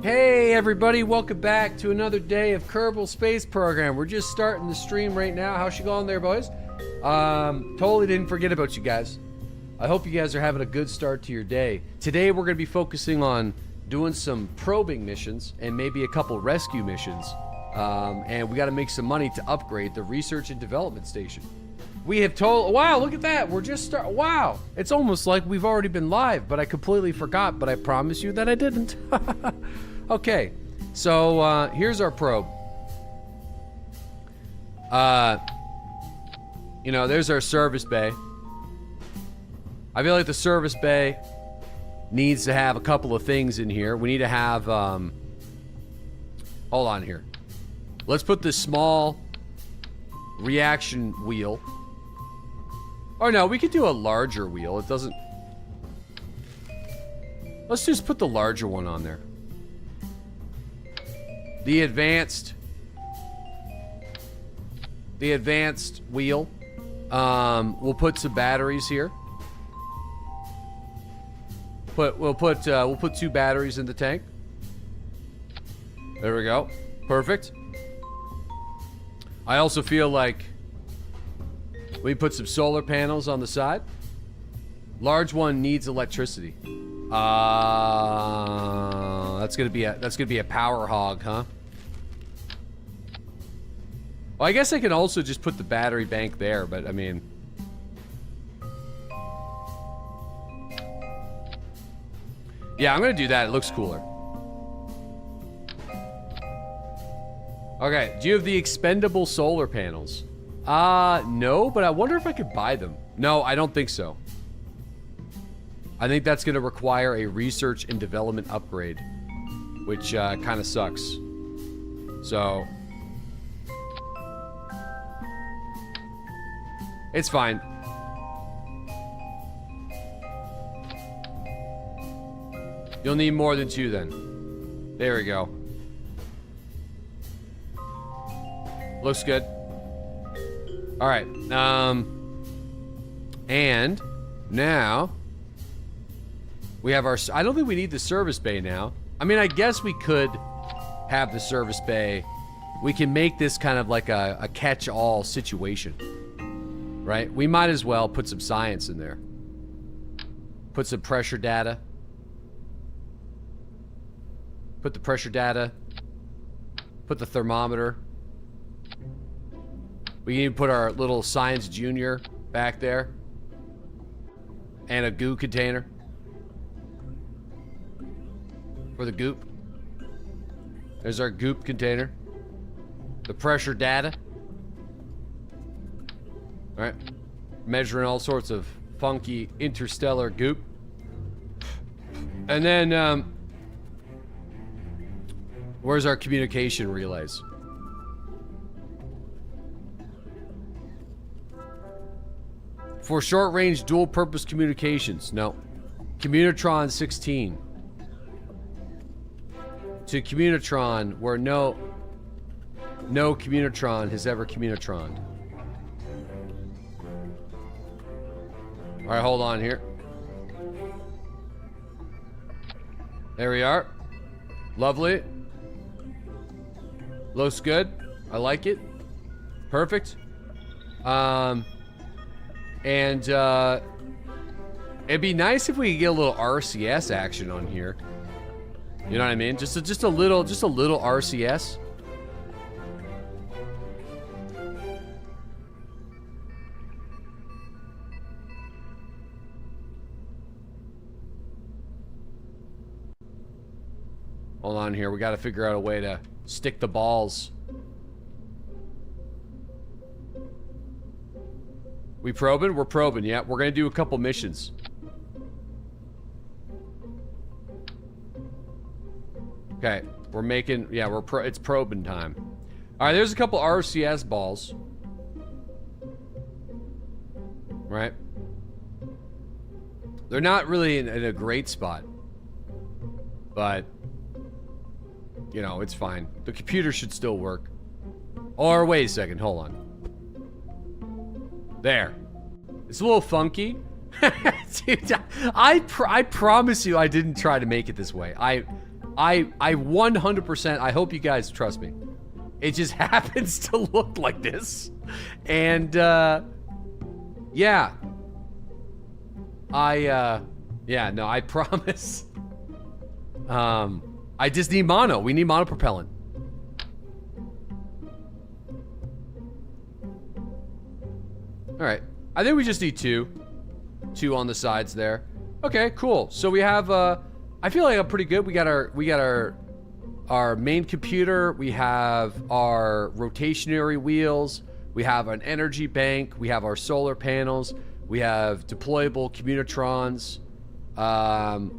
Hey everybody, welcome back to another day of Kerbal Space Program. We're just starting the stream right now. How's she going there, boys? Totally didn't forget about you guys. I hope you guys are having a good start to your day. Today we're going to be focusing on doing some probing missions and maybe a couple rescue missions. And we got to make some money to upgrade the research and development station. We have wow, look at that. We're just wow. It's almost like we've already been live, but I completely forgot, but I promise you that I didn't. Okay, so here's our probe. You know, there's our service bay. I feel like the service bay needs to have a couple of things in here. We need to have, hold on here. Let's put this small reaction wheel. Or no, we could do a larger wheel. It doesn't... Let's just put the larger one on there. The advanced wheel. We'll put some batteries here. We'll put 2 batteries in the tank. There we go. Perfect. I also feel like we put some solar panels on the side. Large one needs electricity. That's gonna be a power hog, huh? Well, I guess I can also just put the battery bank there, but I mean, yeah, I'm gonna do that. It looks cooler. Okay, do you have the expendable solar panels? No, but I wonder if I could buy them. No, I don't think so. I think that's gonna require a research and development upgrade, which kind of sucks. So it's fine. You'll need more than 2 then. There we go. Looks good. All right. And now we have our... I don't think we need the service bay now. I mean, I guess we could have the service bay. We can make this kind of like a catch-all situation. Right? We might as well put some science in there. Put some pressure data. Put the pressure data. Put the thermometer. We can even put our little Science Junior back there. And a goo container. For the goop. There's our goop container. The pressure data. Alright. Measuring all sorts of funky interstellar goop. And then, where's our communication relays? For short-range dual-purpose communications. No. Communitron 16. To Communitron, where no Communitron has ever Communitroned. Alright, hold on here. There we are. Lovely. Looks good. I like it. Perfect. And it'd be nice if we could get a little RCS action on here. You know what I mean? Just a little RCS. Hold on here. We got to figure out a way to stick the balls. We probing? We're probing, yeah. We're gonna do a couple missions. Okay, we're making, yeah, it's probing time. Alright, there's a couple RCS balls. Right? They're not really in a great spot. But, you know, it's fine. The computer should still work. Or, wait a second, hold on. There. It's a little funky. Dude, I promise you I didn't try to make it this way. I 100%, I hope you guys trust me. It just happens to look like this. And, yeah. Yeah, no, I promise. I just need mono. We need mono propellant. Alright. I think we just need two. Two on the sides there. Okay, cool. So we have, I feel like I'm pretty good. We got our main computer. We have our rotationary wheels. We have an energy bank. We have our solar panels. We have deployable communitrons.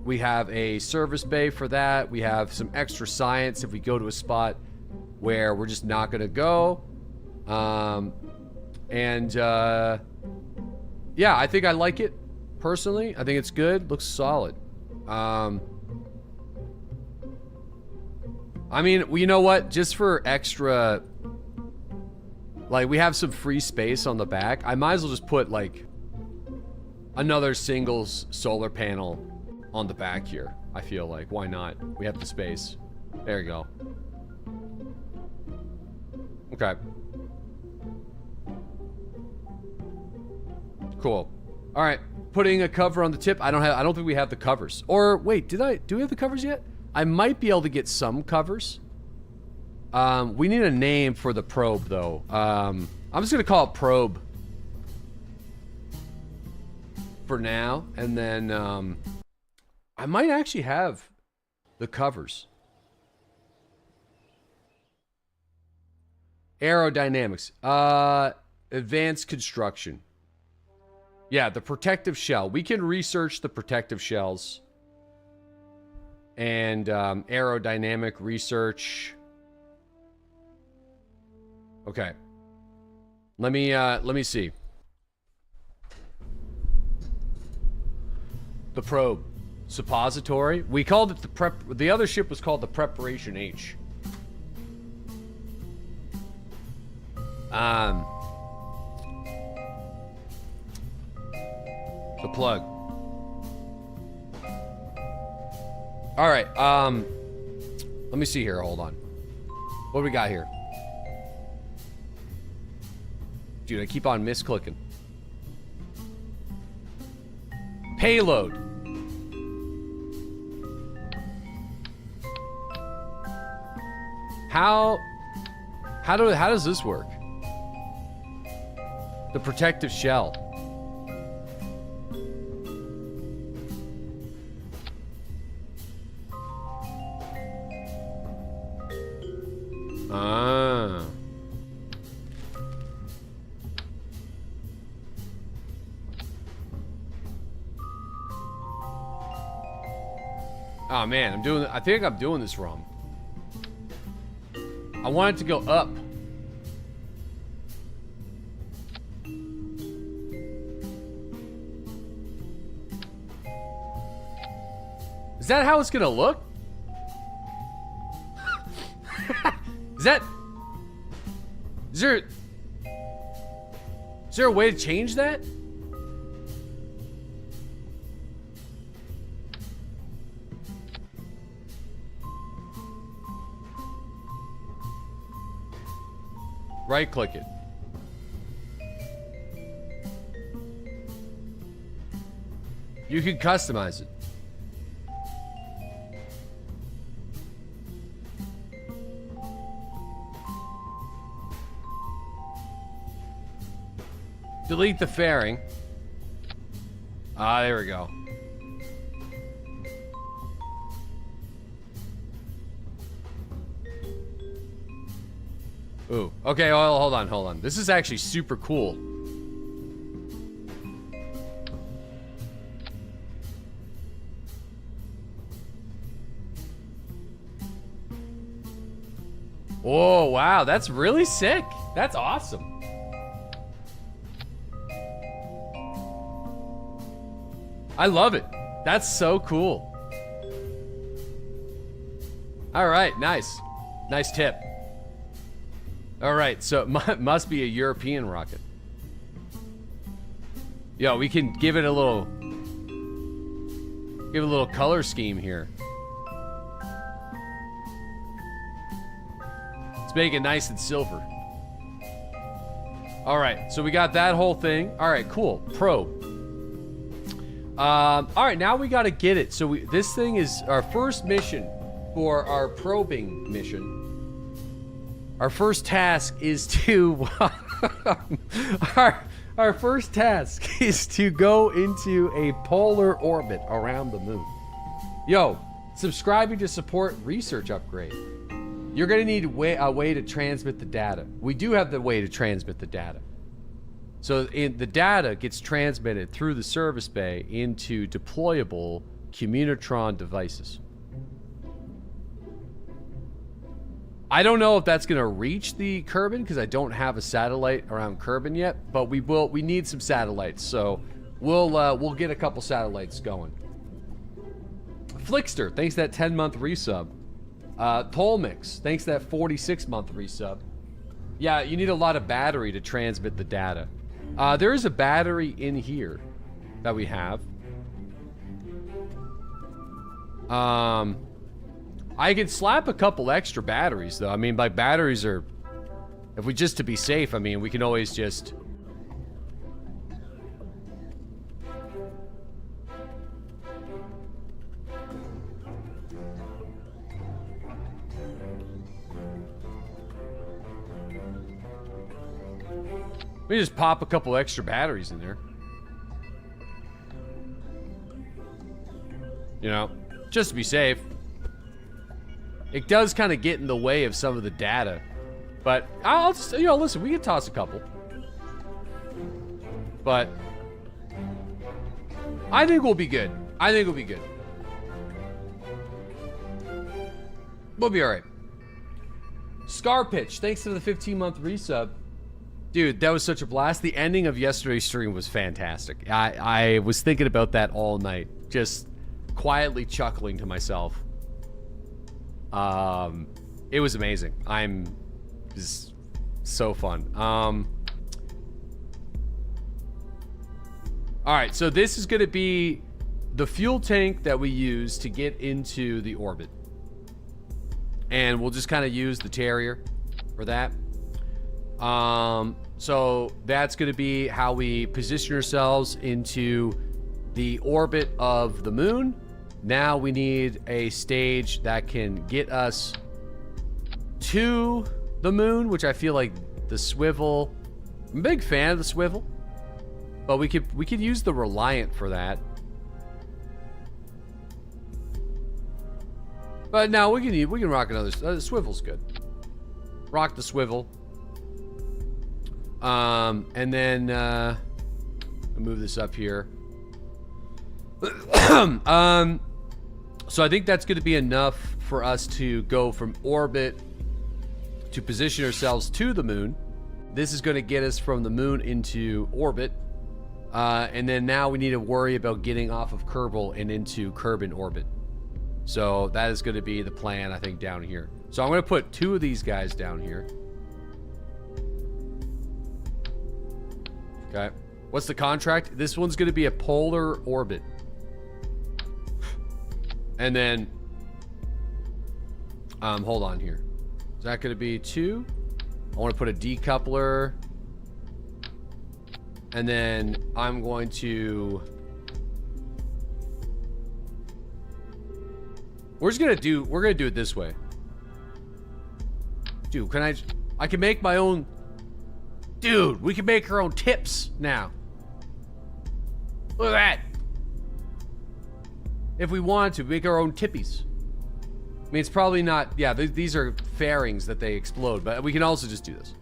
We have a service bay for that. We have some extra science if we go to a spot where we're just not gonna go. Yeah, I think I like it personally. I think it's good. Looks solid. I mean, you know what? Just for extra, like, we have some free space on the back. I might as well just put, like, another singles solar panel on the back here. I feel like, why not? We have the space. There you go. Okay. Cool. All right, putting a cover on the tip. I don't think we have the covers. Or wait, do we have the covers yet? I might be able to get some covers. We need a name for the probe though. I'm just gonna call it probe for now, and then I might actually have the covers. Aerodynamics. Advanced construction. Yeah, the protective shell. We can research the protective shells. And aerodynamic research. Okay. Let me see. The probe. Suppository. We called it the other ship was called the Preparation H. The plug. All right. Let me see here. Hold on. What do we got here? Dude, I keep on misclicking. Payload. How does this work? The protective shell. Ah. Oh man, I think I'm doing this wrong. I want it to go up. Is that how it's gonna look? Is there a way to change that? Right click it. You can customize it. Delete the fairing. Ah, there we go. Ooh. Okay, well, hold on. This is actually super cool. Oh, wow. That's really sick. That's awesome. I love it. That's so cool. All right, nice. Nice tip. All right, so it must be a European rocket. Yo, we can give it a little color scheme here. Let's make it nice and silver. All right, so we got that whole thing. All right, cool. Probe. All right, now we got to get it. So this thing is our first mission for our probing mission. Our first task is to our first task is to go into a polar orbit around the moon. Yo, subscribing to support research upgrade. You're gonna need a way to transmit the data. We do have the way to transmit the data. So the data gets transmitted through the service bay into deployable Communitron devices. I don't know if that's gonna reach the Kerbal because I don't have a satellite around Kerbal yet, but we will. We need some satellites, so we'll get a couple satellites going. Flickster, thanks to that 10-month resub. Tolmix, thanks to that 46-month resub. Yeah, you need a lot of battery to transmit the data. There is a battery in here that we have. I could slap a couple extra batteries, though. I mean, like, batteries are... If we just to be safe, I mean, we can always just... We just pop a couple extra batteries in there. You know, just to be safe. It does kind of get in the way of some of the data. But I'll just, you know, listen, we can toss a couple. But I think we'll be good. I think we'll be good. We'll be all right. Scar Pitch, thanks to the 15-month resub. Dude, that was such a blast. The ending of yesterday's stream was fantastic. I was thinking about that all night, just quietly chuckling to myself. It was amazing. It was so fun. All right, so this is going to be the fuel tank that we use to get into the orbit. And we'll just kind of use the Terrier for that. So that's going to be how we position ourselves into the orbit of the moon. Now we need a stage that can get us to the moon, which I feel like the swivel. I'm a big fan of the swivel, but we could use the Reliant for that. But now we can rock another. The swivel's good. Rock the swivel. And then I'll move this up here. So I think that's going to be enough for us to go from orbit to position ourselves to the moon. This is going to get us from the moon into orbit. And then now we need to worry about getting off of Kerbal and into Kerbal orbit. So that is going to be the plan, I think, down here. So I'm going to put 2 of these guys down here. Okay. What's the contract? This one's going to be a polar orbit. And then, hold on here. Is that going to be 2? I want to put a decoupler. And then I'm going to... we're going to do it this way. Dude, I can make my own... Dude, we can make our own tips now. Look at that. If we wanted to, make our own tippies. I mean, it's probably not... yeah, these are fairings that they explode, but we can also just do this.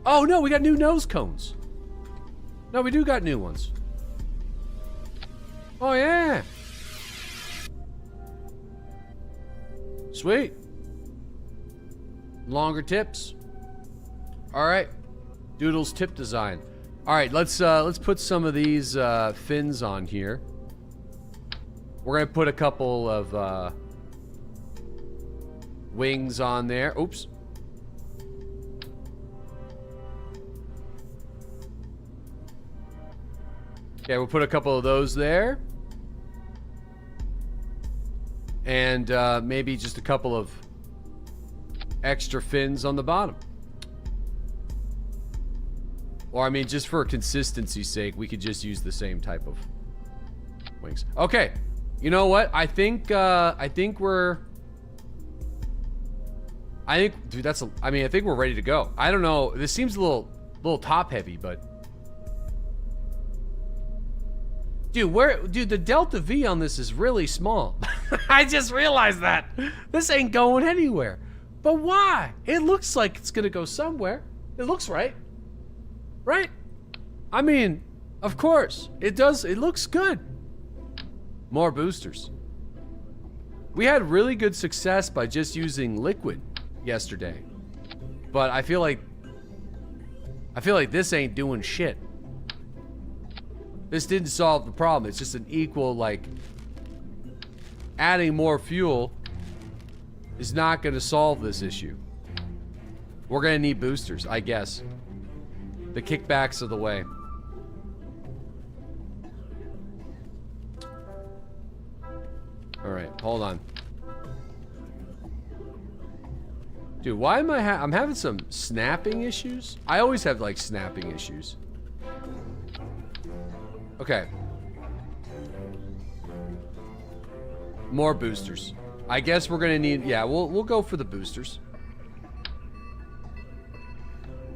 Oh, no, we got new nose cones. No, we do got new ones. Oh, yeah. Sweet. Longer tips. All right. Doodle's tip design. All right, let's put some of these fins on here. We're gonna put a couple of wings on there. Oops. Okay, we'll put a couple of those there. And maybe just a couple of extra fins on the bottom. Or I mean, just for consistency's sake, we could just use the same type of wings. Okay, you know what? I think we're. Dude, that's. I mean, I think we're ready to go. I don't know. This seems a little top heavy, but. Dude, the delta V on this is really small. I just realized that. This ain't going anywhere. But why? It looks like it's gonna go somewhere. It looks right. Right? I mean, of course. It does. It looks good. More boosters. We had really good success by just using liquid yesterday. But I feel like this ain't doing shit. This didn't solve the problem. It's just an equal, like, adding more fuel is not going to solve this issue. We're going to need boosters, I guess. The kickbacks are the way. Alright, hold on. Dude, why am I'm having some snapping issues? I always have, like, snapping issues. Okay. More boosters. I guess we're gonna need, yeah, we'll go for the boosters.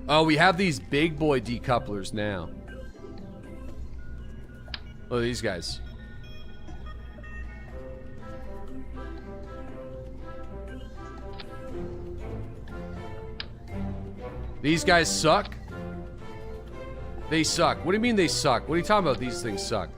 Oh, we have these big boy decouplers now. Oh, these guys. These guys suck? They suck. What do you mean they suck? What are you talking about? These things suck.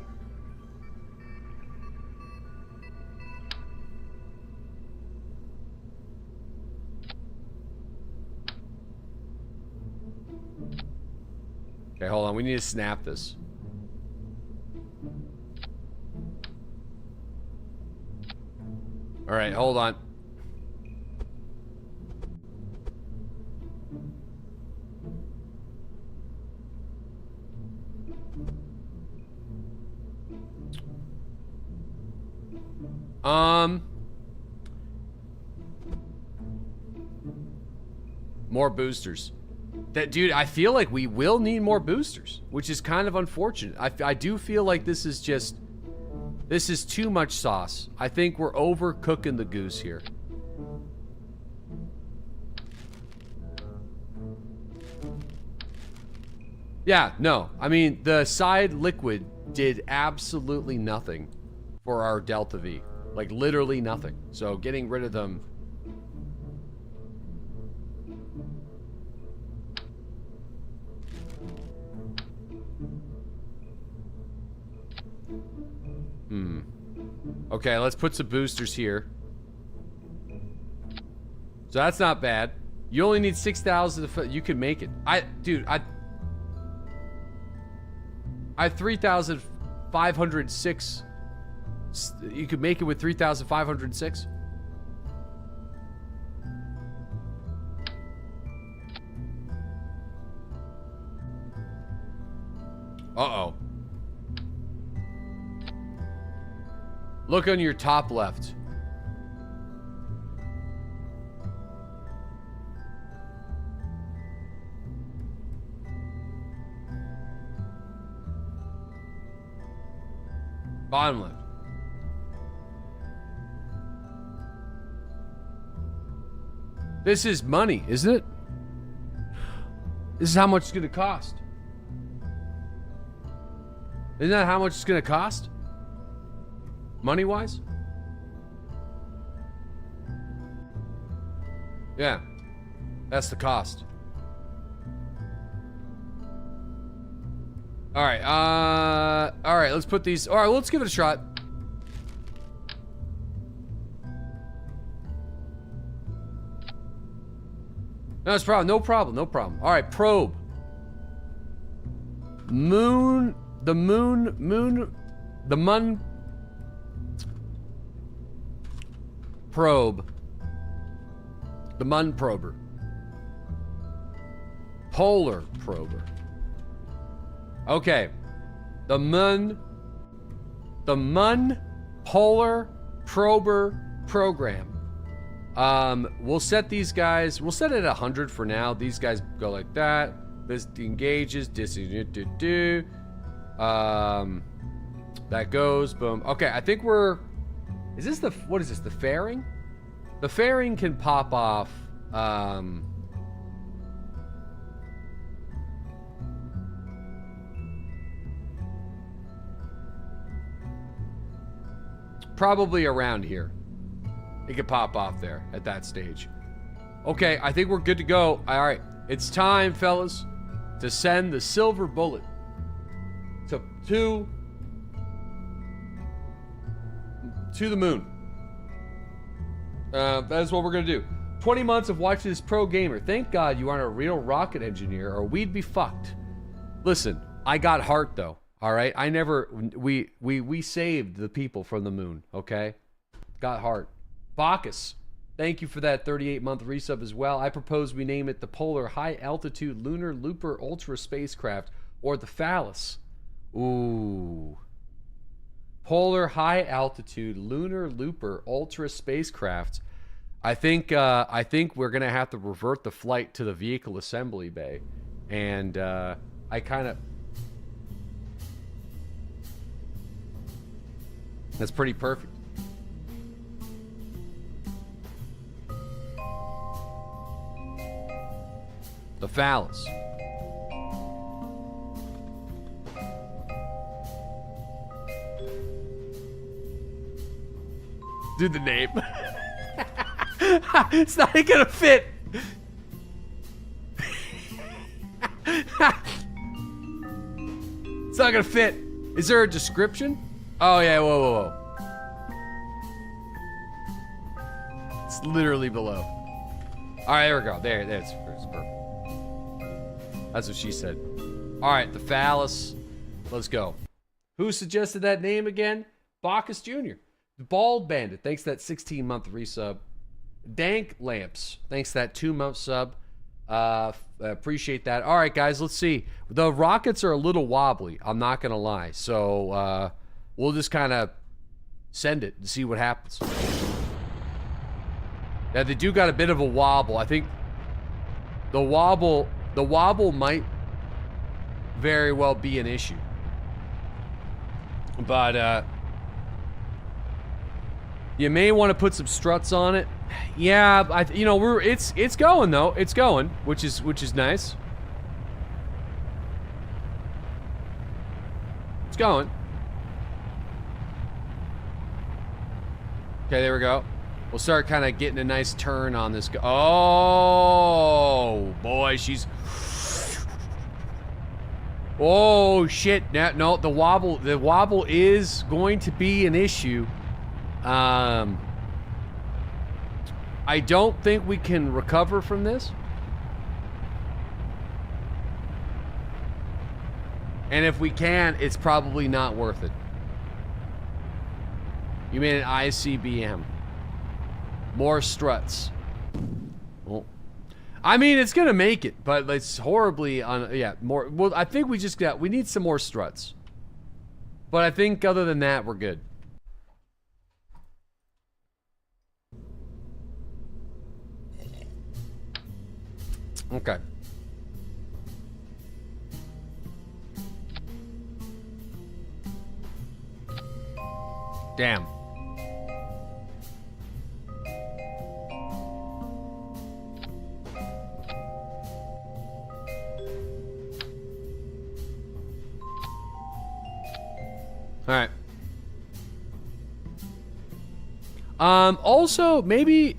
Okay, hold on. We need to snap this. All right, hold on. More boosters. Dude, I feel like we will need more boosters, which is kind of unfortunate. I do feel like this is too much sauce. I think we're overcooking the goose here. Yeah, no. I mean, the side liquid did absolutely nothing for our Delta V. Like, literally nothing. So, getting rid of them... Okay, let's put some boosters here. So that's not bad. You only need 6,000. You can make it. Dude, I have 3,506. You could make it with 3,506. Uh-oh. Look on your top left. Bottom left. This is money, isn't it? This is how much it's gonna cost. Isn't that how much it's gonna cost? Money-wise? Yeah. That's the cost. Alright, alright, let's put these... Alright, let's give it a shot. No, it's problem. No problem. No problem. Alright, probe. Moon... The moon... The mun... Probe. The Mun prober. Polar prober. Okay. The Mun Polar Prober program. We'll set these guys, we'll set it at 100 for now. These guys go like that. This engages, that goes, boom. Okay, I think we're, is this the, what is this, the fairing? The fairing can pop off, probably around here. It could pop off there at that stage. Okay, I think we're good to go. All right, it's time, fellas, to send the silver bullet to the moon. That is what we're gonna do. 20 months of watching this pro gamer. Thank God you aren't a real rocket engineer, or we'd be fucked. Listen, I got heart though. All right, I never. We saved the people from the moon. Okay, got heart. Bacchus, thank you for that 38-month resub as well. I propose we name it the Polar High Altitude Lunar Looper Ultra Spacecraft, or the Phallus. Ooh. Polar High Altitude Lunar Looper Ultra Spacecraft. I think we're gonna have to revert the flight to the vehicle assembly bay, and I kind of. That's pretty perfect. The Phallus. Do the name. It's not gonna fit. It's not gonna fit. Is there a description? Oh yeah, whoa. It's literally below. All right, there we go. That's perfect. That's what she said. All right, the Phallus. Let's go. Who suggested that name again? Bacchus Jr. The Bald Bandit. Thanks for that 16-month resub. Dank Lamps. Thanks for that 2-month sub. Appreciate that. All right, guys, let's see. The rockets are a little wobbly. I'm not going to lie. So we'll just kind of send it and see what happens. Yeah, they do got a bit of a wobble. I think the wobble might very well be an issue. But you may want to put some struts on it. Yeah, you know, it's going though. It's going, which is nice. It's going. Okay, there we go. We'll start kind of getting a nice turn on this. Oh boy, she's. Oh shit! No, the wobble is going to be an issue. I don't think we can recover from this. And if we can, it's probably not worth it. You made an ICBM. More struts. Well, I mean, it's gonna make it, but it's horribly on. Yeah, more. Well, I think we need some more struts. But I think other than that, we're good. Okay. Damn. All right. Also, maybe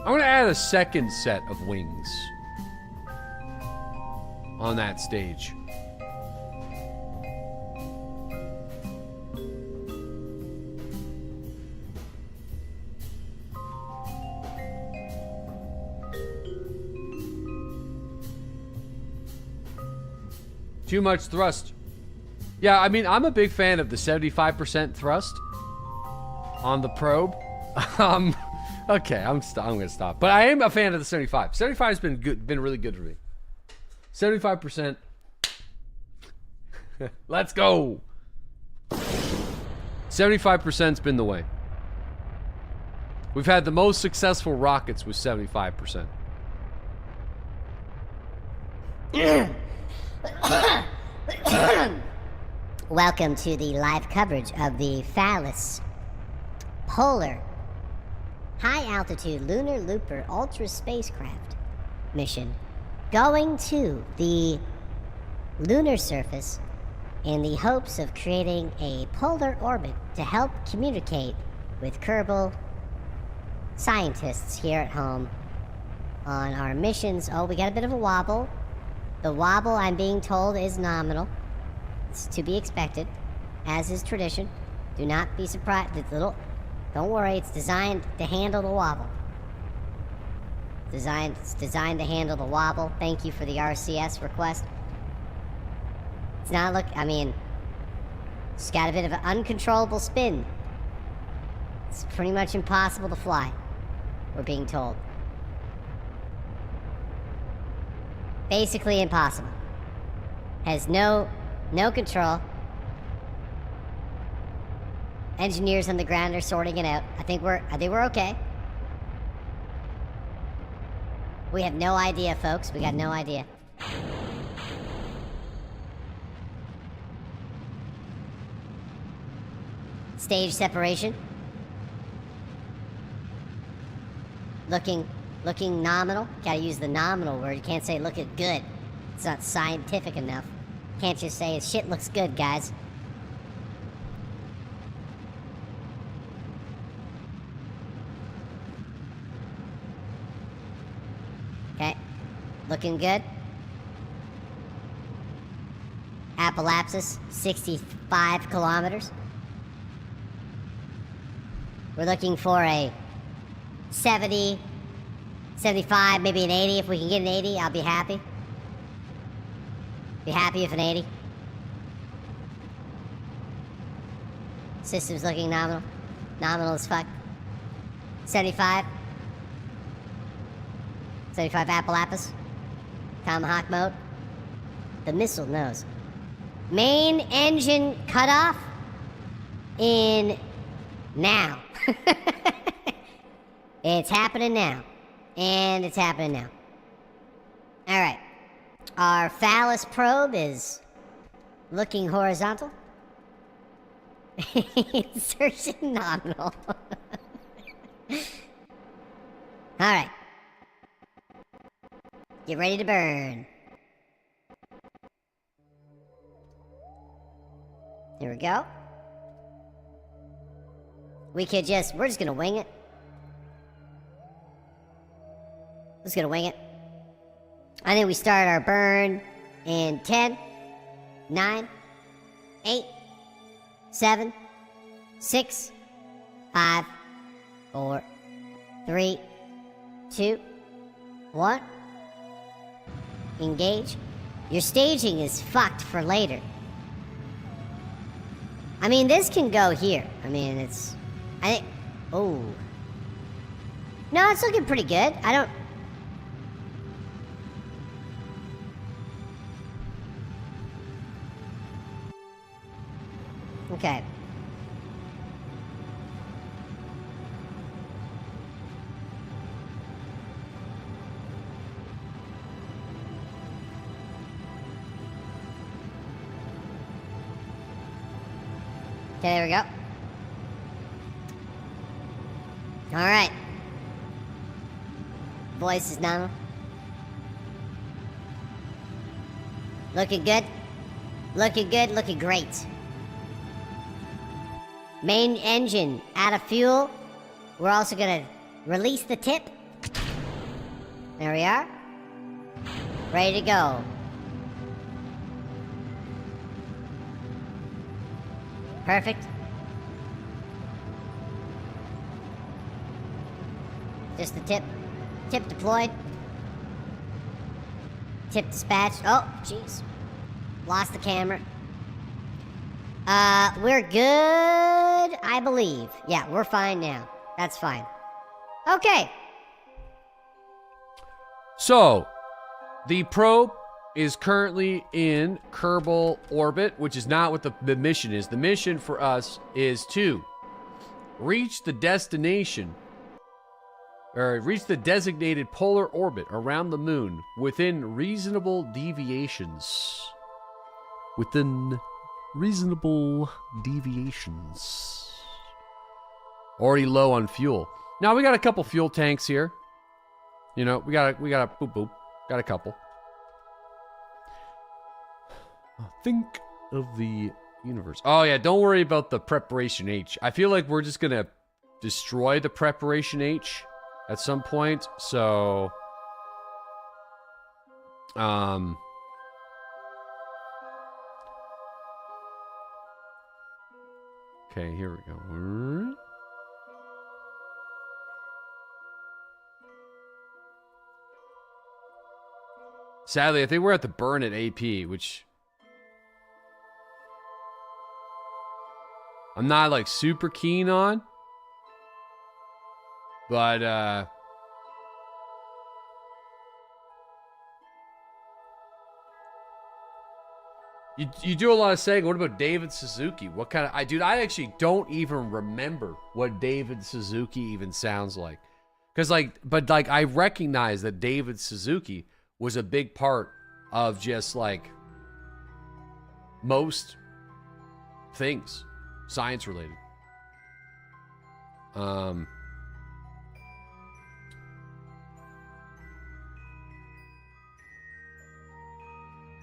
I'm gonna add a second set of wings on that stage. Too much thrust. Yeah, I mean, I'm a big fan of the 75% thrust on the probe. Okay, I'm gonna stop. But I am a fan of the 75. 75 has been good, been really good for me. 75%. Let's go. 75%'s been the way. We've had the most successful rockets with 75%. Welcome to the live coverage of the Phallus Polar High Altitude Lunar Looper Ultra Spacecraft mission going to the lunar surface in the hopes of creating a polar orbit to help communicate with Kerbal scientists here at home on our missions. Oh, we got a bit of a wobble. The wobble, I'm being told, is nominal. It's to be expected, as is tradition. Do not be surprised. Don't worry, it's designed to handle the wobble. It's designed to handle the wobble. Thank you for the RCS request. It's not it's got a bit of an uncontrollable spin. It's pretty much impossible to fly, we're being told. Basically impossible. Has no control. Engineers on the ground are sorting it out. I think we're okay. We have no idea, folks. We got no idea. Stage separation. Looking nominal. Gotta use the nominal word. You can't say look at good. It's not scientific enough. Can't just say shit looks good, guys. Okay. Looking good. Apoapsis, 65 kilometers. We're looking for a 70, 75, maybe an 80. If we can get an 80, I'll be happy. Be happy with an 80. System's looking nominal. Nominal as fuck. 75. 75 Apoapsis. Tomahawk mode. The missile knows. Main engine cutoff in now. It's happening now. And it's happening now. Alright. Our Phallus probe is looking horizontal. Insertion nominal. Alright. Get ready to burn. Here we go. We're just gonna wing it. Just gonna wing it. I think we start our burn in 10, 9, 8, 7, 6, 5, 4, 3, 2, 1. Engage. Your staging is fucked for later. I mean, this can go here. Oh. No, it's looking pretty good. Okay. Okay, there we go. Alright. Voice is nominal. Looking good. Looking good, looking great. Main engine out of fuel. We're also gonna release the tip. There we are. Ready to go. Perfect. Just the tip. Tip deployed. Tip dispatched. Oh, jeez. Lost the camera. We're good, I believe. Yeah, we're fine now. That's fine. Okay. So, the probe is currently in Kerbal orbit, which is not what the mission is. The mission for us is to reach the destination, or reach the designated polar orbit around the moon within reasonable deviations. Within reasonable deviations. Already low on fuel. Now we got a couple fuel tanks here. You know, we got a boop boop. Got a couple. Think of the universe. Oh yeah, don't worry about the preparation H. I feel like we're just gonna destroy the preparation H at some point. So, okay, here we go. Sadly, I think we're at the burn at AP, which I'm not like super keen on. But you do a lot of saying. What about David Suzuki? What kind of I actually don't even remember what David Suzuki even sounds like. Cause but I recognize that David Suzuki was a big part of just like most things science related. All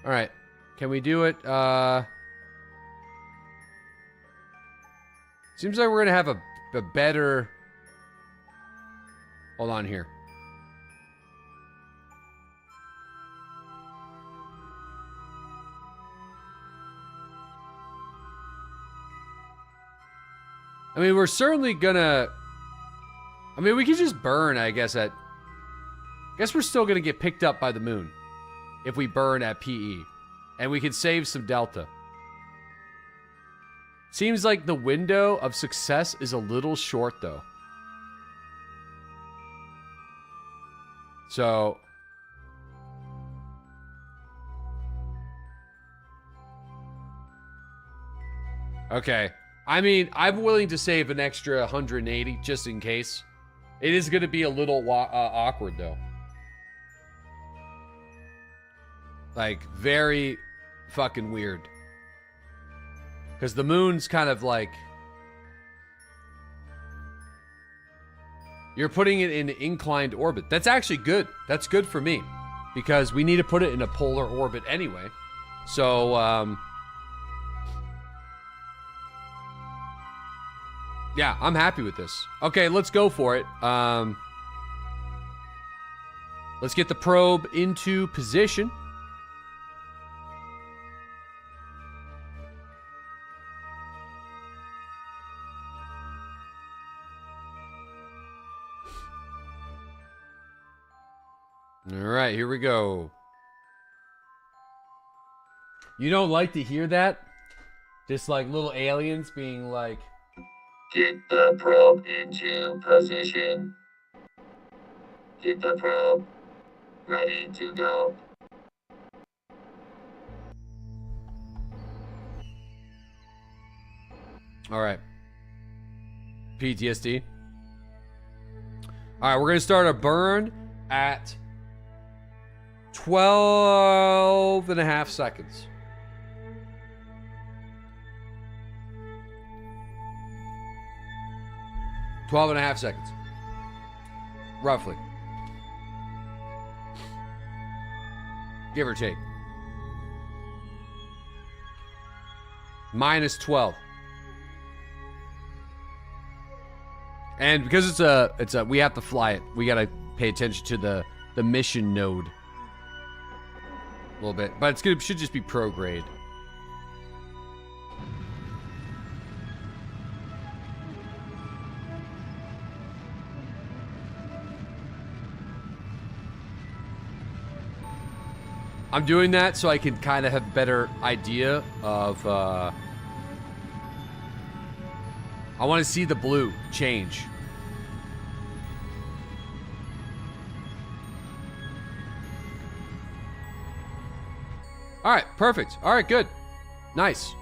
right, can we do it? Seems like we're gonna have a better. Hold on here. I mean, we're certainly gonna... I mean, we could just burn, I guess, at... I guess we're still gonna get picked up by the moon if we burn at PE. And we can save some delta. Seems like the window of success is a little short, though. So... okay. I mean, I'm willing to save an extra 180 just in case. It is going to be a little awkward, though. Like, very fucking weird. Because the moon's kind of like... you're putting it in inclined orbit. That's actually good. That's good for me. Because we need to put it in a polar orbit anyway. So, yeah, I'm happy with this. Okay, let's go for it. Let's get the probe into position. All right, here we go. You don't like to hear that? Just like little aliens being like... get the probe into position. Get the probe ready to go. All right. PTSD. All right, we're going to start a burn at 12 and a half seconds. Twelve and a half seconds. Roughly. Give or take. Minus 12. And because it's a we have to fly it. We gotta pay attention to the mission node. A little bit. But should just be prograde. I'm doing that so I can kind of have a better idea of, I want to see the blue change. All right, perfect. All right, good. Nice.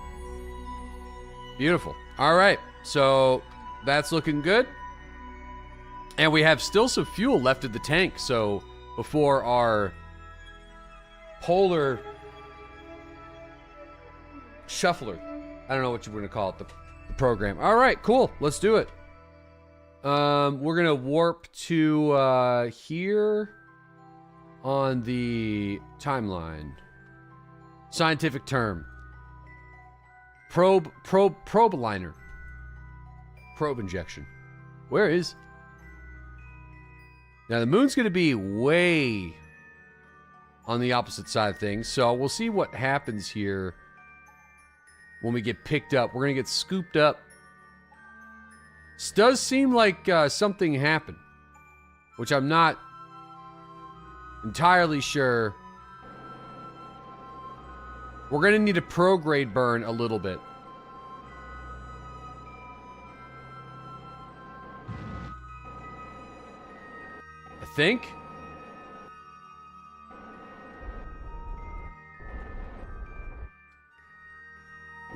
Beautiful. All right, so that's looking good. And we have still some fuel left in the tank, so before our polar shuffler, I don't know what you're going to call it, the program. All right, cool. Let's do it. We're going to warp to here on the timeline. Scientific term. Probe liner. Probe injection. Where is... Now, the moon's going to be way on the opposite side of things, so we'll see what happens here when we get picked up. We're going to get scooped up. This does seem like something happened, which I'm not entirely sure. We're going to need a prograde burn a little bit. I think.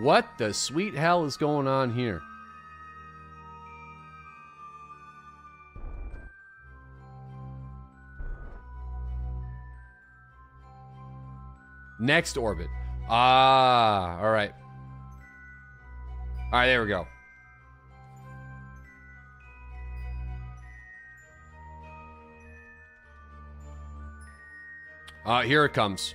What the sweet hell is going on here? Next orbit. Ah, all right. All right, there we go. Here it comes.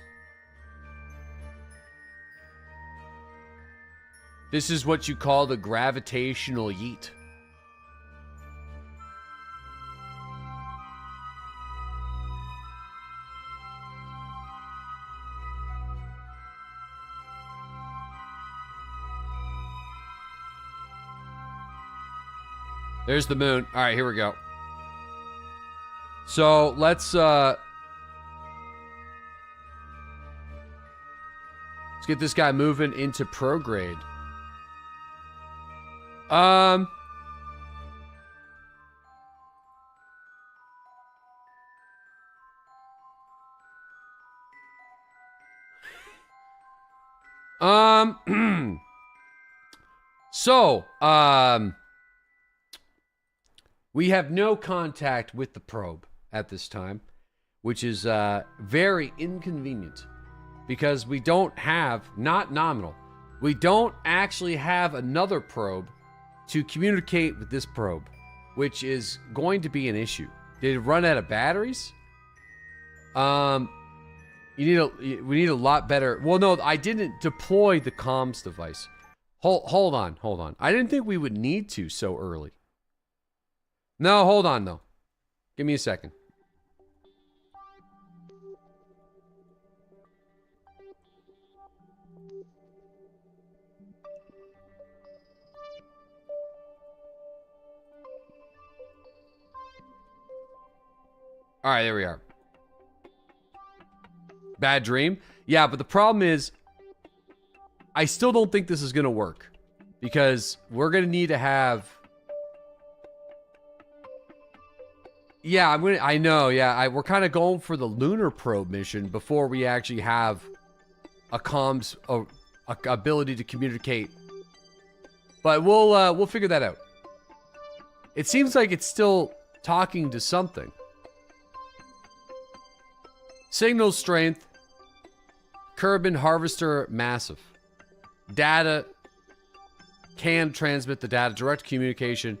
This is what you call the gravitational yeet. There's the moon. All right, here we go. So let's get this guy moving into prograde. We have no contact with the probe at this time, which is very inconvenient because we don't have, not nominal, we don't actually have another probe to communicate with this probe, which is going to be an issue. Did it run out of batteries? We need a lot better. Well, no, I didn't deploy the comms device. Hold on. I didn't think we would need to so early. No, hold on though. Give me a second. All right, there we are. Bad dream? Yeah, but the problem is I still don't think this is going to work because we're going to need to have... Yeah, I know, yeah. We're kind of going for the Lunar probe mission before we actually have a comms ability to communicate. But we'll figure that out. It seems like it's still talking to something. Signal strength. Kerbal harvester massive. Data can transmit the data. Direct communication.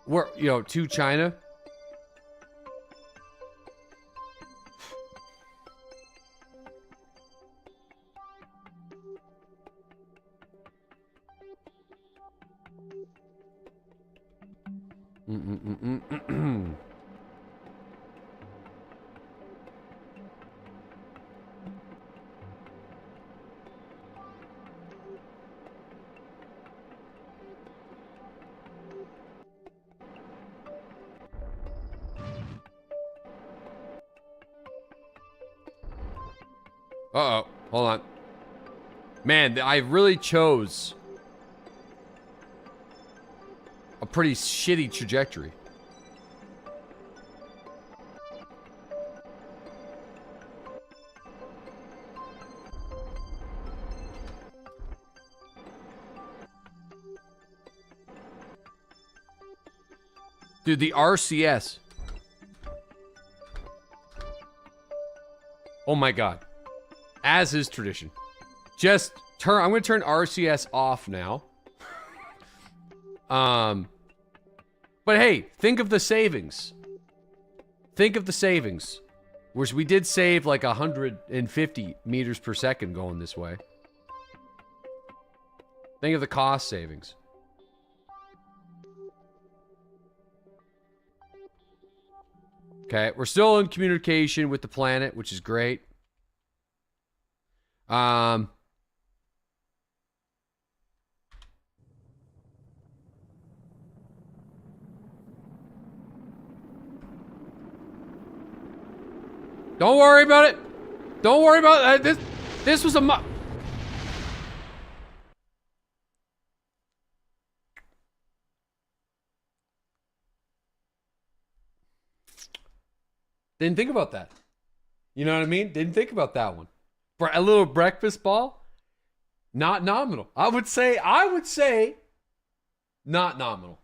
We're, to China. Uh-oh. Hold on. Man, I really chose a pretty shitty trajectory. Dude, the RCS. Oh my god. As is tradition. Just turn, I'm gonna turn RCS off now. But hey, think of the savings. Think of the savings. Whereas we did save like 150 meters per second going this way. Think of the cost savings. Okay, we're still in communication with the planet, which is great. Don't worry about it. Don't worry about it. This was a Didn't think about that. You know what I mean? Didn't think about that one. A little breakfast ball? Not nominal. I would say not nominal.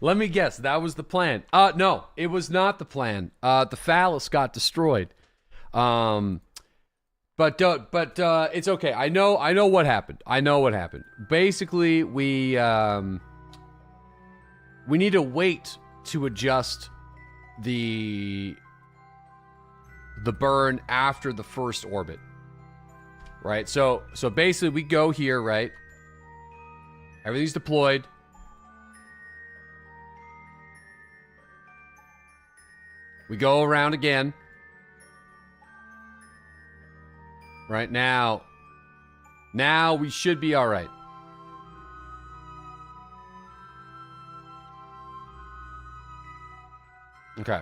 Let me guess. That was the plan. No, it was not the plan. The phallus got destroyed. But it's okay. I know what happened. I know what happened. Basically, we need to wait to adjust the burn after the first orbit. Right? So basically we go here, right? Everything's deployed. We go around again. Right now. Now we should be all right. Okay.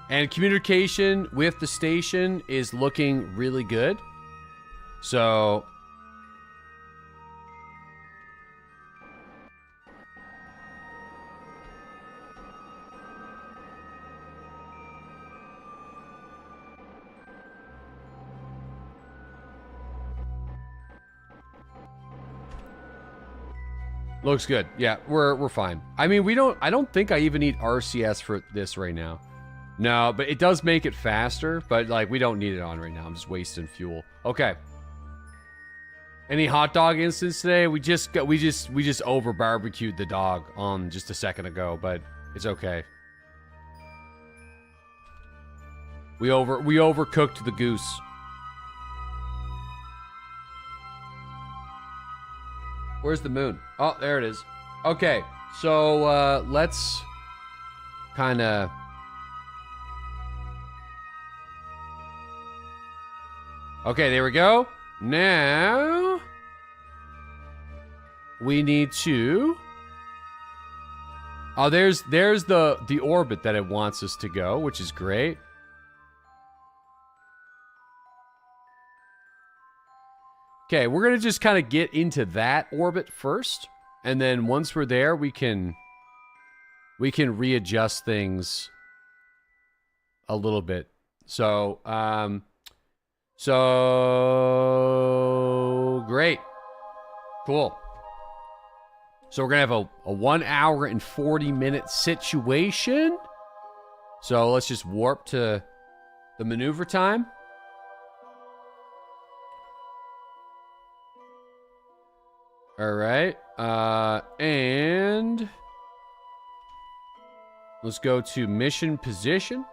And communication with the station is looking really good. So looks good. Yeah, we're fine. I mean, I don't think I even need RCS for this right now. No, but it does make it faster, but like we don't need it on right now. I'm just wasting fuel. Okay. Any hot dog instance today? We just over barbecued the dog on just a second ago, but it's okay. We overcooked the goose. Where's the moon? Oh, there it is. Okay, so let's kind of. Okay, there we go. Now we need to. Oh, there's the orbit that it wants us to go, which is great. Okay, we're gonna just kind of get into that orbit first, and then once we're there, we can readjust things a little bit. So, so great, cool. So we're gonna have a 1 hour and 40-minute situation. So let's just warp to the maneuver time. All right, and let's go to mission position.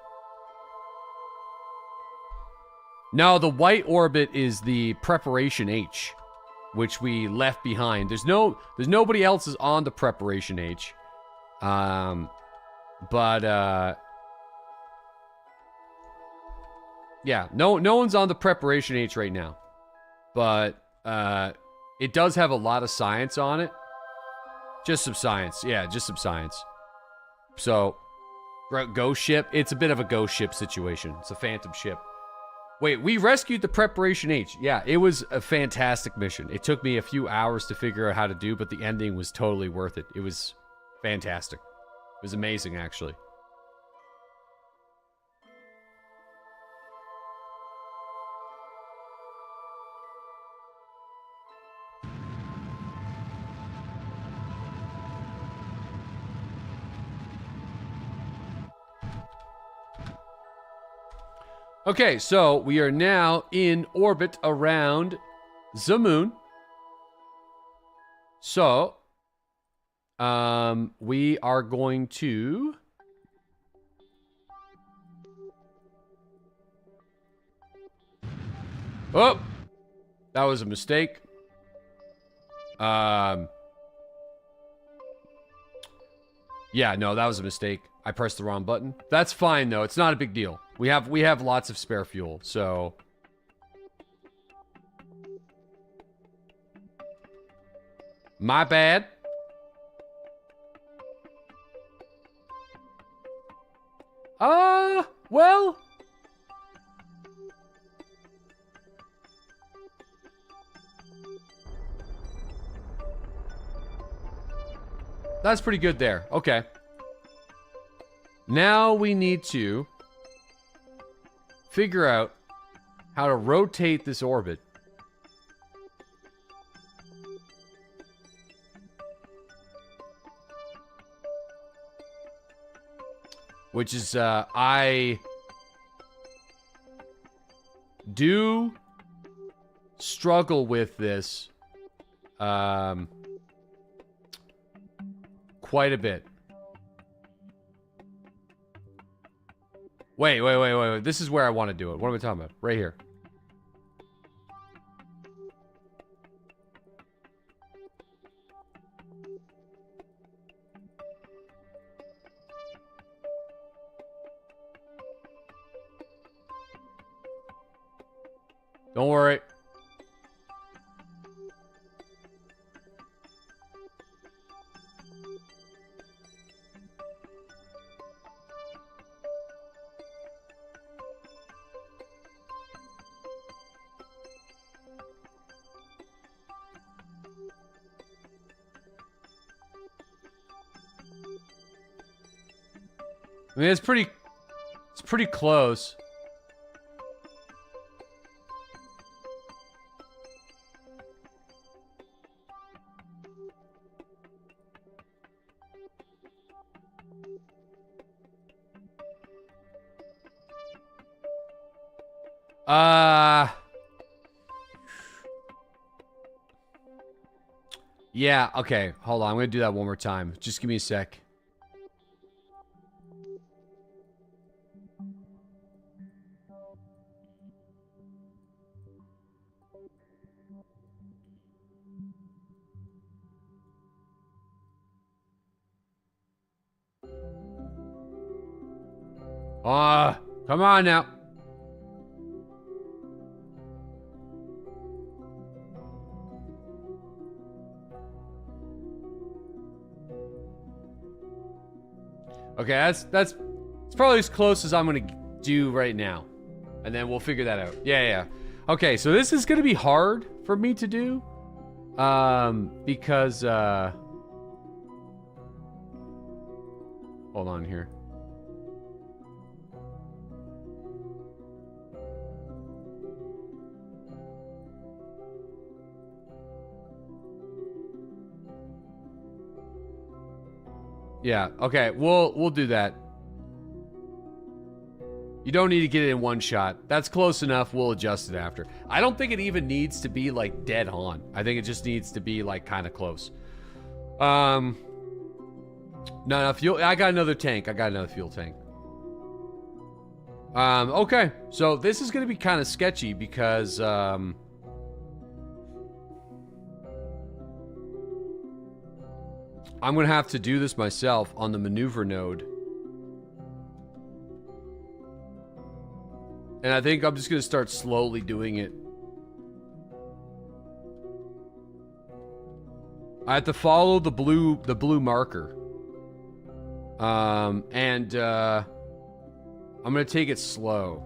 No, the white orbit is the preparation H, which we left behind. There's nobody else is on the preparation H, yeah, no one's on the preparation H right now, but it does have a lot of science on it. Just some science. Yeah, just some science. So, ghost ship. It's a bit of a ghost ship situation. It's a phantom ship. Wait, we rescued the Preparation H. Yeah, it was a fantastic mission. It took me a few hours to figure out how to do, but the ending was totally worth it. It was fantastic. It was amazing, actually. Okay, so we are now in orbit around the moon. So, we are going to... Oh! That was a mistake. Yeah, no, that was a mistake. I pressed the wrong button. That's fine, though. It's not a big deal. We have lots of spare fuel, so... My bad. Well... That's pretty good there. Okay. Now we need to figure out how to rotate this orbit. Which is, I do struggle with this, quite a bit. Wait. This is where I want to do it. What am I talking about? Right here. Don't worry. I mean, it's pretty close. Yeah, okay. Hold on. I'm gonna do that one more time. Just give me a sec. Come on now. Okay, that's probably as close as I'm gonna do right now. And then we'll figure that out. Yeah. Okay, so this is gonna be hard for me to do. Because, hold on here. Yeah, okay, we'll do that. You don't need to get it in one shot. That's close enough. We'll adjust it after. I don't think it even needs to be, like, dead on. I think it just needs to be, like, kind of close. No, fuel. I got another tank. I got another fuel tank. Okay. So this is going to be kind of sketchy because, I'm going to have to do this myself on the maneuver node. And I think I'm just going to start slowly doing it. I have to follow the blue marker. I'm going to take it slow.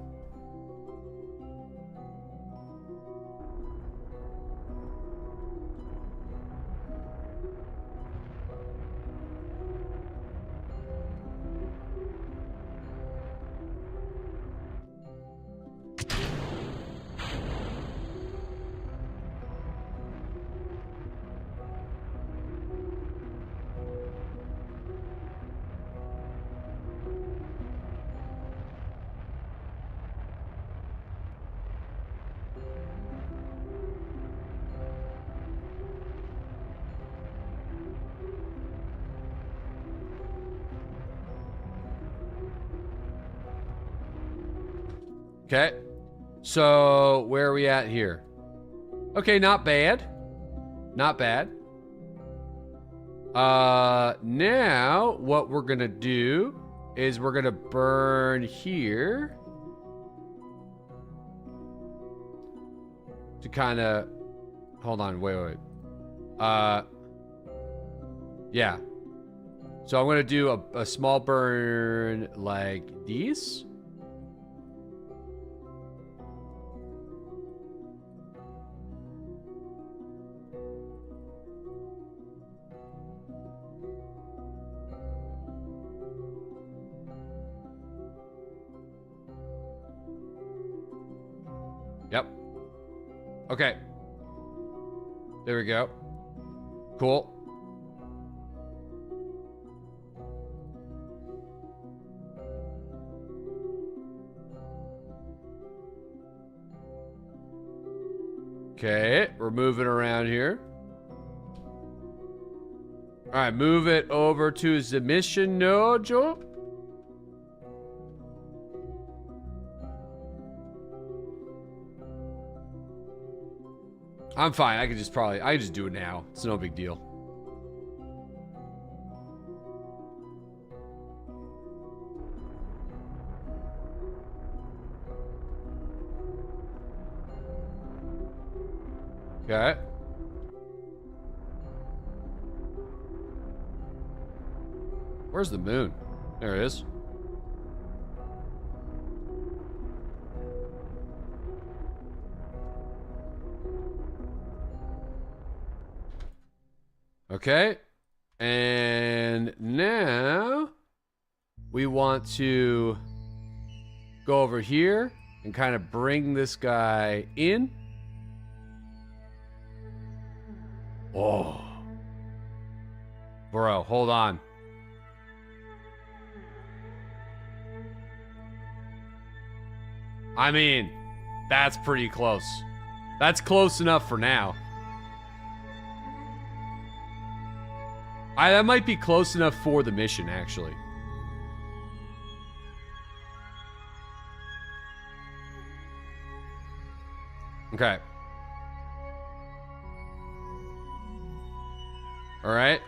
Okay. So, where are we at here? Okay, not bad. Not bad. Now, what we're gonna do is we're gonna burn here. To kind of... Hold on, wait. Yeah. So I'm gonna do a small burn like these. Yep. Okay. There we go. Cool. Okay, we're moving around here. All right, move it over to the mission node, Joe. I'm fine. I can just do it now. It's no big deal. Okay. Where's the moon? There it is. Okay. And now we want to go over here and kind of bring this guy in. Oh. Bro, hold on. I mean, that's pretty close. That's close enough for now. That might be close enough for the mission, actually. Okay. All right.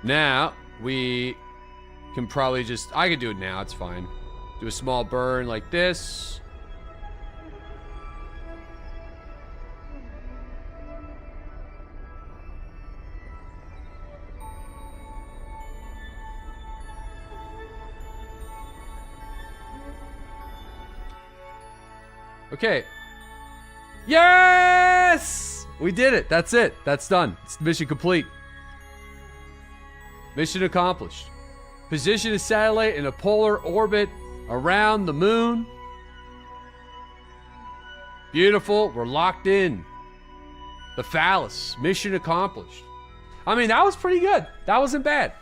Now, we can probably just... I can do it now, it's fine. Do a small burn like this. Okay. Yes! We did it. That's it. That's done. It's mission complete. Mission accomplished. Position a satellite in a polar orbit around the moon. Beautiful. We're locked in. The phallus. Mission accomplished. I mean, that was pretty good. That wasn't bad.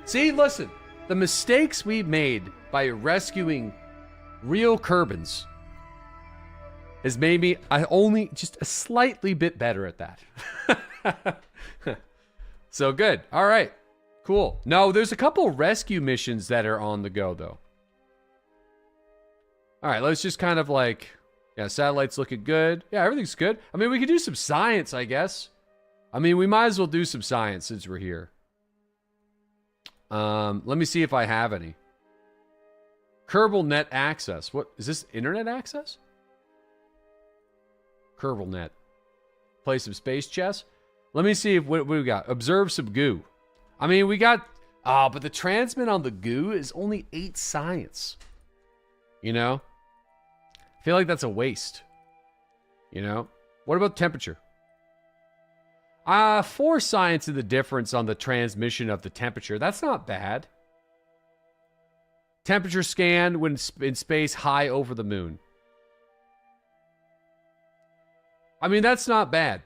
See, listen. The mistakes we made by rescuing real Kerbals has made me only just a slightly bit better at that. So good. All right. Cool. No, there's a couple rescue missions that are on the go, though. All right, let's just kind of like... Yeah, satellite's looking good. Yeah, everything's good. I mean, we could do some science, I guess. I mean, we might as well do some science since we're here. Let me see if I have any. Kerbal net access. What is this? Internet access? Kerbal net. Play some space chess. Let me see if what we got. Observe some goo. I mean, we got... Oh, but the transmit on the goo is only 8 science. You know? I feel like that's a waste. You know? What about temperature? 4 science in the difference on the transmission of the temperature. That's not bad. Temperature scan when in space high over the moon. I mean, that's not bad.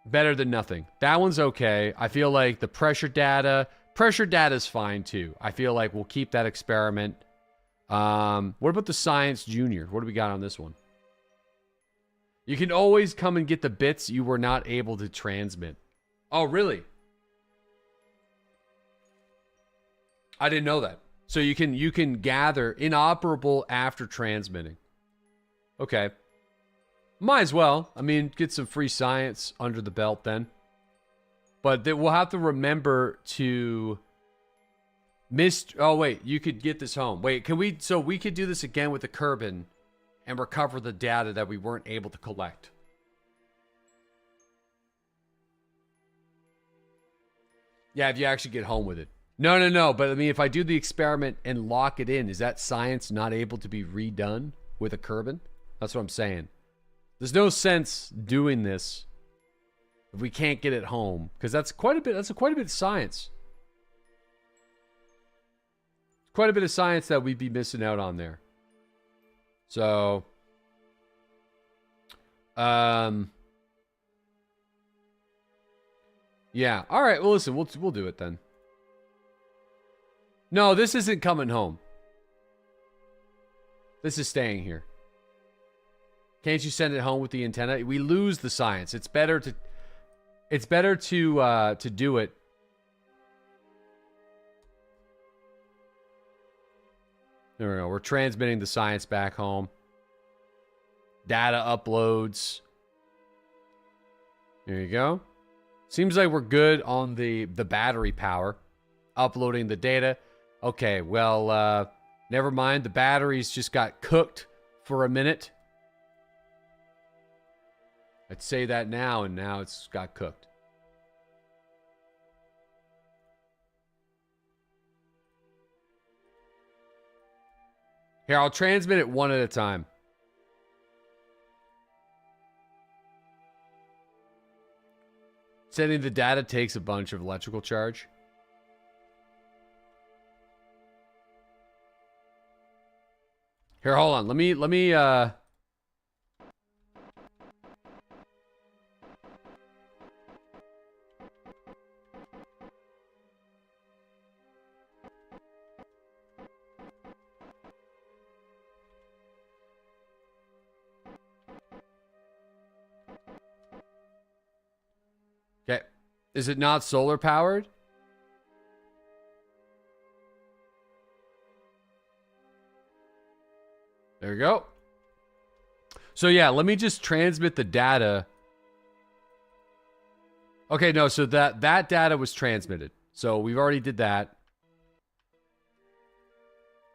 Better than nothing. That one's okay. I feel like the pressure data is fine too. I feel like we'll keep that experiment. What about the Science Junior? What do we got on this one? You can always come and get the bits you were not able to transmit. Oh, really? I didn't know that. So you can gather inoperable after transmitting. Okay. Might as well. I mean, get some free science under the belt then. But we'll have to remember to oh wait, you could get this home. Wait, can we? So we could do this again with the Kerbal and recover the data that we weren't able to collect. Yeah, if you actually get home with it. No. But I mean, if I do the experiment and lock it in, is that science not able to be redone with a Kerbal? That's what I'm saying. There's no sense doing this if we can't get it home, because that's quite a bit. That's quite a bit of science. Quite a bit of science that we'd be missing out on there. So, yeah. All right. Well, listen, we'll do it then. No, this isn't coming home. This is staying here. Can't you send it home with the antenna? We lose the science. It's better to do it. There we go. We're transmitting the science back home. Data uploads. There you go. Seems like we're good on the battery power. Uploading the data. Okay, well, never mind. The batteries just got cooked for a minute. I'd say that now, and now it's got cooked. Here, I'll transmit it one at a time. Sending the data takes a bunch of electrical charge. Here, hold on. Let me Okay. Is it not solar powered? There we go. So yeah, let me just transmit the data. Okay, no, so that data was transmitted. So we've already did that.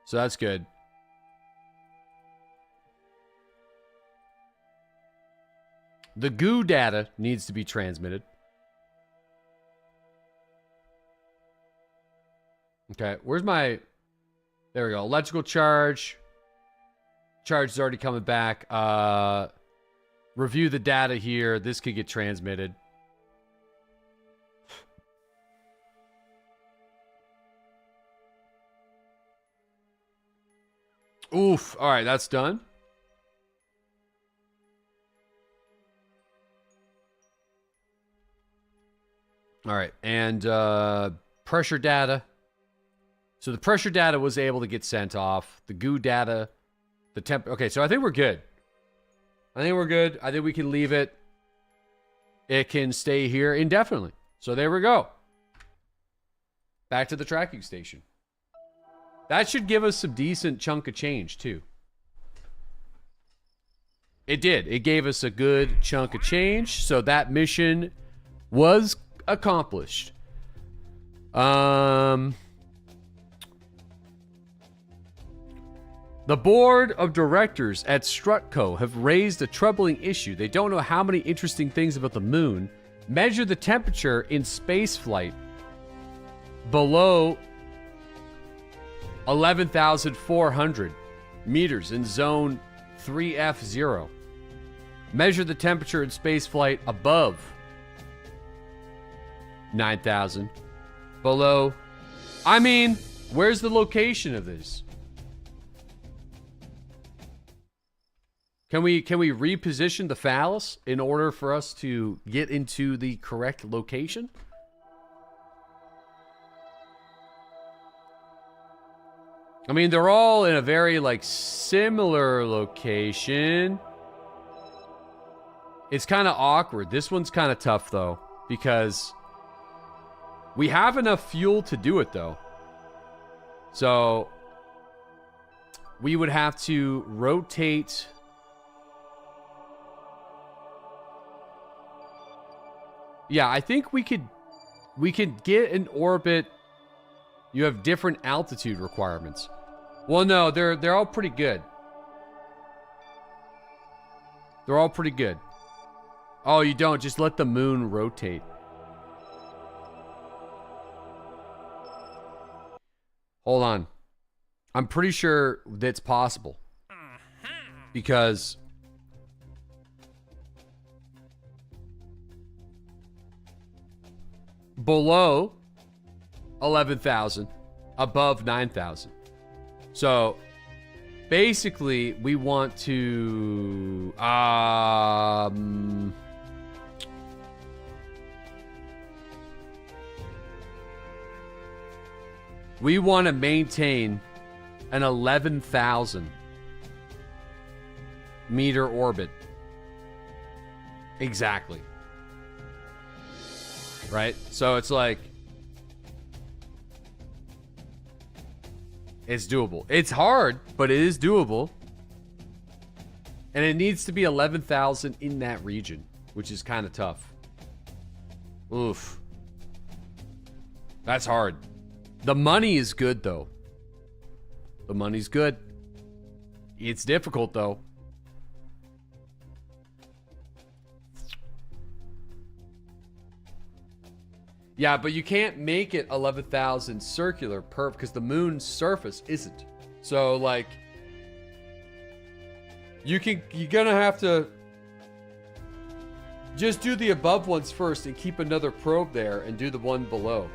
So that's good. The goo data needs to be transmitted. Okay, where's my... There we go. Electrical charge. Charge is already coming back. Review the data here. This could get transmitted. Oof. All right, that's done. All right, and pressure data. So the pressure data was able to get sent off. The goo data, the temp... Okay, so I think we're good. I think we're good. I think we can leave it. It can stay here indefinitely. So there we go. Back to the tracking station. That should give us some decent chunk of change, too. It did. It gave us a good chunk of change. So that mission was accomplished. The board of directors at Strutco have raised a troubling issue. They don't know how many interesting things about the moon measure the temperature in spaceflight below 11,400 meters in zone 3F0. Measure the temperature in spaceflight above 9,000. Below. I mean, where's the location of this? Can we reposition the phallus in order for us to get into the correct location? I mean, they're all in a very, like, similar location. It's kind of awkward. This one's kind of tough, though, because we have enough fuel to do it, though. So we would have to rotate. Yeah, I think we could get an orbit. You have different altitude requirements. Well, no, they're all pretty good. They're all pretty good. Oh, you don't. Just let the moon rotate. Hold on. I'm pretty sure that's possible. Because below 11,000, above 9,000. So basically, we want to we want to maintain an 11,000 meter orbit. Exactly. Right? So it's like, it's doable. It's hard, but it is doable. And it needs to be 11,000 in that region, which is kind of tough. Oof. That's hard. The money is good, though. The money's good. It's difficult, though. Yeah, but you can't make it 11,000 circular because the moon's surface isn't. So, like, you're gonna have to just do the above ones first and keep another probe there and do the one below.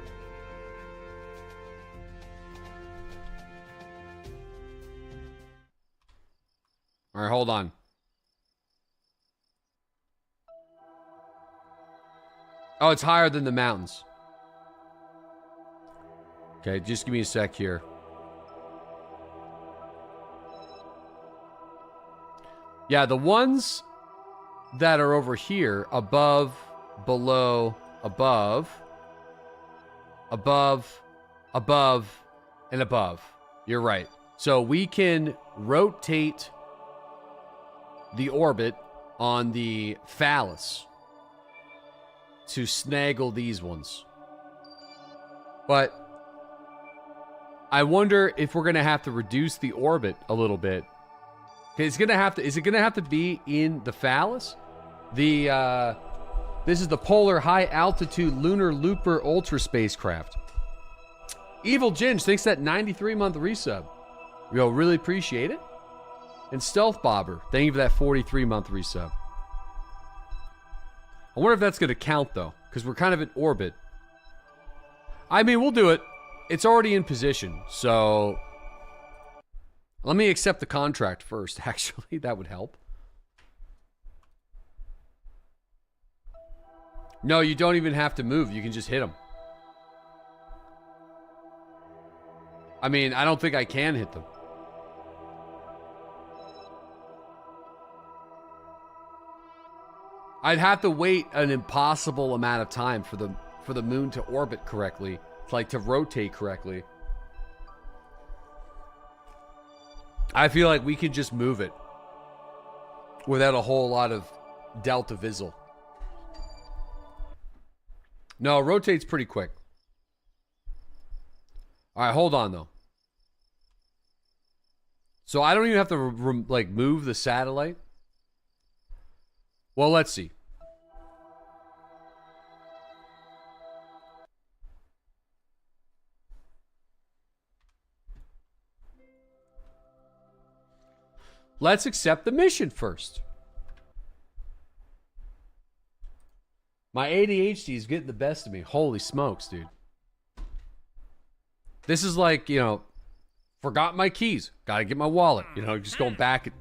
All right, hold on. Oh, it's higher than the mountains. Okay, just give me a sec here. Yeah, the ones that are over here, above, below, above, above, above, and above. You're right. So we can rotate the orbit on the phallus to snaggle these ones. But I wonder if we're gonna have to reduce the orbit a little bit. It's gonna have to. Is it gonna have to be in the phallus? The this is the Polar High Altitude Lunar Looper Ultra Spacecraft. Evil Ginge, thanks that 93-month resub. Yo, really appreciate it. And Stealth Bobber, thank you for that 43-month resub. I wonder if that's gonna count though, because we're kind of in orbit. I mean, we'll do it. It's already in position, so let me accept the contract first, actually. That would help. No, you don't even have to move. You can just hit them. I mean, I don't think I can hit them. I'd have to wait an impossible amount of time for the moon to orbit correctly. Like to rotate correctly. I feel like we could just move it without a whole lot of delta vizzle. No, it rotates pretty quick. All right, hold on though. So I don't even have to like move the satellite. Well, let's see. Let's accept the mission first. My ADHD is getting the best of me. Holy smokes, dude. This is like, you know, forgot my keys. Gotta get my wallet. You know, just going back.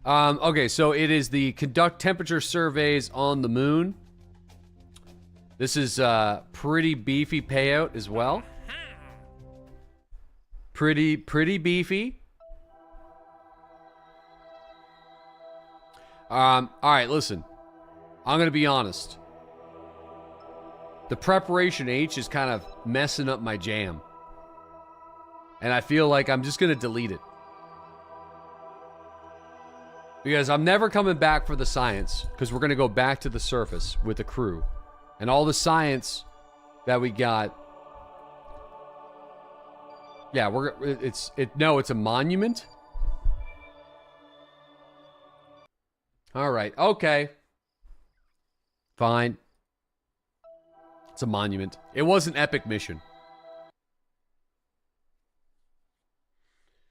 Okay, so it is the conduct temperature surveys on the moon. This is pretty beefy payout as well. Pretty beefy. All right, listen. I'm going to be honest. The preparation H is kind of messing up my jam. And I feel like I'm just going to delete it. Because I'm never coming back for the science. Because we're going to go back to the surface with the crew. And all the science that we got. Yeah, it's a monument. All right. Okay. Fine. It's a monument. It was an epic mission.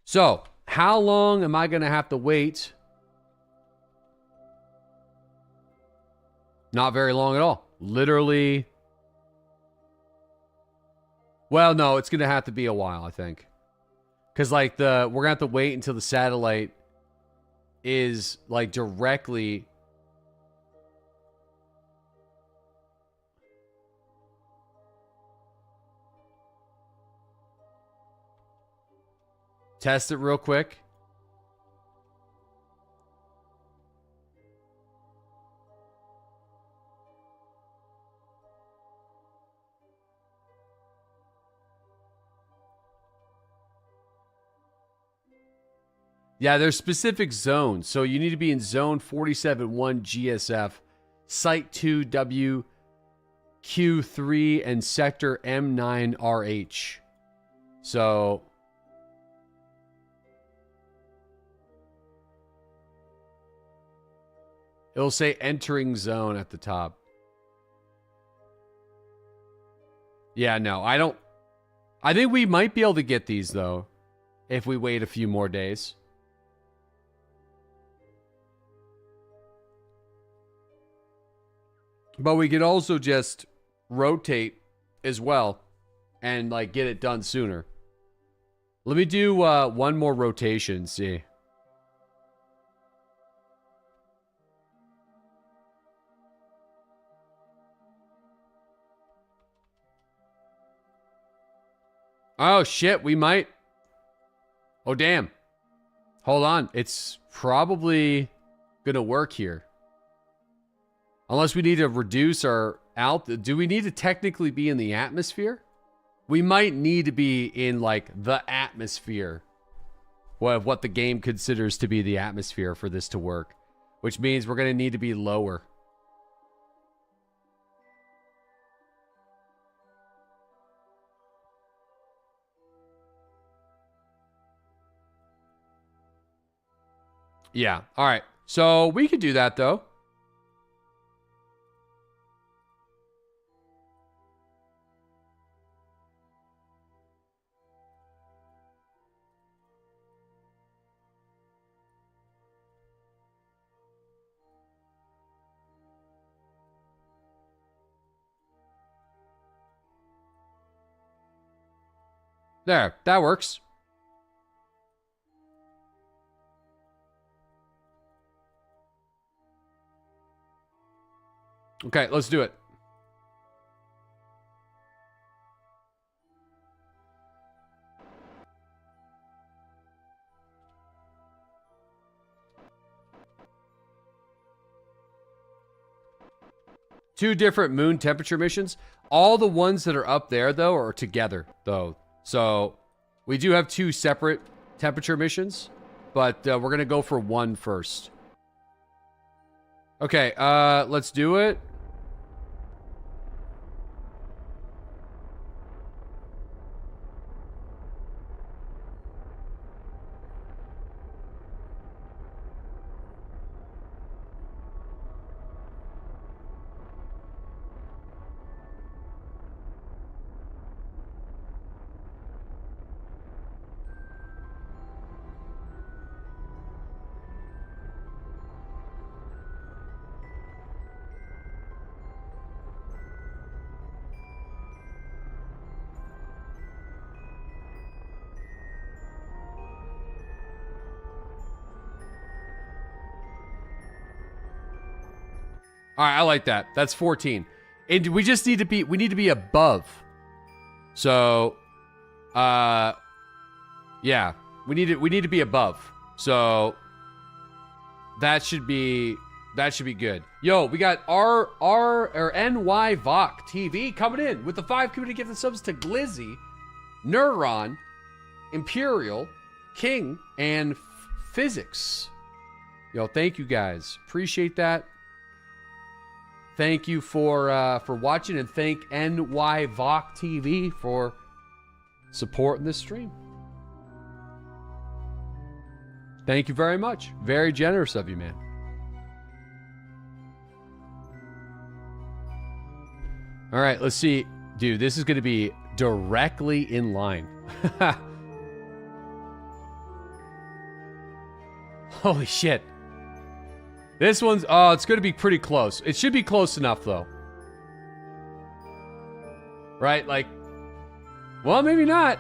So, how long am I going to have to wait? Not very long at all. Literally. Well, no, it's going to have to be a while, I think. Because, like, we're going to have to wait until the satellite is, like, directly... Test it real quick. Yeah, there's specific zones. So you need to be in zone 47-1 GSF, site 2 WQ3, and sector M9 RH. So... it'll say entering zone at the top. Yeah, no, I think we might be able to get these, though, if we wait a few more days. But we could also just rotate as well and, like, get it done sooner. Let me do one more rotation, see. Oh, shit, we might. Oh, damn. Hold on. It's probably going to work here. Unless we need to reduce our altitude. Do we need to technically be in the atmosphere? We might need to be in, like, the atmosphere. What the game considers to be the atmosphere for this to work. Which means we're going to need to be lower. Yeah. All right. So we could do that, though. There. That works. Okay, let's do it. Two different moon temperature missions. All the ones that are up there, though, are together, though. So we do have two separate temperature missions, but we're going to go for one first. Okay, let's do it. All right, I like that. That's 14. And we just need to be above. So, Yeah, we need to be above. So that should be good. Yo, we got NY Vok TV coming in with the 5 community gifted subs to Glizzy, Neuron, Imperial, King, and Physics. Yo, thank you guys. Appreciate that. Thank you for watching, and thank NY Vok TV for supporting this stream. Thank you very much. Very generous of you, man. All right, let's see. Dude, this is going to be directly in line. Holy shit. This one's, oh, it's going to be pretty close. It should be close enough, though. Right? Like, well, maybe not.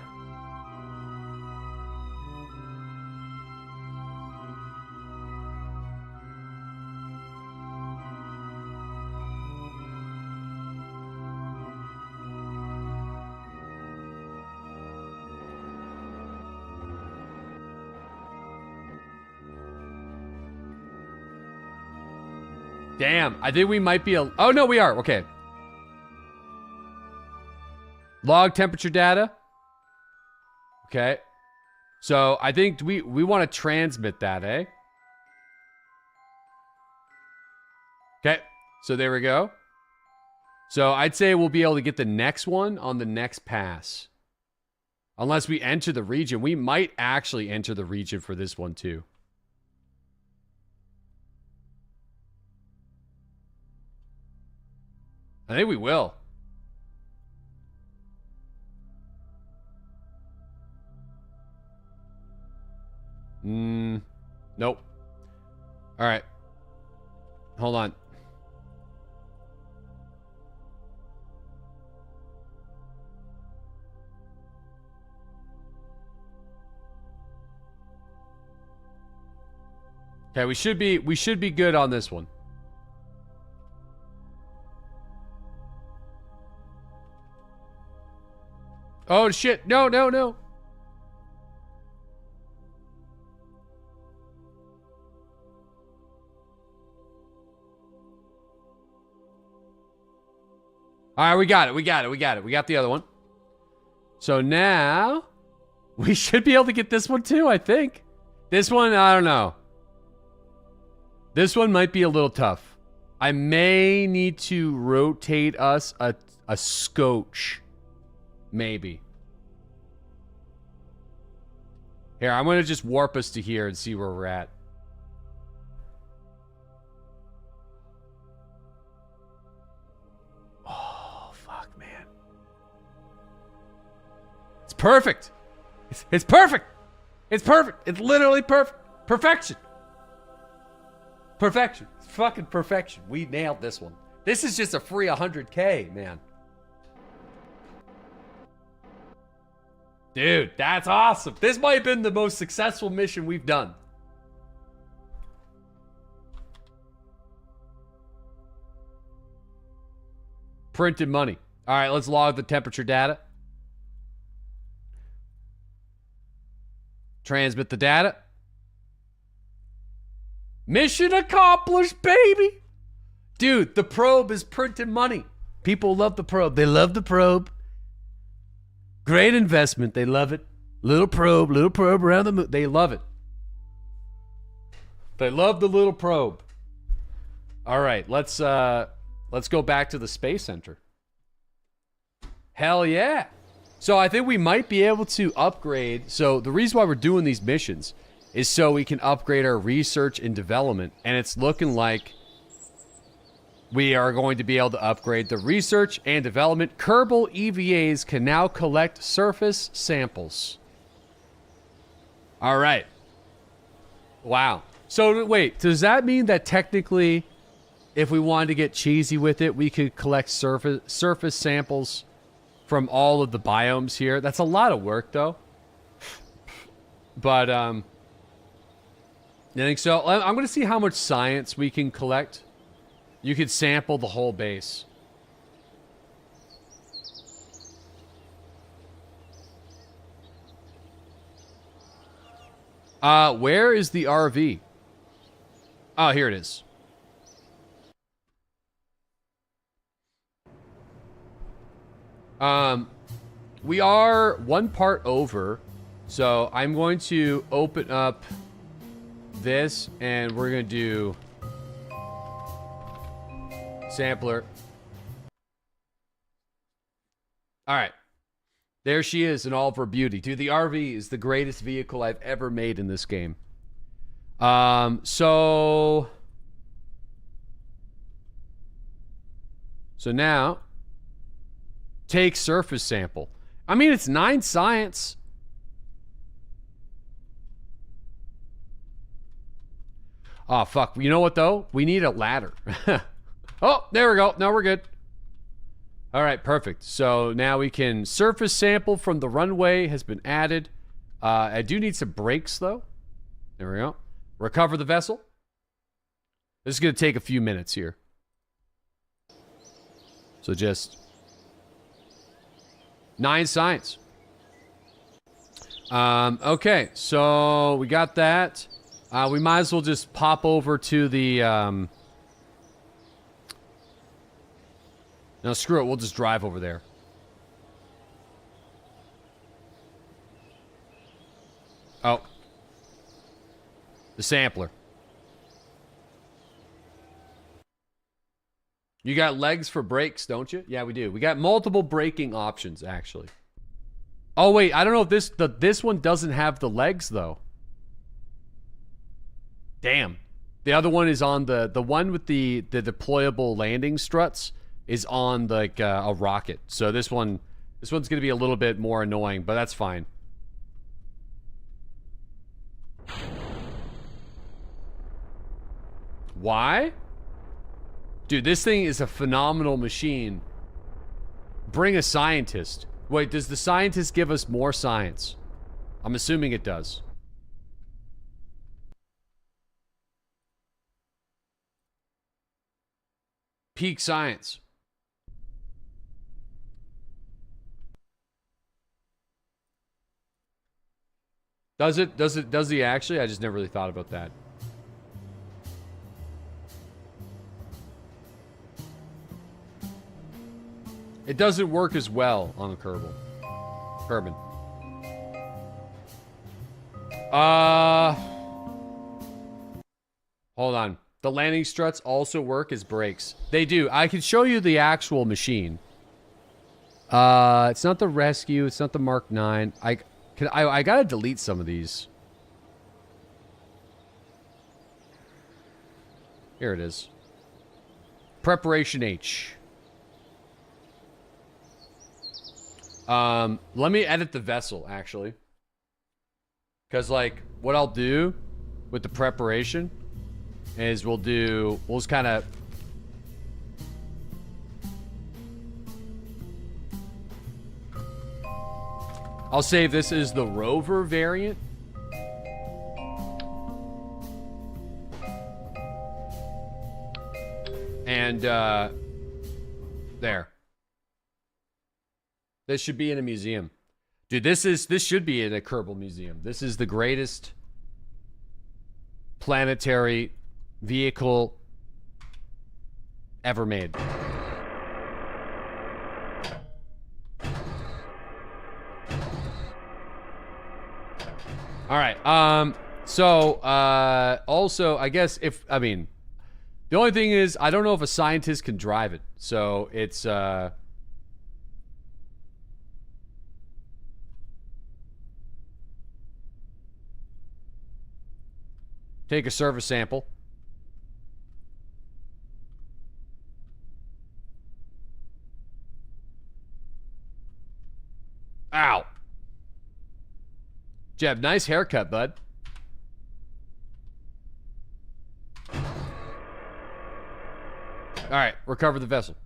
Damn, I think we might be oh no, we are. Okay. Log temperature data. Okay. So I think we want to transmit that, eh? Okay. So there we go. So I'd say we'll be able to get the next one on the next pass. Unless we enter the region. We might actually enter the region for this one too. I think we will. Nope. All right. Hold on. Okay, we should be good on this one. Oh shit, no, no, no. All right, we got it. We got the other one. So now we should be able to get this one too, I think. This one, I don't know. This one might be a little tough. I may need to rotate us a scotch. Maybe. Here, I'm going to just warp us to here and see where we're at. Oh, fuck, man. It's perfect. It's perfect. It's perfect. It's literally perfect. Perfection. Perfection. It's fucking perfection. We nailed this one. This is just a free 100K, man. Dude, that's awesome. This might have been the most successful mission we've done. Printed money. All right, let's log the temperature data. Transmit the data. Mission accomplished, baby. Dude, the probe is printing money. People love the probe. They love the probe. Great investment. They love it. Little probe around the moon. They love it. They love the little probe. All right, let's go back to the Space Center. Hell yeah. So I think we might be able to upgrade. So the reason why we're doing these missions is so we can upgrade our research and development. And it's looking like we are going to be able to upgrade the research and development. Kerbal EVAs can now collect surface samples. All right. Wow. So wait, does that mean that technically, if we wanted to get cheesy with it, we could collect surface samples from all of the biomes here? That's a lot of work, though. But I think so. I'm going to see how much science we can collect. You could sample the whole base. Where is the RV? Oh, here it is. We are one part over, so I'm going to open up this, and we're going to do sampler. All right. There she is in all of her beauty. Dude, the RV is the greatest vehicle I've ever made in this game. So now, take surface sample. I mean, it's 9 science. Oh, fuck. You know what, though? We need a ladder. Oh, there we go. Now we're good. All right, perfect. So now we can surface sample from the runway has been added. I do need some brakes, though. There we go. Recover the vessel. This is going to take a few minutes here. So just 9 science. Okay, so we got that. We might as well just pop over to the... No, screw it. We'll just drive over there. Oh. The sampler. You got legs for brakes, don't you? Yeah, we do. We got multiple braking options, actually. Oh, wait. I don't know if this one doesn't have the legs, though. Damn. The other one is on the one with the deployable landing struts is on like a rocket. So this one's going to be a little bit more annoying, but that's fine. Why? Dude, this thing is a phenomenal machine. Bring a scientist. Wait, does the scientist give us more science? I'm assuming it does. Peak science. Does he actually? I just never really thought about that. It doesn't work as well on the Kerbal. Kerbin. Hold on. The landing struts also work as brakes. They do. I can show you the actual machine. It's not the Rescue. It's not the Mark 9. I gotta delete some of these. Here it is. Preparation H. Let me edit the vessel, actually. Because, like, what I'll do with the preparation is we'll just kind of... I'll save this as the Rover variant. And, there. This should be in a museum. Dude, this should be in a Kerbal museum. This is the greatest planetary vehicle ever made. All right. Also, I guess the only thing is, I don't know if a scientist can drive it. So it's, take a surface sample. Ow. Jeb, nice haircut, bud. All right, recover the vessel.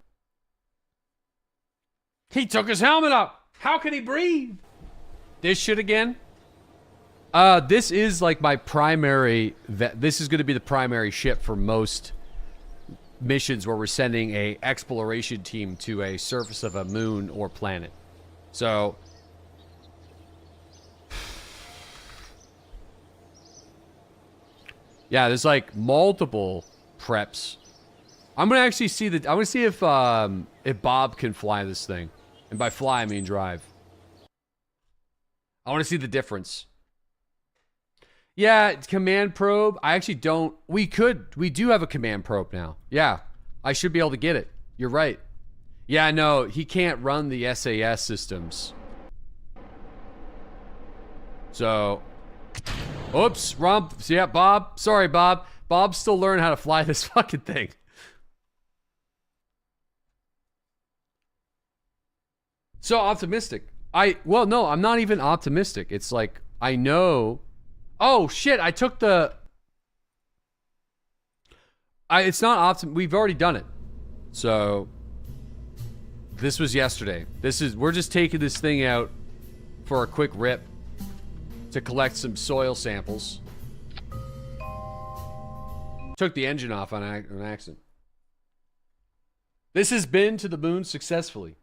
He took his helmet off. How can he breathe? This shit again? This is like my primary... This is going to be the primary ship for most missions where we're sending a exploration team to a surface of a moon or planet. So... Yeah, there's like multiple preps. I'm gonna actually see the. I'm gonna see if Bob can fly this thing, and by fly I mean drive. I want to see the difference. Yeah, command probe. I actually don't. We do have a command probe now. Yeah, I should be able to get it. You're right. Yeah, no, he can't run the SAS systems. So, oops, wrong. Yeah, Bob. Sorry, Bob. Bob's still learning how to fly this fucking thing. So optimistic. Well, no, I'm not even optimistic. It's like, I know. Oh, shit, I took the... it's not we've already done it. So, this was yesterday. We're just taking this thing out for a quick rip to collect some soil samples. Took the engine off on an accident. This has been to the moon successfully.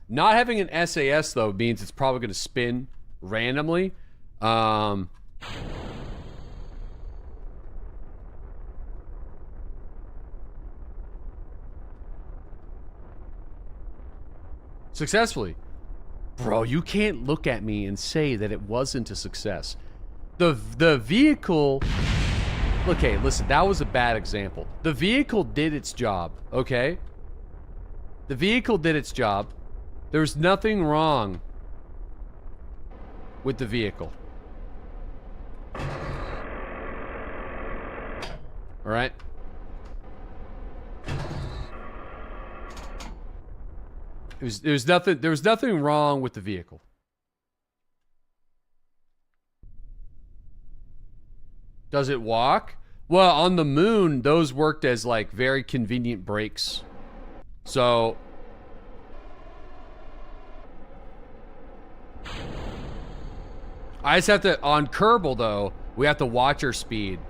Not having an SAS, though, means it's probably going to spin randomly. Successfully. Bro, you can't look at me and say that it wasn't a success. The vehicle... Okay, listen, that was a bad example. The vehicle did its job, okay? The vehicle did its job. There's nothing wrong with the vehicle. All right? There was nothing wrong with the vehicle. Does it walk? Well, on the moon, those worked as like very convenient brakes. So I just have to, on Kerbal though, we have to watch our speed.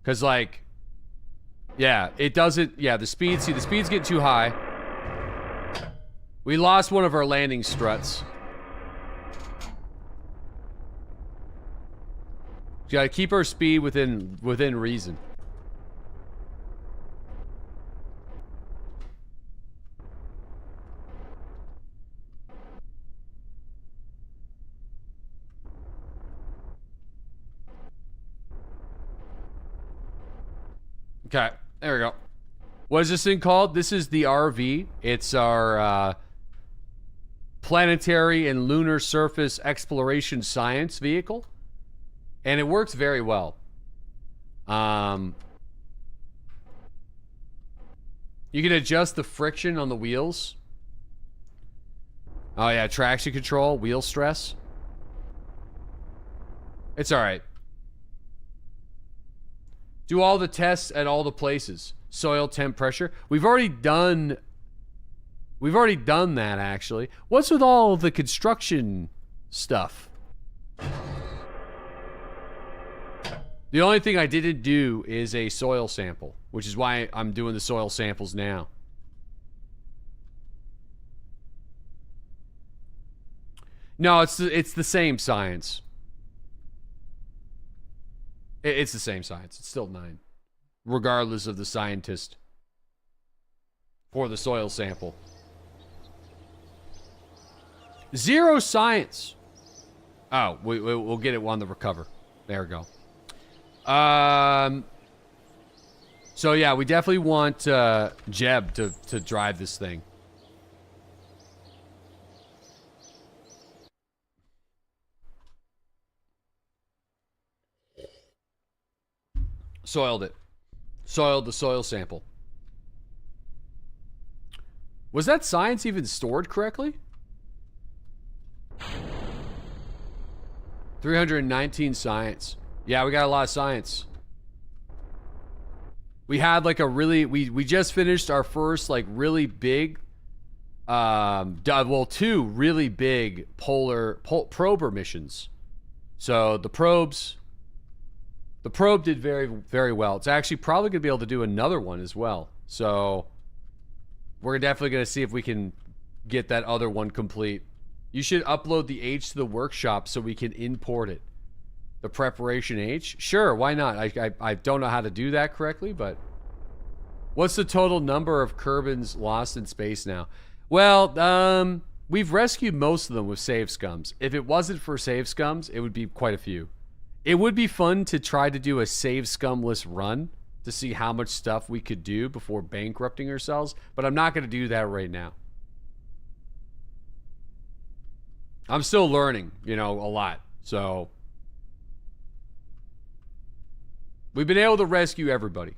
Cause like, yeah, it doesn't, yeah, the speed's getting too high. We lost one of our landing struts. You gotta keep our speed within reason. Okay, there we go. What is this thing called? This is the RV. It's our planetary and lunar surface exploration science vehicle. And it works very well. You can adjust the friction on the wheels. Oh yeah, traction control, wheel stress. It's alright. Do all the tests at all the places. Soil temp pressure. We've already done that actually. What's with all the construction stuff? The only thing I didn't do is a soil sample, which is why I'm doing the soil samples now. No, it's the same science. It's the same science. It's still 9. Regardless of the scientist. For the soil sample. 0 science. Oh, we'll get it on the recover. There we go. So yeah, we definitely want Jeb to drive this thing. Soiled it. Soiled the soil sample. Was that science even stored correctly? 319 science. Yeah, we got a lot of science. We had like a really, we just finished our first like really big, well, 2 really big prober missions. So the probe did very, very well. It's actually probably gonna be able to do another one as well. So we're definitely gonna see if we can get that other one complete. You should upload the H to the workshop so we can import it. The preparation H? Sure, why not? I don't know how to do that correctly, but... What's the total number of Kerbals lost in space now? Well, we've rescued most of them with save scums. If it wasn't for save scums, it would be quite a few. It would be fun to try to do a save scumless run to see how much stuff we could do before bankrupting ourselves, but I'm not going to do that right now. I'm still learning, you know, a lot. So we've been able to rescue everybody.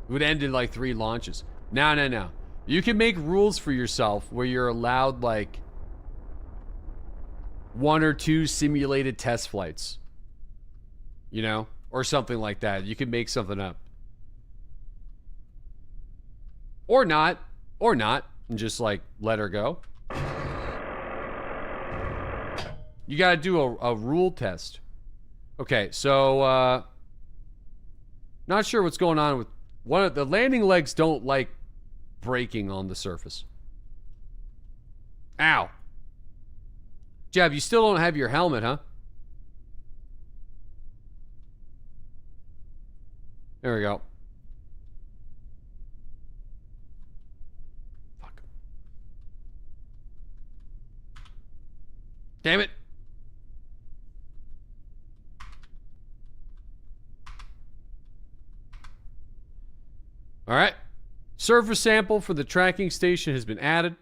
It would end in like 3 launches. No. You can make rules for yourself where you're allowed like 1 or 2 simulated test flights. You know? Or something like that. You can make something up. Or not. And just like let her go. You gotta do a rule test. Okay, so not sure what's going on with one of the landing legs. Don't like breaking on the surface. Ow. Jeb, you still don't have your helmet, huh? There we go. Fuck. Damn it. All right. Surface sample for the tracking station has been added.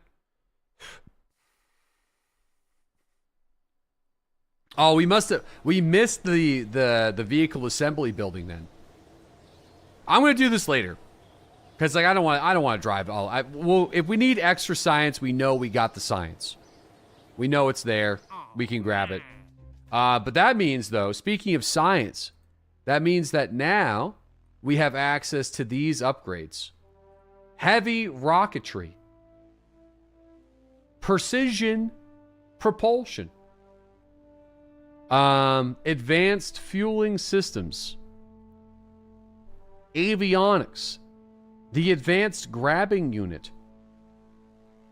Oh, we missed the vehicle assembly building then. I'm gonna do this later, because like I don't want to drive all. Well, if we need extra science, we know we got the science. We know it's there. We can grab it. But that means though, speaking of science, that means that now we have access to these upgrades: heavy rocketry, precision propulsion, advanced fueling systems, avionics, the advanced grabbing unit.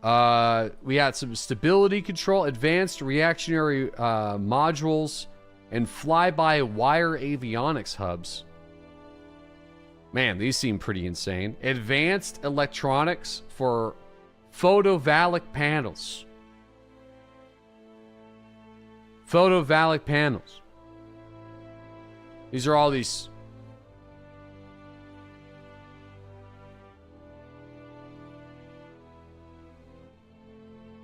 We had some stability control, advanced reactionary modules, and fly-by-wire avionics hubs. Man, these seem pretty insane. Advanced electronics for photovoltaic panels. Photovoltaic panels. These are all these.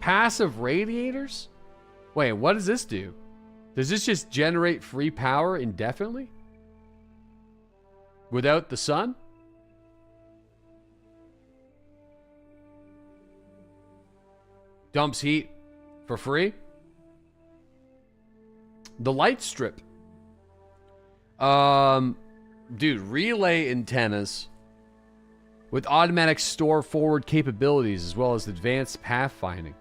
Passive radiators? Wait, what does this do? Does this just generate free power indefinitely? Without the sun? Dumps heat for free? The light strip. Dude, relay antennas with automatic store forward capabilities as well as advanced pathfinding.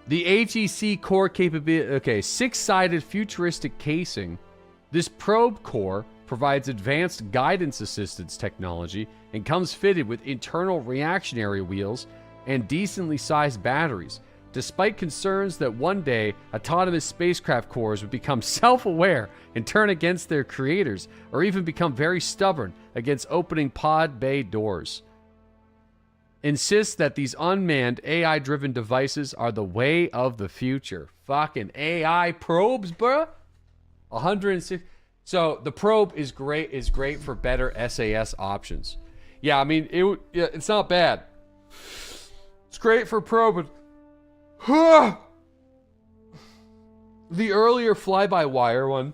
The HEC core capability, okay, 6-sided futuristic casing. This probe core provides advanced guidance assistance technology and comes fitted with internal reactionary wheels and decently sized batteries. Despite concerns that one day autonomous spacecraft cores would become self-aware and turn against their creators, or even become very stubborn against opening pod bay doors. Insists that these unmanned AI-driven devices are the way of the future. Fucking AI probes, bruh. 106. So the probe is great for better SAS options. Yeah, I mean it's not bad. It's great for probing. The earlier fly-by-wire one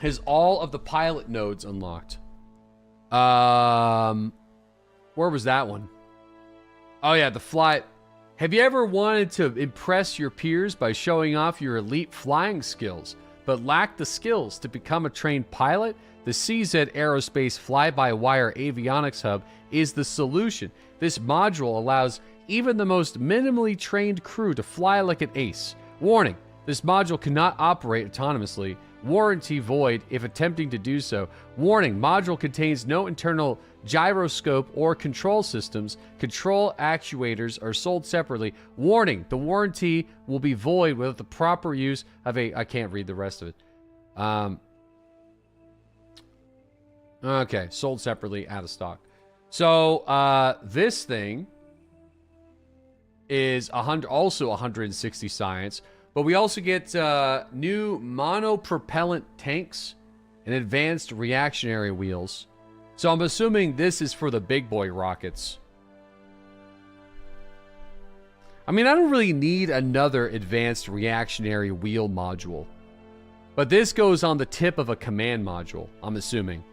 has all of the pilot nodes unlocked. Where was that one? Oh yeah, the fly. Have you ever wanted to impress your peers by showing off your elite flying skills, but lacked the skills to become a trained pilot? The CZ Aerospace Fly-by-Wire Avionics Hub is the solution. This module allows even the most minimally trained crew to fly like an ace. Warning, this module cannot operate autonomously Warranty void if attempting to do so. Warning, module contains no internal gyroscope or control systems. Control actuators are sold separately. Warning, the warranty will be void without the proper use of a... I can't read the rest of it. Okay, sold separately, out of stock. So, this thing is also 160 science, but we also get new monopropellant tanks and advanced reactionary wheels. So I'm assuming this is for the big boy rockets. I mean, I don't really need another advanced reactionary wheel module, but this goes on the tip of a command module, I'm assuming.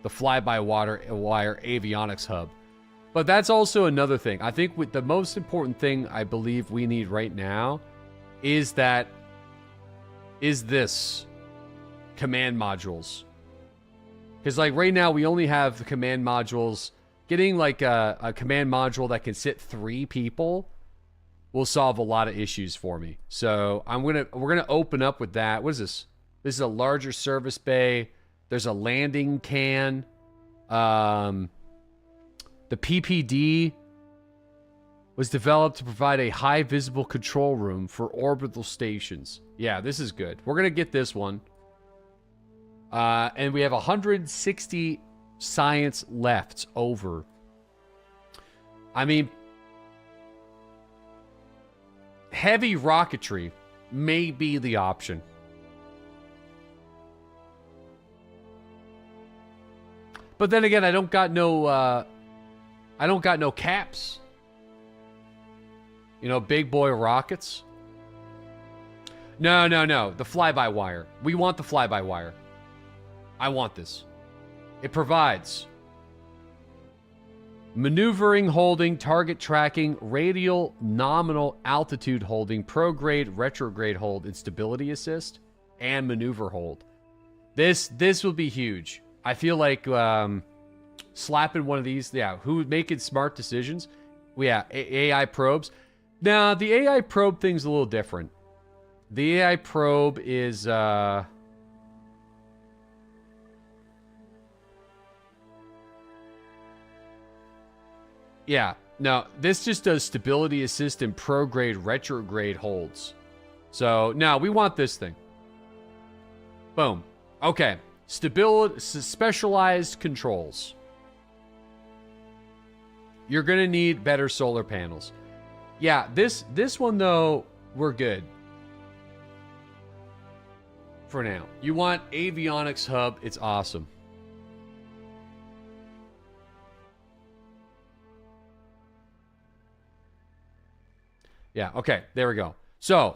The fly-by-wire avionics hub. But that's also another thing. I think with the most important thing I believe we need right now is this command modules. Because like right now we only have the command modules. Getting like a command module that can sit 3 people will solve a lot of issues for me. So we're gonna open up with that. What is this? This is a larger service bay. There's a landing can. The PPD was developed to provide a high visible control room for orbital stations. Yeah, this is good. We're going to get this one. And we have 160 science left over. I mean, heavy rocketry may be the option. But then again, I don't got no caps. You know, big boy rockets. No. The fly-by-wire. We want the fly-by-wire. I want this. It provides maneuvering holding, target tracking, radial nominal altitude holding, prograde, retrograde hold, and stability assist, and maneuver hold. This will be huge. I feel like slapping one of these, yeah, who's making smart decisions? Yeah, AI probes. Now, the AI probe thing's a little different. The AI probe is, yeah, no, this just does stability assist and prograde, retrograde holds. So, no, we want this thing. Boom. Okay. Stability, specialized controls. You're gonna need better solar panels. Yeah, this one though, we're good. For now. You want avionics hub, it's awesome. Yeah, okay, there we go. So,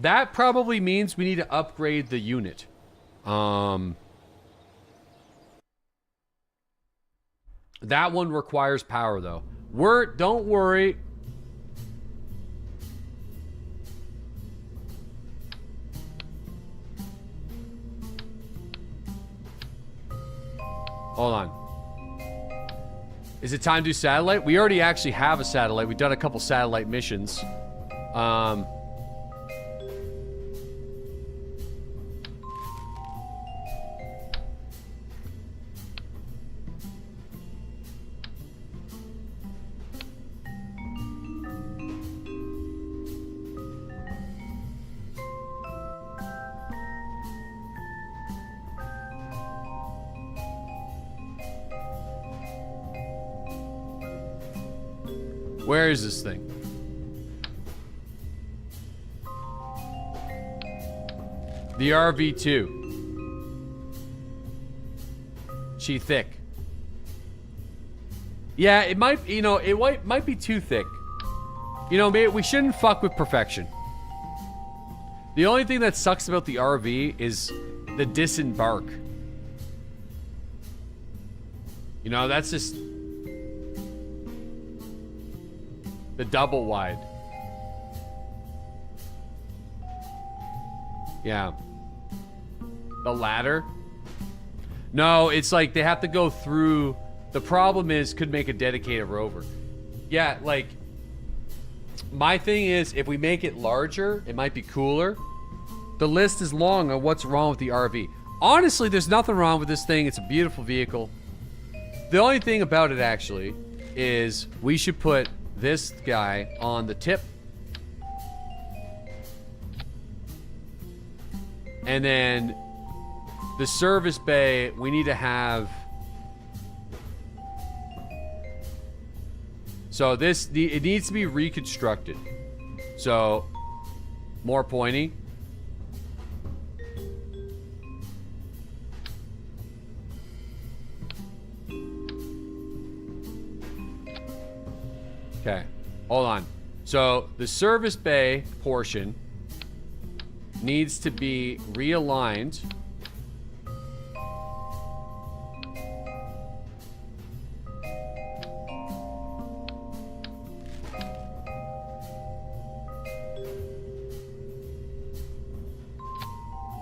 that probably means we need to upgrade the unit. That one requires power though. Don't worry. Hold on. Is it time to do satellite? We already actually have a satellite. We've done a couple satellite missions. Where is this thing? The RV2. She thick. Yeah, it might, you know, it might be too thick. You know, maybe we shouldn't fuck with perfection. The only thing that sucks about the RV is the disembark. You know, that's just the double wide. Yeah. The ladder? No, it's like they have to go through. The problem is, could make a dedicated rover. Yeah, like, my thing is, if we make it larger, it might be cooler. The list is long on what's wrong with the RV. Honestly, there's nothing wrong with this thing. It's a beautiful vehicle. The only thing about it, actually, is we should put this guy on the tip. And then the service bay, we need to have... So it needs to be reconstructed. So, more pointy. Okay, hold on. So, the service bay portion needs to be realigned.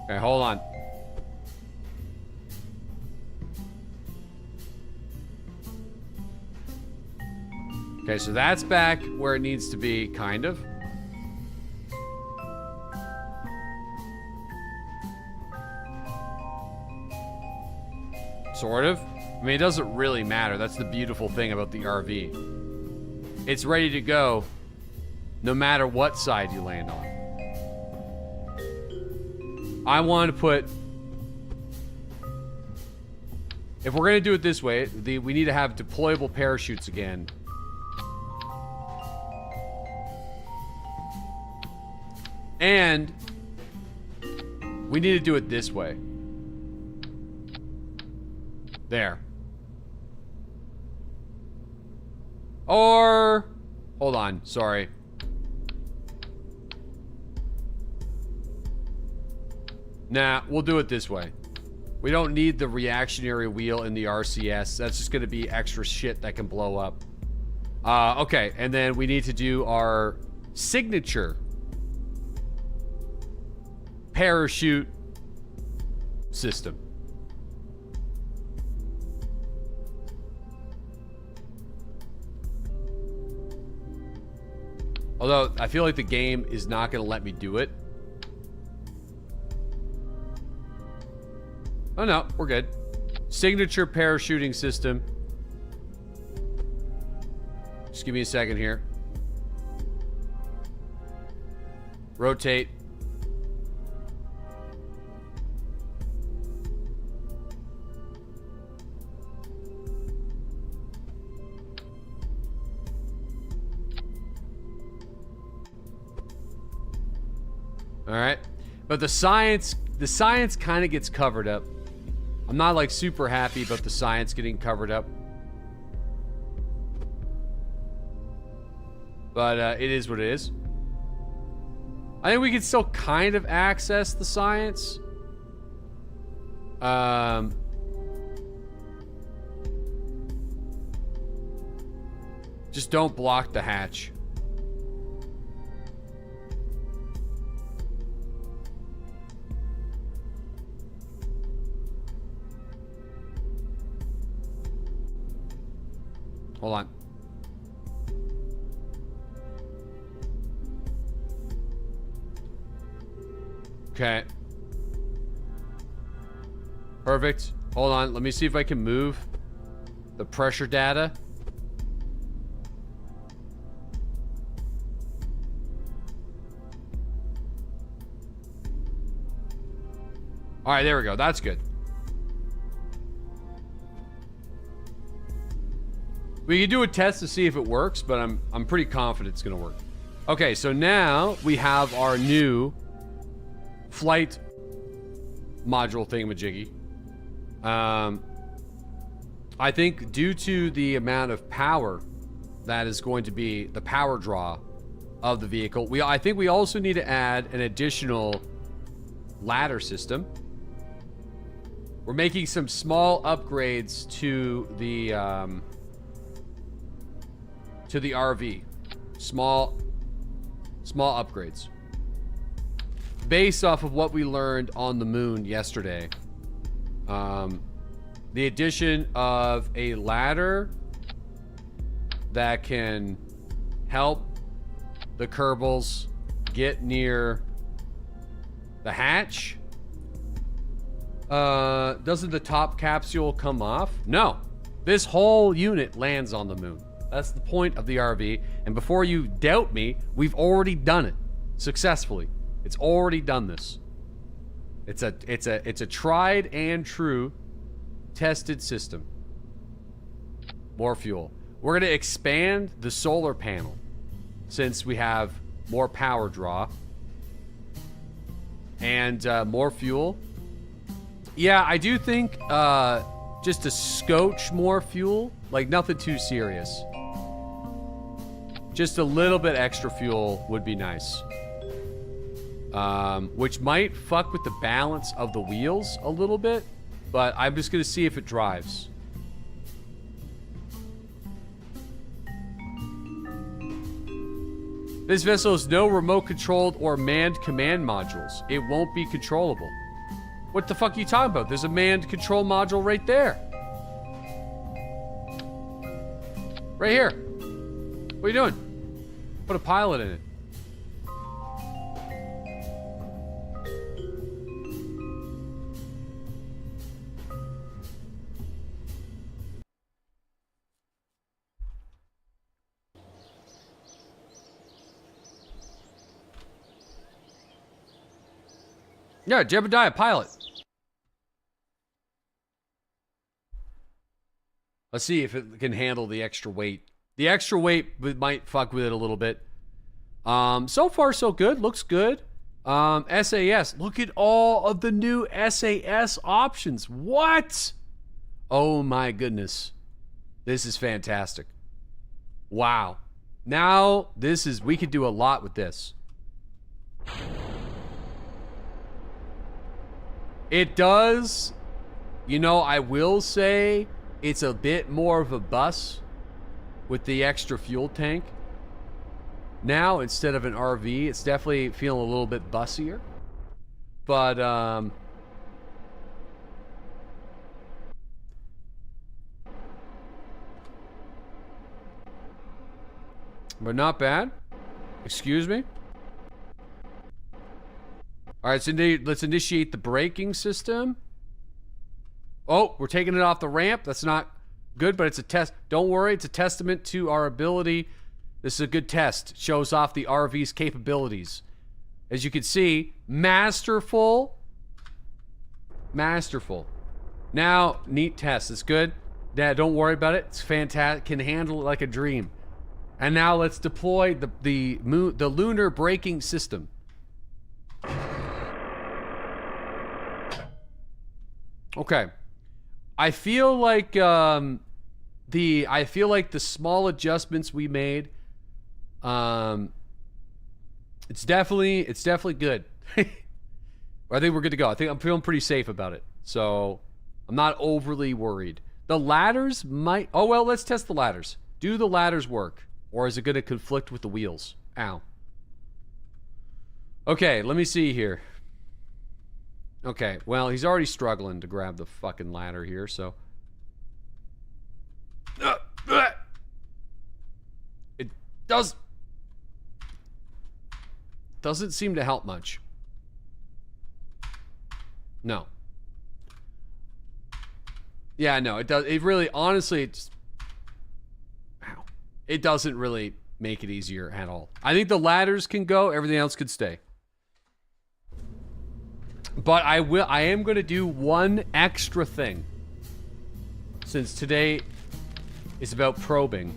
Okay, hold on. Okay, so that's back where it needs to be, kind of. Sort of. I mean, it doesn't really matter. That's the beautiful thing about the RV. It's ready to go no matter what side you land on. I want to put... If we're going to do it this way, we need to have deployable parachutes again. And we need to do it this way. There. Or... Hold on, sorry. Nah, we'll do it this way. We don't need the reactionary wheel in the RCS. That's just going to be extra shit that can blow up. Okay, and then we need to do our signature parachute system. Although, I feel like the game is not going to let me do it. Oh no, we're good. Signature parachuting system. Just give me a second here. Rotate. All right. But the science kind of gets covered up. I'm not like super happy about the science getting covered up. But it is what it is. I think we can still kind of access the science. Just don't block the hatch. Hold on. Okay. Perfect. Hold on. Let me see if I can move the pressure data. All right, there we go. That's good. We can do a test to see if it works, but I'm pretty confident it's gonna work. Okay, so now we have our new flight module thingamajiggy. I think due to the amount of power that is going to be the power draw of the vehicle, I think we also need to add an additional ladder system. We're making some small upgrades to the RV. Small upgrades. Based off of what we learned on the moon yesterday. The addition of a ladder that can help the Kerbals get near The hatch. Doesn't the top capsule come off? No. This whole unit lands on the moon. That's the point of the RV. And before you doubt me, we've already done it successfully. It's already done this. It's a tried and true tested system. More fuel. We're going to expand the solar panel since we have more power draw and more fuel. Yeah, I do think just a scotch more fuel, like nothing too serious. Just a little bit extra fuel would be nice. Which might fuck with the balance of the wheels a little bit, but I'm just gonna see if it drives. This vessel has no remote controlled or manned command modules. It won't be controllable. What the fuck are you talking about? There's a manned control module right there. Right here. What are you doing? Put a pilot in it. Yeah, Jebediah, pilot. Let's see if it can handle the extra weight. The extra weight might fuck with it a little bit. So far, so good. Looks good. SAS. Look at all of the new SAS options. What? Oh my goodness. This is fantastic. Wow. Now, we could do a lot with this. It does, you know, I will say it's a bit more of a bus with the extra fuel tank. Now, instead of an RV, it's definitely feeling a little bit bussier. But, not bad. Excuse me. All right, so let's initiate the braking system. Oh, we're taking it off the ramp. That's not good, but it's a test. Don't worry, it's a testament to our ability. This is a good test. It shows off the RV's capabilities. As you can see, masterful. Masterful. Now, neat test. It's good. Yeah, don't worry about it. It's fantastic. Can handle it like a dream. And now let's deploy the lunar braking system. Okay, I feel like the small adjustments we made, it's definitely good. I think we're good to go. I think I'm feeling pretty safe about it, so I'm not overly worried. The ladders might. Oh well, let's test the ladders. Do the ladders work, or is it going to conflict with the wheels? Ow. Okay, let me see here. Okay, well, he's already struggling to grab the fucking ladder here, so... It doesn't seem to help much. No. Yeah, no, it does. It really, honestly, it doesn't really make it easier at all. I think the ladders can go, everything else could stay. But I am going to do one extra thing. Since today is about probing.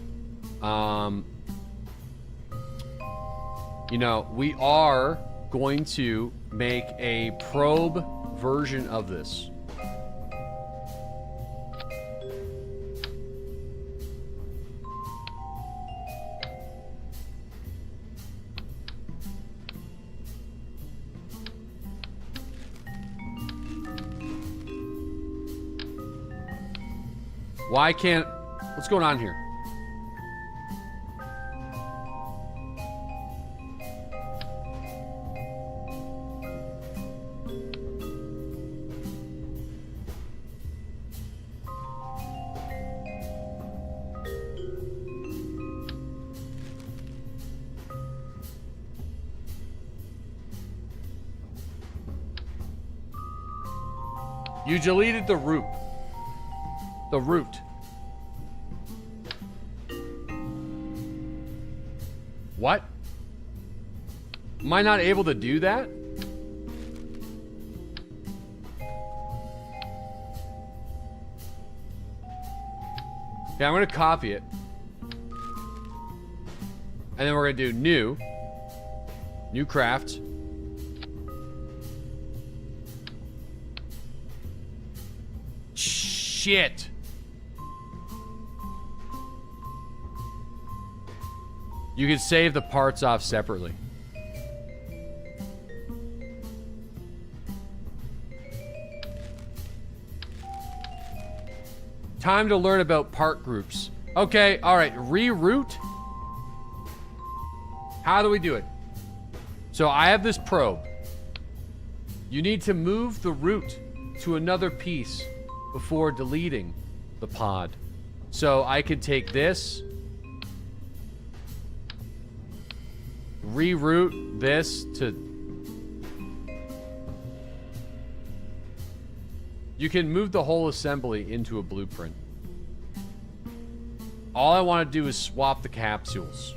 You know, we are going to make a probe version of this. Why can't... What's going on here? You deleted the root. The root. What? Am I not able to do that? Yeah, I'm gonna copy it. And then we're gonna do new craft. Shit. You can save the parts off separately. Time to learn about part groups. Okay, all right, reroute. How do we do it? So I have this probe. You need to move the root to another piece before deleting the pod. So I could take this, reroute this to... You can move the whole assembly into a blueprint. All I want to do is swap the capsules.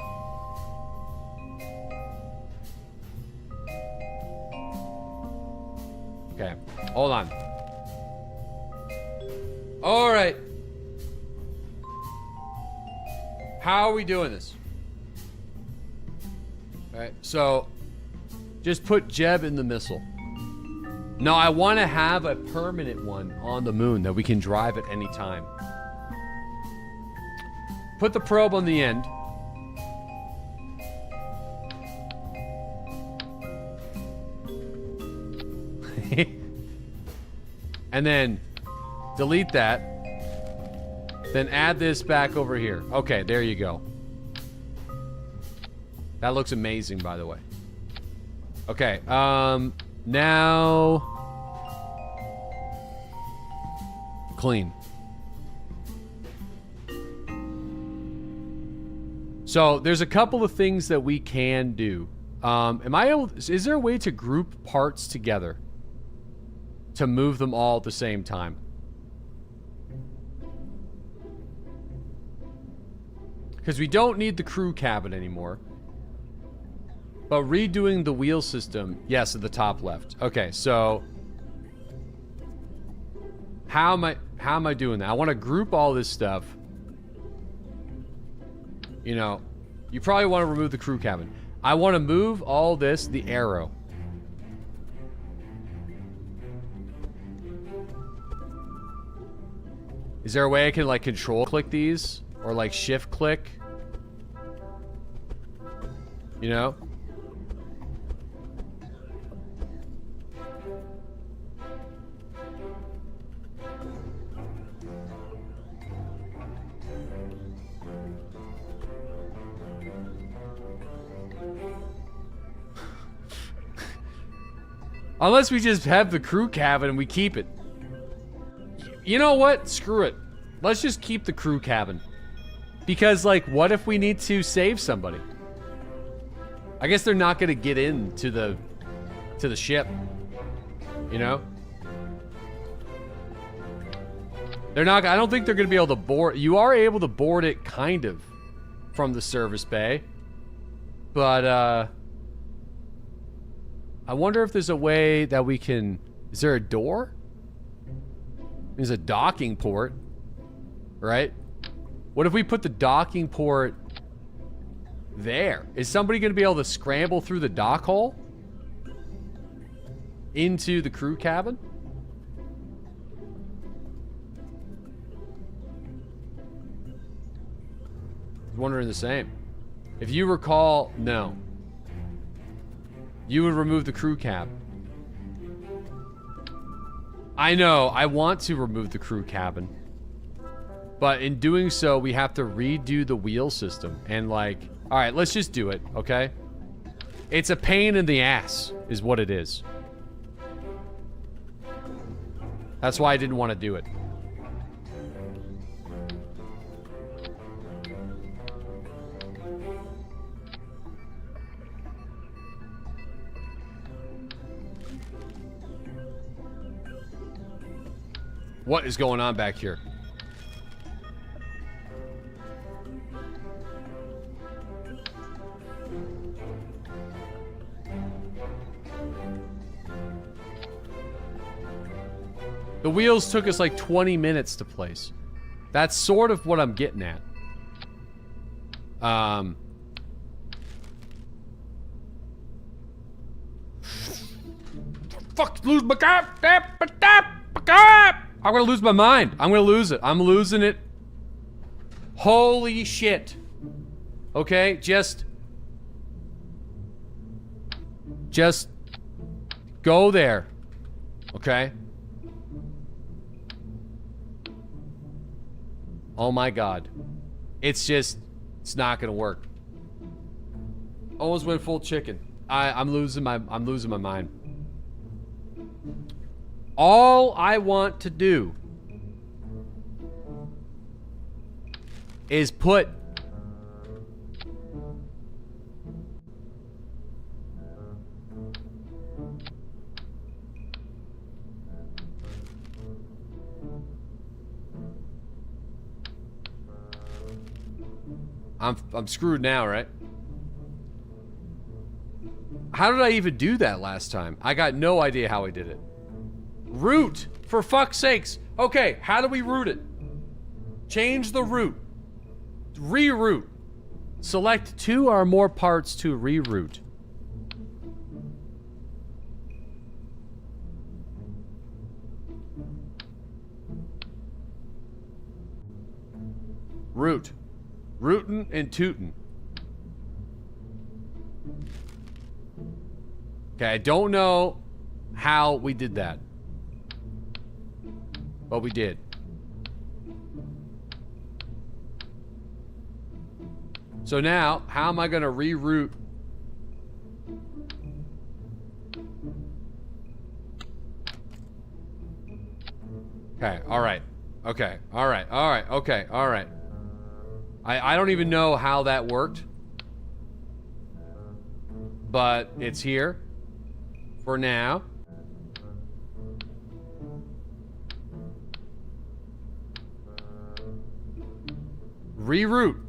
Okay, hold on. All right. How are we doing this? All right, so just put Jeb in the missile. No, I want to have a permanent one on the moon that we can drive at any time. Put the probe on the end. And then delete that. Then add this back over here. Okay, there you go. That looks amazing, by the way. Okay, now... Clean. So, there's a couple of things that we can do. Am I able... Is there a way to group parts together? To move them all at the same time? Because we don't need the crew cabin anymore. But redoing the wheel system, yes, at the top left. Okay, so how am I doing that? I want to group all this stuff. You know, you probably want to remove the crew cabin. I want to move all this, the arrow. Is there a way I can like control click these or like shift click? You know? Unless we just have the crew cabin and we keep it. You know what? Screw it. Let's just keep the crew cabin. Because, like, what if we need to save somebody? I guess they're not going to get into the ship. You know? They're not... I don't think they're going to be able to board... You are able to board it, kind of, from the service bay. But, I wonder if there's a way that we can... Is there a door? There's a docking port. Right? What if we put the docking port there? Is somebody going to be able to scramble through the dock hole? Into the crew cabin? I was wondering the same. If you recall, no. You would remove the crew cab. I know, I want to remove the crew cabin. But in doing so, we have to redo the wheel system. And like, alright, let's just do it, okay? It's a pain in the ass, is what it is. That's why I didn't want to do it. What is going on back here? The wheels took us like 20 minutes to place. That's sort of what I'm getting at. Fuck, lose my car. I'm gonna lose my mind. I'm gonna lose it. I'm losing it. Holy shit. Okay, just go there. Okay? Oh my god. It's not gonna work. Almost went full chicken. I'm losing my mind. All I want to do is put I'm screwed now, right? How did I even do that last time? I got no idea how I did it. Route! For fuck's sakes! Okay, how do we route it? Change the route. Reroute. Select 2 or more parts to reroute. Route. Rootin' and tootin'. Okay, I don't know how we did that. But we did. So now, how am I gonna reroute? Okay, alright. Okay, alright, alright, okay, alright. I don't even know how that worked. But it's here. For now. Reroute.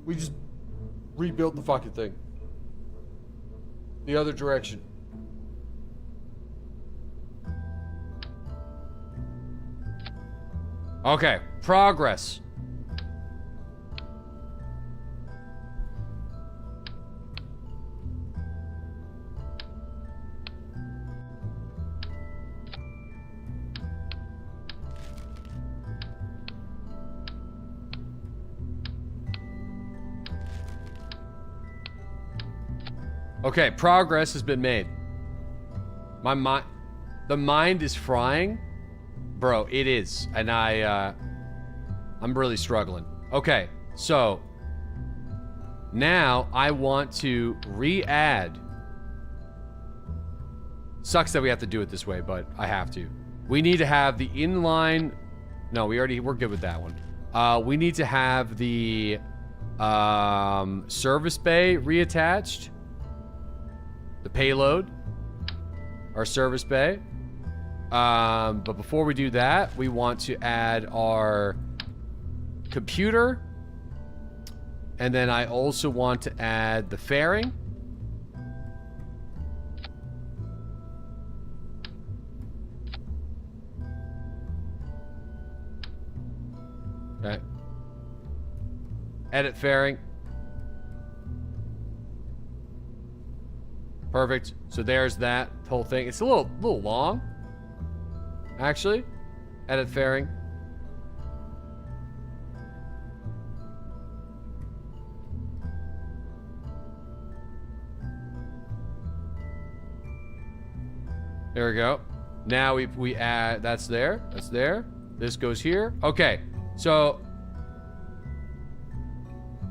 We just rebuilt the fucking thing. The other direction. Okay, progress. Okay, progress has been made. My mind, the mind is frying. Bro, it is. And I'm really struggling. Okay, so now I want to re-add. Sucks that we have to do it this way, but I have to. We need to have the inline. No, we're good with that one. We need to have the service bay reattached. The payload. Our service bay. But before we do that, we want to add our computer. And then I also want to add the fairing. Okay. Edit fairing. Perfect. So there's that whole thing. It's a little long. Actually. Edit fairing. There we go. Now we add, that's there. That's there. This goes here. Okay. So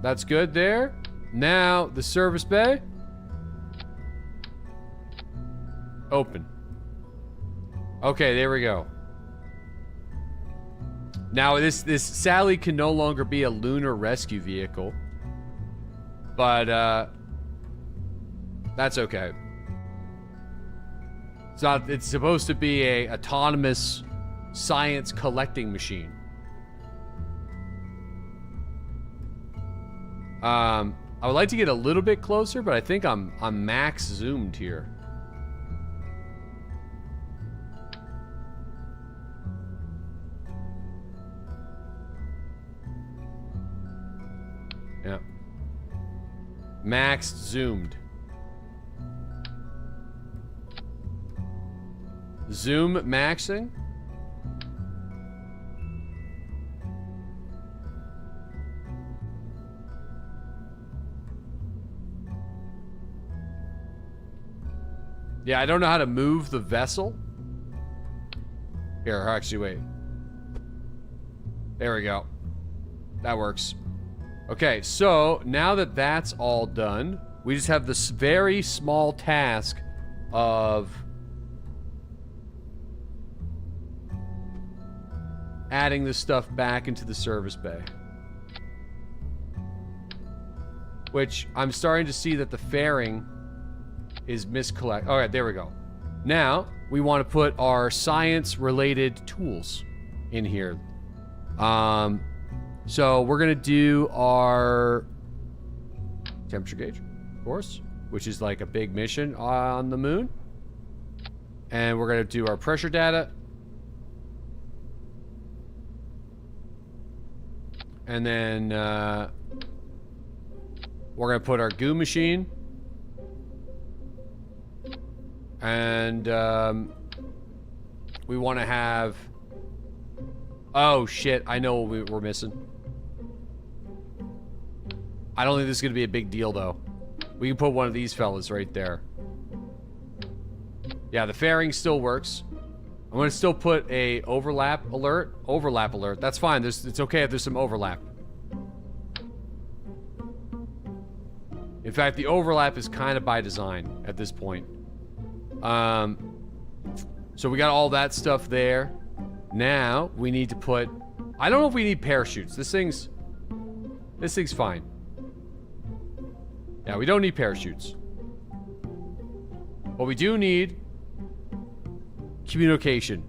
that's good there. Now the service bay. Open. Okay, there we go. Now this Sally can no longer be a lunar rescue vehicle. But, that's okay. It's supposed to be a autonomous science collecting machine. I would like to get a little bit closer, but I think I'm max zoomed here. Yeah. Max zoomed. Zoom maxing? Yeah, I don't know how to move the vessel. Here, actually, wait. There we go. That works. Okay, so now that that's all done, we just have this very small task of adding this stuff back into the service bay. Which I'm starting to see that the fairing is miscollect. All right, there we go. Now we want to put our science-related tools in here. So we're gonna do our temperature gauge, of course, which is like a big mission on the moon. And we're gonna do our pressure data. And then we're gonna put our goo machine. And we want to have... Oh shit, I know what we're missing. I don't think this is going to be a big deal though. We can put one of these fellas right there. Yeah, the fairing still works. I'm going to still put a overlap alert. Overlap alert. That's fine. It's okay if there's some overlap. In fact, the overlap is kind of by design at this point. So we got all that stuff there. Now we need to put... I don't know if we need parachutes. This thing's fine. Yeah, we don't need parachutes. What we do need... communication.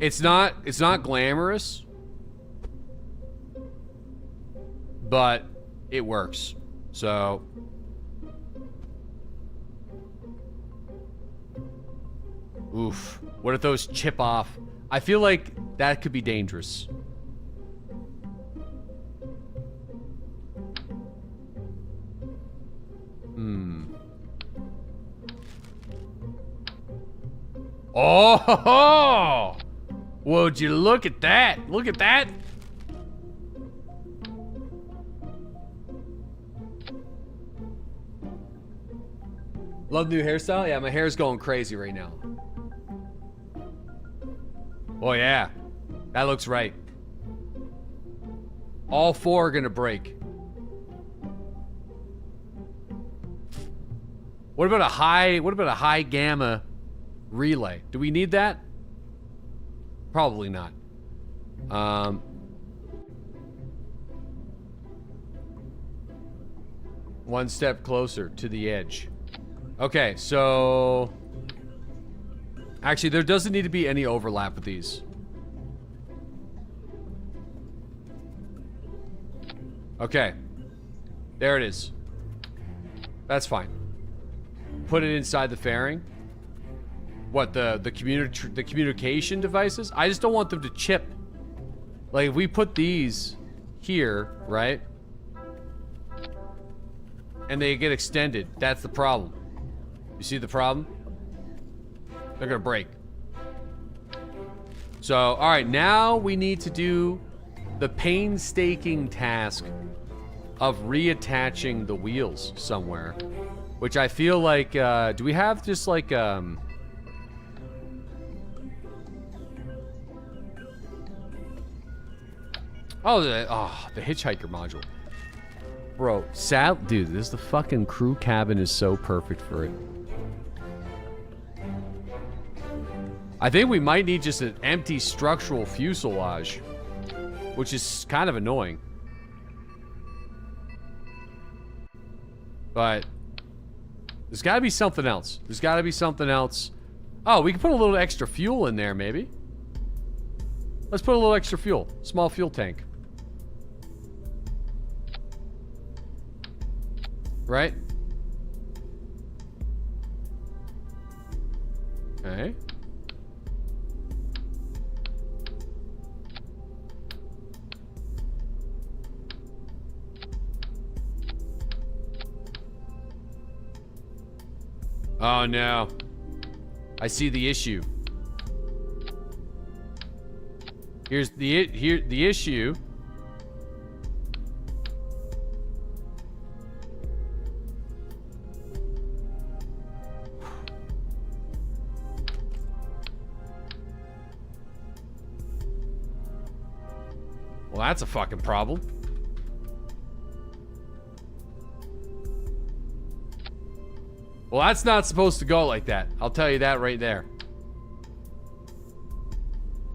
It's not glamorous, but it works. So oof. What if those chip off? I feel like that could be dangerous. Oh, ho, ho. Would you look at that? Look at that. Love new hairstyle? Yeah, my hair's going crazy right now. Oh yeah, that looks right. All four are gonna break. What about a high gamma relay? Do we need that? Probably not. One step closer to the edge. Okay, so actually there doesn't need to be any overlap with these. Okay. There it is. That's fine. Put it inside the fairing. What, the communication devices? I just don't want them to chip. Like, if we put these here, right? And they get extended, that's the problem. You see the problem? They're gonna break. So, alright, now we need to do the painstaking task of reattaching the wheels somewhere. Which I feel like, do we have just like, Oh, the hitchhiker module. Bro, dude, the fucking crew cabin is so perfect for it. I think we might need just an empty structural fuselage, which is kind of annoying. But there's got to be something else. There's got to be something else. Oh, we can put a little extra fuel in there, maybe. Let's put a little extra fuel. Small fuel tank. Right? Okay. Oh no. I see the issue. Here's the issue. Well, that's a fucking problem. Well, that's not supposed to go like that. I'll tell you that right there.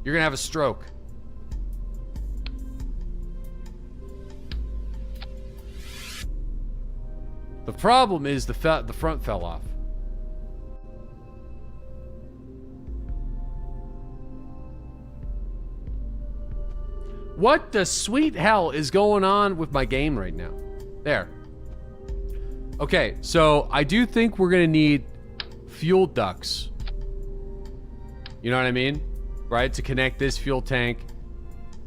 You're gonna have a stroke. The problem is the front fell off. What the sweet hell is going on with my game right now? There. Okay, so I do think we're gonna need fuel ducts. You know what I mean? Right? To connect this fuel tank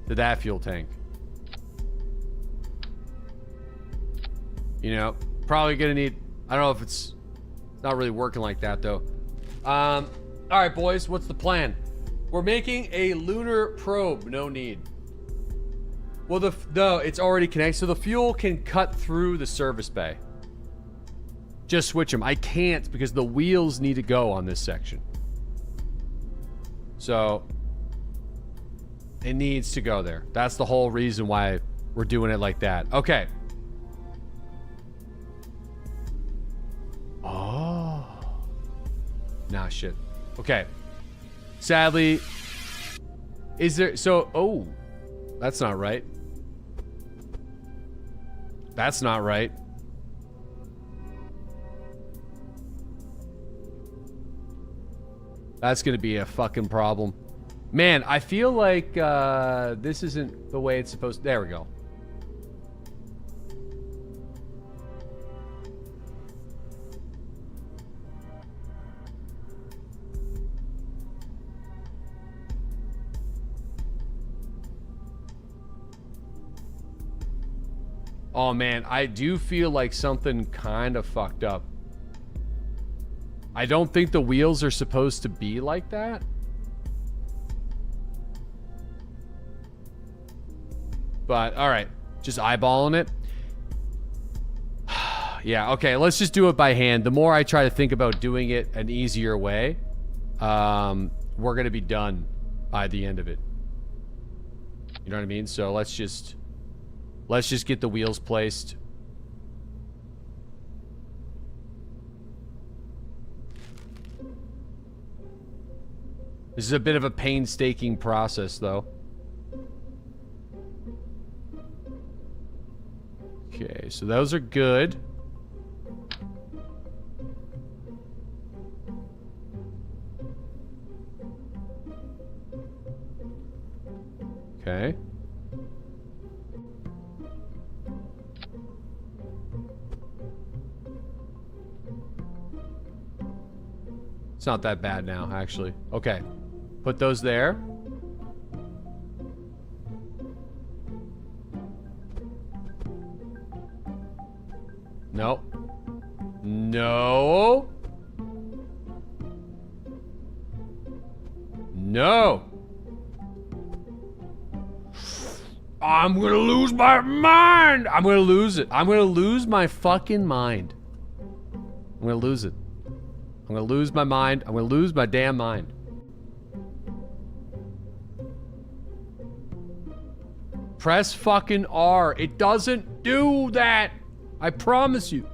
to that fuel tank. You know, probably gonna need, I don't know if it's not really working like that though. All right, boys, what's the plan? We're making a lunar probe. No need. Well, no, it's already connected, so the fuel can cut through the service bay. Just switch them. I can't because the wheels need to go on this section. So it needs to go there. That's the whole reason why we're doing it like that. Okay. Oh. Nah, shit. Okay. Sadly, is there... So, oh. That's not right. That's not right. That's gonna be a fucking problem. Man, I feel like this isn't the way it's supposed to... There we go. Oh man, I do feel like something kind of fucked up. I don't think the wheels are supposed to be like that. But, alright. Just eyeballing it. Yeah, okay, let's just do it by hand. The more I try to think about doing it an easier way, we're gonna be done by the end of it. You know what I mean? So let's just get the wheels placed. This is a bit of a painstaking process, though. Okay, so those are good. Okay. It's not that bad now, actually. Okay. Put those there. No. No. No. I'm gonna lose my mind. I'm gonna lose it. I'm gonna lose my fucking mind. I'm gonna lose it. I'm gonna lose my mind. I'm gonna lose my damn mind. Press fucking R. It doesn't do that. I promise you.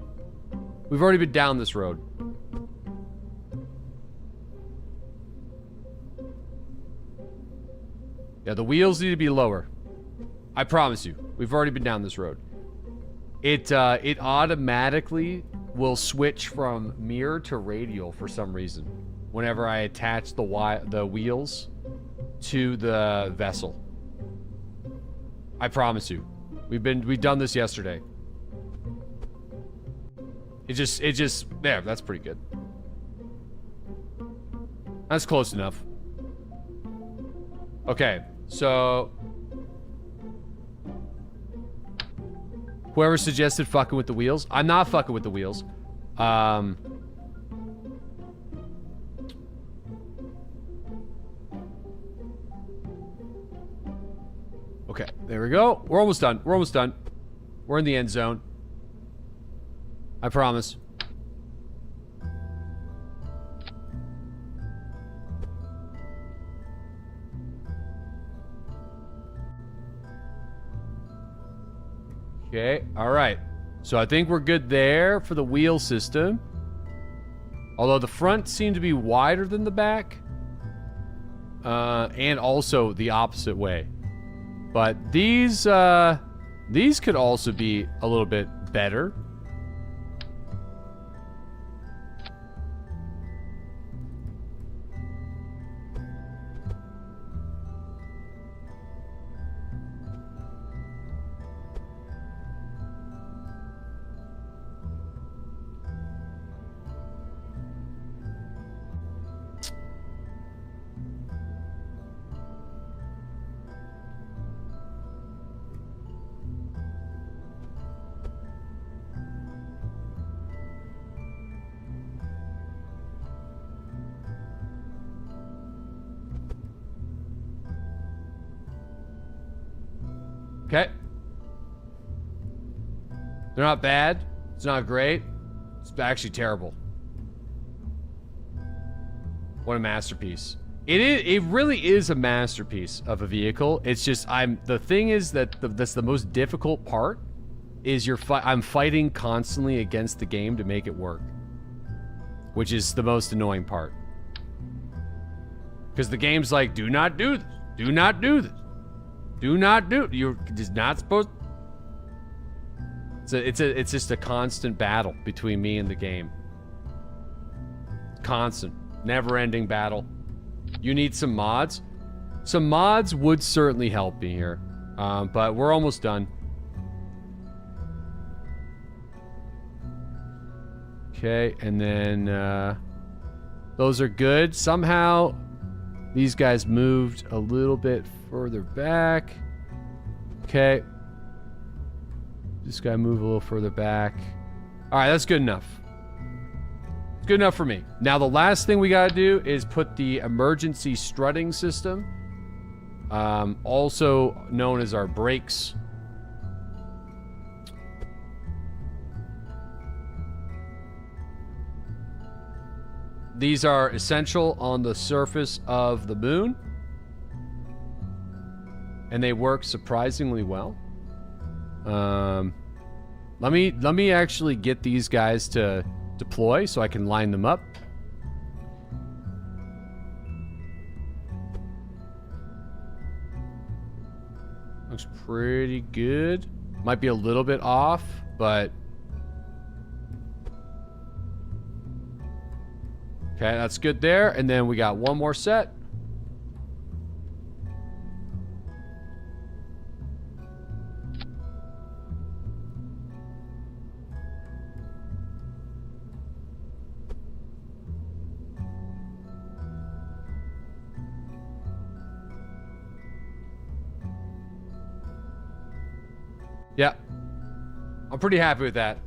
We've already been down this road. Yeah, the wheels need to be lower. I promise you. We've already been down this road. It automatically will switch from mirror to radial for some reason whenever I attach the wheels to the vessel. I promise you. We've done this yesterday. It just there, that's pretty good. That's close enough. Okay, so whoever suggested fucking with the wheels, I'm not fucking with the wheels. Okay, there we go. We're almost done. We're almost done. We're in the end zone. I promise. Okay, alright. So I think we're good there for the wheel system. Although the front seemed to be wider than the back. And also the opposite way. But these could also be a little bit better. Okay. They're not bad. It's not great. It's actually terrible. What a masterpiece. It really is a masterpiece of a vehicle. It's just the thing is that that's the most difficult part is I'm fighting constantly against the game to make it work. Which is the most annoying part. Because the game's like, do not do this. Do not do this. Do not do. You're just not supposed. It's just a constant battle between me and the game. Constant, never-ending battle. You need some mods. Some mods would certainly help me here, but we're almost done. Okay, and then those are good. Somehow these guys moved a little bit further back. Okay. This guy move a little further back. Alright, that's good enough. It's good enough for me. Now the last thing we gotta do is put the emergency strutting system, also known as our brakes. These are essential on the surface of the moon. And they work surprisingly well. Let me actually get these guys to deploy so I can line them up. Looks pretty good. Might be a little bit off, but okay, that's good there. And then we got one more set. Yeah. I'm pretty happy with that.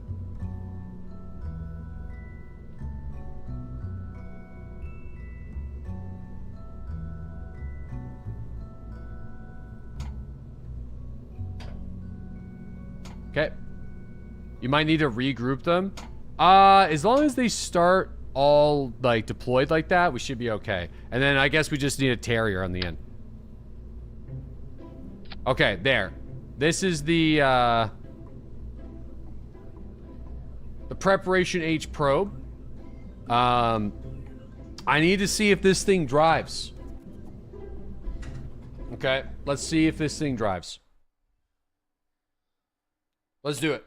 Okay. You might need to regroup them. As long as they start all, like, deployed like that, we should be okay. And then I guess we just need a terrier on the end. Okay, there. This is the Preparation H probe. I need to see if this thing drives. Okay, let's see if this thing drives. Let's do it.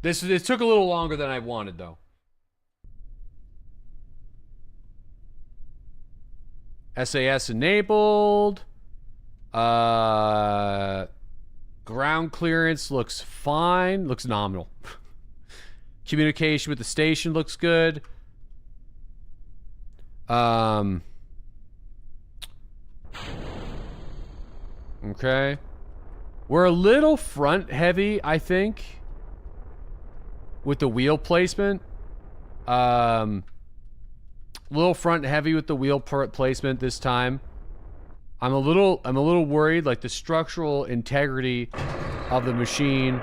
It took a little longer than I wanted, though. SAS enabled. Ground clearance looks fine. Looks nominal. Communication with the station looks good. Okay. We're a little front heavy, I think, with the wheel placement. Little front heavy with the wheel placement this time. I'm a little worried, like the structural integrity of the machine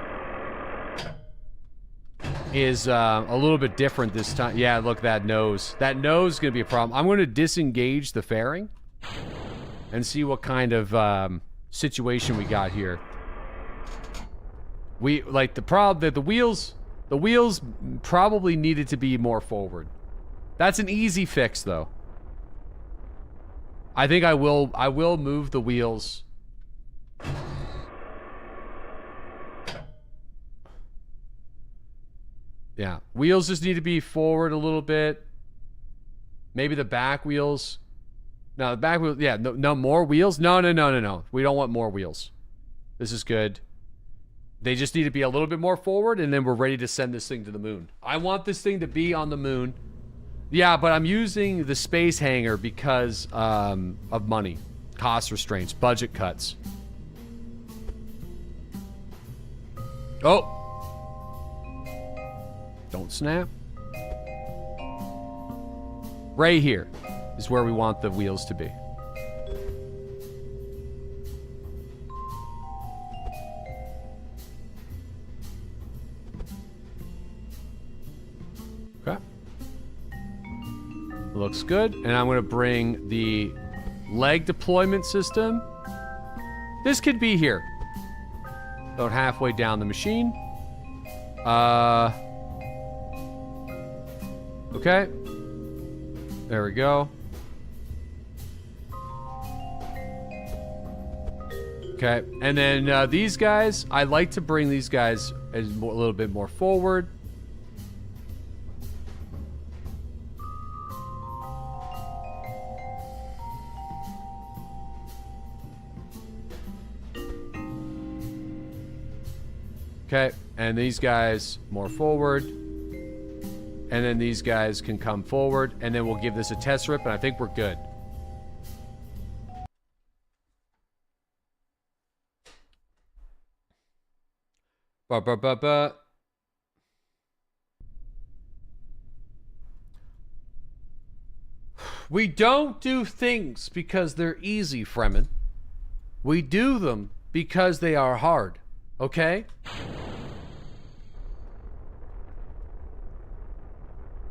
is a little bit different this time. Yeah, look, that nose. That nose is going to be a problem. I'm going to disengage the fairing and see what kind of situation we got here. We like the problem that the wheels probably needed to be more forward. That's an easy fix, though. I think I will move the wheels. Yeah, wheels just need to be forward a little bit. Maybe the back wheels. No, the back wheels. Yeah, no more wheels. No. We don't want more wheels. This is good. They just need to be a little bit more forward, and then we're ready to send this thing to the moon. I want this thing to be on the moon. Yeah, but I'm using the space hangar because of money, cost restraints, budget cuts. Oh. Don't snap. Right here is where we want the wheels to be. Okay. Looks good. And I'm going to bring the leg deployment system. This could be here. About halfway down the machine. Okay. There we go. Okay. And then these guys, I like to bring these guys a little bit more forward. Okay, and these guys more forward. And then these guys can come forward. And then we'll give this a test rip, and I think we're good. We don't do things because they're easy, Fremen. We do them because they are hard. Okay?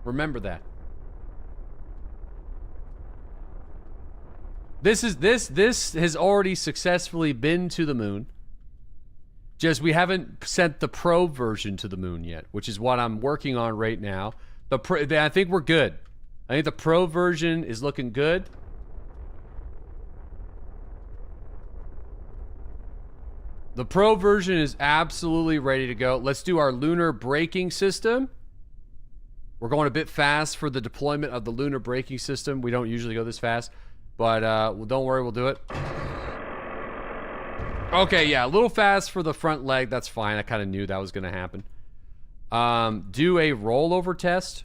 Remember that. This has already successfully been to the moon. Just we haven't sent the probe version to the moon yet, which is what I'm working on right now. I think we're good. I think the probe version is looking good. The Pro version is absolutely ready to go. Let's do our lunar braking system. We're going a bit fast for the deployment of the lunar braking system. We don't usually go this fast, but well, don't worry, we'll do it. Okay, yeah, a little fast for the front leg. That's fine. I kind of knew that was going to happen. Do a rollover test.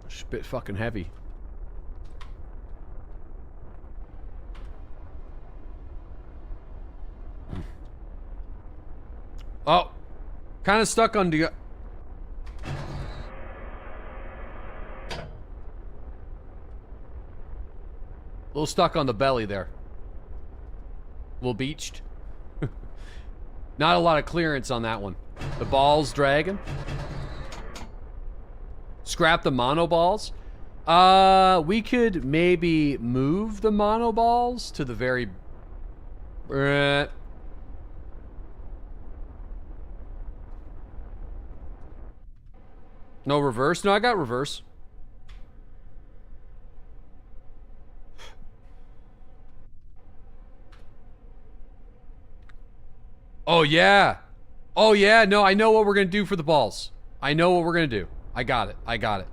It's a bit fucking heavy. Oh, kind of stuck on the... A little stuck on the belly there. A little beached. Not a lot of clearance on that one. The ball's dragging. Scrap the mono balls. We could maybe move the mono balls to the very... No reverse? No, I got reverse. Oh, yeah. Oh, yeah. No, I know what we're going to do for the balls. I know what we're going to do. I got it. I got it.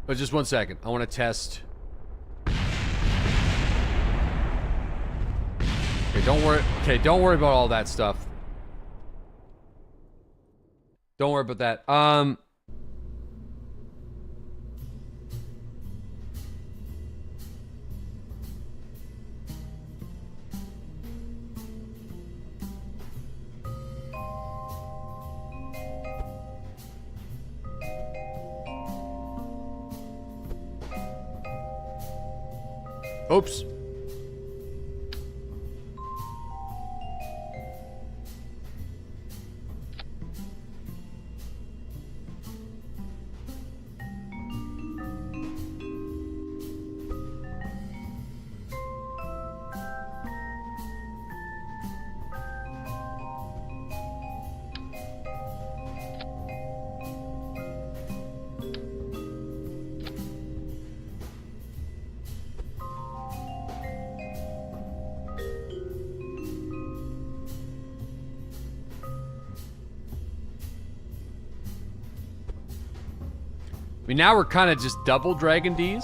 But just one second. I want to test. Okay, don't worry. Okay, don't worry about all that stuff. Don't worry about that. Oops. I mean, now we're kind of just double Dragon D's.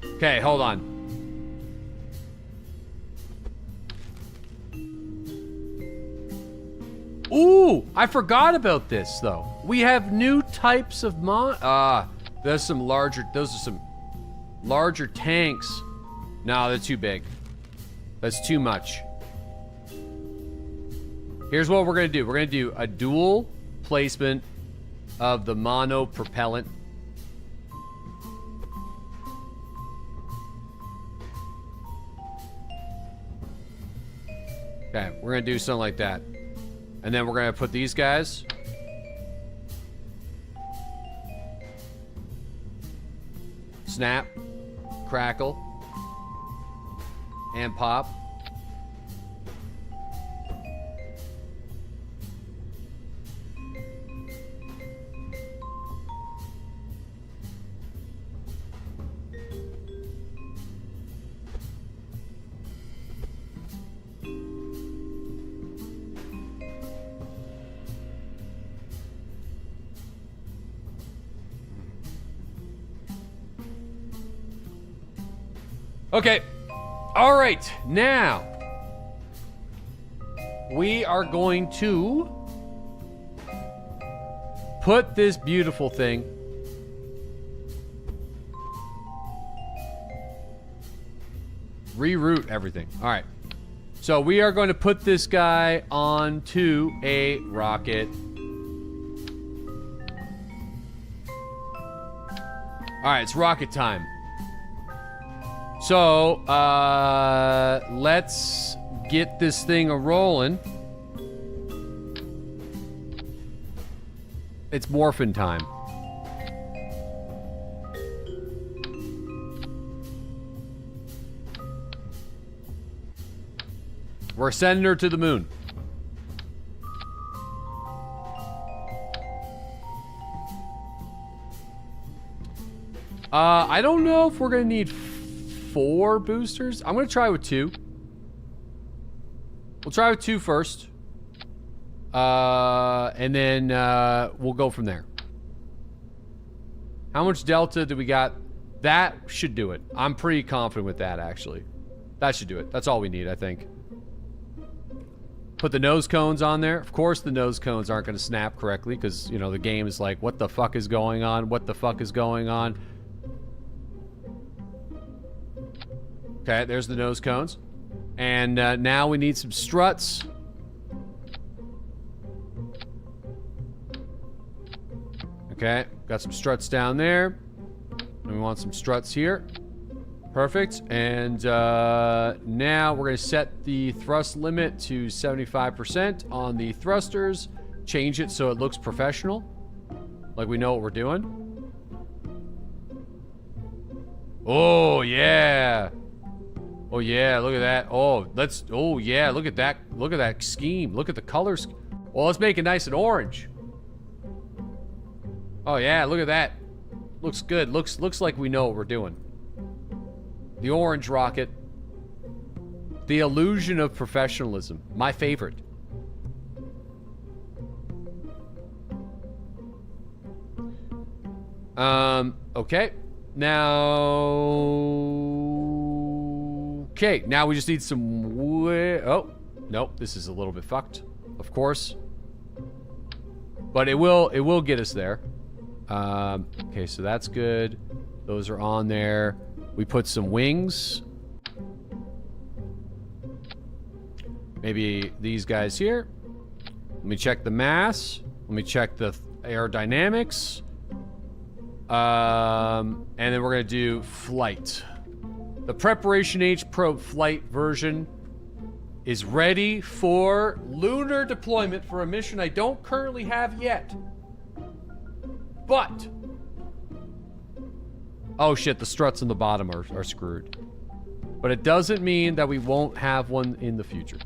Okay, hold on. Ooh, I forgot about this, though. We have new types of there's some larger, those are some larger tanks. No, they're too big. That's too much. Here's what we're gonna do. We're gonna do a dual placement of the mono propellant. Okay, we're gonna do something like that. And then we're gonna put these guys. Snap, crackle, and pop. Okay. All right. Now, we are going to put this beautiful thing reroute everything. All right. So we are going to put this guy onto a rocket. All right, it's rocket time. So, let's get this thing a-rolling. It's morphin' time. We're sending her to the moon. I don't know if we're gonna need 4 boosters. I'm gonna try with 2. We'll try with 2 first. And then we'll go from there. How much delta do we got? That should do it. I'm pretty confident with that, actually. That should do it. That's all we need, I think. Put the nose cones on there. Of course the nose cones aren't going to snap correctly because, you know, the game is like, what the fuck is going on? What the fuck is going on? Okay, there's the nose cones. And now we need some struts. Okay, got some struts down there. And we want some struts here. Perfect. And now we're going to set the thrust limit to 75% on the thrusters. Change it so it looks professional. Like we know what we're doing. Oh, yeah. Oh, yeah. Look at that. Oh, let's... Oh, yeah. Look at that. Look at that scheme. Look at the colors. Well, let's make it nice and orange. Oh, yeah. Look at that. Looks good. Looks like we know what we're doing. The orange rocket. The illusion of professionalism. My favorite. Okay. Now... Okay, now we just need some... Oh, nope. This is a little bit fucked. Of course. But it will get us there. Okay, so that's good. Those are on there. We put some wings. Maybe these guys here. Let me check the mass. Let me check the aerodynamics. And then we're gonna do flight. The Preparation H probe flight version is ready for lunar deployment for a mission I don't currently have yet. But... Oh shit, the struts on the bottom are screwed. But it doesn't mean that we won't have one in the future.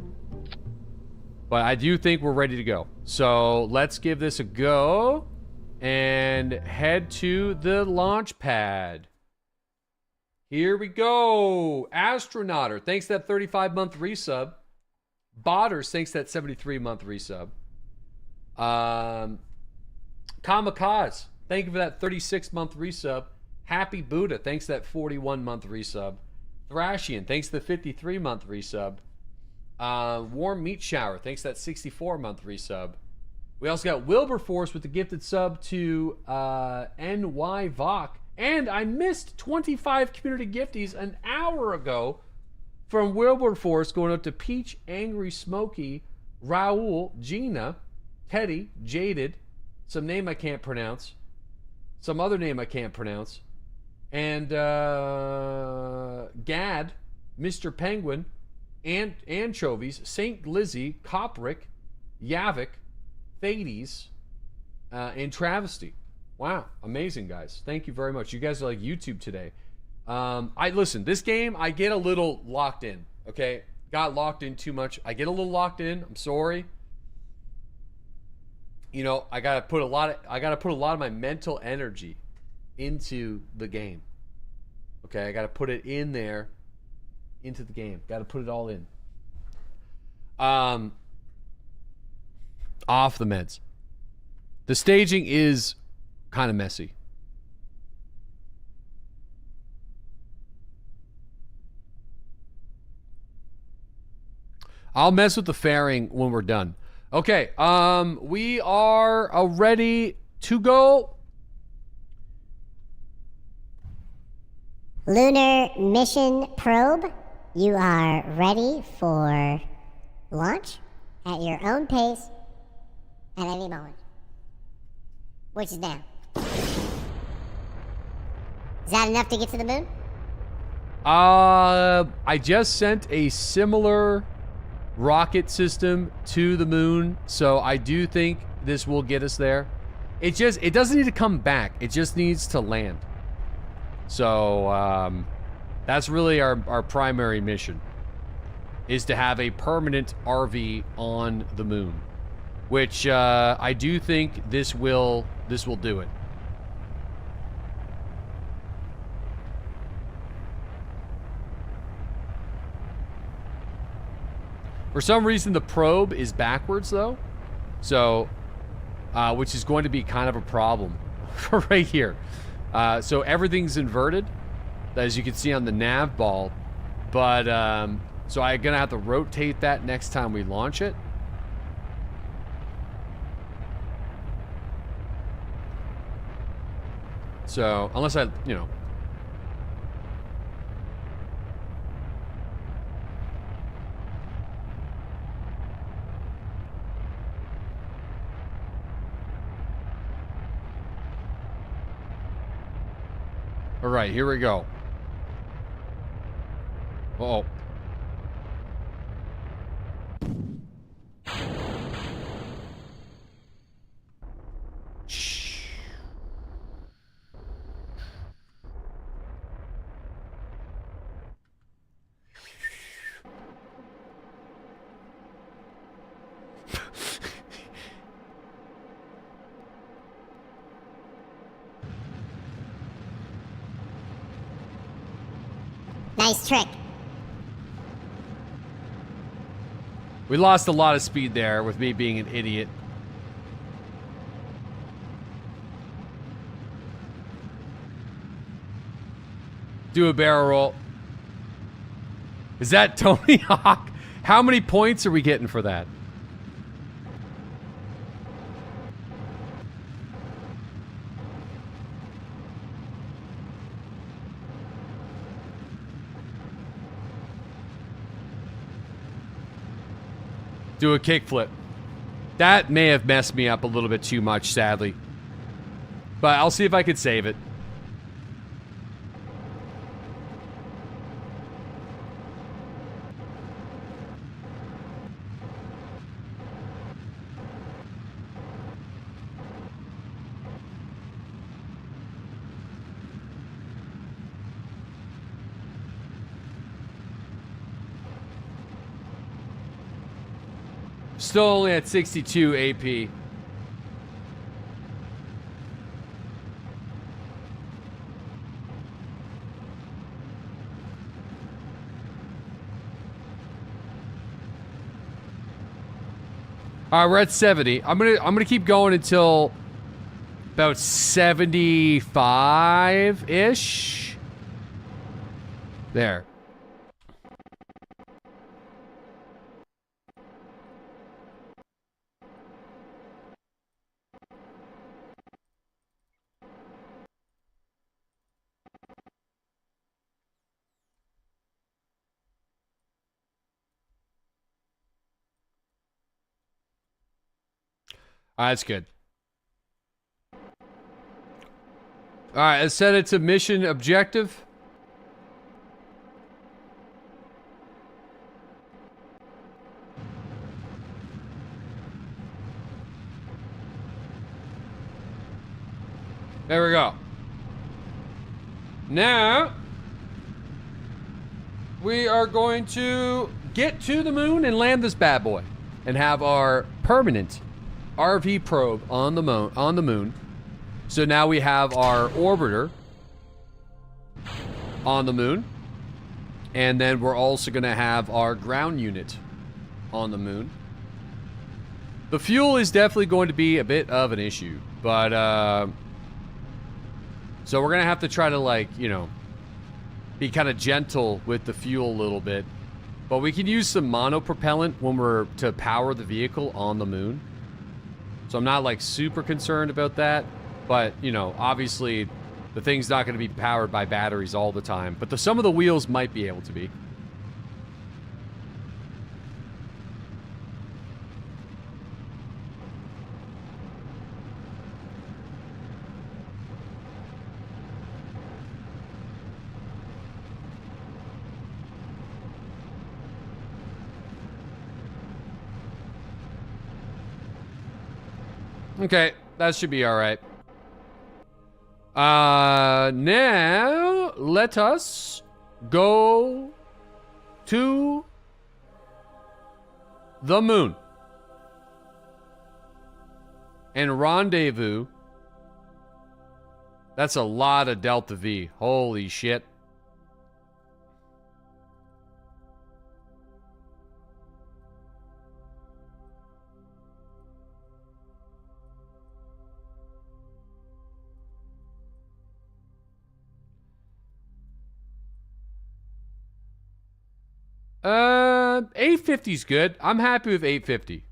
But I do think we're ready to go. So let's give this a go and head to the launch pad. Here we go. Astronauter, thanks to that 35-month resub. Botters, thanks to that 73-month resub. Kamikaze, thank you for that 36-month resub. Happy Buddha, thanks to that 41-month resub. Thrashian, thanks to the 53-month resub. Warm Meat Shower, thanks to that 64-month resub. We also got Wilberforce with the gifted sub to NY Vok. And I missed 25 community gifties an hour ago from Wilberforce going up to Peach, Angry Smokey, Raul, Gina, Teddy, Jaded, some name I can't pronounce, some other name I can't pronounce, and Gad, Mr. Penguin, Anchovies, St. Glizzy, Copric, Yavik, Thades, and Travesty. Wow, amazing, guys. Thank you very much. You guys are like YouTube today. Listen, this game, I get a little locked in, okay? Got locked in too much. I get a little locked in. I'm sorry. You know, I gotta put a lot of my mental energy into the game. Okay, I gotta put it in there, into the game. Gotta put it all in. Off the meds. The staging is kind of messy. I'll mess with the fairing when we're done. Okay, we are ready to go. Lunar mission probe, you are ready for launch at your own pace at any moment. Which is now. Is that enough to get to the moon? I just sent a similar rocket system to the moon, so I do think this will get us there. It doesn't need to come back. It just needs to land. So, that's really our primary mission, is to have a permanent RV on the moon, which I do think this will do it. For some reason, the probe is backwards, though. So, which is going to be kind of a problem right here. So everything's inverted, as you can see on the nav ball. But, so I'm going to have to rotate that next time we launch it. So, unless I, you know... All right, here we go. Uh-oh. Shh. Nice trick. We lost a lot of speed there with me being an idiot. Do a barrel roll. Is that Tony Hawk? How many points are we getting for that? Do a kickflip. That may have messed me up a little bit too much, sadly. But I'll see if I could save it. Still only at 62 AP. All right, we're at 70. I'm gonna keep going until about 75-ish. There. All right, that's good. All right, let's set it to mission objective. There we go. Now, we are going to get to the moon and land this bad boy and have our permanent RV probe on the moon. So now we have our orbiter on the moon. And then we're also going to have our ground unit on the moon. The fuel is definitely going to be a bit of an issue. But, so we're going to have to try to, like, you know, be kind of gentle with the fuel a little bit. But we can use some monopropellant when we're to power the vehicle on the moon. So I'm not, like, super concerned about that. But, you know, obviously the thing's not going to be powered by batteries all the time. But some of the wheels might be able to be. Okay, that should be all right. Now let us go to the moon and rendezvous. That's a lot of Delta V. Holy shit. $850's good. I'm happy with $850.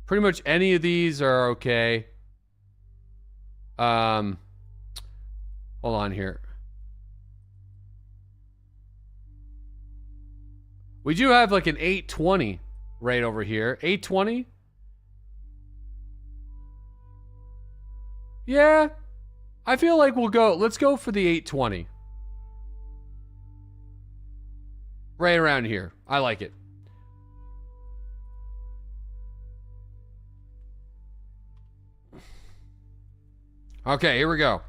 Pretty much any of these are okay. Hold on here. We do have like an 820 right over here. 820? Yeah. I feel like let's go for the 820. Right around here. I like it. Okay, here we go.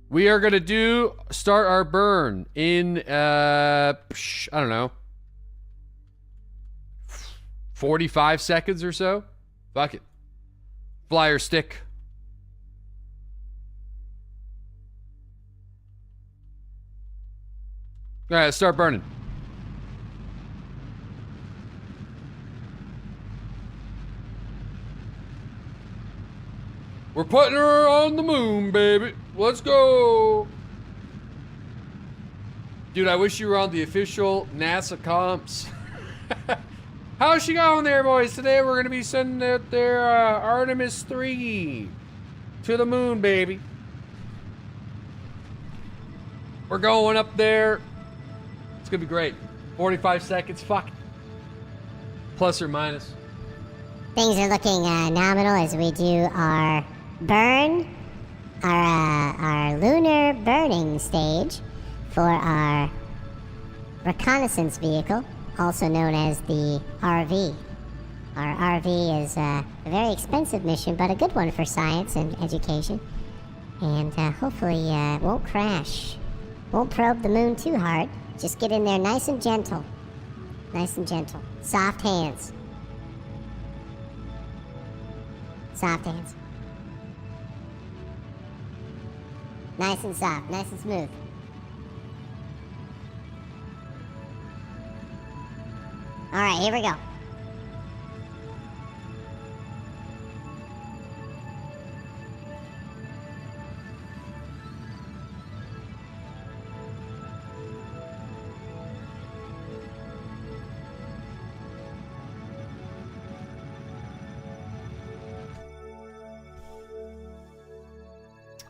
We are going to start our burn in, I don't know, 45 seconds or so. Fuck it. Flyer stick. All right, let's start burning. We're putting her on the moon, baby. Let's go. Dude, I wish you were on the official NASA comps. How's she going there, boys? Today we're going to be sending out their Artemis 3 to the moon, baby. We're going up there. It's going to be great. 45 seconds, fuck. Plus or minus. Things are looking nominal as we do our burn, our lunar burning stage for our reconnaissance vehicle, also known as the RV. Our RV is a very expensive mission, but a good one for science and education. And hopefully won't crash. Won't probe the moon too hard. Just get in there nice and gentle. Nice and gentle. Soft hands. Soft hands. Nice and soft, nice and smooth. Alright, here we go.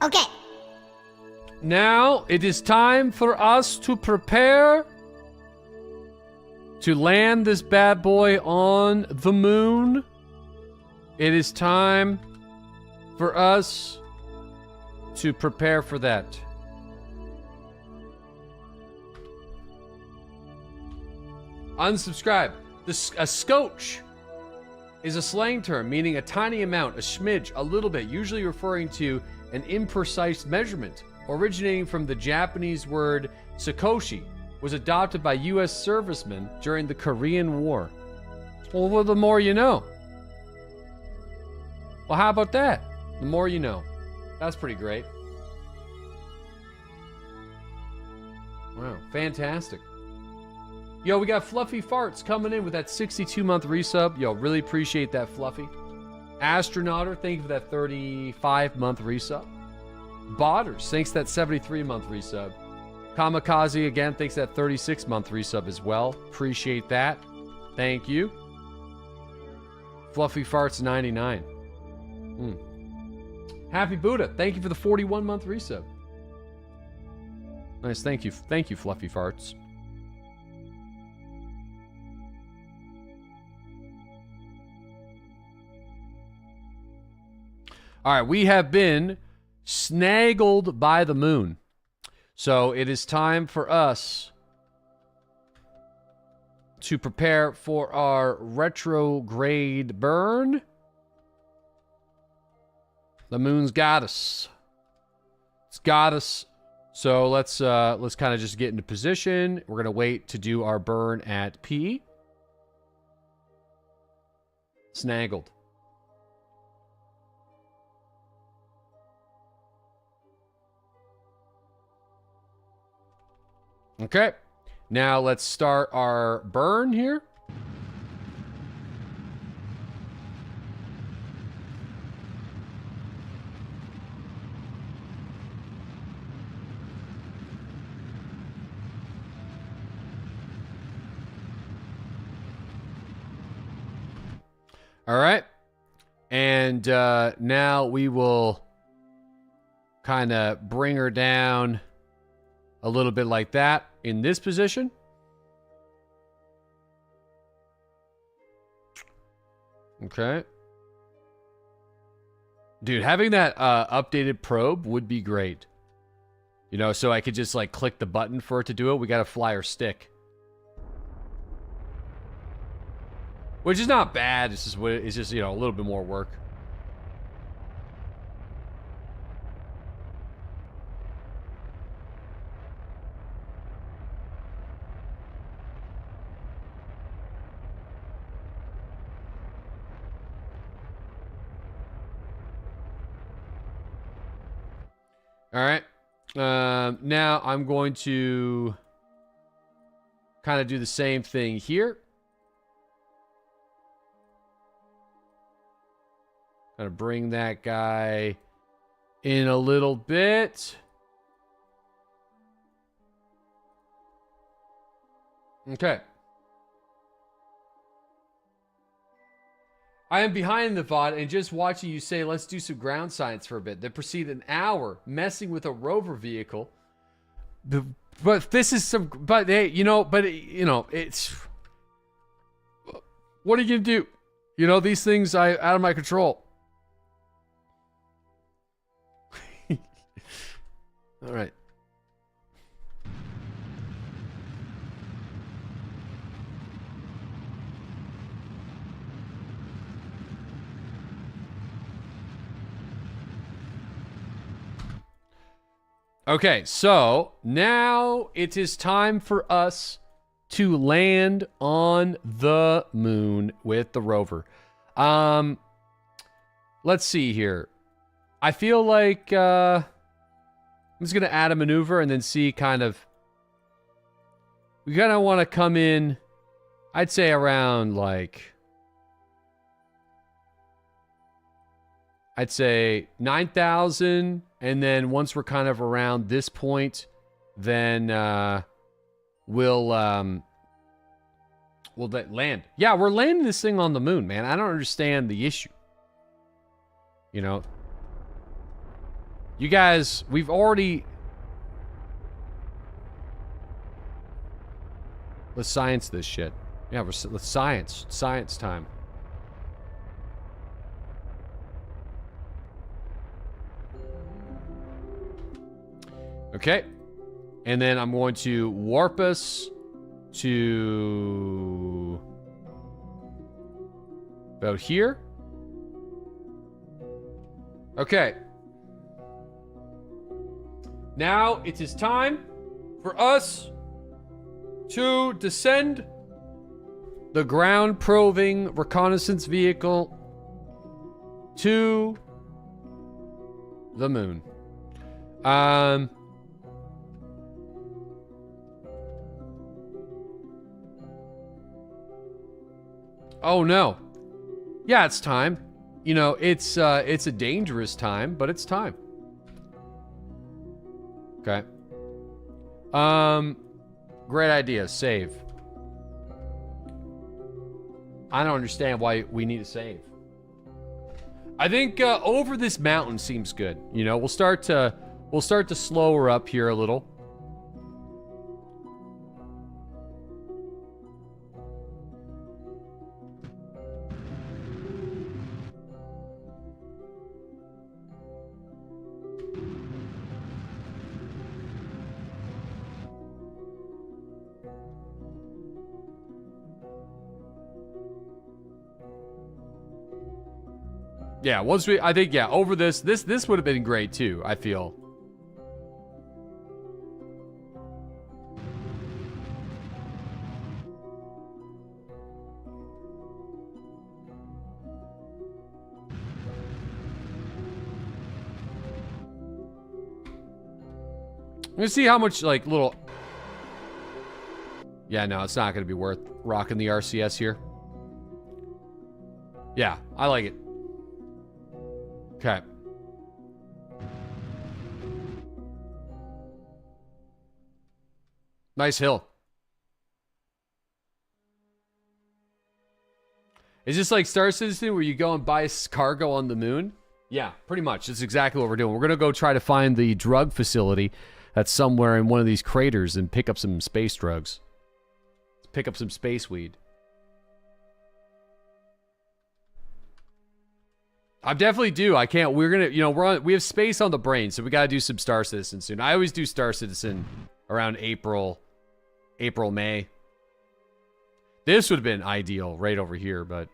Okay. Now it is time for us to prepare to land this bad boy on the moon. It is time for us to prepare for that. Unsubscribe. A scotch is a slang term meaning a tiny amount, a smidge, a little bit, usually referring to an imprecise measurement. Originating from the Japanese word sakoshi, was adopted by U.S. servicemen during the Korean War. Well, the more you know. Well, how about that? The more you know. That's pretty great. Wow, fantastic. Yo, we got Fluffy Farts coming in with that 62-month resub. Yo, really appreciate that, Fluffy. Astronauter, thank you for that 35-month resub. Bodders, thanks for that 73-month resub. Kamikaze, again, thanks for that 36-month resub as well. Appreciate that. Thank you. Fluffy Farts 99. Happy Buddha, thank you for the 41-month resub. Nice, thank you. Thank you, Fluffy Farts. All right, we have been snaggled by the moon. So it is time for us to prepare for our retrograde burn. The moon's got us. It's got us. So let's kind of just get into position. We're gonna wait to do our burn at P. Snaggled. Okay, now let's start our burn here. All right, and now we will kind of bring her down a little bit like that in this position. Okay. Dude, having that updated probe would be great. You know, so I could just like click the button for it to do it. We got to fly our stick. Which is not bad. It's just, you know, a little bit more work. All right. Now I'm going to kind of do the same thing here. Kind of bring that guy in a little bit. Okay. I am behind the VOD and just watching you say, let's do some ground science for a bit. Then proceed an hour messing with a rover vehicle. But this is some, but hey, you know, it's, what are you going to do? You know, these things out of my control. All right. Okay, so now it is time for us to land on the moon with the rover. Let's see here. I feel like I'm just going to add a maneuver and then see kind of... We kind of want to come in, I'd say around like... I'd say 9,000, and then once we're kind of around this point, then we'll land. Yeah, we're landing this thing on the moon, man. I don't understand the issue. You know, you guys, we've already... Let's science this shit. Yeah, let's science time. Okay, and then I'm going to warp us to about here. Okay. Now it is time for us to descend the ground probing reconnaissance vehicle to the moon. Oh no. Yeah, it's time. You know, it's a dangerous time, but it's time. Okay. Great idea. Save. I don't understand why we need to save. I think over this mountain seems good. You know, we'll start to slow her up here a little. Yeah, once we, I think, yeah, over this would have been great too, I feel. Let's see how much, like, little... Yeah, no, it's not going to be worth rocking the RCS here. Yeah, I like it. Okay. Nice hill. Is this like Star Citizen where you go and buy cargo on the moon? Yeah, pretty much. That's exactly what we're doing. We're going to go try to find the drug facility that's somewhere in one of these craters and pick up some space drugs. Let's pick up some space weed. I definitely do. I can't. We're gonna, we have space on the brain, so we gotta do some Star Citizen soon. I always do Star Citizen around April, May. This would have been ideal right over here, but.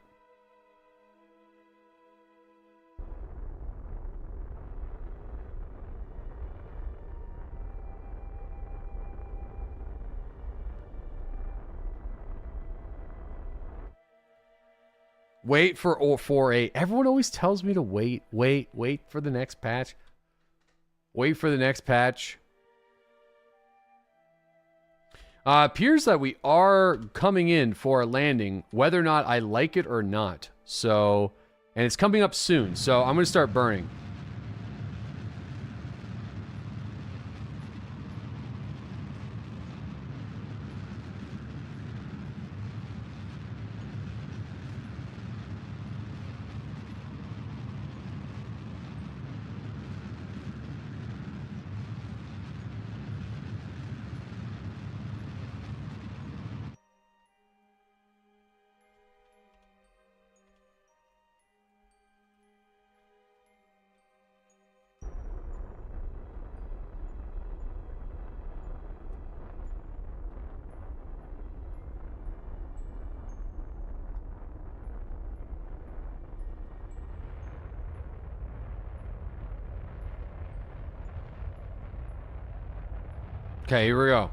Wait for 4.8. Everyone always tells me to wait for the next patch. Wait for the next patch. Appears that we are coming in for a landing, whether or not I like it or not. So, and it's coming up soon. So I'm going to start burning. Okay, here we go.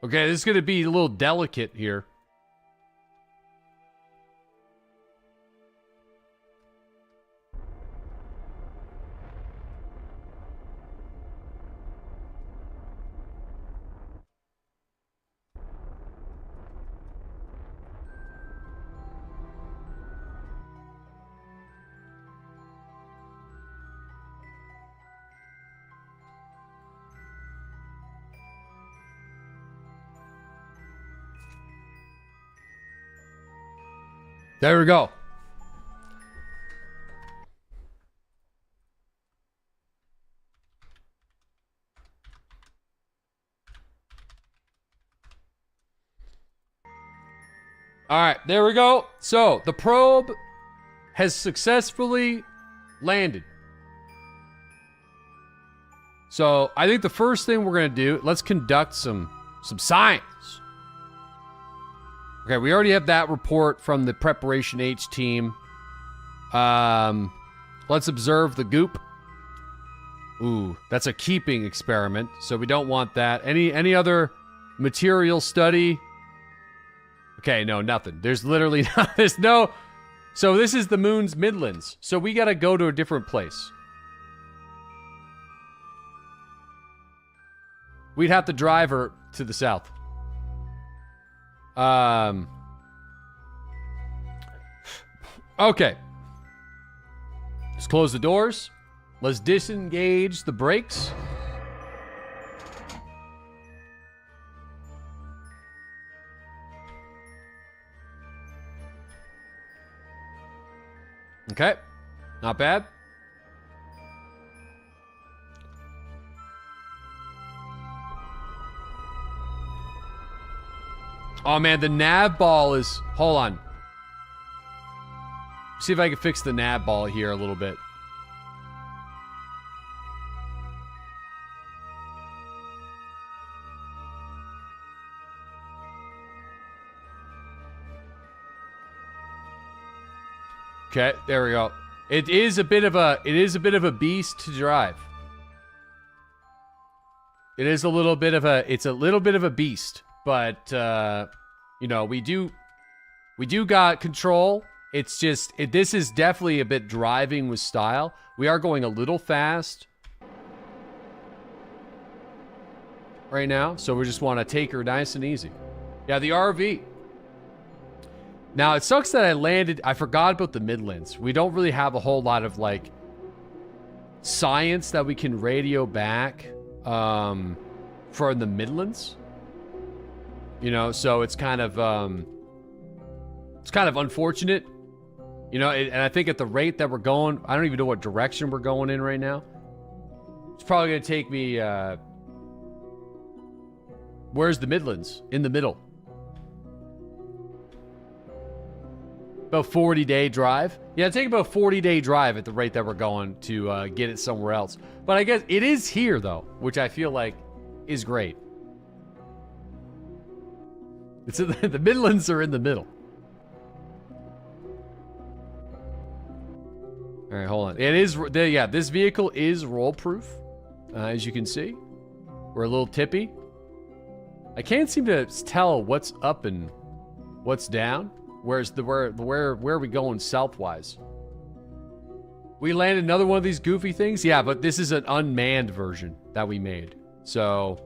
Okay, this is going to be a little delicate here. There we go. All right, there we go. So the probe has successfully landed. So I think the first thing we're gonna do, let's conduct some science. Okay, we already have that report from the Preparation H team. Let's observe the goop. Ooh, that's a keeping experiment, so we don't want that. Any other material study? Okay, no, nothing. There's literally there's no. So this is the moon's Midlands. So we gotta go to a different place. We'd have to drive her to the south. Okay. Let's close the doors. Let's disengage the brakes. Okay. Not bad. Oh man, the nav ball is... Hold on. See if I can fix the nav ball here a little bit. Okay, there we go. It is a bit of a beast to drive. It's a little bit of a beast, but you know, we do got control. It's just this is definitely a bit driving with style. We are going a little fast right now, so we just want to take her nice and easy. Yeah, the RV. Now, it sucks that I forgot about the Midlands. We don't really have a whole lot of, like, science that we can radio back for the Midlands. You know, so it's kind of unfortunate. You know, and I think at the rate that we're going, I don't even know what direction we're going in right now. It's probably going to take me, where's the Midlands? In the middle. About 40-day drive. Yeah, take about 40-day drive at the rate that we're going to get it somewhere else. But I guess it is here, though, which I feel like is great. It's the Midlands are in the middle. All right, hold on. It is, yeah, this vehicle is roll-proof, as you can see. We're a little tippy. I can't seem to tell what's up and what's down. Where are we going southwise? We landed another one of these goofy things? Yeah, but this is an unmanned version that we made. So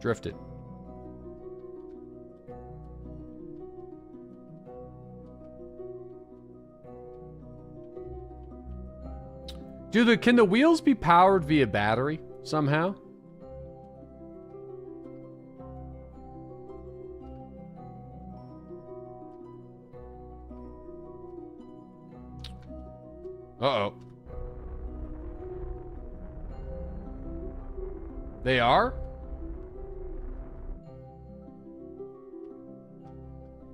drifted. Can the wheels be powered via battery somehow? Uh-oh. They are?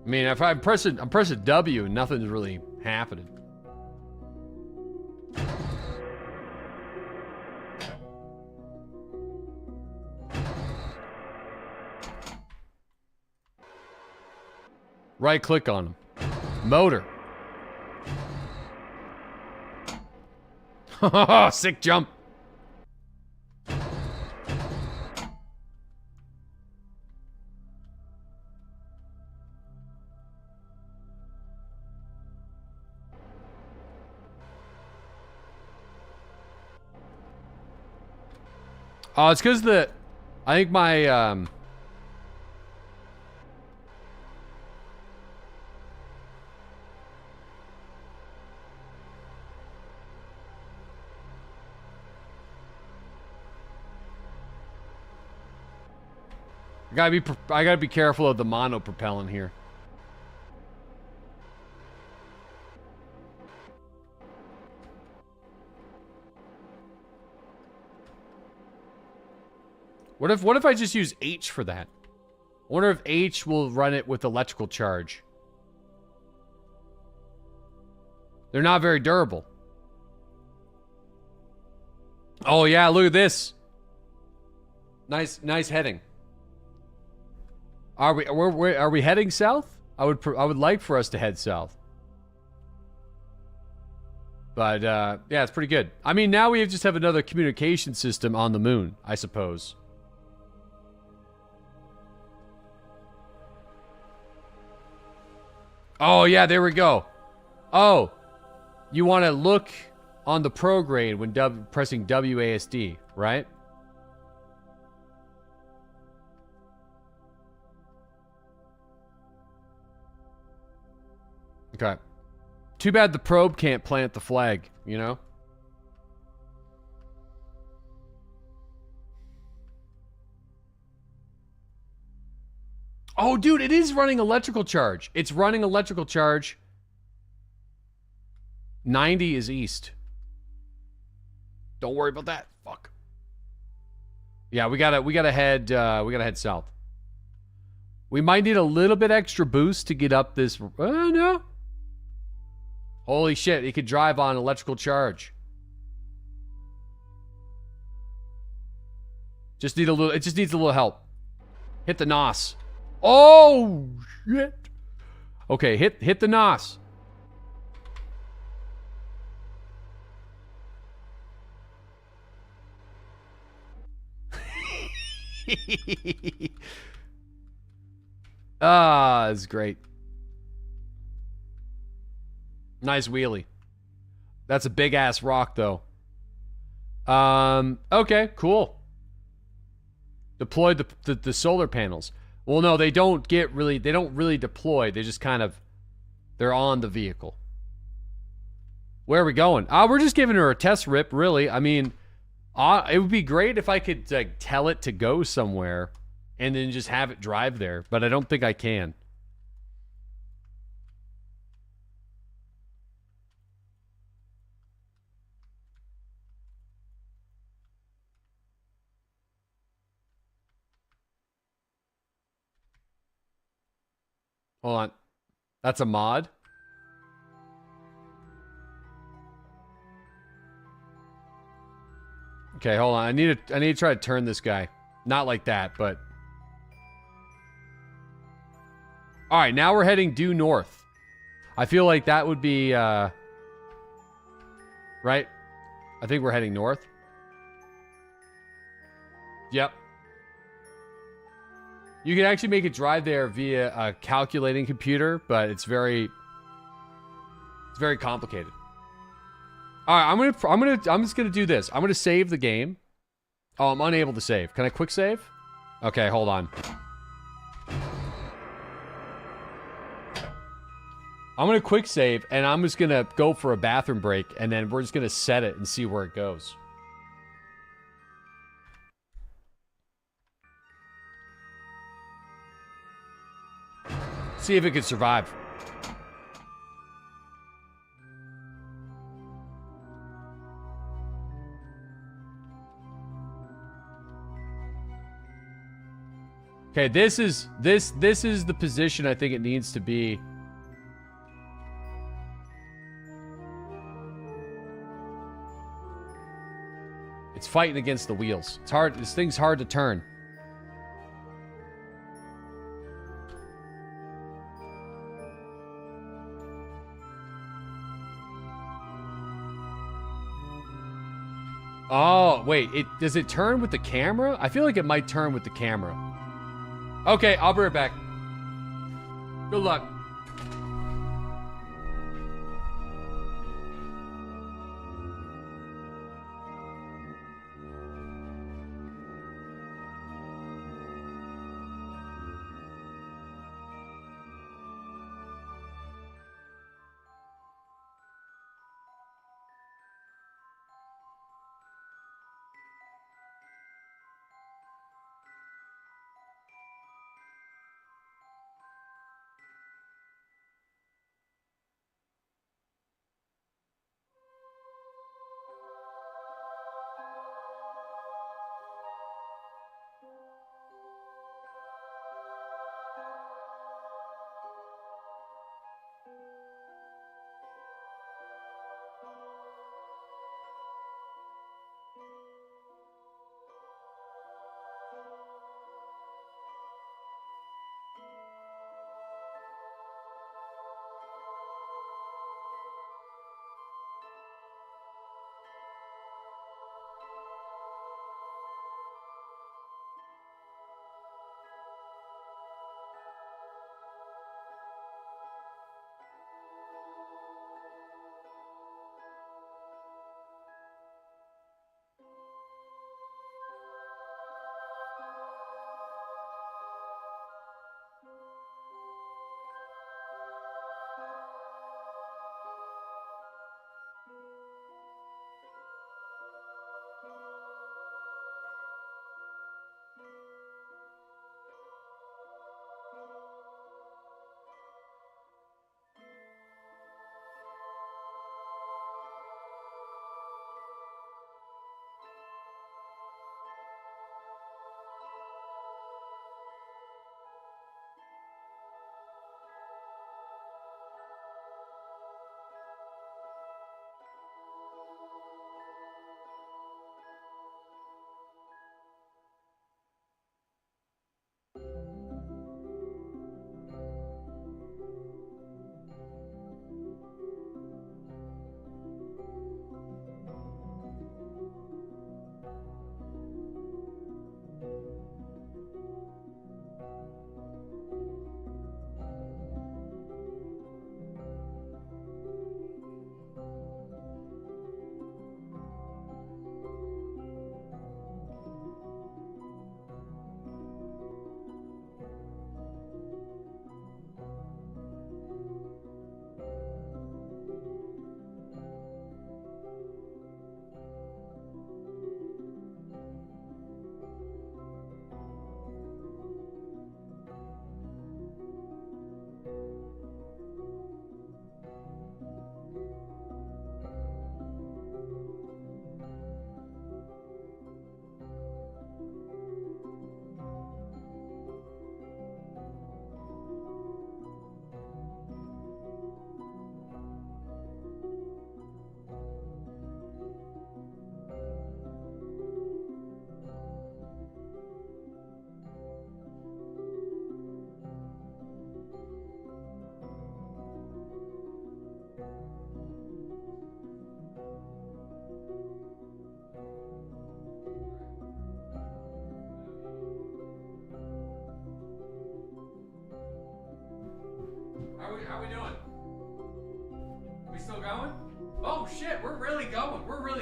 I mean, if I'm pressing W and nothing's really happening. Right click on them. Motor. Sick jump. Oh, it's because I think my, I gotta be careful of the mono propellant here. What if I just use H for that? I wonder if H will run it with electrical charge. They're not very durable. Oh yeah, look at this. Nice heading. Are we heading south? I would like for us to head south. But yeah, it's pretty good. I mean, now we just have another communication system on the moon, I suppose. Oh yeah, there we go. Oh, you want to look on the prograde when pressing WASD, right? Okay. Too bad the probe can't plant the flag, you know? Oh, dude, it is running electrical charge. It's running electrical charge. 90 is east. Don't worry about that. Fuck. Yeah, we gotta head south. We might need a little bit extra boost to get up this. No. Holy shit! It could drive on electrical charge. It just needs a little help. Hit the NOS. Oh shit! Okay, hit the NOS. Ah, it's great. Nice wheelie. That's a big ass rock though. Okay, cool. Deploy the solar panels. Well, no, they don't really deploy. They just kind of, they're on the vehicle. Where are we going? We're just giving her a test rip, really. I mean, it would be great if I could like tell it to go somewhere and then just have it drive there, but I don't think I can. Hold on. That's a mod? Okay, hold on. I need to try to turn this guy. Not like that, but... Alright, now we're heading due north. I feel like that would be, right? I think we're heading north. Yep. You can actually make it drive there via a calculating computer, but it's very complicated. All right, I'm just gonna do this. I'm gonna save the game. Oh, I'm unable to save. Can I quick save? Okay, hold on. I'm gonna quick save, and I'm just gonna go for a bathroom break, and then we're just gonna set it and see where it goes. See if it can survive. Okay, this is the position I think it needs to be. It's fighting against the wheels. It's hard. This thing's hard to turn. Oh, wait. Does it turn with the camera? I feel like it might turn with the camera. Okay, I'll be right back. Good luck.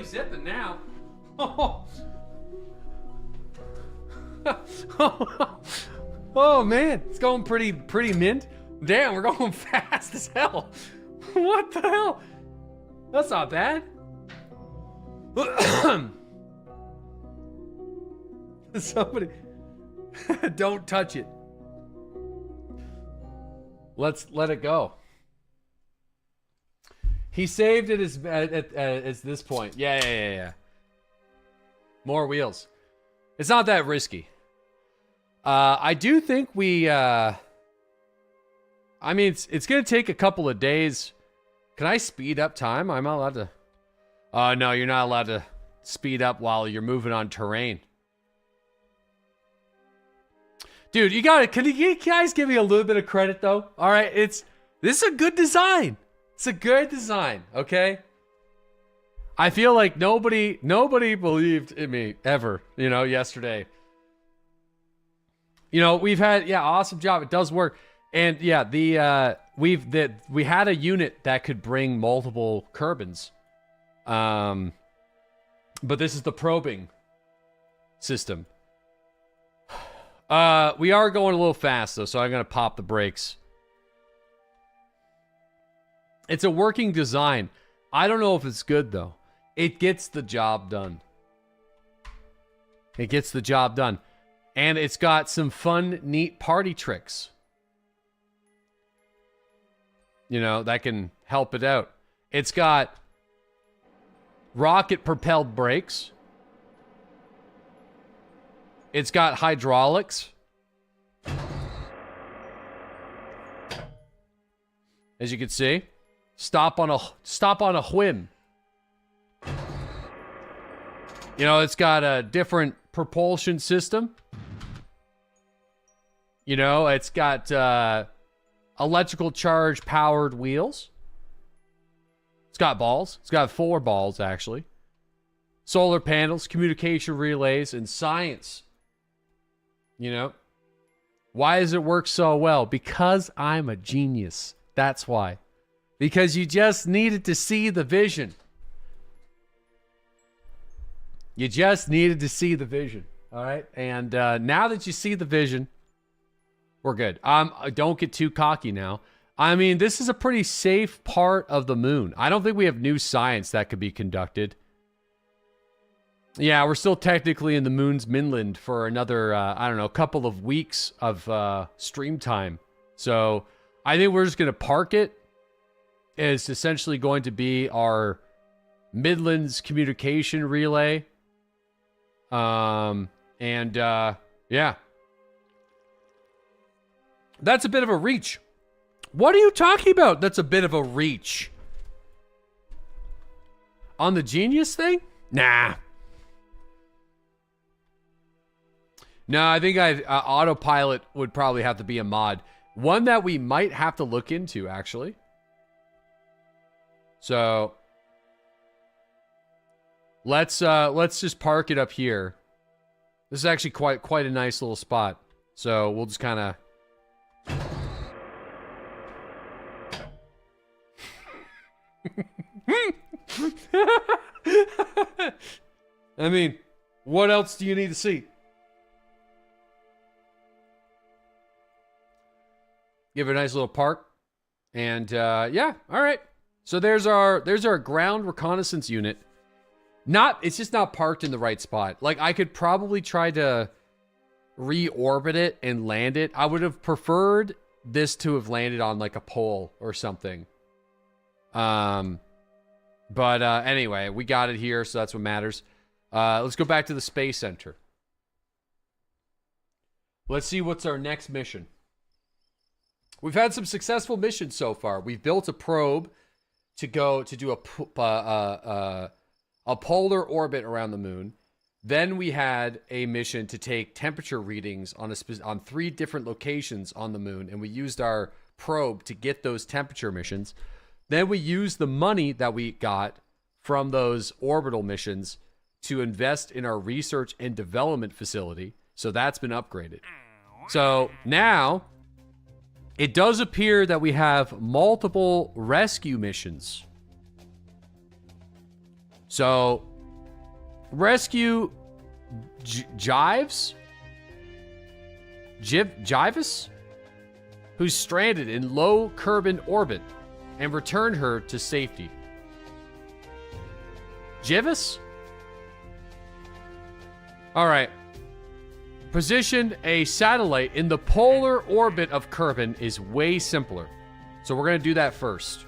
zipping now. Oh man, it's going pretty mint. Damn, we're going fast as hell. What the hell? That's not bad. Somebody, don't touch it. Let's let it go. He saved it as this point. Yeah. More wheels. It's not that risky. I do think we. I mean, it's gonna take a couple of days. Can I speed up time? I'm not allowed to. No, you're not allowed to speed up while you're moving on terrain. Dude, you got it. Can you guys give me a little bit of credit though? All right, this is a good design. It's a good design, okay? I feel like nobody believed in me ever, yesterday. We've had awesome job. It does work. And yeah, we had a unit that could bring multiple Kerbins. But this is the probing system. We are going a little fast though, so I'm gonna pop the brakes. It's a working design. I don't know if it's good though. It gets the job done. It gets the job done. And it's got some fun, neat party tricks. That can help it out. It's got rocket-propelled brakes. It's got hydraulics. As you can see, stop on a whim. It's got a different propulsion system. It's got electrical charge powered wheels. It's got balls. It's got 4 balls actually. Solar panels, communication relays, and science. Why does it work so well? Because I'm a genius. That's why. Because you just needed to see the vision. You just needed to see the vision. All right. And now that you see the vision, we're good. Don't get too cocky now. I mean, this is a pretty safe part of the moon. I don't think we have new science that could be conducted. Yeah, we're still technically in the moon's mainland for another, I don't know, couple of weeks of stream time. So I think we're just going to park it. It's essentially going to be our Midlands communication relay. Yeah. That's a bit of a reach. What are you talking about? That's a bit of a reach. On the genius thing? Nah. No, I think autopilot would probably have to be a mod. One that we might have to look into, actually. So let's just park it up here. This is actually quite a nice little spot. So we'll just kind of. I mean, what else do you need to see? Give it a nice little park. And yeah, all right. So there's our ground reconnaissance unit. It's just not parked in the right spot. Like, I could probably try to reorbit it and land it. I would have preferred this to have landed on like a pole or something. But anyway, we got it here, so that's what matters. Let's go back to the Space Center. Let's see what's our next mission. We've had some successful missions so far. We've built a probe to go to do a polar orbit around the moon. Then we had a mission to take temperature readings on on 3 different locations on the moon, and we used our probe to get those temperature missions. Then we used the money that we got from those orbital missions to invest in our research and development facility. So that's been upgraded. So now it does appear that we have multiple rescue missions. So rescue Jives? Jivis? Who's stranded in low Kerbal orbit and return her to safety. Jivis? Alright. Position a satellite in the polar orbit of Kerbal is way simpler. So we're going to do that first.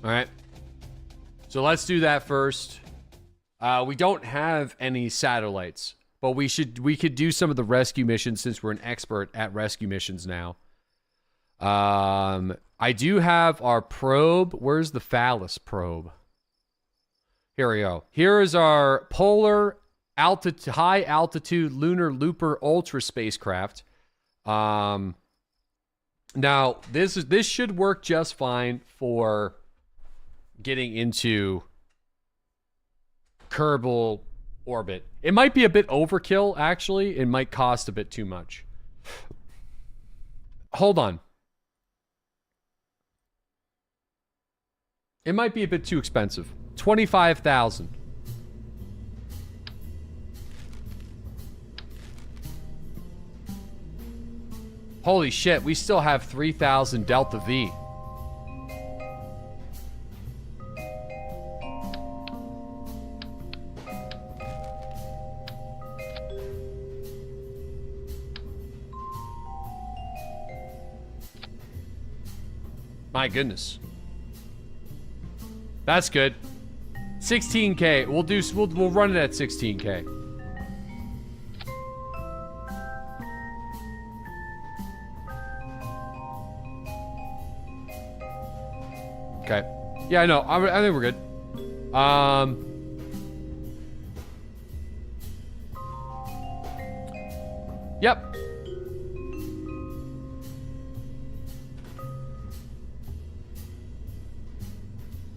Alright. So let's do that first. We don't have any satellites, but we could do some of the rescue missions since we're an expert at rescue missions now. I do have our probe. Where's the Phallus probe? Here we go. Here is our polar high altitude lunar looper ultra spacecraft. Now this should work just fine for getting into Kerbal orbit. It might be a bit overkill, actually. It might cost a bit too much. Hold on. It might be a bit too expensive. 25,000. Holy shit, we still have 3,000 Delta V. My goodness. That's good. 16K. We'll run it at 16K. Okay. Yeah, no, I think we're good. Yep.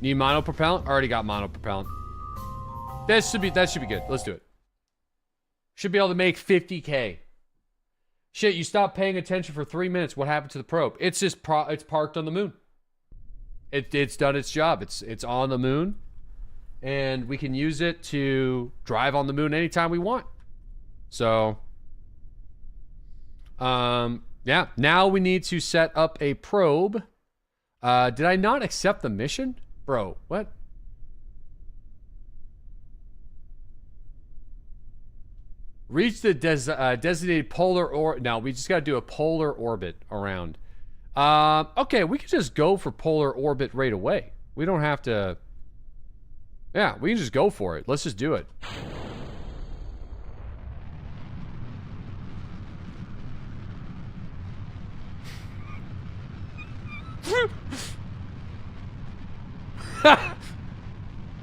Need monopropellant? Already got monopropellant. That should be good. Let's do it. Should be able to make 50K. Shit, you stopped paying attention for 3 minutes. What happened to the probe? It's just it's parked on the moon. It's done its job. It's on the moon, and we can use it to drive on the moon anytime we want. So, yeah. Now we need to set up a probe. Did I not accept the mission? Bro, what? Reach the designated polar orbit. No, we just got to do a polar orbit around. Okay, we can just go for polar orbit right away. We don't have to... Yeah, we can just go for it. Let's just do it.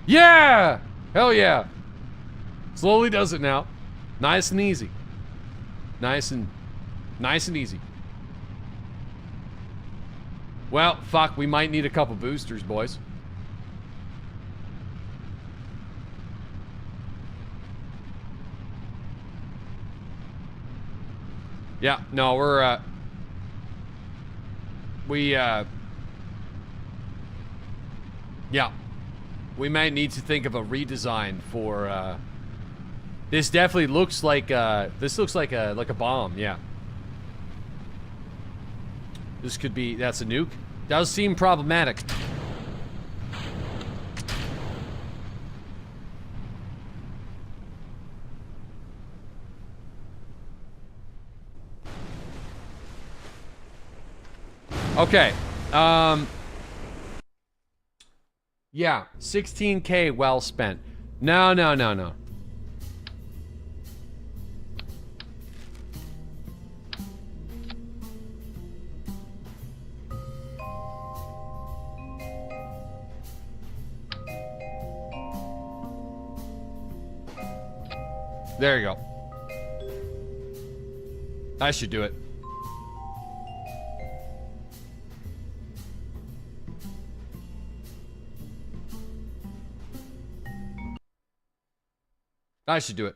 Yeah! Hell yeah! Slowly does it now. Nice and easy. Nice and easy. Well, fuck, we might need a couple boosters, boys. Yeah, no, we're, yeah. We might need to think of a redesign for, this definitely looks like, this looks like a bomb, yeah. This could be, that's a nuke. Does seem problematic. Okay. Yeah, 16K well spent. No. There you go. I should do it. I should do it.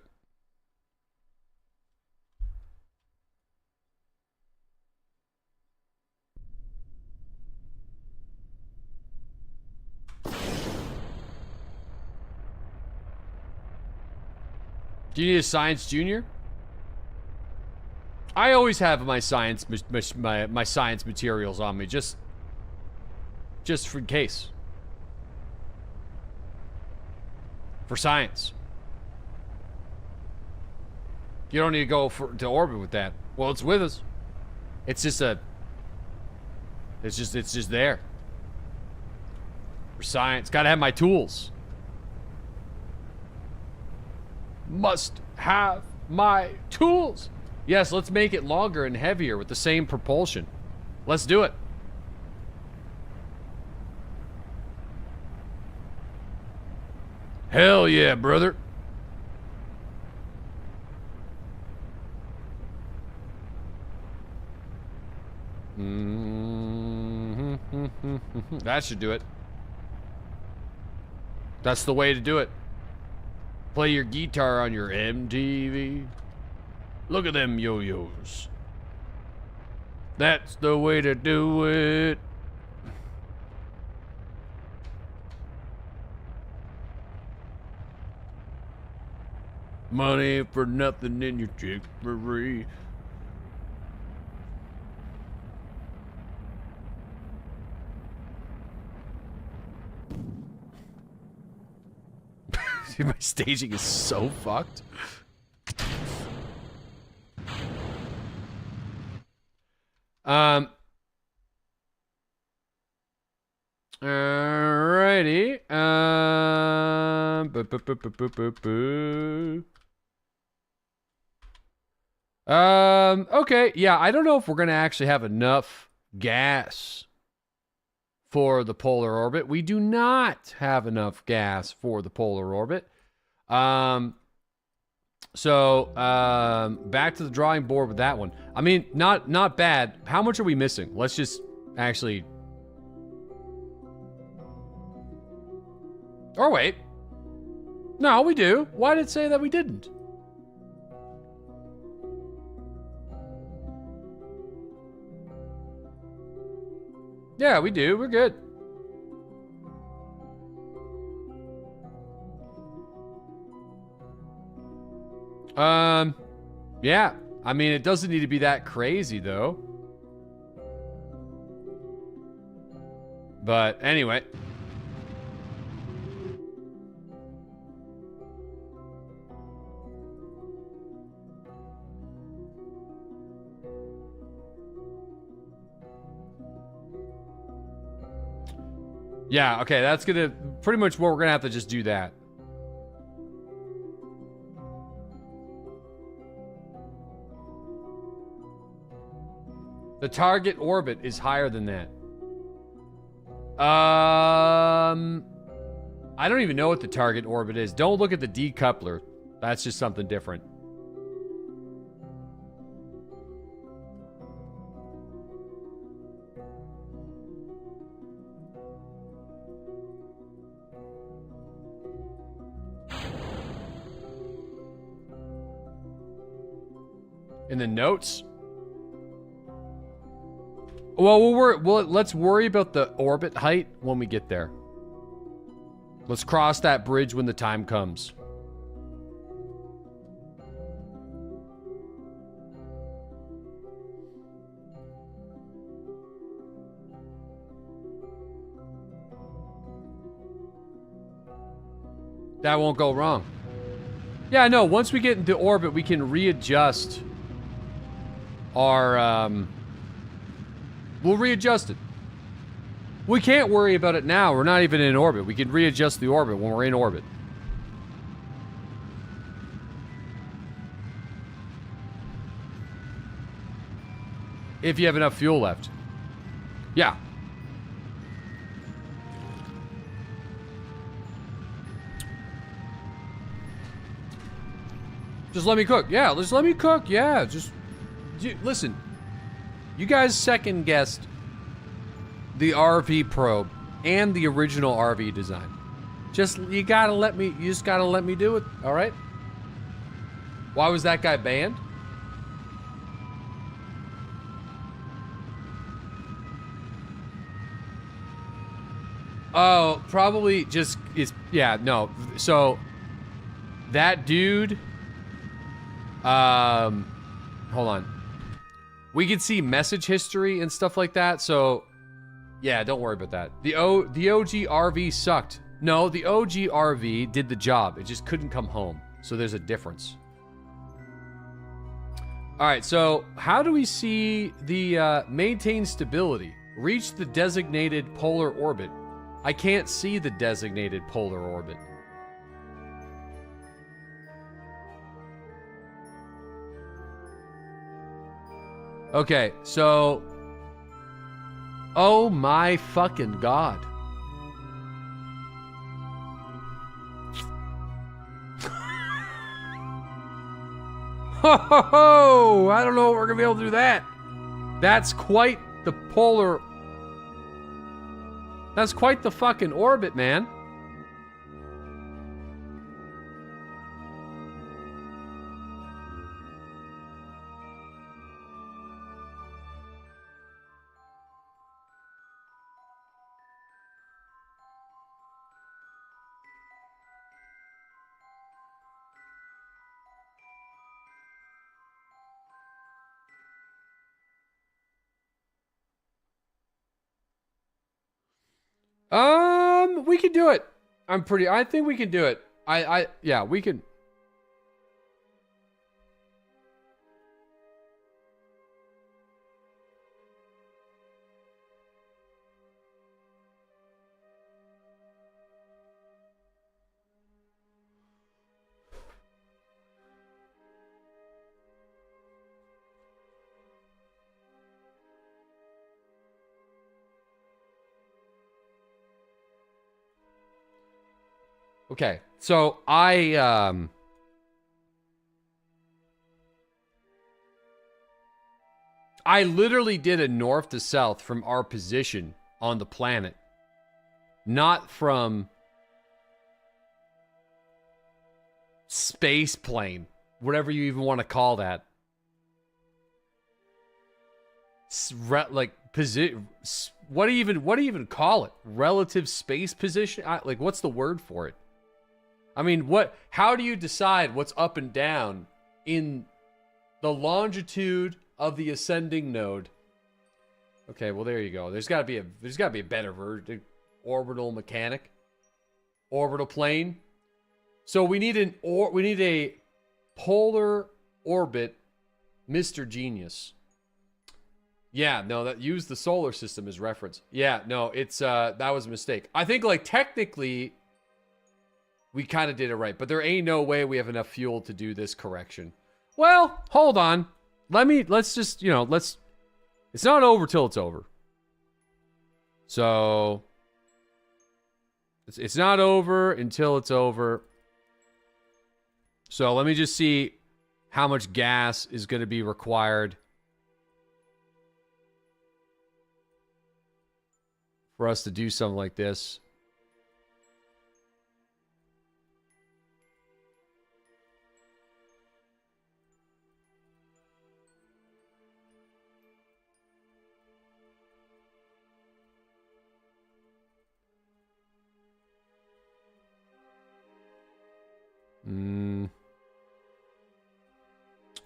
Do you need a science junior? I always have my science my science materials on me, just for case. For science. You don't need to go to orbit with that. Well, it's with us. It's just it's just there. For science. Gotta have my tools. Must have my tools. Yes, let's make it longer and heavier with the same propulsion. Let's do it. Hell yeah, brother. That should do it. That's the way to do it. Play your guitar on your MTV. Look at them yo-yos. That's the way to do it. Money for nothing in your chick for free. Dude, my staging is so fucked. Alrighty. Okay, yeah, I don't know if we're gonna actually have enough gas for the polar orbit. We do not have enough gas for the polar orbit. So, back to the drawing board with that one. I mean, not bad. How much are we missing? Let's just actually... Or wait. No, we do. Why did it say that we didn't? Yeah, we do. We're good. Yeah. I mean, it doesn't need to be that crazy, though. But anyway. Yeah, okay, that's gonna... Pretty much what we're gonna have to just do that. The target orbit is higher than that. I don't even know what the target orbit is. Don't look at the decoupler. That's just something different. In the notes? Well, let's worry about the orbit height when we get there. Let's cross that bridge when the time comes. That won't go wrong. Yeah, no, once we get into orbit, we can readjust our, we'll readjust it. We can't worry about it now. We're not even in orbit. We can readjust the orbit when we're in orbit. If you have enough fuel left. Yeah. Just let me cook. Yeah, just let me cook. Yeah, just... Listen. You guys second guessed the RV probe and the original RV design. You just gotta let me do it, all right? Why was that guy banned? Oh, probably just is, yeah, no. So that dude Hold on. We can see message history and stuff like that, so yeah, don't worry about that. The OG RV sucked. No, the OG RV did the job. It just couldn't come home. So there's a difference. All right, so how do we see the maintain stability? Reach the designated polar orbit. I can't see the designated polar orbit. Okay, so... Oh my fucking god. Ho ho ho! I don't know if we're gonna be able to do that. That's quite the polar... That's quite the fucking orbit, man. We can do it. I think we can do it. Yeah, we can. Okay, so I literally did a north to south from our position on the planet. Not from space plane, whatever you even want to call that. What do you even call it? Relative space position? Like, what's the word for it? I mean, how do you decide what's up and down in the longitude of the ascending node? Okay, well there you go. There's got to be a better version. Orbital mechanic, orbital plane. So we need a polar orbit, Mr. Genius. Yeah, no, use the solar system as reference. Yeah, no, it's that was a mistake. I think, like, technically we kind of did it right, but there ain't no way we have enough fuel to do this correction. Well, hold on. Let's just, it's not over till it's over. So it's not over until it's over. So let me just see how much gas is going to be required for us to do something like this.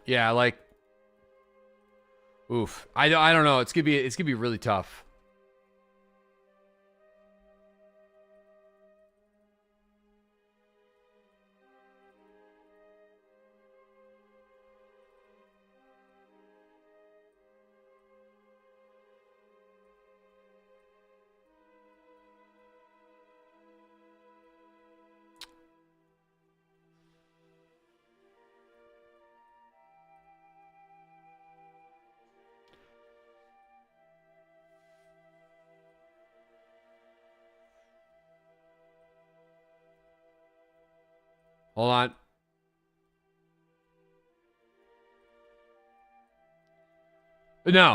Yeah, like, oof. I don't know. It's gonna be really tough. Hold on.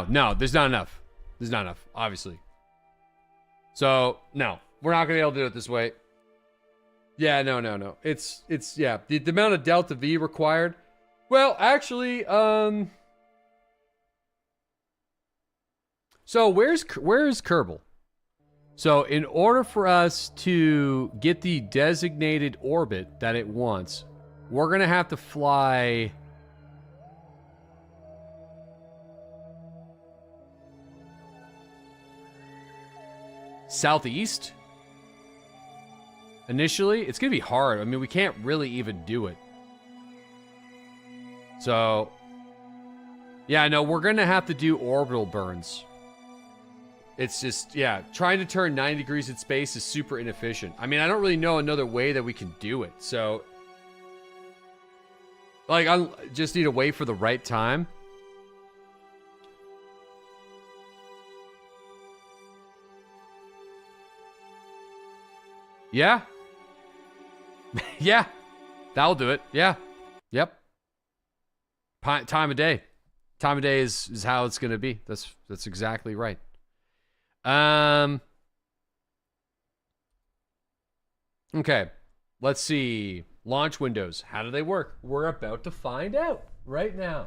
No, there's not enough. There's not enough, obviously. So, no. We're not going to be able to do it this way. Yeah, no. It's yeah. The amount of delta V required. Well, actually, so where's Kerbal? So in order for us to get the designated orbit that it wants, we're going to have to fly southeast. Initially, it's gonna be hard. I mean, we can't really even do it. So, yeah, no, we're gonna have to do orbital burns. It's just, yeah, trying to turn 90 degrees in space is super inefficient. I mean, I don't really know another way that we can do it. So, like, I just need to wait for the right time. Yeah. Yeah. That'll do it. Yeah. Yep. Time of day. Time of day is how it's going to be. That's exactly right. Okay. Let's see. Launch windows. How do they work? We're about to find out right now.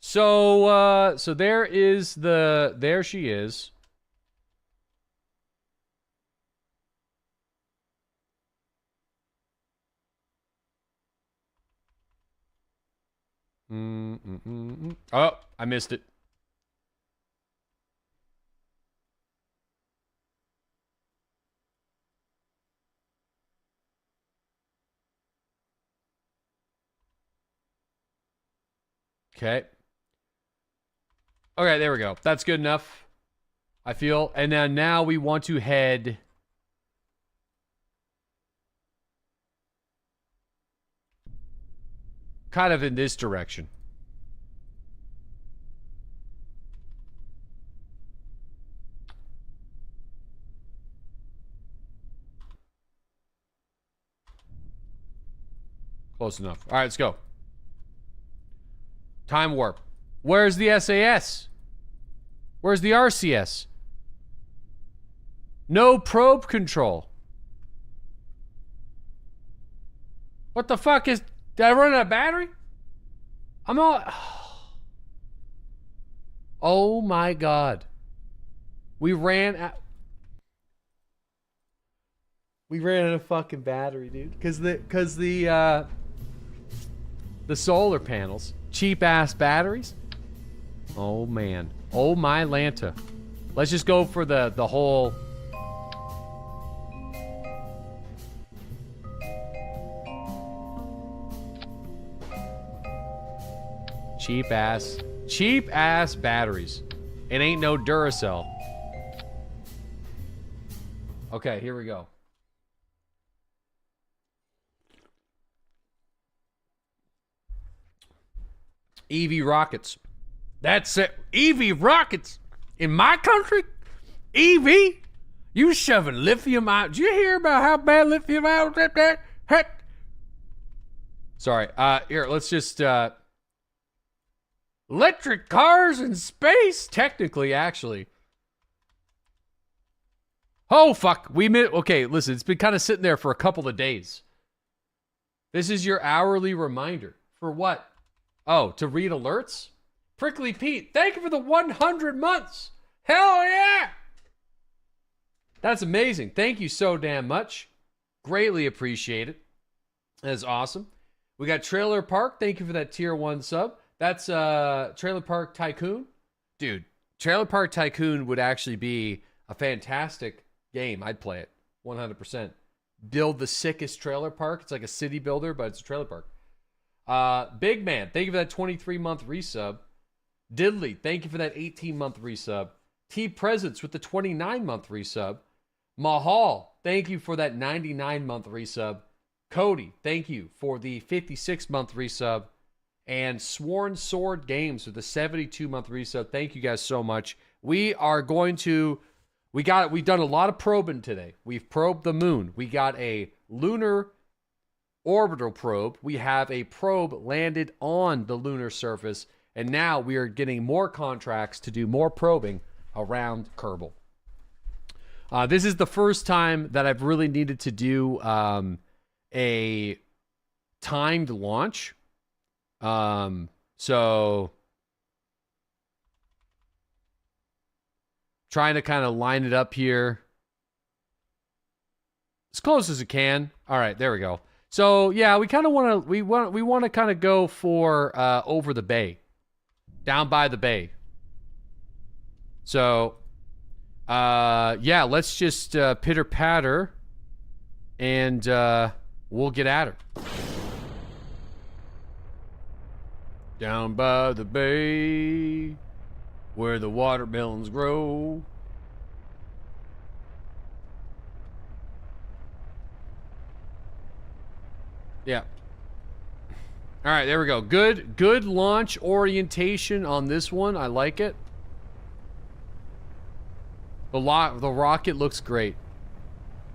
So there she is. Oh, I missed it. Okay. Okay, there we go. That's good enough, I feel. And then now we want to head... kind of in this direction. Close enough. All right, let's go. Time warp. Where's the SAS? Where's the RCS? No probe control. What the fuck is... Did I run out of battery? I'm all... Oh my god. We ran out of fucking battery, dude. Cause the solar panels. Cheap ass batteries. Oh man. Oh my Lanta. Let's just go for the whole... Cheap ass batteries. It ain't no Duracell. Okay, here we go. EV rockets. That's it. EV rockets. In my country? EV? You shoving lithium out. Did you hear about how bad lithium out is there? Heck. Sorry. Here, let's just... electric cars in space? Technically, actually. Oh, fuck. Okay, listen. It's been kind of sitting there for a couple of days. This is your hourly reminder. For what? Oh, to read alerts? Prickly Pete, thank you for the 100 months. Hell yeah! That's amazing. Thank you so damn much. Greatly appreciate it. That's awesome. We got Trailer Park. Thank you for that tier 1 sub. That's Trailer Park Tycoon. Dude, Trailer Park Tycoon would actually be a fantastic game. I'd play it 100%. Build the sickest trailer park. It's like a city builder, but it's a trailer park. Big Man, thank you for that 23-month resub. Diddly, thank you for that 18-month resub. T Presents with the 29-month resub. Mahal, thank you for that 99-month resub. Cody, thank you for the 56-month resub. And Sworn Sword Games with the 72-month resub. Thank you guys so much. We are going to... We've done a lot of probing today. We've probed the moon. We got a lunar orbital probe. We have a probe landed on the lunar surface. And now we are getting more contracts to do more probing around Kerbal. This is the first time that I've really needed to do a timed launch. So trying to kind of line it up here as close as it can. All right, there we go. So yeah, we kind of want to kind of go for over the bay, down by the bay. So Yeah, let's just pitter patter, and we'll get at her. Down by the bay, where the watermelons grow. Yeah. All right, there we go. Good launch orientation on this one. I like it. The rocket looks great.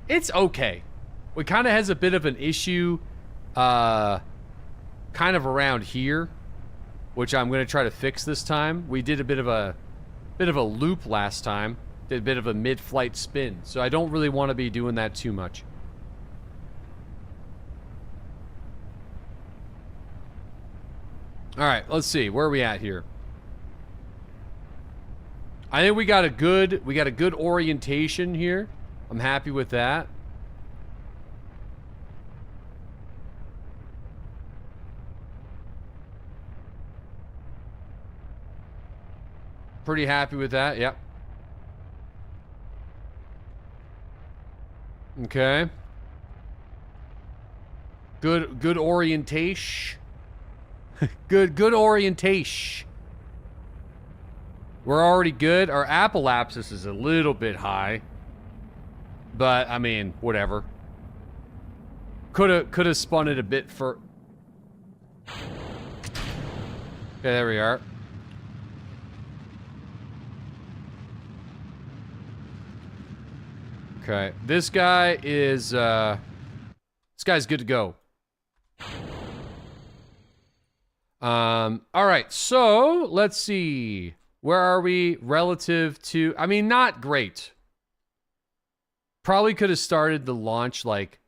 It's okay. It kind of has a bit of an issue, kind of around here, which I'm going to try to fix this time. We did a bit of a loop last time. Did a bit of a mid-flight spin, so I don't really want to be doing that too much. All right, let's see. Where are we at here? I think we got a good orientation here. I'm happy with that. Pretty happy with that. Yep. Okay. Good orientation. good orientation. We're already good. Our apoapsis is a little bit high, but I mean, whatever. Could have spun it a bit for. Okay, there we are. Okay, this guy is this guy's good to go. All right, so let's see. Where are we relative to... I mean, not great. Probably could have started the launch, like...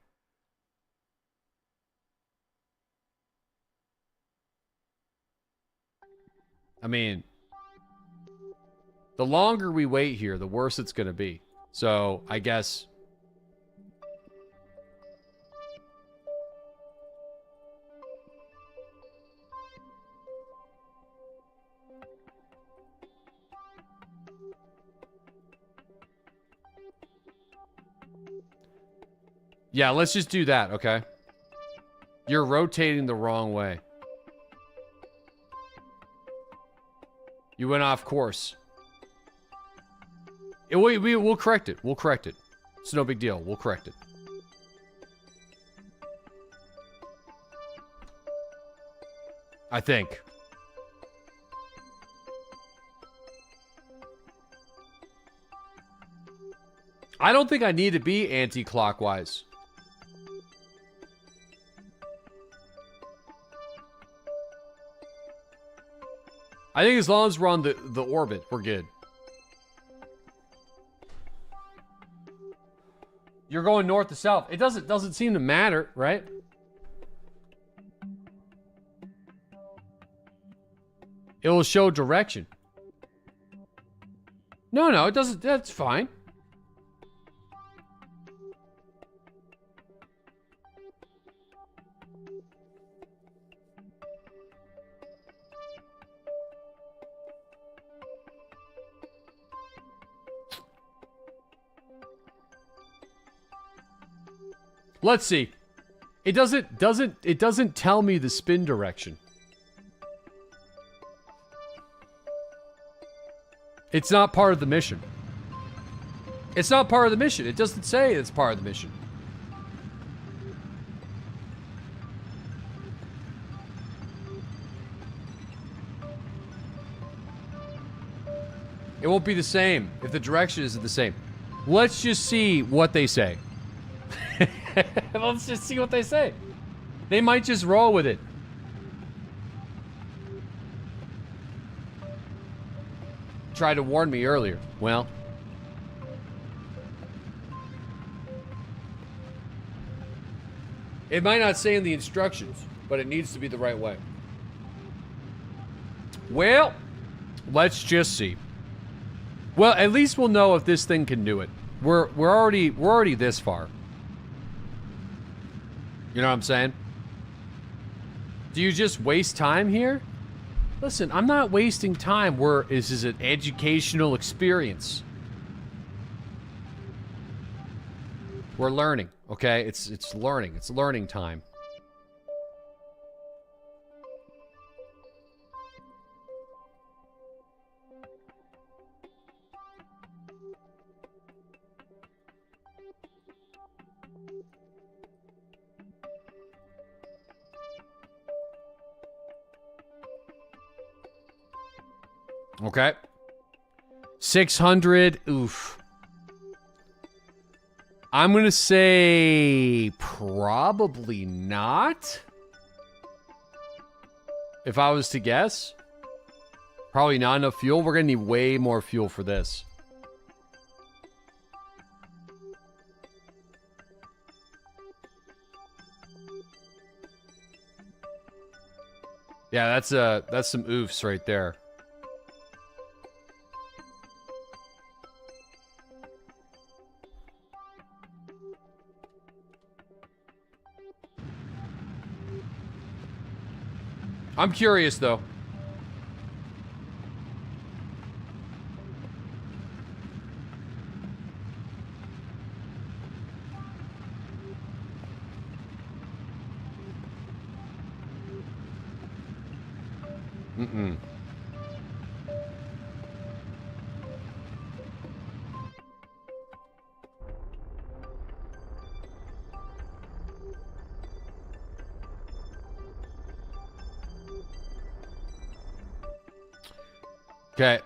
I mean... The longer we wait here, the worse it's gonna be. So, I guess... Yeah, let's just do that, okay? You're rotating the wrong way. You went off course. We'll correct it. We'll correct it. It's no big deal. We'll correct it. I think. I don't think I need to be anti-clockwise. I think as long as we're on the orbit, we're good. You're going north to south. It doesn't seem to matter, right? It will show direction. No, it doesn't. That's fine. Let's see. It doesn't tell me the spin direction. It's not part of the mission. It's not part of the mission. It doesn't say it's part of the mission. It won't be the same if the direction isn't the same. Let's just see what they say. Let's just see what they say. They might just roll with it. Tried to warn me earlier. Well. It might not say in the instructions, but it needs to be the right way. Well, let's just see. Well, at least we'll know if this thing can do it. We're already this far. You know what I'm saying? Do you just waste time here? Listen, I'm not wasting time. This is an educational experience. We're learning, okay? It's learning. It's learning time. Okay. 600. Oof. I'm going to say probably not. If I was to guess. Probably not enough fuel. We're going to need way more fuel for this. Yeah, that's some oofs right there. I'm curious, though. Mm-mm. Okay.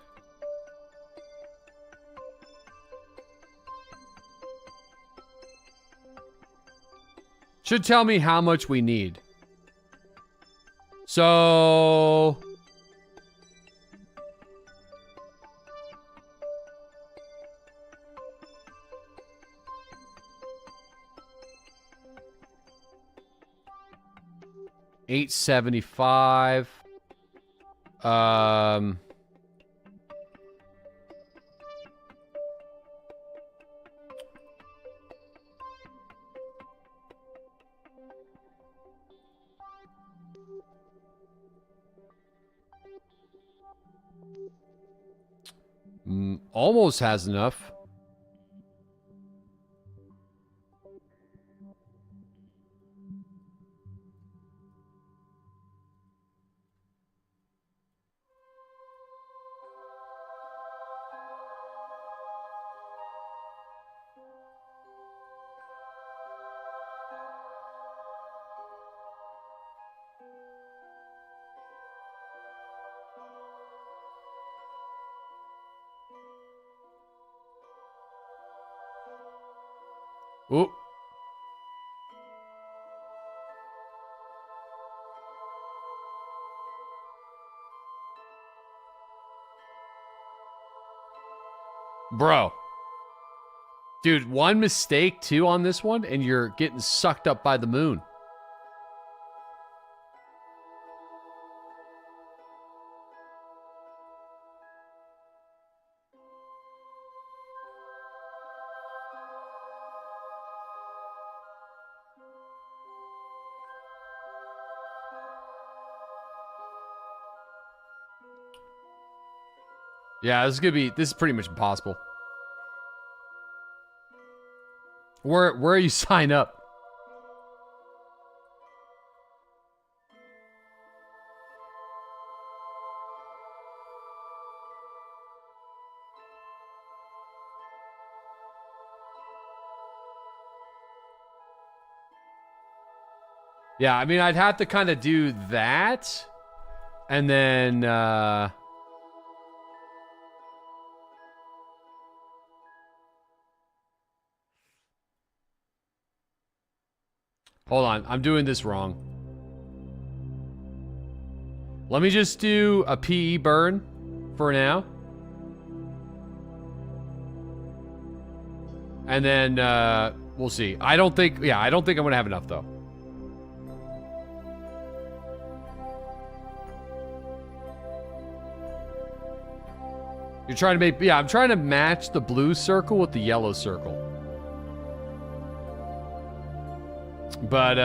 Should tell me how much we need. So... $875. Almost has enough. Ooh. Bro. Dude, one mistake, too, on this one, and you're getting sucked up by the moon. Yeah, this is pretty much impossible. Where you sign up? Yeah, I mean, I'd have to kind of do that. And then, hold on, I'm doing this wrong. Let me just do a PE burn for now. And then, we'll see. I don't think I'm gonna have enough, though. You're trying to make... Yeah, I'm trying to match the blue circle with the yellow circle. But,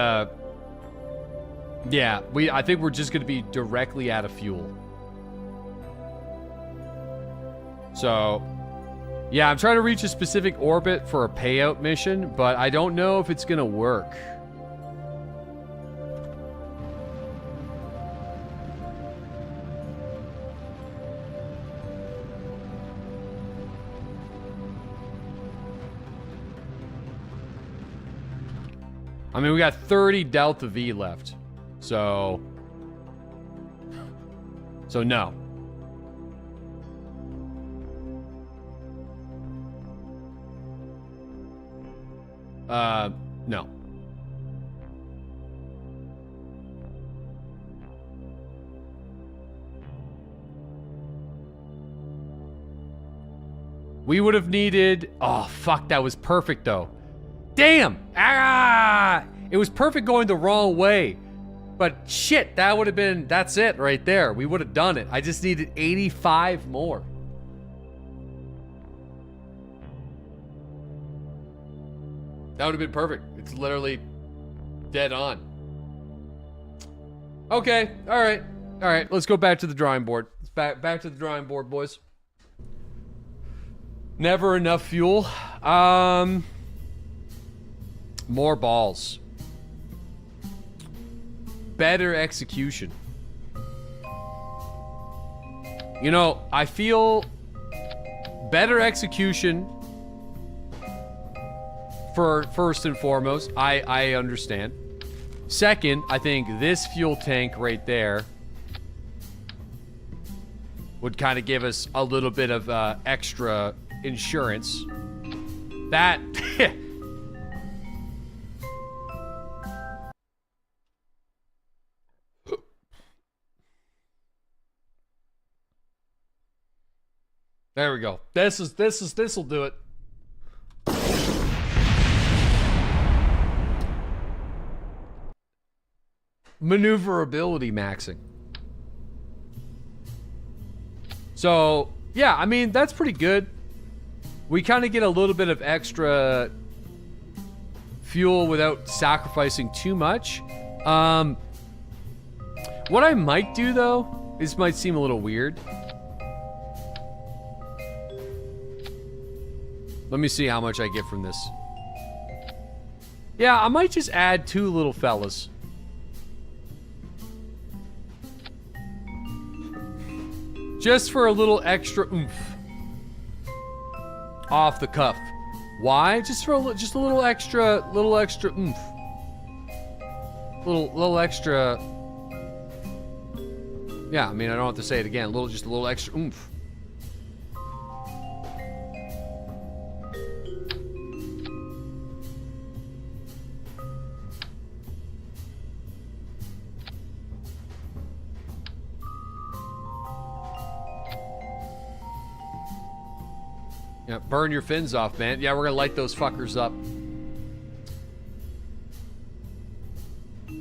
yeah, I think we're just going to be directly out of fuel. So, Yeah, I'm trying to reach a specific orbit for a payout mission, but I don't know if it's gonna work. I mean, we got 30 Delta V left. So no. No. We would have needed... Oh, fuck, that was perfect, though. Damn! Ah! It was perfect going the wrong way. But shit, that would have been... That's it right there. We would have done it. I just needed 85 more. That would have been perfect. It's literally dead on. Okay, all right. All right, let's go back to the drawing board. Let's back to the drawing board, boys. Never enough fuel. More balls. Better execution. You know, I feel better execution for first and foremost. I understand. Second, I think this fuel tank right there would kind of give us a little bit of extra insurance. That... There we go. This'll do it. Maneuverability maxing. So, yeah, I mean, that's pretty good. We kind of get a little bit of extra fuel without sacrificing too much. What I might do, though, this might seem a little weird. Let me see how much I get from this. Yeah, I might just add 2 little fellas. Just for a little extra oomph. Off the cuff. Why? Just for a little extra oomph. Little extra. Yeah, I mean, I don't have to say it again. Just a little extra oomph. Yeah, burn your fins off, man. Yeah, we're gonna light those fuckers up. A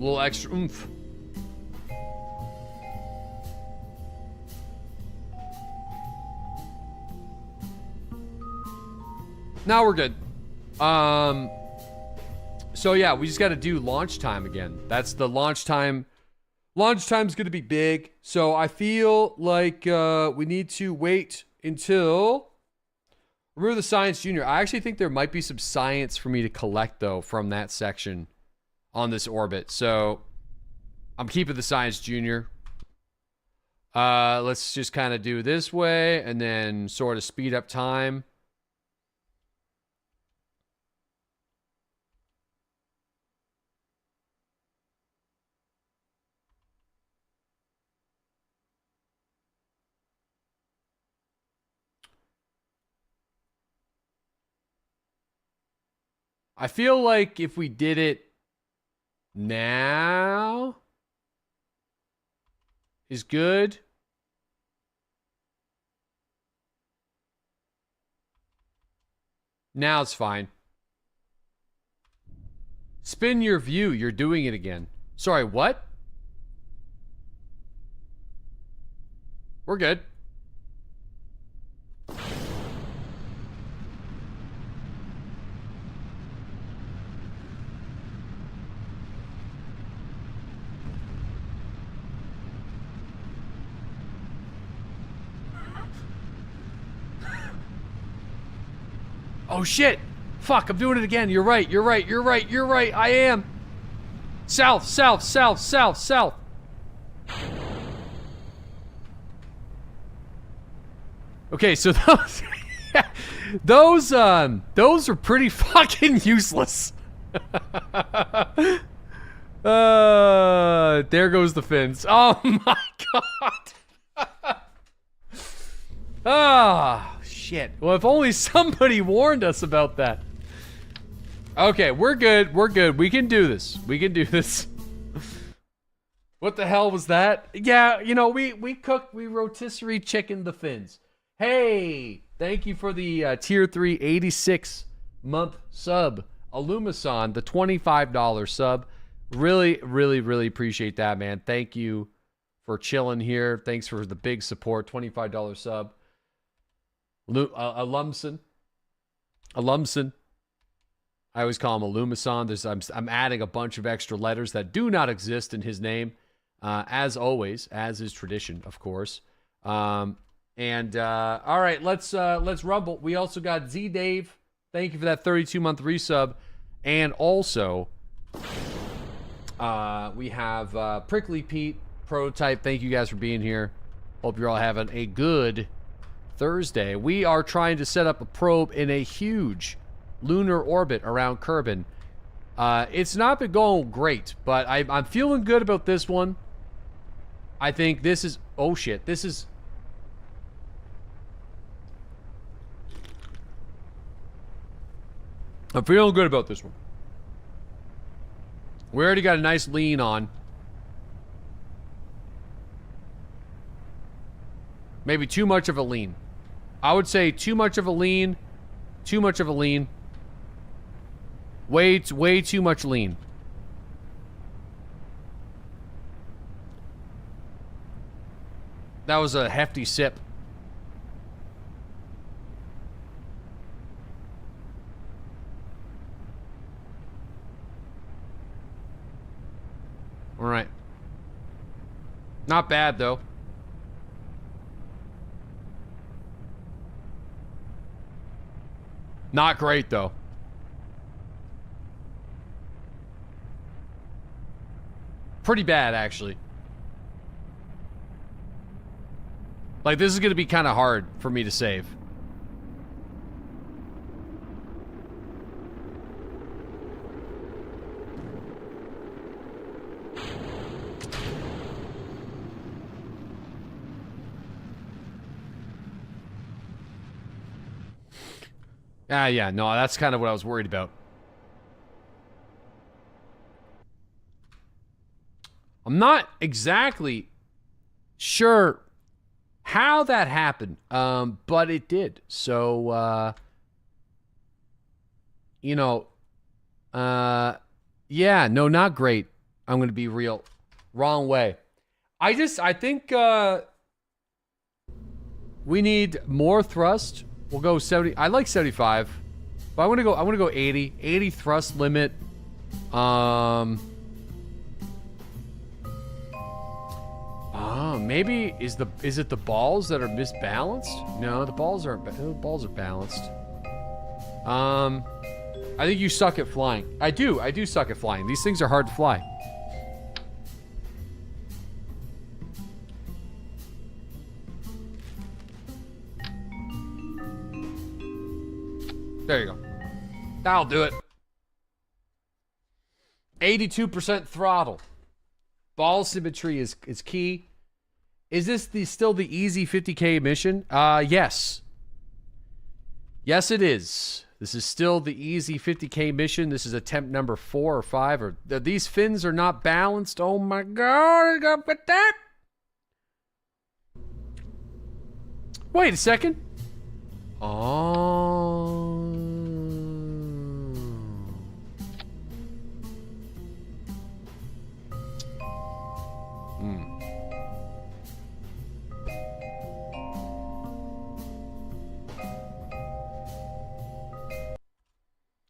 little extra oomph. Now we're good. So yeah, we just gotta do launch time again. That's the launch time. Launch time's gonna be big, so I feel like we need to wait until... Remember the Science Junior. I actually think there might be some science for me to collect, though, from that section on this orbit. So I'm keeping the Science Junior. Let's just kind of do this way and then sort of speed up time. I feel like if we did it now is good. Now it's fine. Spin your view. You're doing it again. Sorry, what? We're good. Oh shit! Fuck, I'm doing it again. You're right, you're right, you're right, you're right. I am. South, south, south, south, south. Okay, so those are pretty fucking useless. There goes the fins. Oh my god. Ah, shit. Well, if only somebody warned us about that. Okay, we're good. We're good. We can do this. We can do this. What the hell was that? Yeah, you know, we rotisserie chicken the fins. Hey, thank you for the tier 3 86 month sub. Alumason, the $25 sub. Really, really, really appreciate that, man. Thank you for chilling here. Thanks for the big support. $25 sub. Alumson. I always call him Alumason. I'm adding a bunch of extra letters that do not exist in his name. As always, as is tradition, of course. All right, let's rumble. We also got Z Dave. Thank you for that 32-month resub. And also, we have Prickly Pete, Prototype. Thank you guys for being here. Hope you're all having a good Thursday. We are trying to set up a probe in a huge lunar orbit around Kerbal. It's not been going great, but I'm feeling good about this one. I think this is... Oh, shit. This is... I'm feeling good about this one. We already got a nice lean on. Maybe too much of a lean. I would say too much of a lean. Too much of a lean. Way too much lean. That was a hefty sip. All right. Not bad, though. Not great, though. Pretty bad, actually. Like, this is going to be kind of hard for me to save. Yeah, no, that's kind of what I was worried about. I'm not exactly sure how that happened, but it did. So, you know, yeah, no, not great. I'm going to be real. Wrong way. I think, we need more thrust. We'll go 70. I like 75, but I want to go 80. 80 thrust limit. Maybe is it the balls that are misbalanced? No, the balls aren't. The balls are balanced. I think you suck at flying. I do suck at flying. These things are hard to fly. There you go. That'll do it. 82% throttle. Ball symmetry is key. Is this still the easy 50K mission? Yes. Yes, it is. This is still the easy 50K mission. This is attempt number 4 or 5. Or these fins are not balanced. Oh my god! I got that. Wait a second. Oh.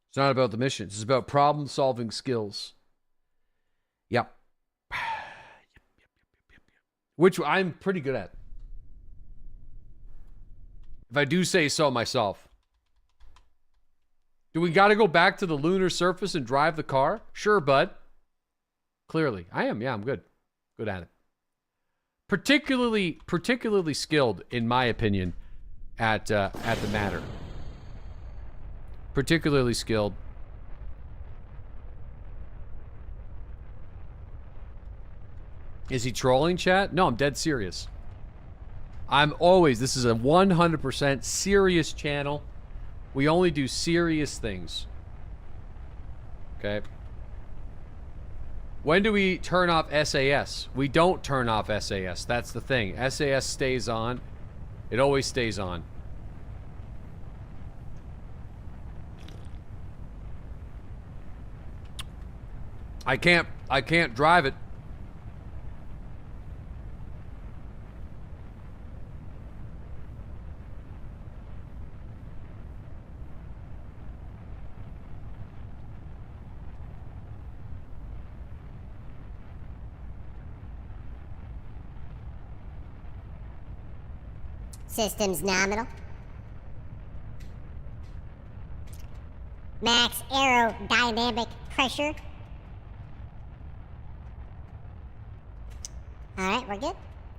It's not about the mission. It's about problem-solving skills. Yep. Which I'm pretty good at. If I do say so myself. Do we got to go back to the lunar surface and drive the car? Sure, bud. Clearly. I am. Yeah, I'm good. Good at it. Particularly skilled, in my opinion, at the matter. Particularly skilled. Is he trolling, chat? No, I'm dead serious. I'm always, this is a 100% serious channel. We only do serious things. Okay. When do we turn off SAS? We don't turn off SAS. That's the thing. SAS stays on. It always stays on. I can't drive it. Systems nominal. Max aerodynamic pressure. Alright, we're good.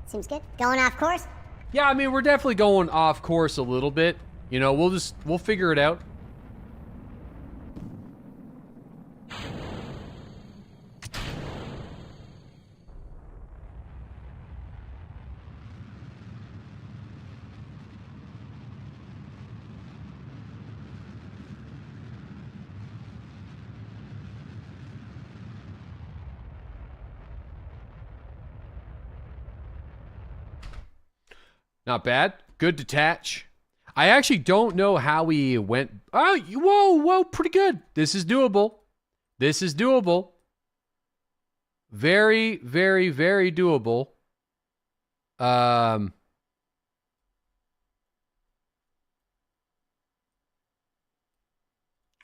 Seems good. Going off course? Yeah, I mean, we're definitely going off course a little bit. You know, we'll figure it out. Not bad. Good detach. I actually don't know how we went. Oh, whoa, pretty good. This is doable. This is doable. Very, very, very doable.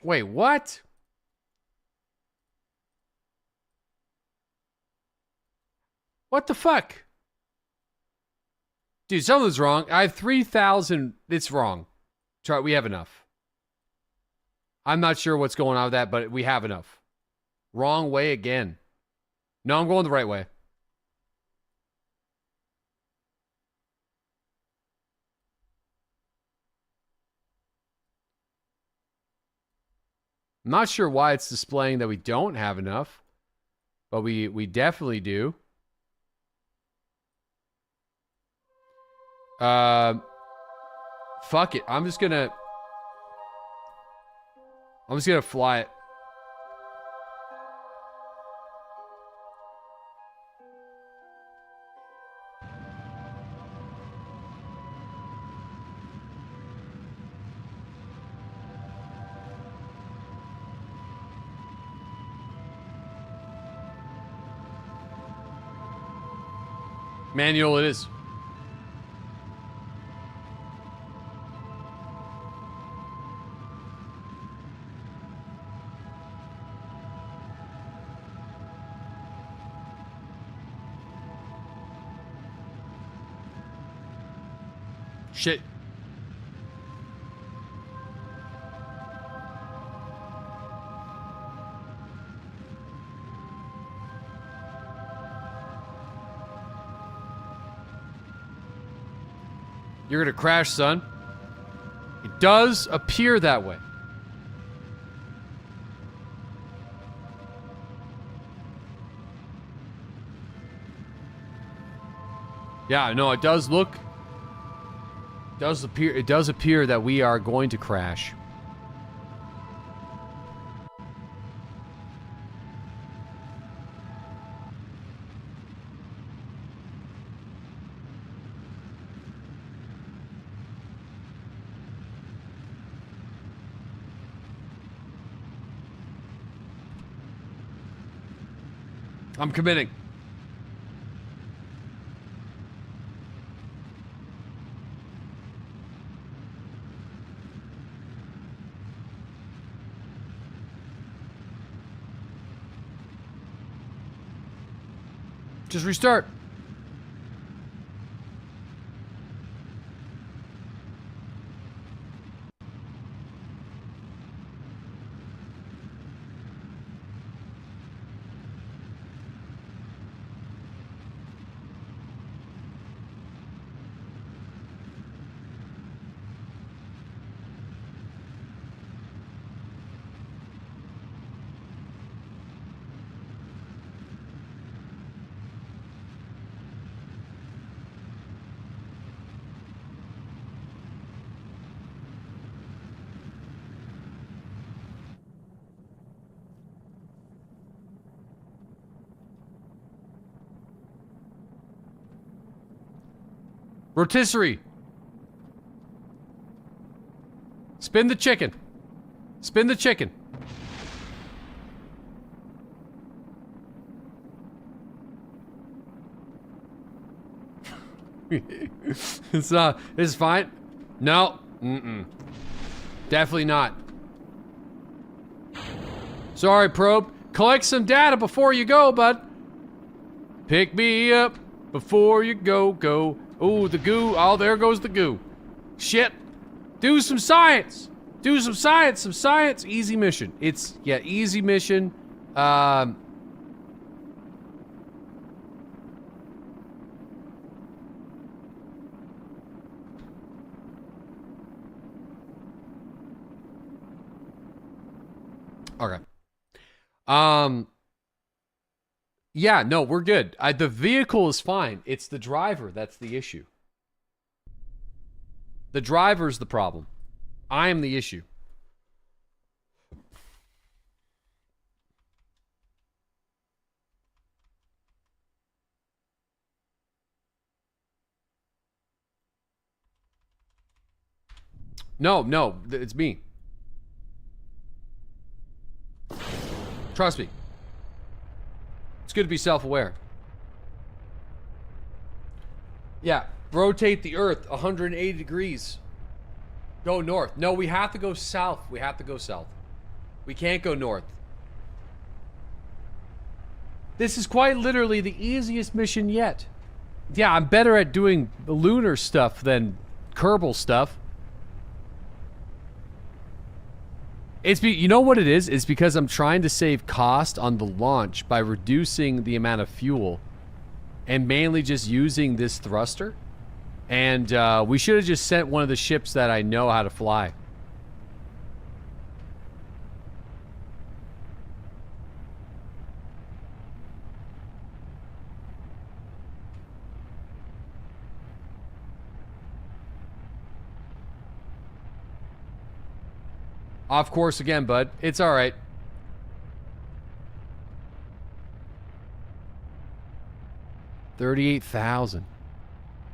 Wait, what? What the fuck? Dude, something's wrong. I have 3,000. It's wrong. Try. We have enough. I'm not sure what's going on with that, but we have enough. Wrong way again. No, I'm going the right way. I'm not sure why it's displaying that we don't have enough, but we definitely do. Fuck it. I'm just gonna fly it. Manual it is. Shit. You're gonna crash, son. It does appear that way. Yeah, no, it does look... It does appear that we are going to crash. I'm committing. Just restart. Rotisserie. Spin the chicken. Spin the chicken. It's fine. No. Definitely not. Sorry, probe. Collect some data before you go, bud. Pick me up before you go. Oh, the goo. Oh, there goes the goo. Shit. Do some science. Do some science. Some science. Easy mission. It's, yeah, easy mission. Okay. Yeah, no, we're good. The vehicle is fine. It's the driver that's the issue. The driver's the problem. I am the issue. No, it's me. Trust me. It's good to be self-aware. Yeah, rotate the Earth 180 degrees. Go north. No, we have to go south. We have to go south. We can't go north. This is quite literally the easiest mission yet. Yeah, I'm better at doing the lunar stuff than Kerbal stuff. You know what it is? It's because I'm trying to save cost on the launch by reducing the amount of fuel and mainly just using this thruster. And we should have just sent one of the ships that I know how to fly. Off course again, bud. It's all right. $38,000.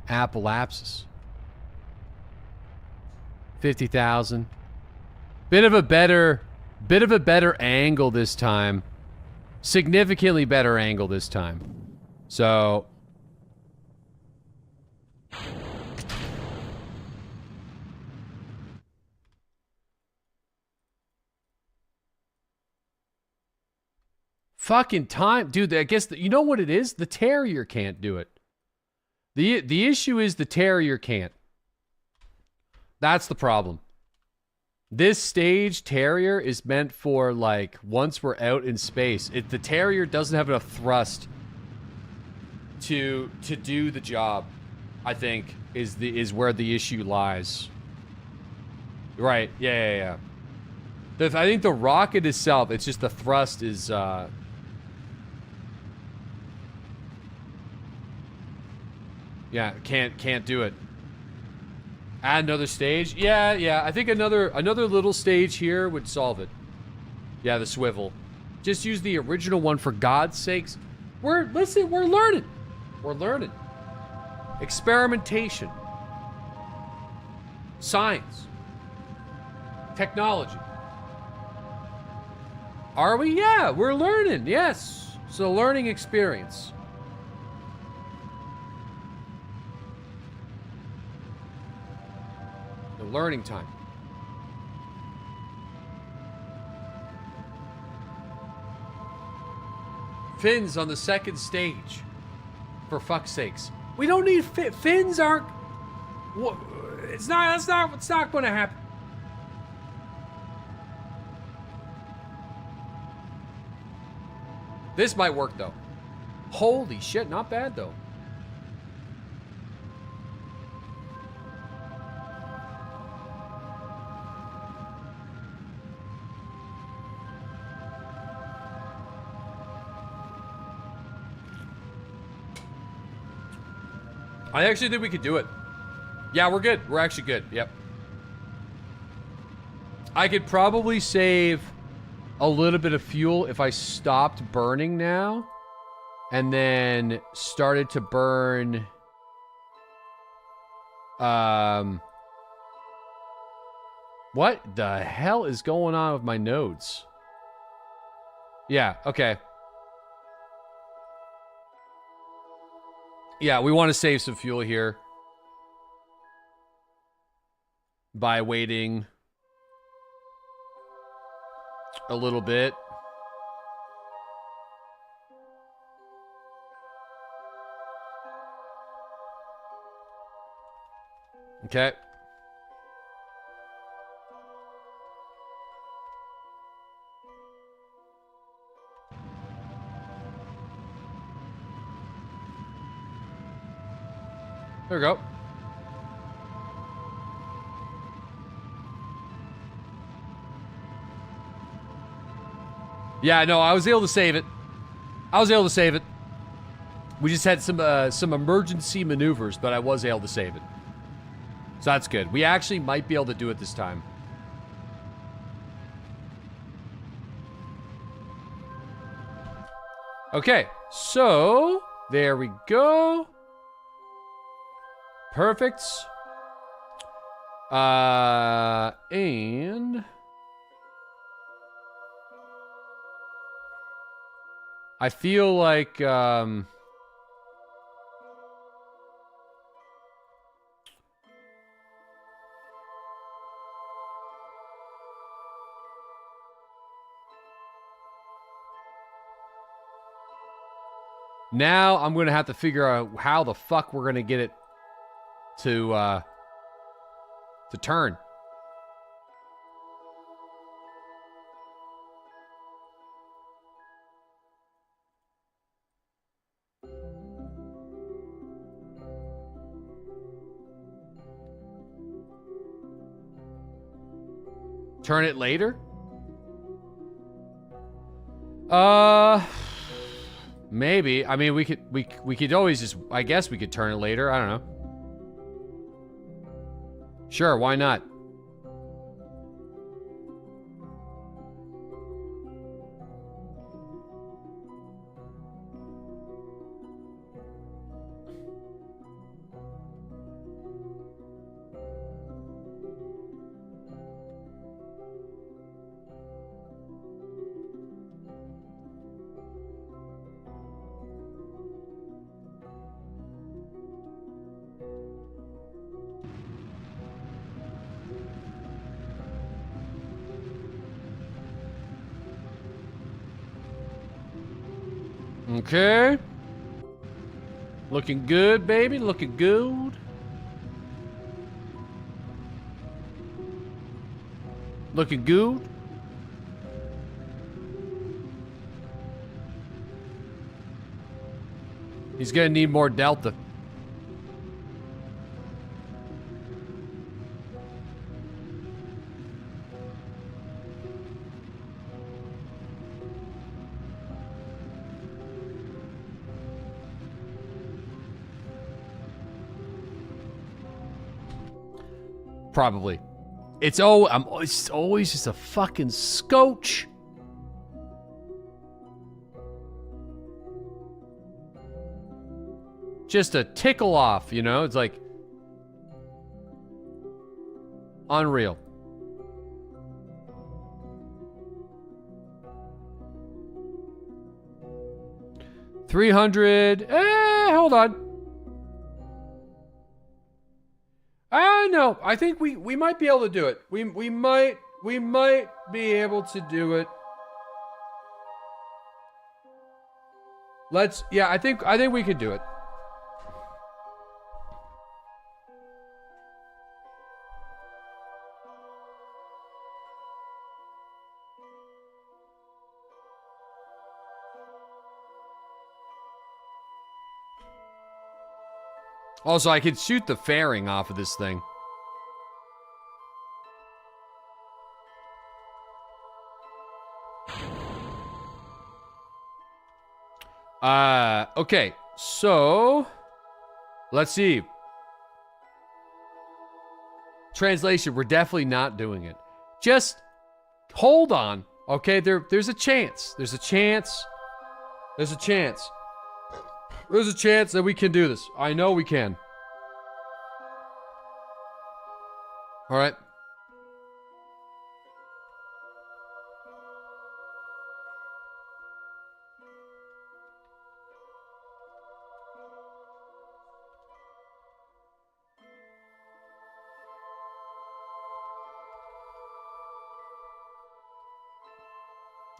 Appalapsis. 50,000. Bit of a better angle this time. Significantly better angle this time. So. Fucking time. Dude, I guess, you know what it is? The Terrier can't do it. The issue is the Terrier can't. That's the problem. This stage Terrier is meant for, like, once we're out in space. The Terrier doesn't have enough thrust to do the job, I think, is where the issue lies. Right. Yeah. I think the rocket itself, it's just the thrust is, yeah, can't do it. Add another stage? Yeah. I think another little stage here would solve it. Yeah, the swivel. Just use the original one for God's sakes. We're learning. We're learning. Experimentation. Science. Technology. Are we? Yeah, we're learning. Yes. It's a learning experience. Learning time. Fins on the second stage. For fuck's sakes. We don't need fins aren't. It's not going to happen. This might work though. Holy shit, not bad though. I actually think we could do it. Yeah, we're good. We're actually good. Yep. I could probably save a little bit of fuel if I stopped burning now and then started to burn What the hell is going on with my nodes? Yeah, okay. Yeah, we want to save some fuel here by waiting a little bit. Okay. There we go. Yeah, no, I was able to save it. We just had some emergency maneuvers, but I was able to save it. So that's good. We actually might be able to do it this time. Okay, so there we go. Perfect. And I feel like now I'm gonna have to figure out how the fuck we're gonna get it to turn. Turn it later? Maybe. I mean, we could always just, I guess we could turn it later. I don't know. Sure, why not? Okay. Looking good, baby. Looking good. Looking good. He's gonna need more delta. Probably. It's always just a fucking scotch. Just a tickle off, you know? It's like unreal. $300. Hold on. No, I think we might be able to do it. We might be able to do it. Yeah, I think we could do it. Also, I could shoot the fairing off of this thing. Okay, so let's see. Translation, we're definitely not doing it. Just hold on, okay? There's a chance. There's a chance. There's a chance. There's a chance that we can do this. I know we can. All right.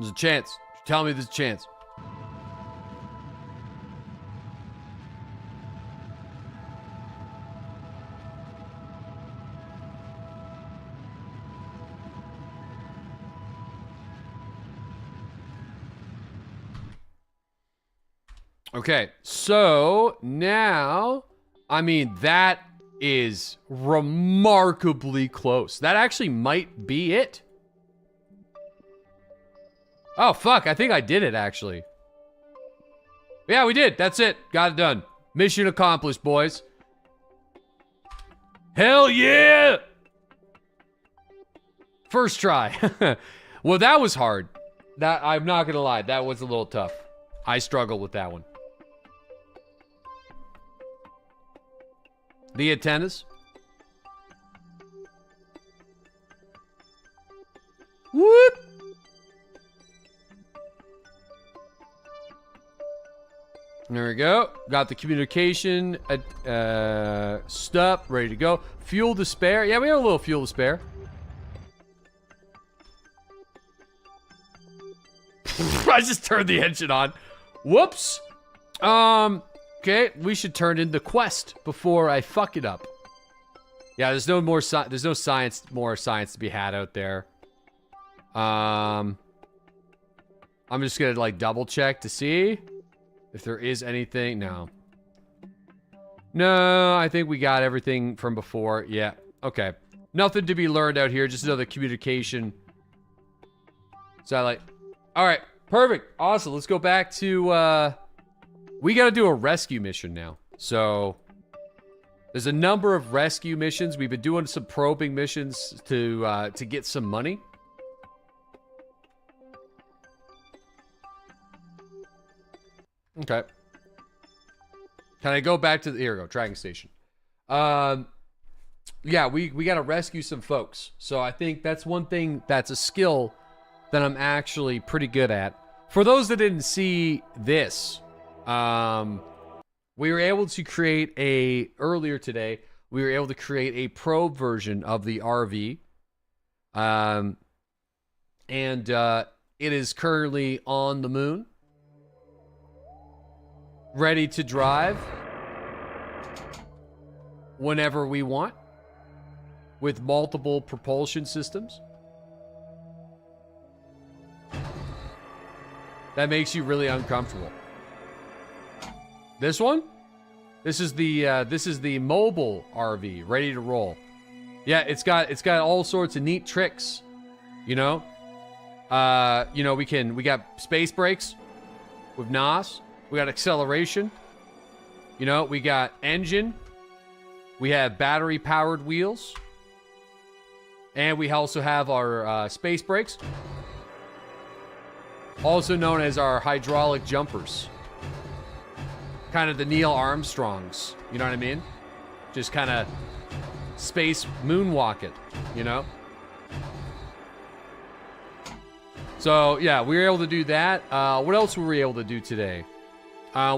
There's a chance. Tell me there's a chance. Okay, so now, I mean, that is remarkably close. That actually might be it. Oh, fuck. I think I did it, actually. Yeah, we did. That's it. Got it done. Mission accomplished, boys. Hell yeah! First try. Well, that was hard. That, I'm not gonna lie. That was a little tough. I struggled with that one. The antennas. Whoop! There we go. Got the communication stuff ready to go. Fuel to spare. Yeah, we have a little fuel to spare. I just turned the engine on. Whoops. Okay, we should turn in the quest before I fuck it up. Yeah, there's no more science to be had out there. I'm just gonna like double check to see if there is anything. No, I think we got everything from before. Yeah, okay. Nothing to be learned out here, just another communication satellite. All right, perfect, awesome. Let's go back to, we gotta do a rescue mission now. So, there's a number of rescue missions. We've been doing some probing missions to get some money. Okay. Can I go back to the, here we go, tracking station. Yeah, we gotta rescue some folks. So I think that's one thing that's a skill that I'm actually pretty good at. For those that didn't see this, we were able to create earlier today, we were able to create a probe version of the RV. It is currently on the moon. Ready to drive whenever we want with multiple propulsion systems. That makes you really uncomfortable. This one? This is the mobile RV, ready to roll. Yeah, it's got all sorts of neat tricks, you know? We got space brakes with NOS. We got acceleration. You know, we got engine. We have battery-powered wheels. And we also have our space brakes. Also known as our hydraulic jumpers. Kind of the Neil Armstrongs. You know what I mean? Just kind of space moonwalk it, you know? So, yeah, we were able to do that. What else were we able to do today?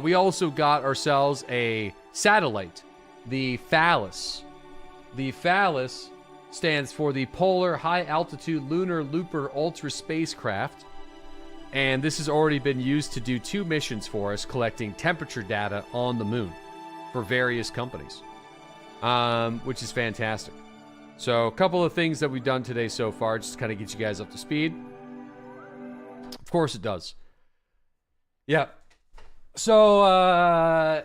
We also got ourselves a satellite, the Phallus. The Phallus stands for the Polar High Altitude Lunar Looper Ultra Spacecraft. And this has already been used to do 2 missions for us, collecting temperature data on the moon for various companies, which is fantastic. So a couple of things that we've done today so far, just to kind of get you guys up to speed. Of course it does. Yeah. So,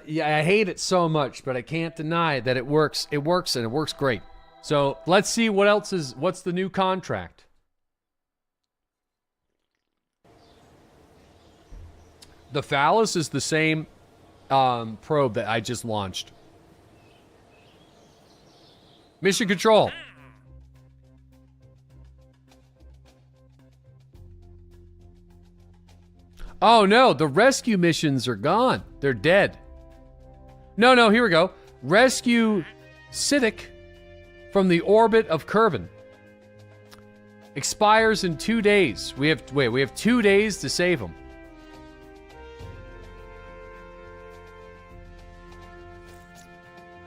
yeah, I hate it so much, but I can't deny that it works. It works, and it works great. So, let's see what else is, what's the new contract? The Phallus is the same probe that I just launched. Mission control. Oh no, the rescue missions are gone. They're dead. No, here we go. Rescue Civic from the orbit of Kerbal. Expires in 2 days. We have 2 days to save him.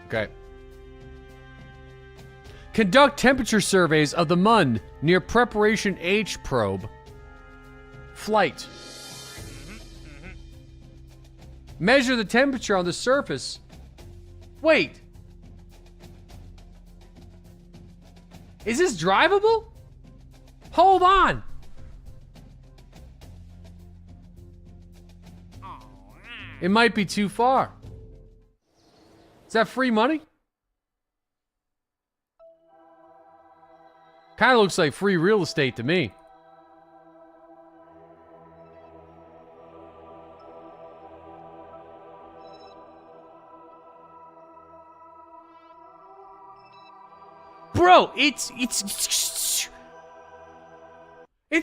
Okay. Conduct temperature surveys of the Mun near Preparation H probe. Flight. Measure the temperature on the surface. Wait. Is this drivable? Hold on. It might be too far. Is that free money? Kind of looks like free real estate to me. Bro, it's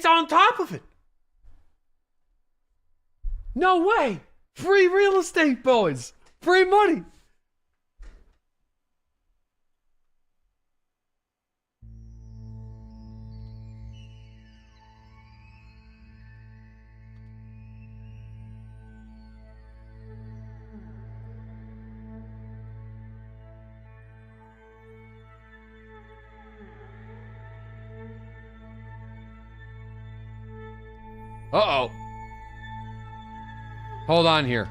on top of it. No way. Free real estate, boys. Free money. Uh-oh. Hold on here.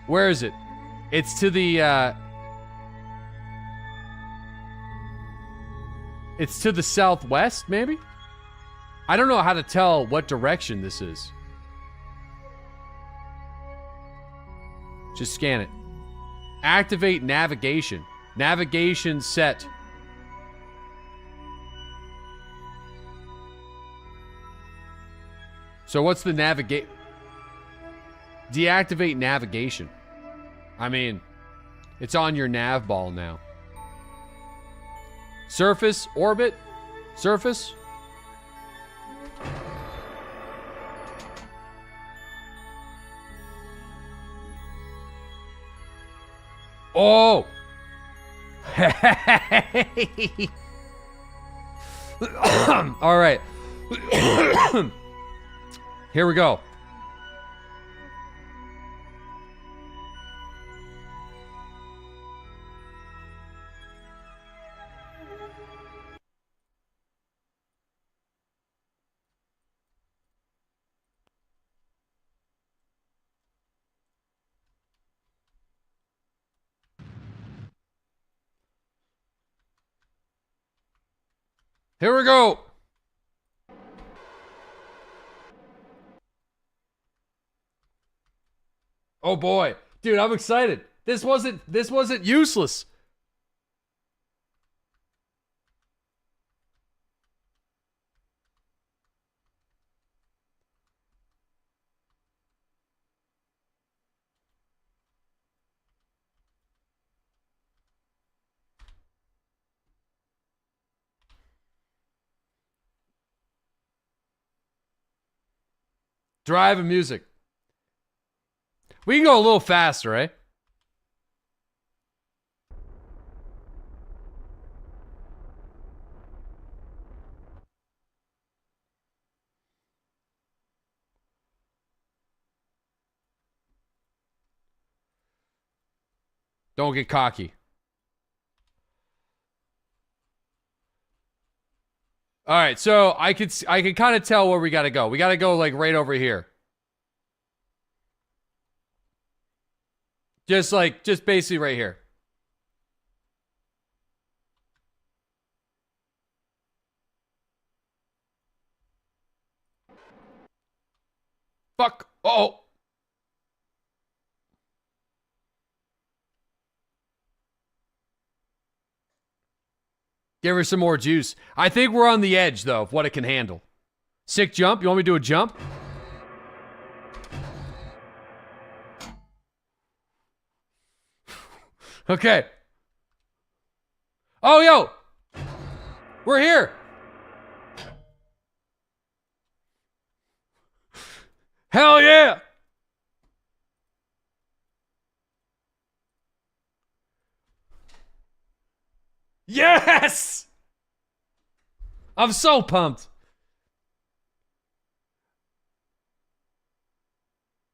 Where is it? It's to the, it's to the southwest, maybe? I don't know how to tell what direction this is. Just scan it. Activate navigation. Navigation set. So what's the navigate? Deactivate navigation. I mean, it's on your nav ball now. Surface, orbit, surface. Oh! All right. Here we go. Here we go. Oh boy. Dude, I'm excited. This wasn't useless. Drive and music. We can go a little faster, eh? Don't get cocky. All right, so I could kind of tell where we got to go. We got to go like right over here. Just basically right here. Fuck. Uh-oh. Give her some more juice. I think we're on the edge, though, of what it can handle. Sick jump. You want me to do a jump? Okay. Oh, yo. We're here. Hell yeah. Yes! I'm so pumped.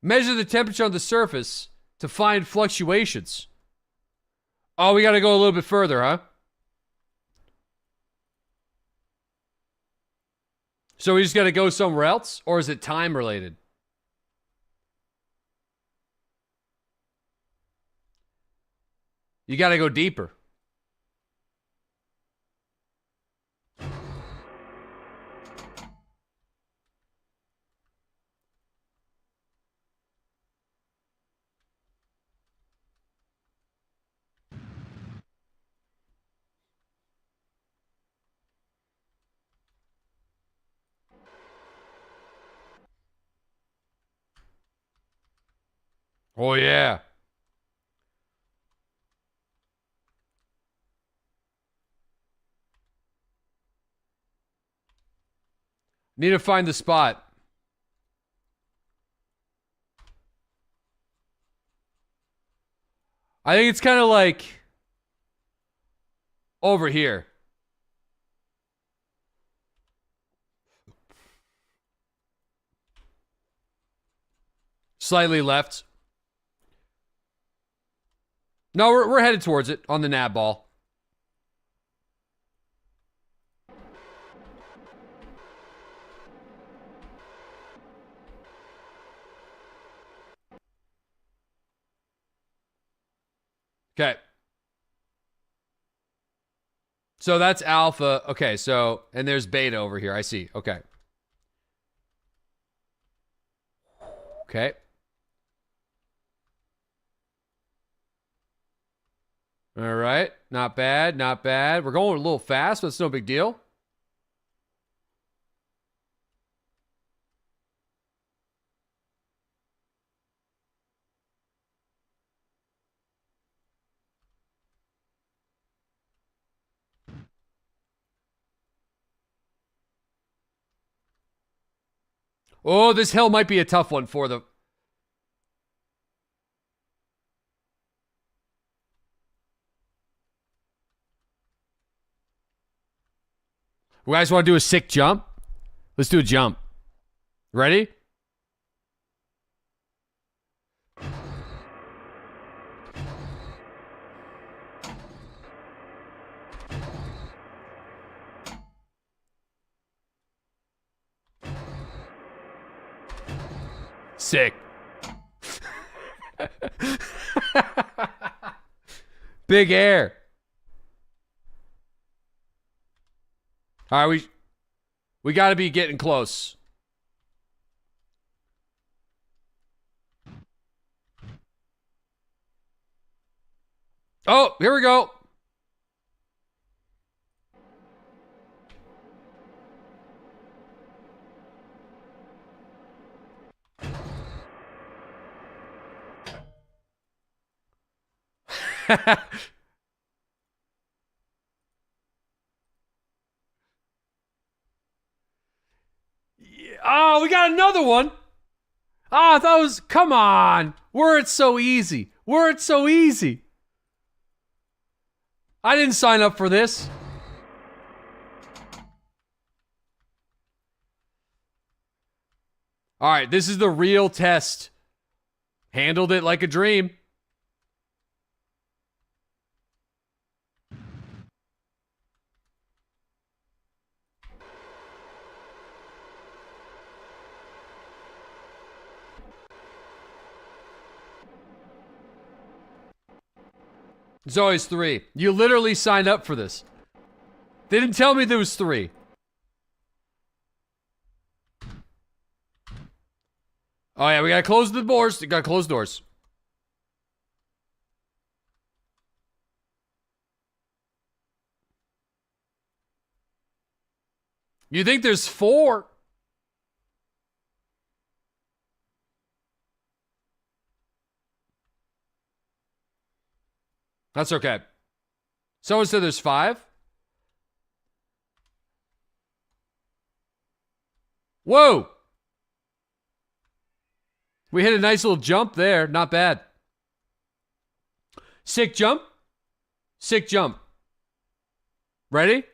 Measure the temperature on the surface to find fluctuations. Oh, we gotta go a little bit further, huh? So we just gotta go somewhere else? Or is it time related? You gotta go deeper. Oh, yeah. Need to find the spot. I think it's kind of like over here. Slightly left. No, we're headed towards it on the nab ball. Okay. So that's alpha. Okay, so, and there's beta over here. I see. Okay. Okay. All right. Not bad. Not bad. We're going a little fast, but it's no big deal. Oh, this hill might be a tough one for the... You guys want to do a sick jump? Let's do a jump. Ready? Sick. Big air. All right, we got to be getting close. Oh, here we go. Oh, we got another one. Oh, I thought it was... Come on. Were it so easy? Were it so easy? I didn't sign up for this. All right, this is the real test. Handled it like a dream. It's always 3. You literally signed up for this. They didn't tell me there was 3. Oh yeah, we gotta close the doors. We gotta close doors. You think there's 4? That's okay. Someone said there's 5. Whoa! We hit a nice little jump there. Not bad. Sick jump. Sick jump. Ready?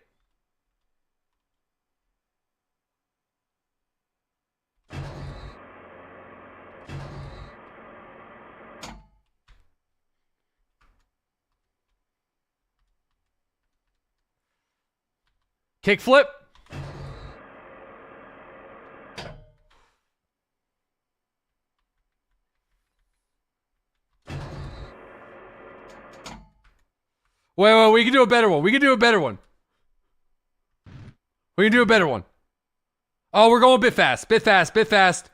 Kickflip. Wait, we can do a better one. We can do a better one. We can do a better one. Oh, we're going a bit fast. Bit fast.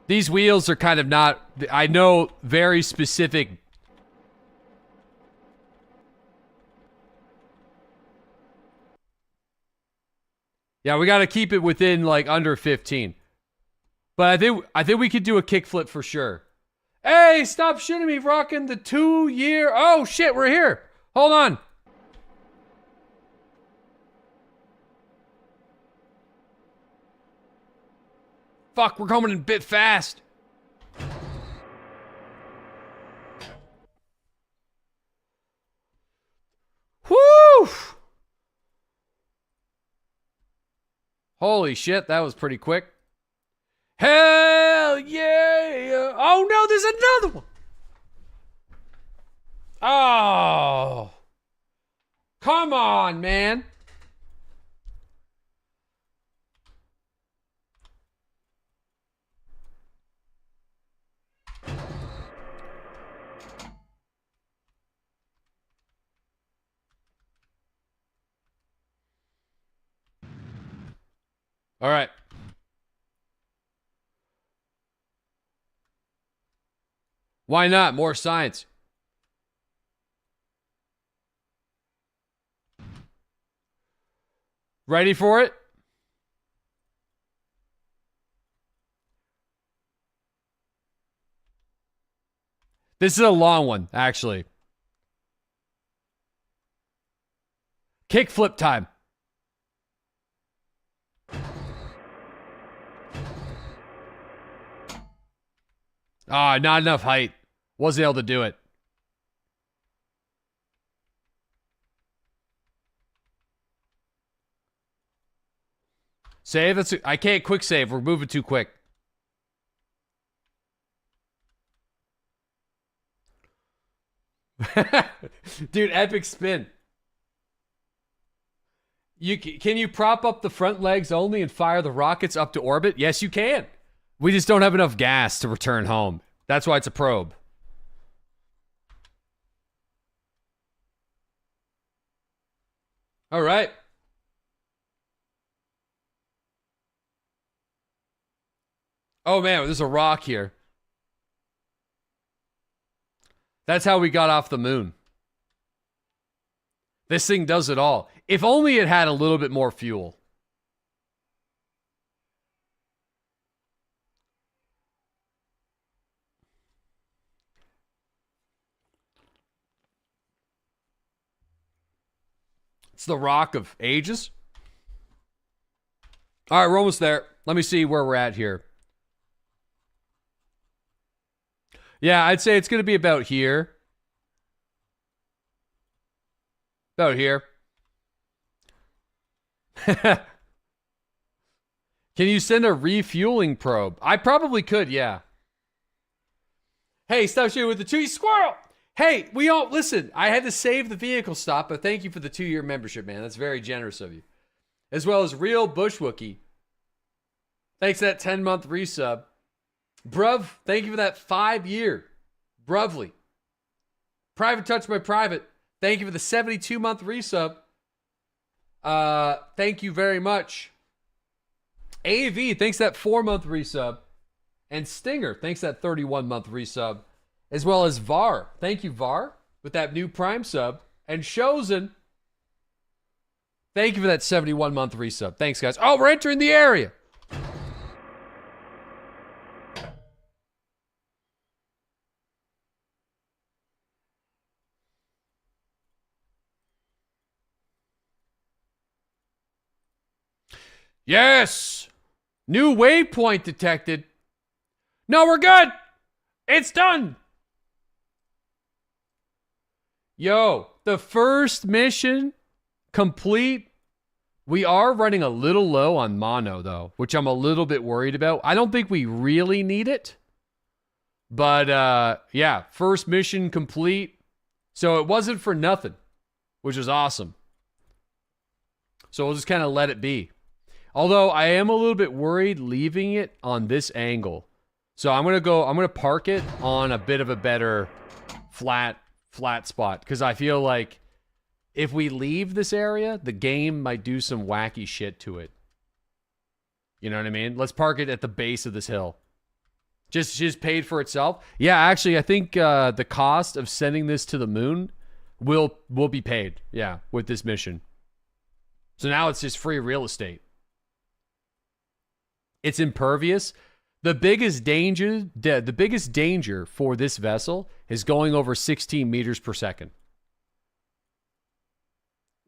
These wheels are kind of not, I know, very specific. Yeah, we got to keep it within like under 15. But I think we could do a kickflip for sure. Hey, stop shooting me, rocking the 2-year. Oh shit, we're here. Hold on. Fuck, we're coming a bit fast. Whoo! Holy shit, that was pretty quick. Hell yeah! Oh no, there's another one! Oh! Come on, man! All right. Why not? More science. Ready for it? This is a long one, actually. Kickflip time. Ah, not enough height. Wasn't able to do it. Save? I can't quick save. We're moving too quick. Dude, epic spin. Can you prop up the front legs only and fire the rockets up to orbit? Yes, you can. We just don't have enough gas to return home. That's why it's a probe. All right. Oh man, there's a rock here. That's how we got off the moon. This thing does it all. If only it had a little bit more fuel. It's the rock of ages. All right, we're almost there. Let me see where we're at here. Yeah, I'd say it's going to be about here. About here. Can you send a refueling probe? I probably could, yeah. Hey, stop shooting with the 2 squirrel. Hey, we all listen. I had to save the vehicle stop, but thank you for the 2-year membership, man. That's very generous of you. As well as Real Bushwookie. Thanks for that 10-month resub. Bruv, thank you for that 5-year. Bruvly. Private Touch by Private. Thank you for the 72-month resub. Thank you very much. AV, thanks for that 4-month resub. And Stinger, thanks for that 31-month resub. As well as VAR. Thank you, VAR, with that new Prime sub. And Chosen, thank you for that 71-month resub. Thanks, guys. Oh, we're entering the area. Yes! New waypoint detected. No, we're good! It's done! Yo, The first mission complete. We are running a little low on mono, though, which I'm a little bit worried about. I don't think we really need it. But, yeah, first mission complete. So it wasn't for nothing, which is awesome. So we'll just kind of let it be. Although I am a little bit worried leaving it on this angle. So I'm going to park it on a bit of a better flat spot. Because I feel like if we leave this area, the game might do some wacky shit to it. You know what I mean? Let's park it at the base of this hill. Just paid for itself. Yeah, actually, I think the cost of sending this to the moon will be paid. Yeah, with this mission. So now it's just free real estate. It's impervious. The biggest danger for this vessel is going over 16 meters per second.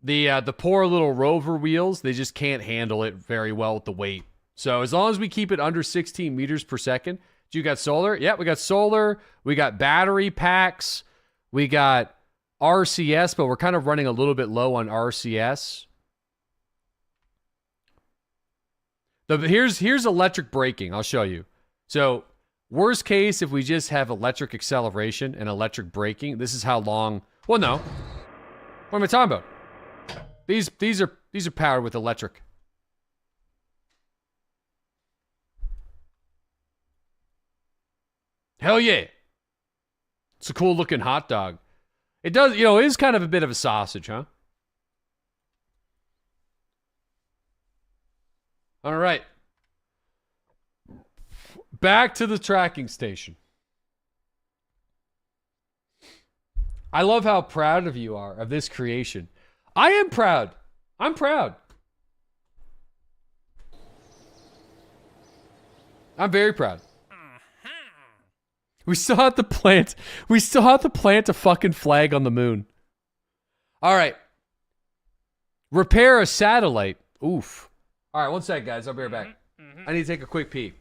The poor little rover wheels, they just can't handle it very well with the weight. So as long as we keep it under 16 meters per second. Do you got solar? Yeah, we got solar. We got battery packs. We got RCS, but we're kind of running a little bit low on RCS. Here's electric braking. I'll show you. So worst case, if we just have electric acceleration and electric braking, this is how long. Well, no. What am I talking about? These are powered with electric. Hell yeah. It's a cool looking hot dog. It does, it is kind of a bit of a sausage, huh? All right. Back to the tracking station. I love how proud of you are of this creation. I am proud. I'm proud. I'm very proud. We still have to plant a fucking flag on the moon. All right. Repair a satellite. Oof. All right, one sec, guys. I'll be right back. I need to take a quick pee.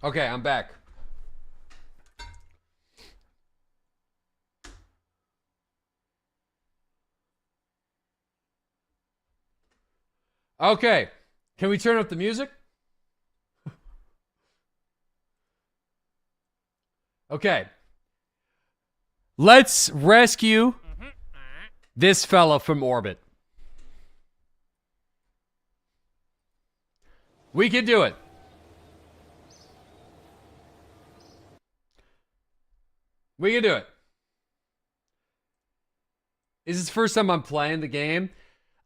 Okay, I'm back. Okay, can we turn up the music? Okay. Let's rescue this fella from orbit. We can do it. We can do it. Is this the first time I'm playing the game?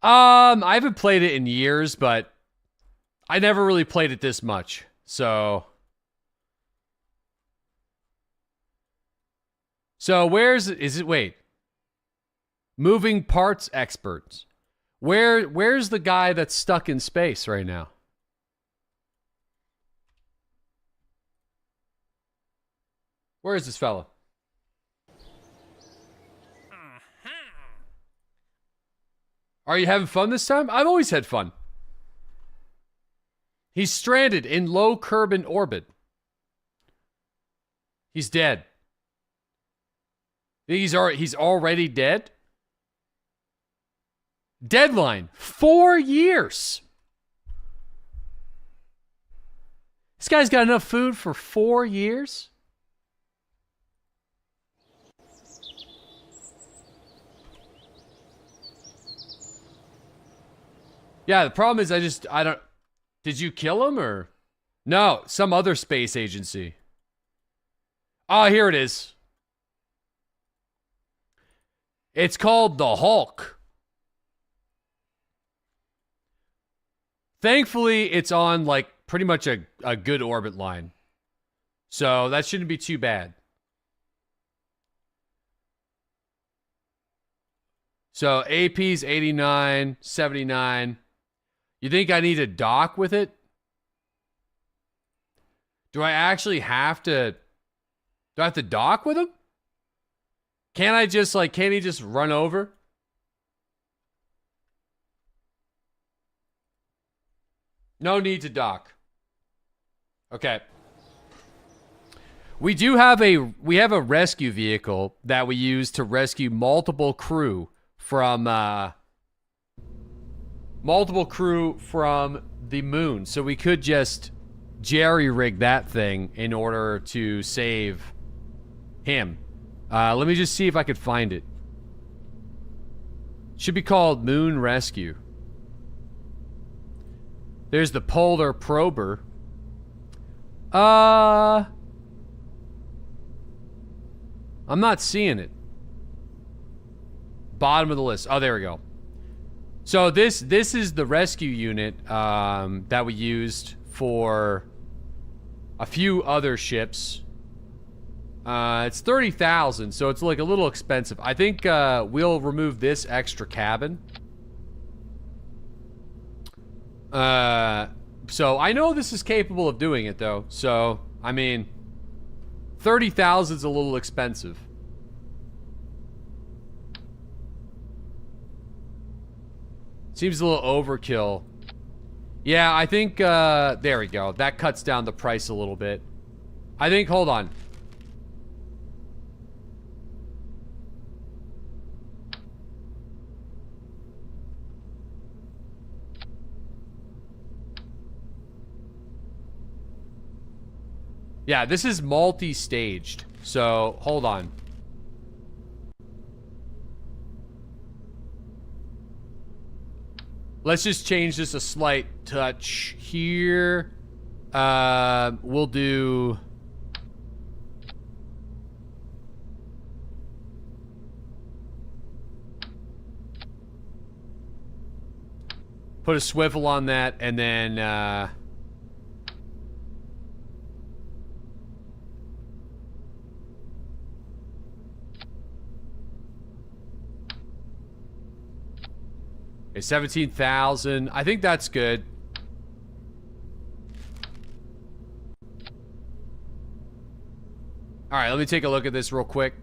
I haven't played it in years, but I never really played it this much. So So is it, wait. Moving parts experts. Where's the guy that's stuck in space right now? Where is this fella? Are you having fun this time? I've always had fun. He's stranded in low Kerbal orbit. He's dead. He's already dead? Deadline, 4 years. This guy's got enough food for 4 years? Yeah, the problem is I don't... Did you kill him or... No, some other space agency. Oh, here it is. It's called the Hulk. Thankfully, it's on, like, pretty much a good orbit line. So, that shouldn't be too bad. So, AP's 89, 79. You think I need to dock with it? Do I actually have to... Do I have to dock with him? Can't I just, like, can't he just run over? No need to dock. Okay. We have a rescue vehicle that we use to rescue multiple crew from the moon. So we could just jerry-rig that thing in order to save him. Let me just see if I could find it. Should be called Moon Rescue. There's the Polar Prober. I'm not seeing it. Bottom of the list. Oh, there we go. So this is the rescue unit that we used for a few other ships. It's 30,000, so it's like a little expensive. I think we'll remove this extra cabin. So I know this is capable of doing it though. So I mean, 30,000 is a little expensive. Seems a little overkill. Yeah, I think there we go. That cuts down the price a little bit. I think, hold on. Yeah, this is multi-staged, so hold on. Let's just change this a slight touch here. We'll do... Put a swivel on that, and then, Okay, 17,000. I think that's good. All right, let me take a look at this real quick.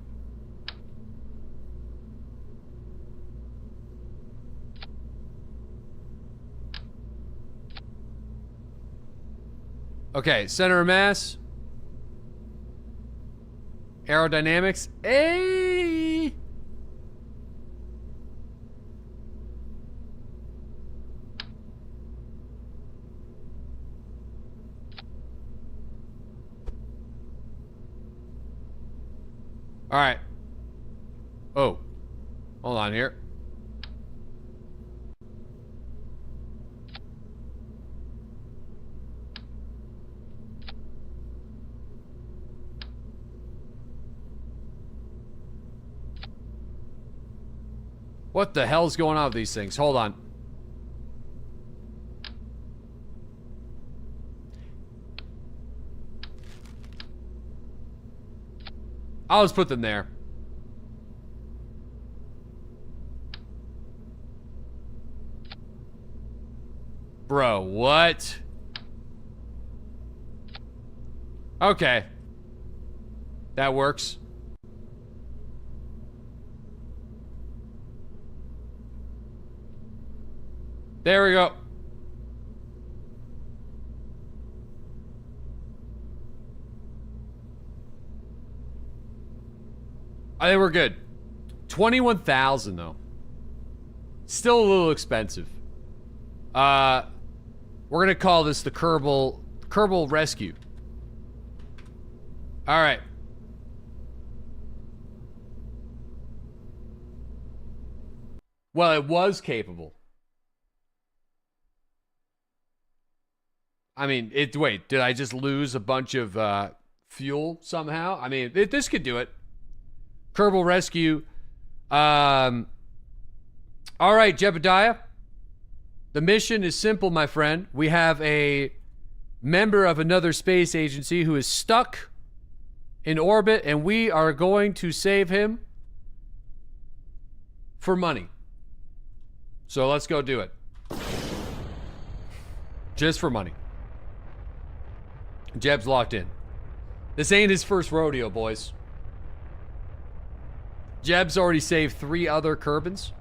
Okay, center of mass. Aerodynamics. Hey! All right. Oh. Hold on here. What the hell's going on with these things? Hold on. I'll just put them there. Bro, what? Okay. That works. There we go. I think we're good. 21,000 though. Still a little expensive. We're gonna call this the Kerbal Rescue. All right. Well, it was capable. I mean, wait, did I just lose a bunch of fuel somehow? I mean, this could do it. Kerbal Rescue. All right, Jebediah. The mission is simple, my friend. We have a member of another space agency who is stuck in orbit, and we are going to save him for money. So let's go do it. Just for money. Jeb's locked in. This ain't his first rodeo, boys. Jeb's already saved 3 other Kerbins.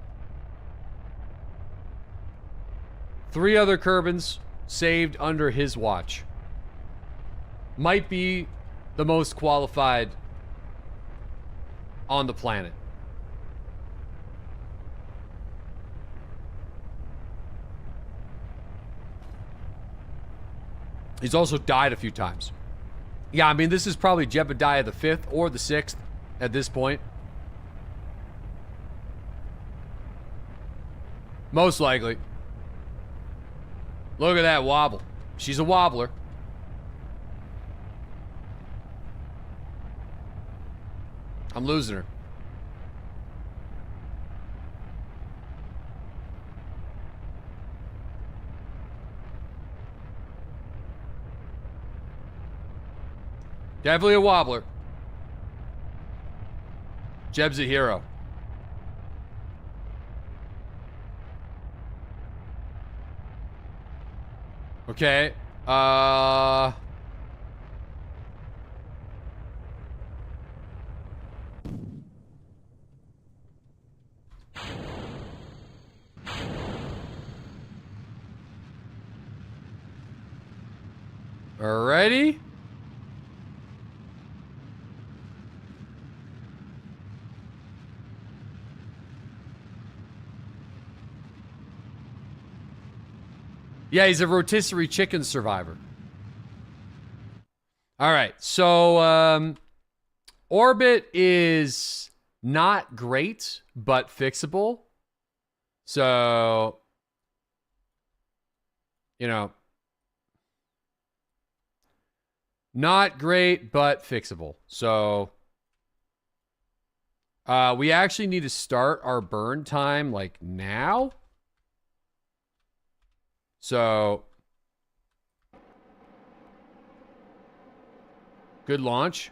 3 other Kerbins saved under his watch. Might be the most qualified on the planet. He's also died a few times. Yeah, I mean, this is probably Jebediah the 5th or the 6th at this point. Most likely. Look at that wobble. She's a wobbler. I'm losing her. Definitely a wobbler. Jeb's a hero. Okay. Alrighty. Yeah, he's a rotisserie chicken survivor. All right, so orbit is not great, but fixable. So, you know, not great, but fixable. So, we actually need to start our burn time like now. So, good launch.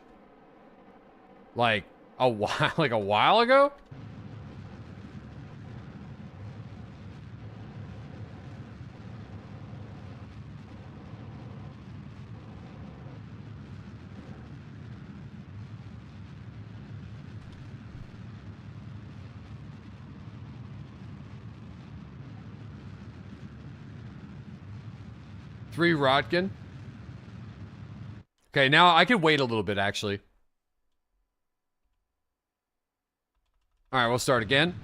Like a while ago? Three Rodkin. Okay, now I could wait a little bit, actually. All right, we'll start again.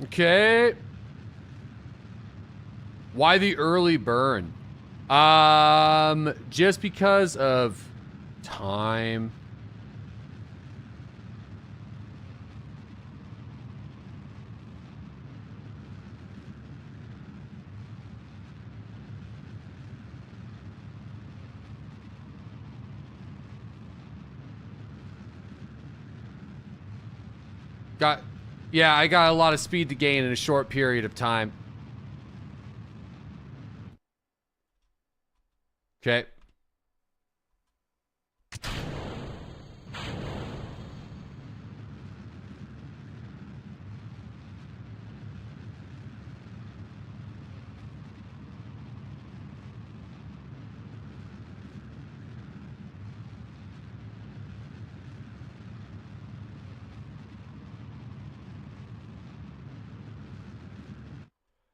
Okay. Why the early burn? Just because of time. Yeah, I got a lot of speed to gain in a short period of time. Okay.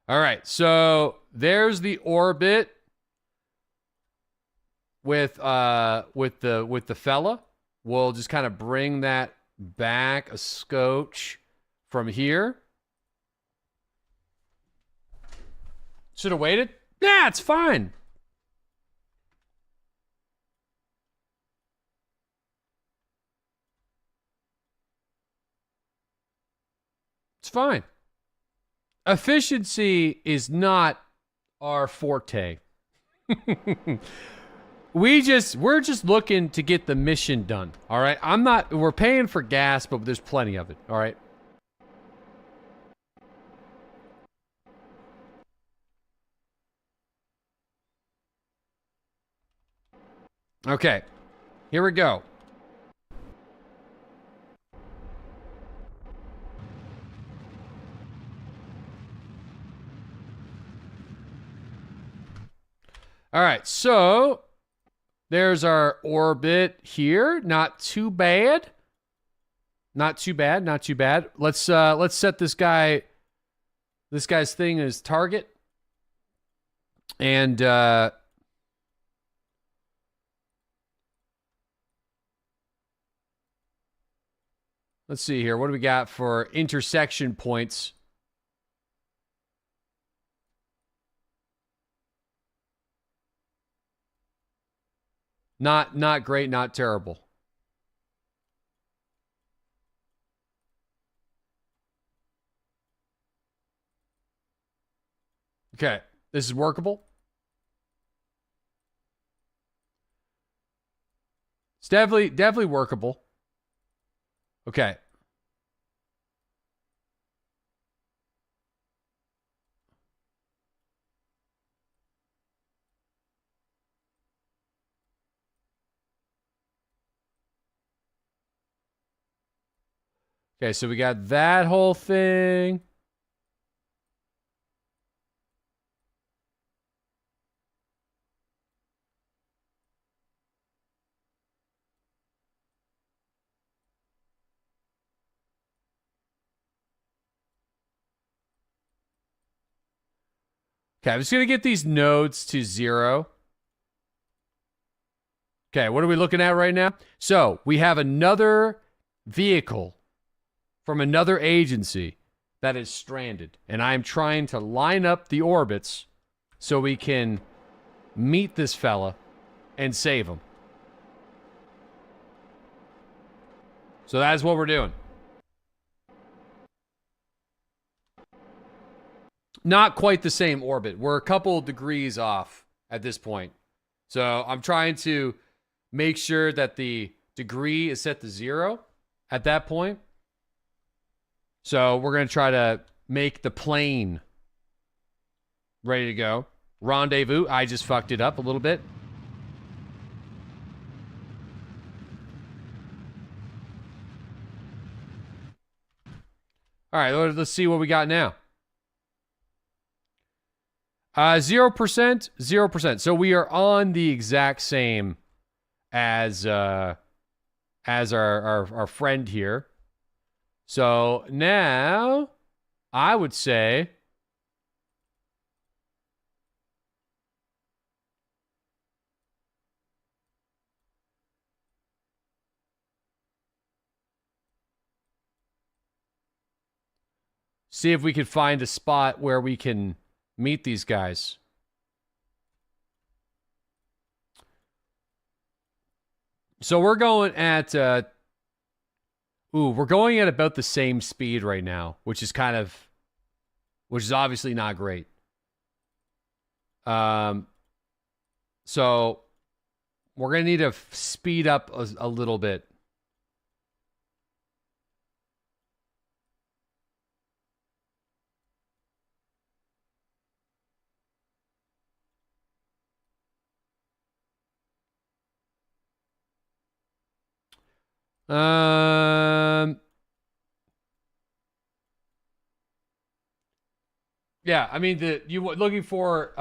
All right, so there's the orbit with the fella. We'll just kind of bring that back a scotch from here. Should have waited. Yeah, it's fine. It's fine. Efficiency is not our forte. We're just looking to get the mission done. All right. We're paying for gas, but there's plenty of it. All right. Okay. Here we go. All right, so there's our orbit here. Not too bad. Not too bad. Not too bad. Let's set this guy's thing as target. And let's see here. What do we got for intersection points? Not great, not terrible. Okay, this is workable. It's definitely workable. Okay. Okay, so we got that whole thing. Okay, I'm just going to get these nodes to 0. Okay, what are we looking at right now? So, we have another vehicle from another agency that is stranded. And I'm trying to line up the orbits so we can meet this fella and save him. So that's what we're doing. Not quite the same orbit. We're a couple degrees off at this point. So I'm trying to make sure that the degree is set to 0 at that point. So we're going to try to make the plane ready to go. Rendezvous. I just fucked it up a little bit. All right, let's see what we got now. 0%, 0%. So we are on the exact same as our friend here. So now I would say see if we could find a spot where we can meet these guys. So we're going at we're going at about the same speed right now, which is obviously not great. So we're going to need to speed up a little bit. Yeah, I mean, you looking for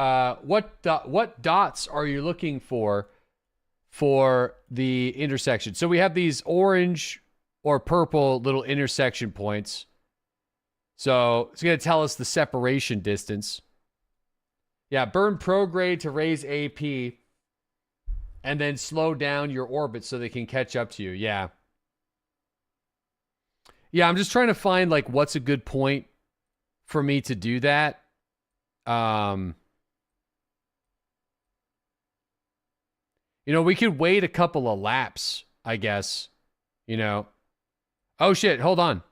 what dots are you looking for the intersection? So we have these orange or purple little intersection points. So it's going to tell us the separation distance. Yeah, burn prograde to raise AP and then slow down your orbit so they can catch up to you. Yeah. Yeah, I'm just trying to find like what's a good point for me to do that. We could wait a couple of laps, I guess. Oh shit, hold on.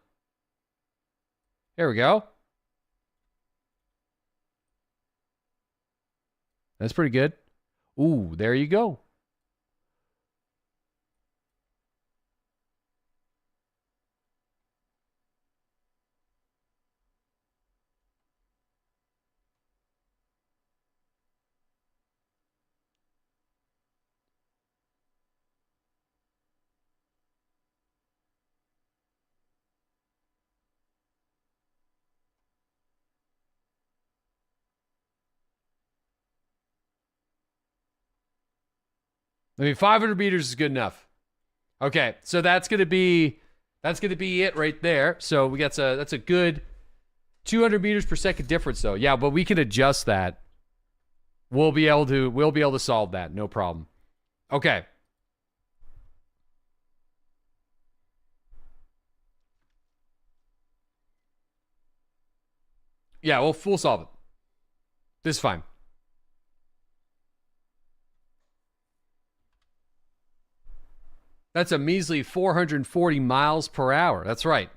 There we go. That's pretty good. Ooh, there you go. I mean, 500 meters is good enough. Okay, so that's gonna be it right there. So that's a good 200 meters per second difference, though. Yeah, but we can adjust that. We'll be able to solve that. No problem. Okay. Yeah, we'll solve it. This is fine. That's a measly 440 miles per hour. That's right.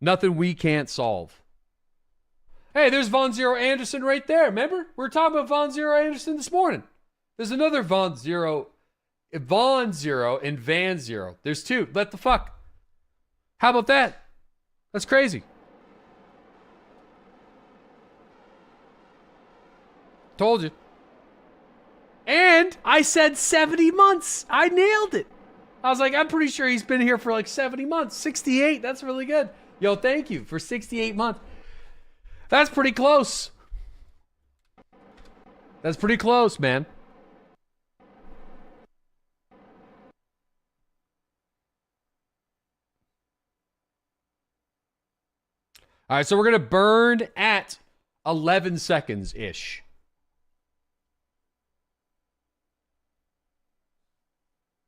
Nothing we can't solve. Hey, there's Von Zero Anderson right there. Remember? We were talking about Von Zero Anderson this morning. There's another Von Zero and Van Zero. There's two. What the fuck? How about that? That's crazy. Told you. And I said 70 months. I nailed it. I was like, I'm pretty sure he's been here for like 70 months. 68. That's really good. Yo, thank you for 68 months. That's pretty close. That's pretty close, man. All right, so we're going to burn at 11 seconds-ish.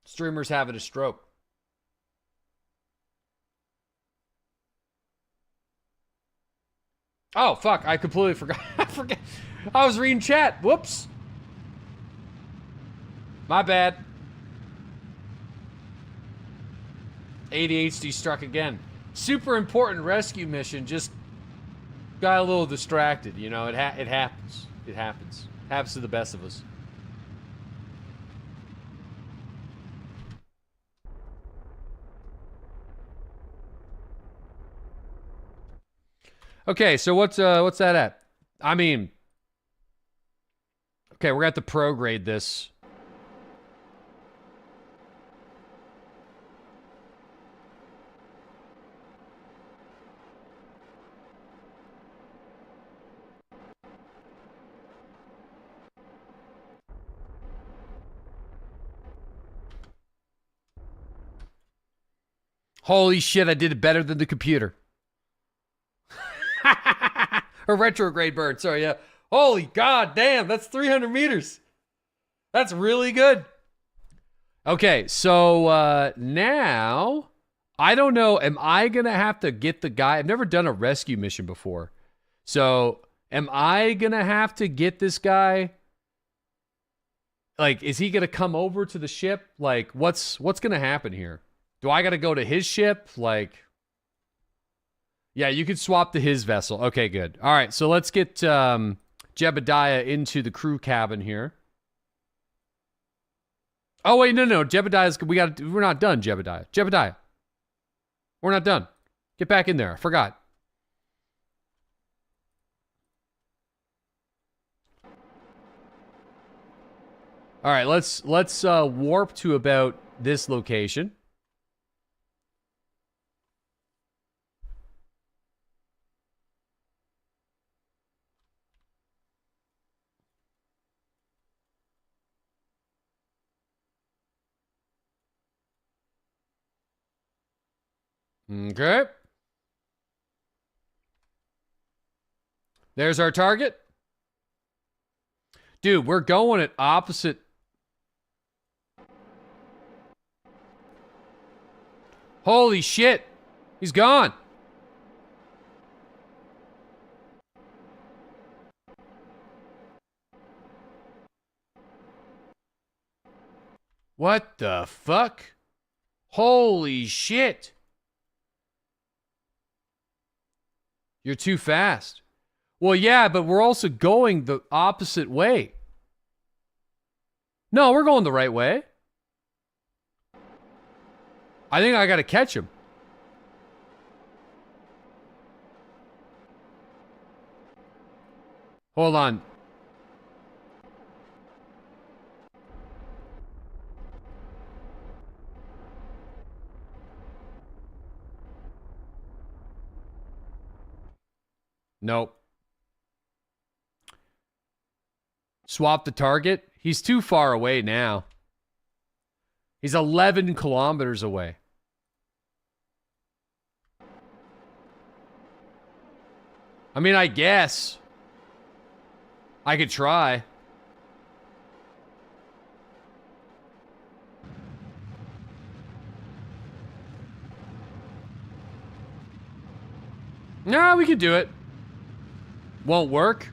Streamer's having a stroke. Oh, fuck. I completely forgot. I was reading chat. Whoops. My bad. ADHD struck again. Super important rescue mission. Just got a little distracted. It happens. It happens. Happens to the best of us. Okay, so what's that at? I mean, okay, we're gonna have to prograde this. Holy shit, I did it better than the computer. Or retrograde burn, sorry, yeah. Holy god damn, that's 300 meters. That's really good. Okay, so now, I don't know, am I going to have to get the guy? I've never done a rescue mission before. So, am I going to have to get this guy? Like, is he going to come over to the ship? Like, what's going to happen here? Do I got to go to his ship? Like, yeah, you could swap to his vessel. Okay, good. All right, so let's get Jebediah into the crew cabin here. Oh wait, no, Jebediah's. We're not done, Jebediah. We're not done. Get back in there. I forgot. All right, let's warp to about this location. Okay. There's our target. Dude, we're going at opposite. Holy shit. He's gone. What the fuck? Holy shit. You're too fast. Well, yeah, but we're also going the opposite way. No, we're going the right way. I think I gotta catch him. Hold on. Nope. Swap the target. He's too far away now. He's 11 kilometers away. I mean, I guess I could try. No, we could do it. Won't work.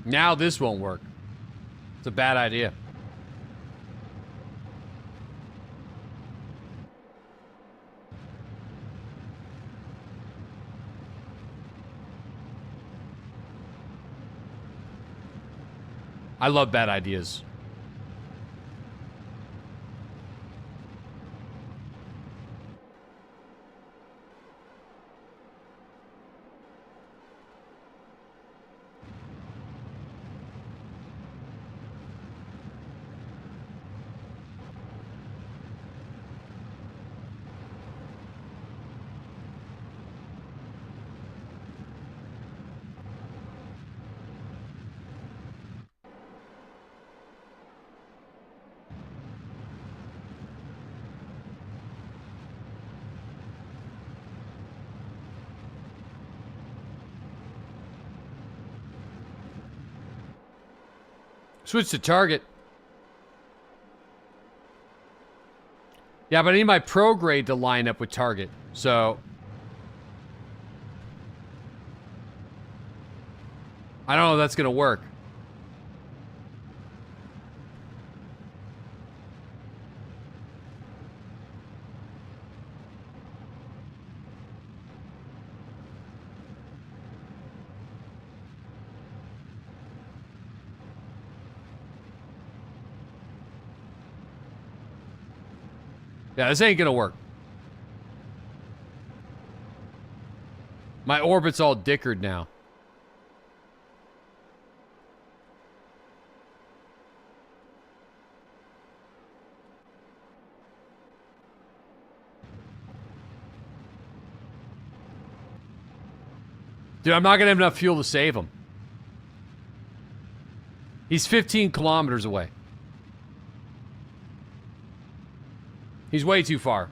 Now this won't work. It's a bad idea. I love bad ideas. Switch to target. Yeah, but I need my prograde to line up with target. So I don't know if that's gonna work. Yeah, this ain't gonna work. My orbit's all dickered now. Dude, I'm not gonna have enough fuel to save him. He's 15 kilometers away. He's way too far.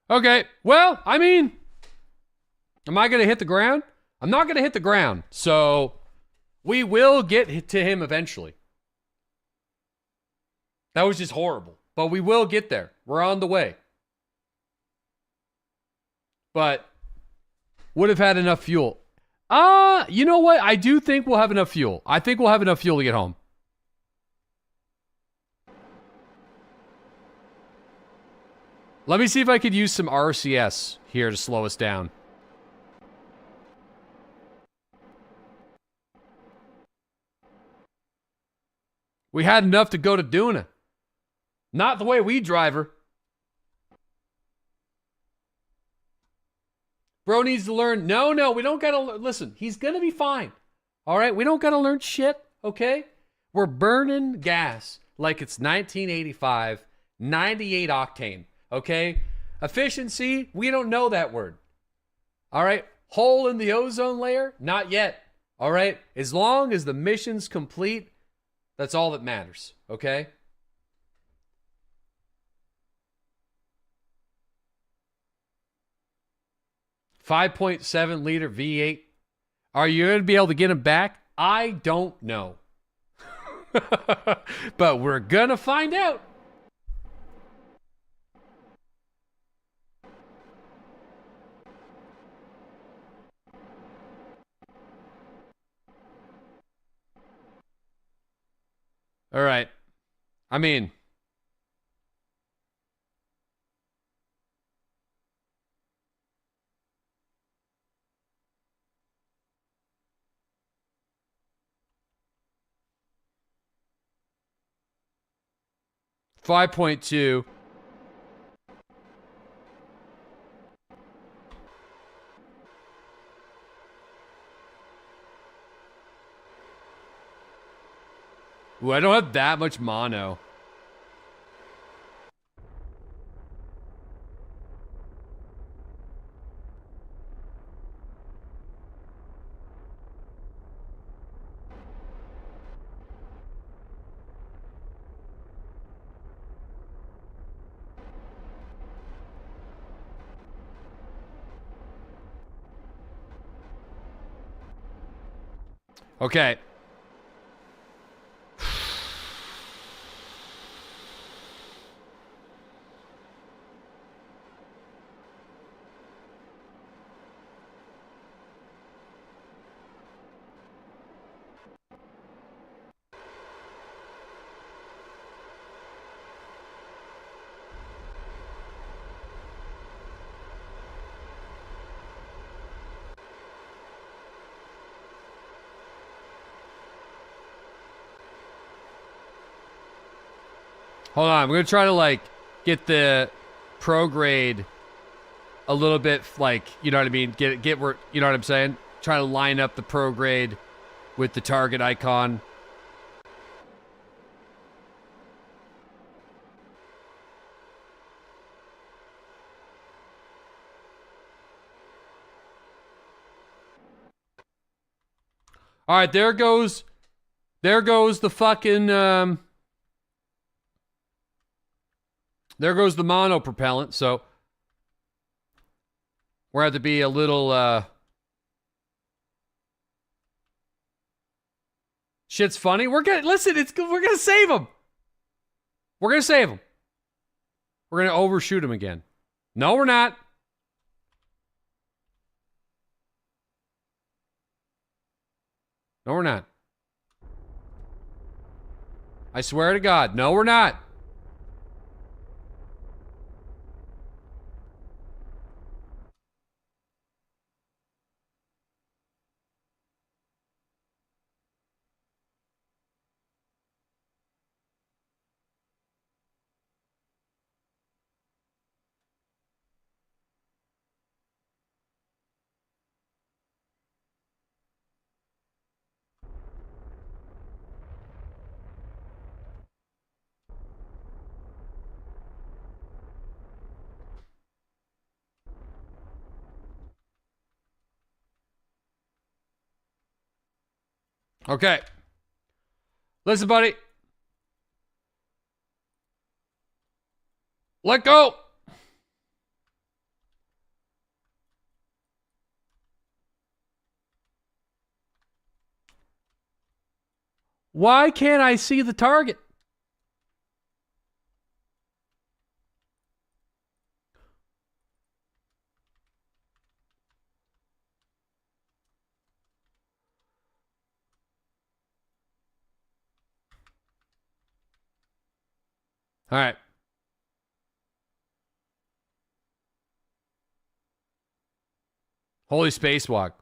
Okay, well, I mean, am I going to hit the ground? I'm not going to hit the ground, so we will get to him eventually. That was just horrible, but we will get there. We're on the way. But would have had enough fuel. You know what? I do think we'll have enough fuel. I think we'll have enough fuel to get home. Let me see if I could use some RCS here to slow us down. We had enough to go to Duna. Not the way we drive her. Bro needs to learn. No, we don't gotta listen. He's gonna be fine. All right, we don't gotta learn shit. Okay, we're burning gas like it's 1985, 98 octane. Okay, efficiency. We don't know that word. All right, hole in the ozone layer. Not yet. All right, as long as the mission's complete, that's all that matters. Okay. .7 liter V8. Are you going to be able to get him back? I don't know. But we're going to find out. All right. I mean, .2. Ooh, I don't have that much mono. Okay. Hold on. I'm going to try to, like, get the prograde a little bit, like, you know what I mean? Get where, you know what I'm saying? Try to line up the prograde with the target icon. All right, there goes the fucking, there goes the mono propellant, so we're going to have to be a little, shit's funny. We're gonna, listen, we're gonna save him. We're gonna save him. We're gonna overshoot him again. No, we're not. No, we're not. I swear to God. No, we're not. Okay. Listen, buddy. Let go. Why can't I see the target? All right. Holy spacewalk.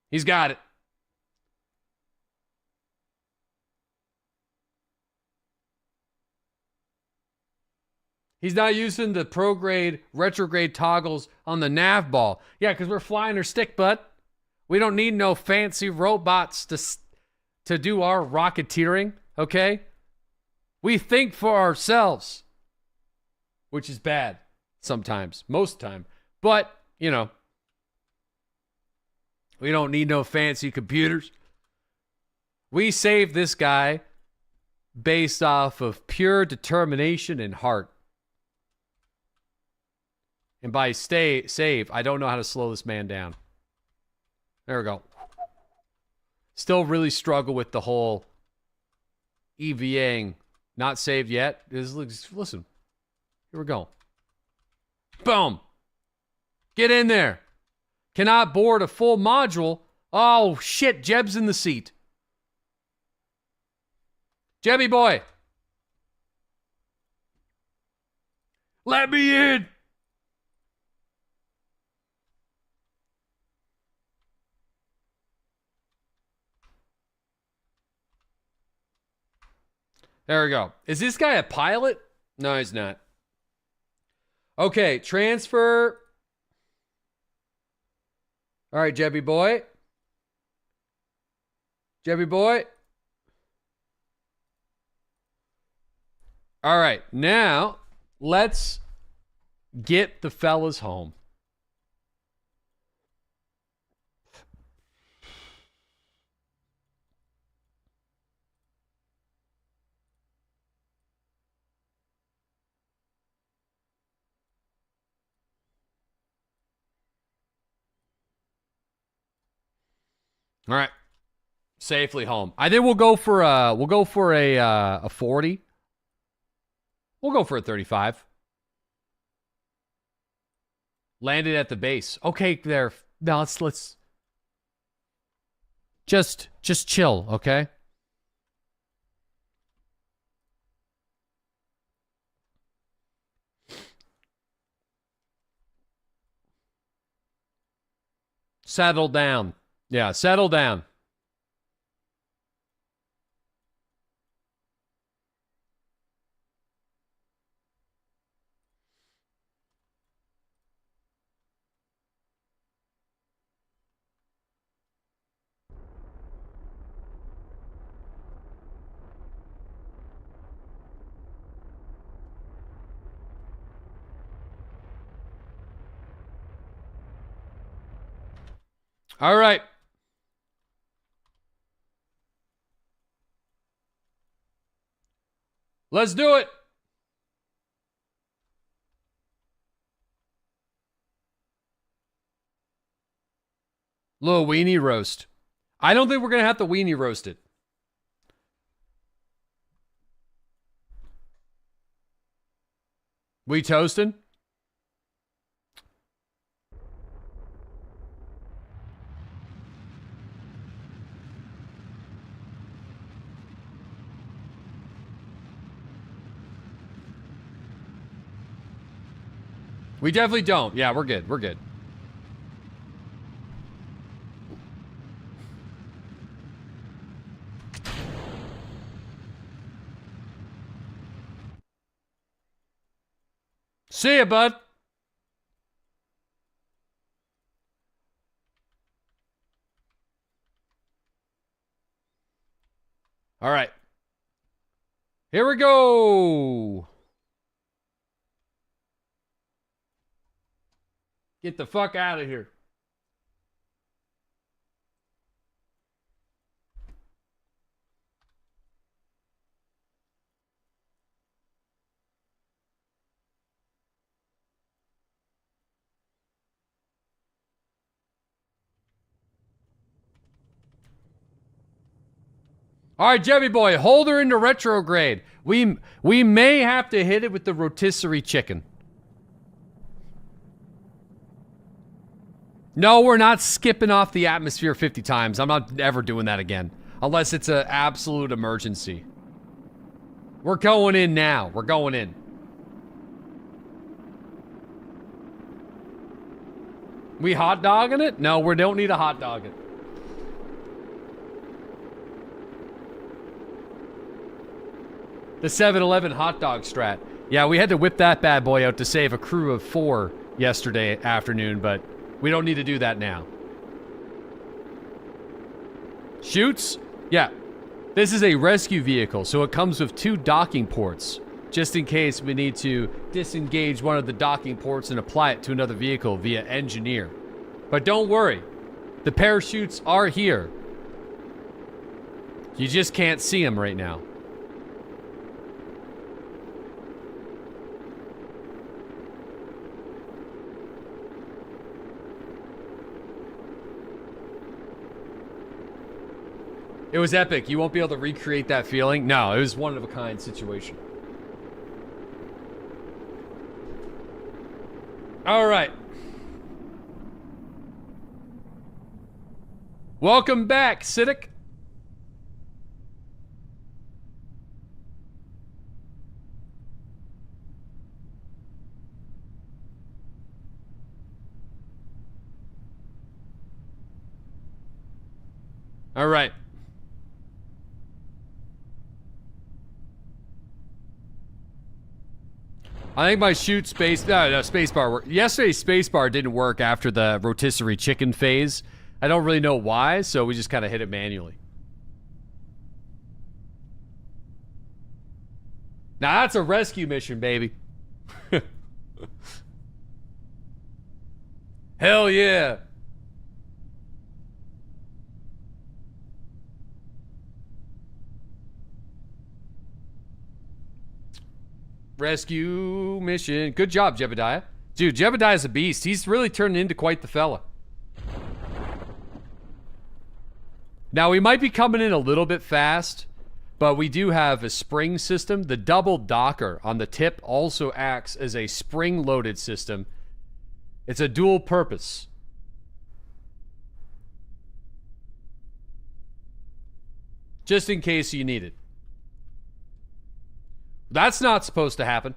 He's got it. He's not using the prograde, retrograde toggles on the nav ball. Yeah, because we're flying our stick, bud. We don't need no fancy robots to do our rocketeering, okay? We think for ourselves, which is bad sometimes, most of the time. But, you know, we don't need no fancy computers. We saved this guy based off of pure determination and heart. And by save, I don't know how to slow this man down. There we go. Still really struggle with the whole EVAing. Not saved yet. Listen. Here we go. Boom. Get in there. Cannot board a full module. Oh, shit. Jeb's in the seat. Jebby boy. Let me in. There we go. Is this guy a pilot? No, he's not. Okay, transfer. All right, Jebby boy. Jebby boy. All right, now let's get the fellas home. All right, safely home. I think we'll go for a 40. We'll go for a 35. Landed at the base. Okay, there. Now let's just chill, okay? Settle down. Yeah, settle down. All right. Let's do it. Little weenie roast. I don't think we're going to have to weenie roast it. We toasting? We definitely don't. Yeah, we're good. We're good. See ya, bud. All right. Here we go. Get the fuck out of here. All right, Jebby boy, hold her into retrograde. We may have to hit it with the rotisserie chicken. No, we're not skipping off the atmosphere 50 times. I'm not ever doing that again. Unless it's an absolute emergency. We're going in now. We're going in. We hot dogging it? No, we don't need a hot dog it. The 7-Eleven hot dog strat. Yeah, we had to whip that bad boy out to save a crew of 4 yesterday afternoon, but we don't need to do that now. Chutes? Yeah. This is a rescue vehicle, so it comes with 2 docking ports, just in case we need to disengage one of the docking ports and apply it to another vehicle via engineer. But don't worry, the parachutes are here. You just can't see them right now. It was epic. You won't be able to recreate that feeling. No, it was one of a kind situation. All right. Welcome back, Siddiq. All right. I think my shoot spacebar worked. Yesterday's spacebar didn't work after the rotisserie chicken phase. I don't really know why, so we just kind of hit it manually. Now that's a rescue mission, baby. Hell yeah. Rescue mission. Good job, Jebediah. Dude, Jebediah's a beast. He's really turned into quite the fella. Now, we might be coming in a little bit fast, but we do have a spring system. The double docker on the tip also acts as a spring-loaded system. It's a dual purpose. Just in case you need it. That's not supposed to happen.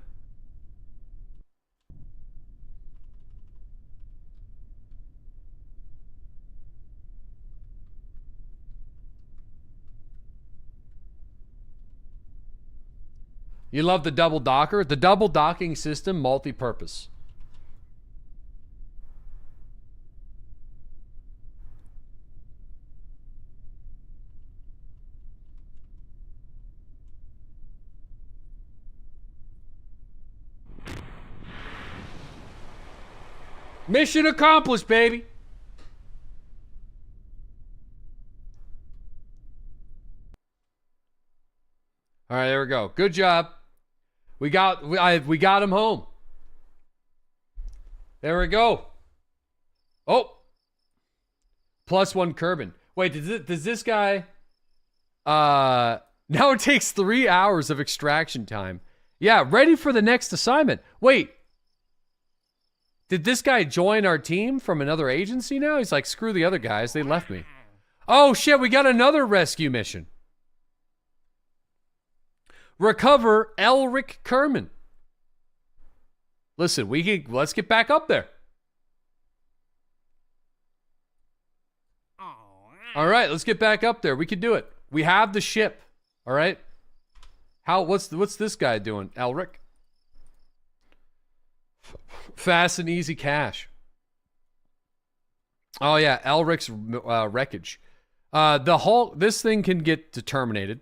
You love the double docker? The double docking system, multi-purpose. Mission accomplished, baby. All right, there we go. Good job. We got him home. There we go. Oh. +1 Kerbal. Wait, does this guy now it takes 3 hours of extraction time. Yeah, ready for the next assignment. Wait. Did this guy join our team from another agency now? He's like, screw the other guys. They left me. Oh, shit. We got another rescue mission. Recover Elric Kerman. Listen, let's get back up there. All right, let's get back up there. We can do it. We have the ship. All right. What's this guy doing? Elric? Fast and easy cash. Oh yeah, Elric's wreckage. The hull. This thing can get terminated.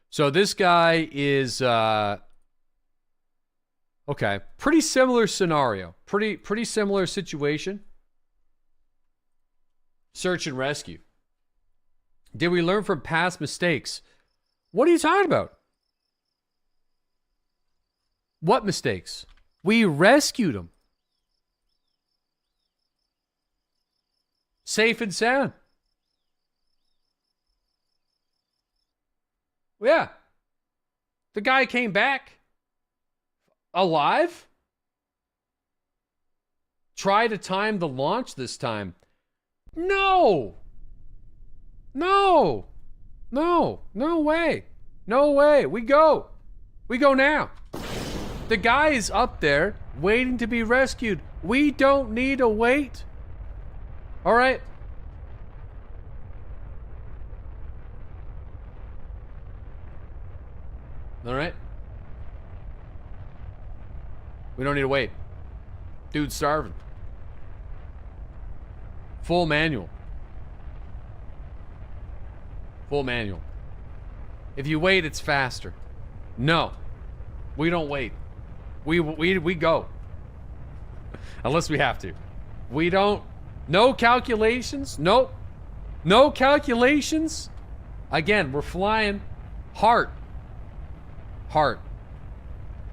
So this guy is okay. Pretty similar scenario. Pretty similar situation. Search and rescue. Did we learn from past mistakes? What are you talking about? What mistakes? We rescued him. Safe and sound. Yeah. The guy came back. Alive? Try to time the launch this time. No! No! No! No way! No way! We go! We go now! The guy is up there waiting to be rescued. We don't need to wait. All right. All right. We don't need to wait. Dude's starving. Full manual. Full manual. If you wait, it's faster. No. We don't wait. We go. Unless we have to. We don't. No calculations. Nope. No calculations. Again, we're flying. Heart. Heart.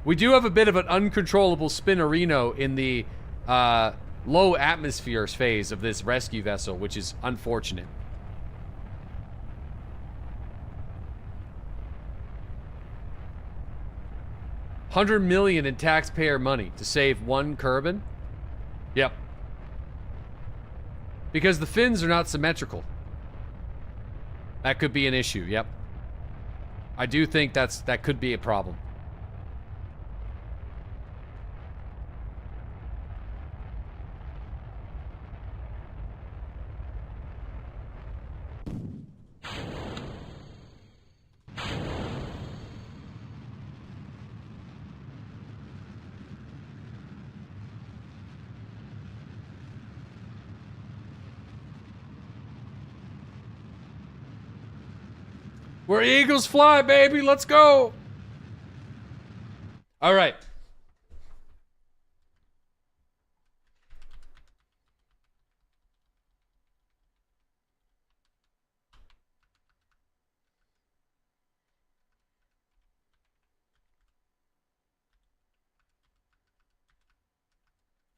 We do have a bit of an uncontrollable spinnerino in the low atmospheres phase of this rescue vessel, which is unfortunate. $100 million in taxpayer money to save one Kerbin? Yep. Because the fins are not symmetrical. That could be an issue, yep. I do think that could be a problem. Where eagles fly, baby, let's go. All right.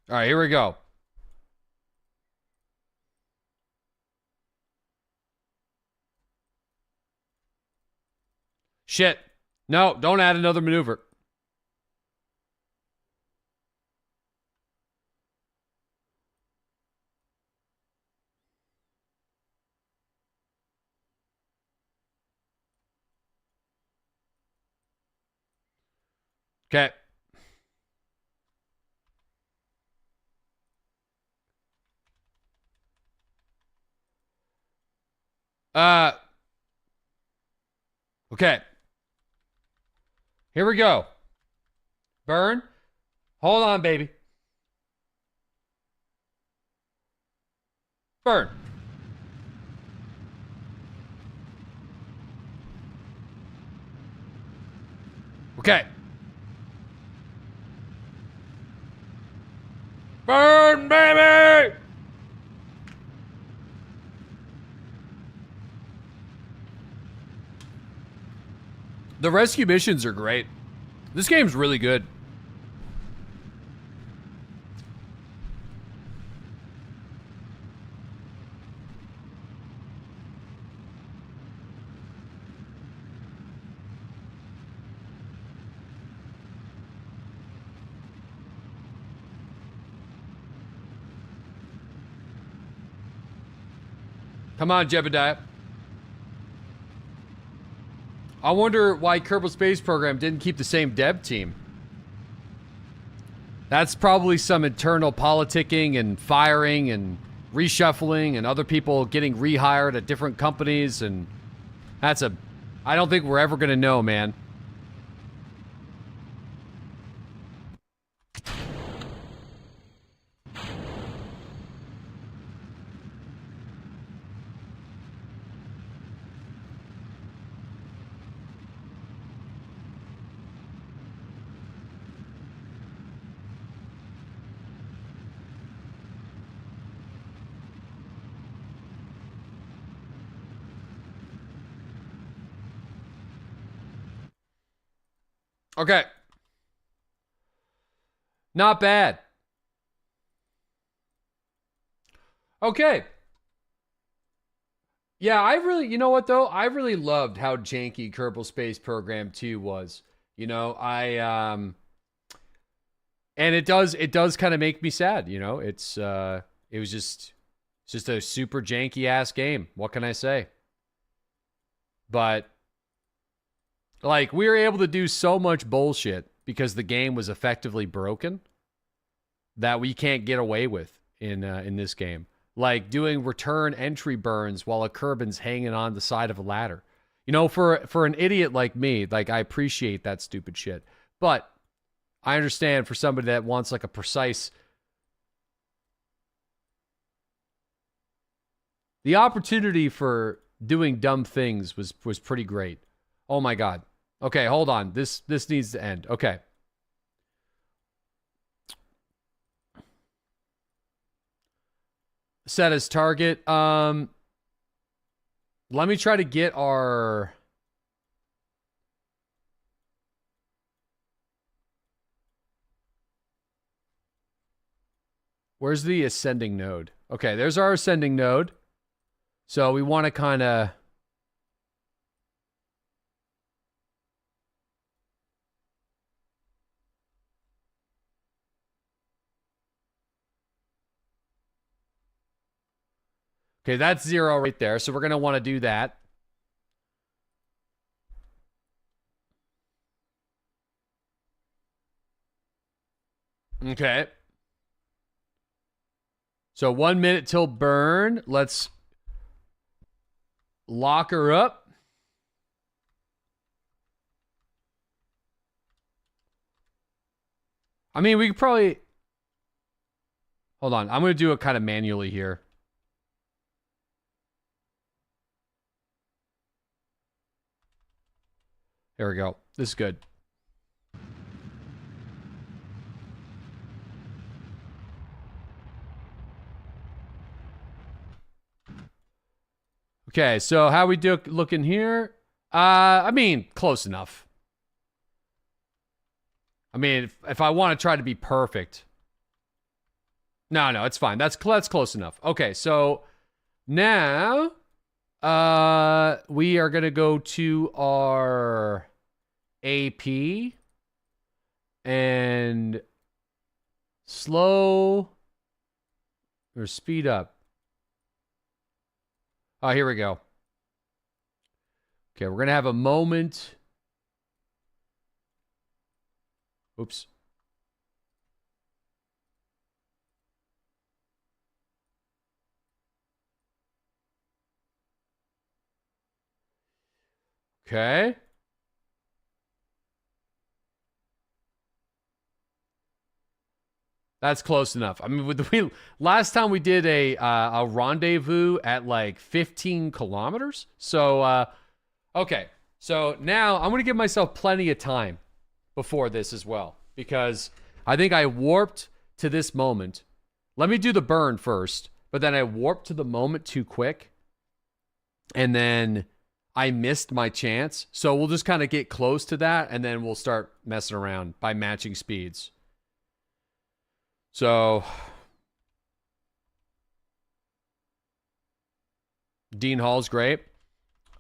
All right, here we go. Shit. No, don't add another maneuver. Okay. Okay. Here we go. Burn. Hold on, baby. Burn. Okay. Burn, baby! The rescue missions are great. This game's really good. Come on, Jebediah. I wonder why Kerbal Space Program didn't keep the same dev team. That's probably some internal politicking and firing and reshuffling and other people getting rehired at different companies, and that's a... I don't think we're ever gonna know, man. Okay. Not bad. Okay. Yeah, I really, you know what though? I really loved how janky Kerbal Space Program 2 was. You know, and it does kind of make me sad, you know? It was just a super janky ass game. What can I say? But like, we were able to do so much bullshit because the game was effectively broken that we can't get away with in this game. Like doing return entry burns while a Kerbin's hanging on the side of a ladder. You know, for an idiot like me, like, I appreciate that stupid shit. But I understand for somebody that wants like a precise... The opportunity for doing dumb things was pretty great. Oh my god. Okay, hold on. This needs to end. Okay. Set as target. Let me try to get our... Where's the ascending node? Okay, there's our ascending node. So we want to kind of... Okay, that's 0 right there. So we're going to want to do that. Okay. So 1 minute till burn. Let's lock her up. I mean, we could probably... Hold on. I'm going to do it kind of manually here. There we go. This is good. Okay, so how we do looking here? I mean, close enough. I mean, if I want to try to be perfect. No, it's fine. That's close enough. Okay, so now we are going to go to our AP and slow or speed up. Oh, here we go. Okay, we're going to have a moment. Oops. Okay. That's close enough. I mean, last time we did a rendezvous at like 15 kilometers. So, okay. So now I'm going to give myself plenty of time before this as well, because I think I warped to this moment. Let me do the burn first, but then I warped to the moment too quick. And then I missed my chance. So we'll just kind of get close to that, and then we'll start messing around by matching speeds. So Dean Hall's great.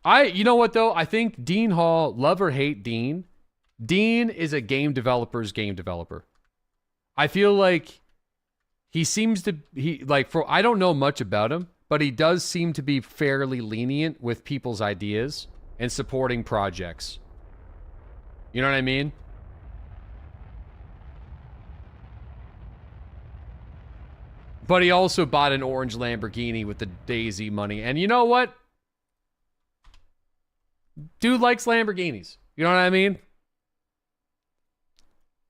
You know what though? I think Dean Hall, love or hate Dean, Dean is a game developer's game developer. I feel like he seems to, I don't know much about him, but he does seem to be fairly lenient with people's ideas and supporting projects. You know what I mean? But he also bought an orange Lamborghini with the Daisy money. And you know what? Dude likes Lamborghinis. You know what I mean?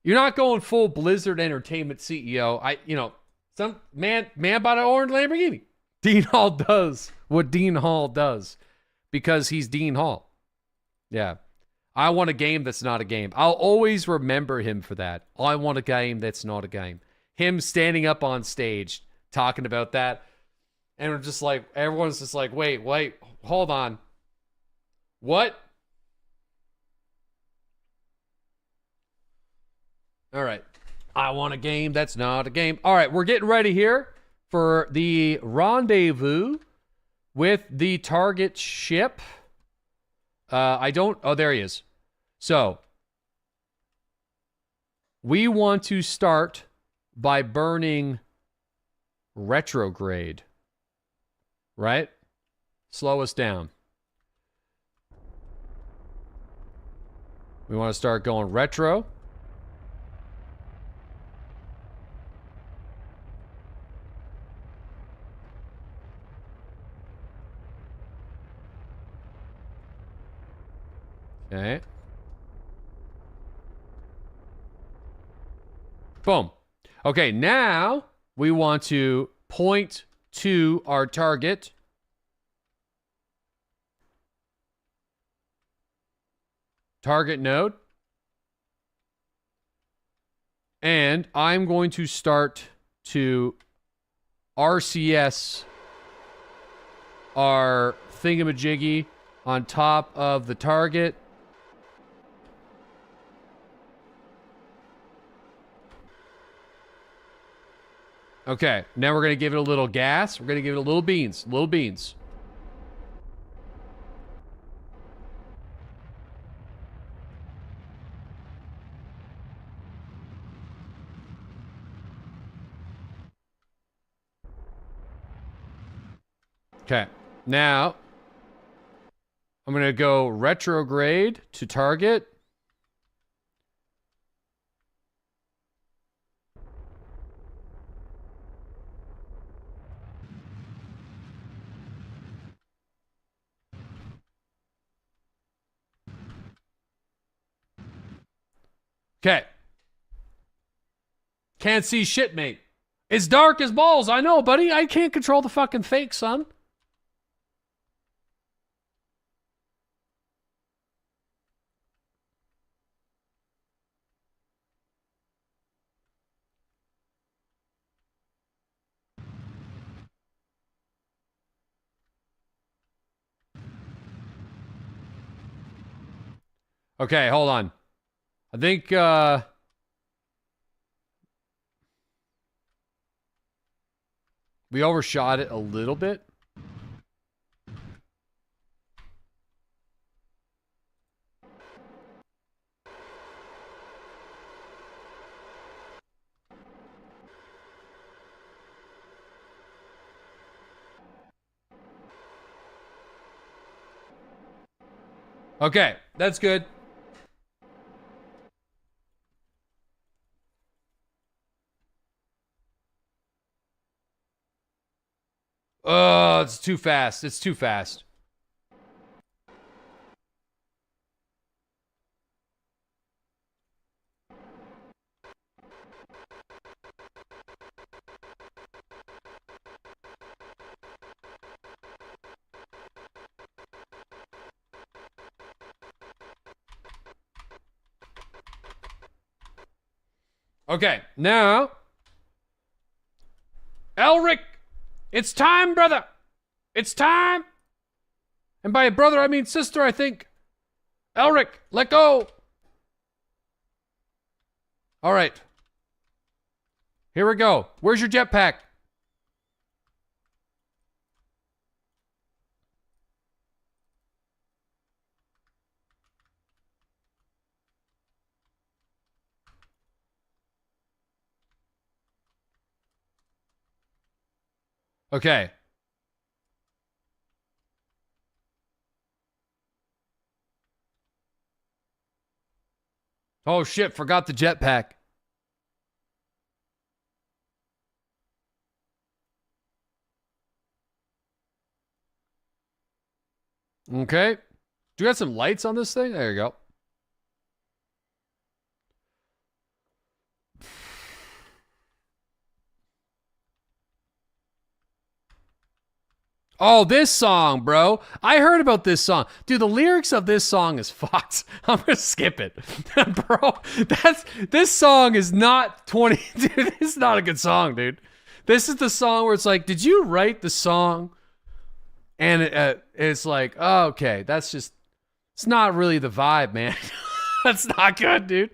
You're not going full Blizzard Entertainment CEO. Some man bought an orange Lamborghini. Dean Hall does what Dean Hall does because he's Dean Hall. Yeah. I want a game that's not a game. I'll always remember him for that. I want a game that's not a game. Him standing up on stage talking about that. And we're just like, everyone's just like, wait, hold on. What? All right. I want a game that's not a game. All right, we're getting ready here for the rendezvous with the target ship. Oh, there he is. So, we want to start by burning retrograde. Right? Slow us down. We want to start going retro. Okay. Boom. Okay, now we want to point to our target. Target node. And I'm going to start to RCS our thingamajiggy on top of the target. Okay, now we're going to give it a little gas. We're going to give it a little beans. Little beans. Okay, now I'm going to go retrograde to target. Okay. Can't see shit, mate. It's dark as balls. I know, buddy. I can't control the fucking fake, son. Okay, hold on. I think, we overshot it a little bit. Okay, that's good. Oh, it's too fast. It's too fast. Okay, now, Elric, it's time, brother. It's time. And by brother, I mean sister, I think. Elric, let go. All right. Here we go. Where's your jetpack? Okay. Oh shit, forgot the jetpack. Okay. Do you got some lights on this thing? There you go. Oh, this song, bro. I heard about this song. Dude, the lyrics of this song is fucked. I'm gonna skip it. Bro, this song is not 20. Dude, this is not a good song, dude. This is the song where it's like, did you write the song? And it's like, oh, okay, that's just, it's not really the vibe, man. That's not good, dude.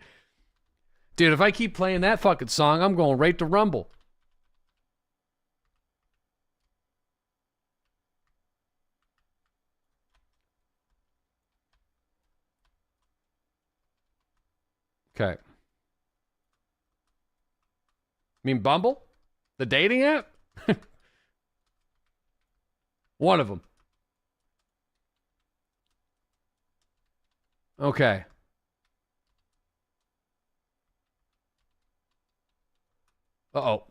Dude, if I keep playing that fucking song, I'm going right to Rumble. Okay. You mean Bumble? The dating app? One of them. Okay. Uh-oh.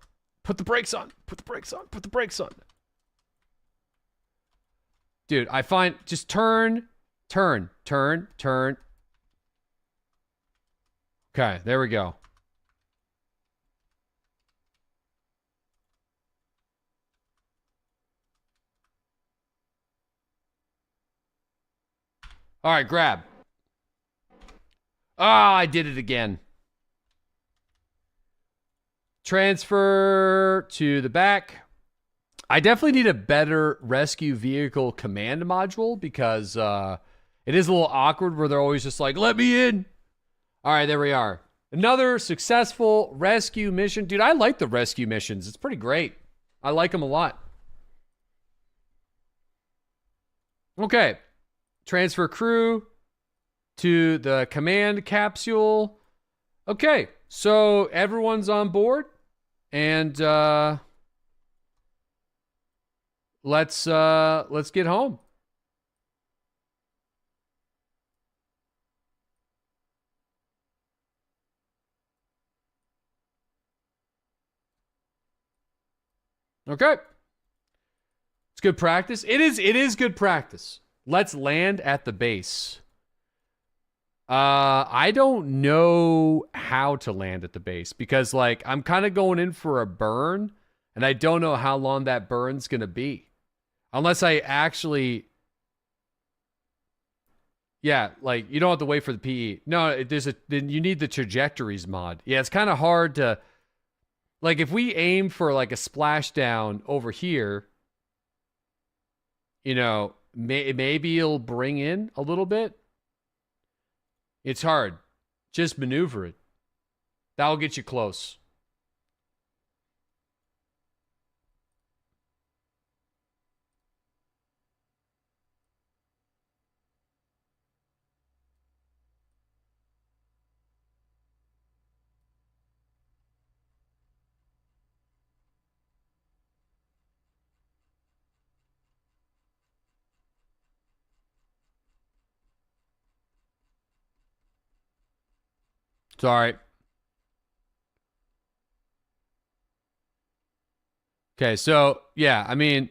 Put the brakes on. Put the brakes on. Put the brakes on. Dude, I find, just turn. Okay, there we go. All right, grab. Ah, I did it again. Transfer to the back. I definitely need a better rescue vehicle command module because it is a little awkward where they're always just like, let me in. All right, there we are. Another successful rescue mission. Dude, I like the rescue missions. It's pretty great. I like them a lot. Okay. Transfer crew to the command capsule. Okay, so everyone's on board, and let's get home. Okay, it's good practice. It is good practice. Let's land at the base. I don't know how to land at the base because, like, I'm kind of going in for a burn, and I don't know how long that burn's gonna be, unless I actually, yeah, like you don't have to wait for the PE. No, then you need the trajectories mod. Yeah, it's kind of hard to, like, if we aim for like a splashdown over here, you know, maybe it'll bring in a little bit. It's hard. Just maneuver it. That'll get you close. Sorry. Okay, so yeah, I mean,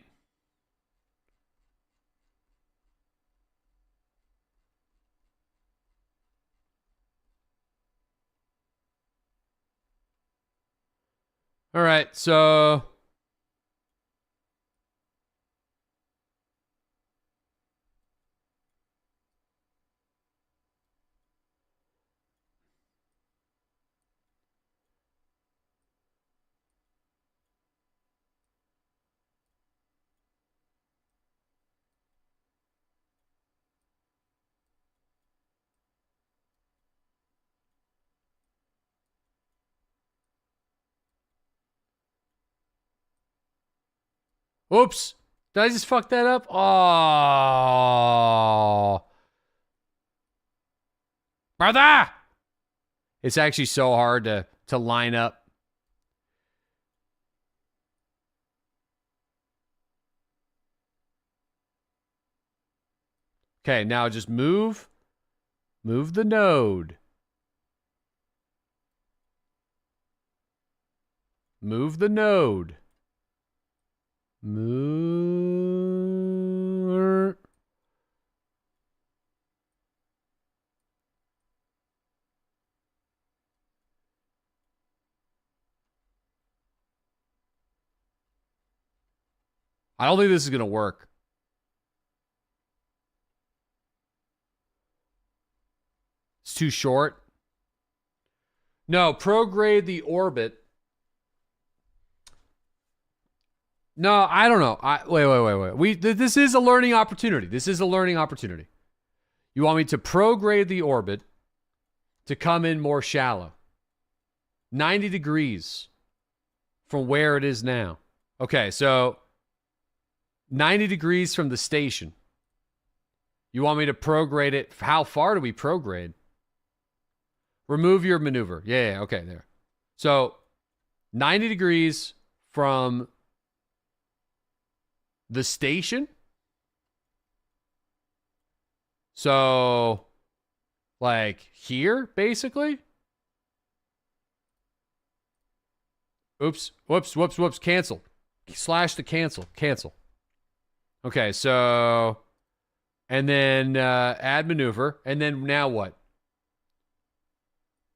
all right, so oops. Did I just fuck that up? Oh. Brother! It's actually so hard to line up. Okay, now just move the node. Move the node. Move. I don't think this is going to work. It's too short. No, prograde the orbit. No, I don't know. Wait. This is a learning opportunity. This is a learning opportunity. You want me to prograde the orbit to come in more shallow. 90 degrees from where it is now. Okay, so 90 degrees from the station. You want me to prograde it? How far do we prograde? Remove your maneuver. Yeah, okay, there. So 90 degrees from the station. So, like here, basically. Oops, whoops, cancel. Slash to cancel. Okay, so, and then add maneuver, and then now what?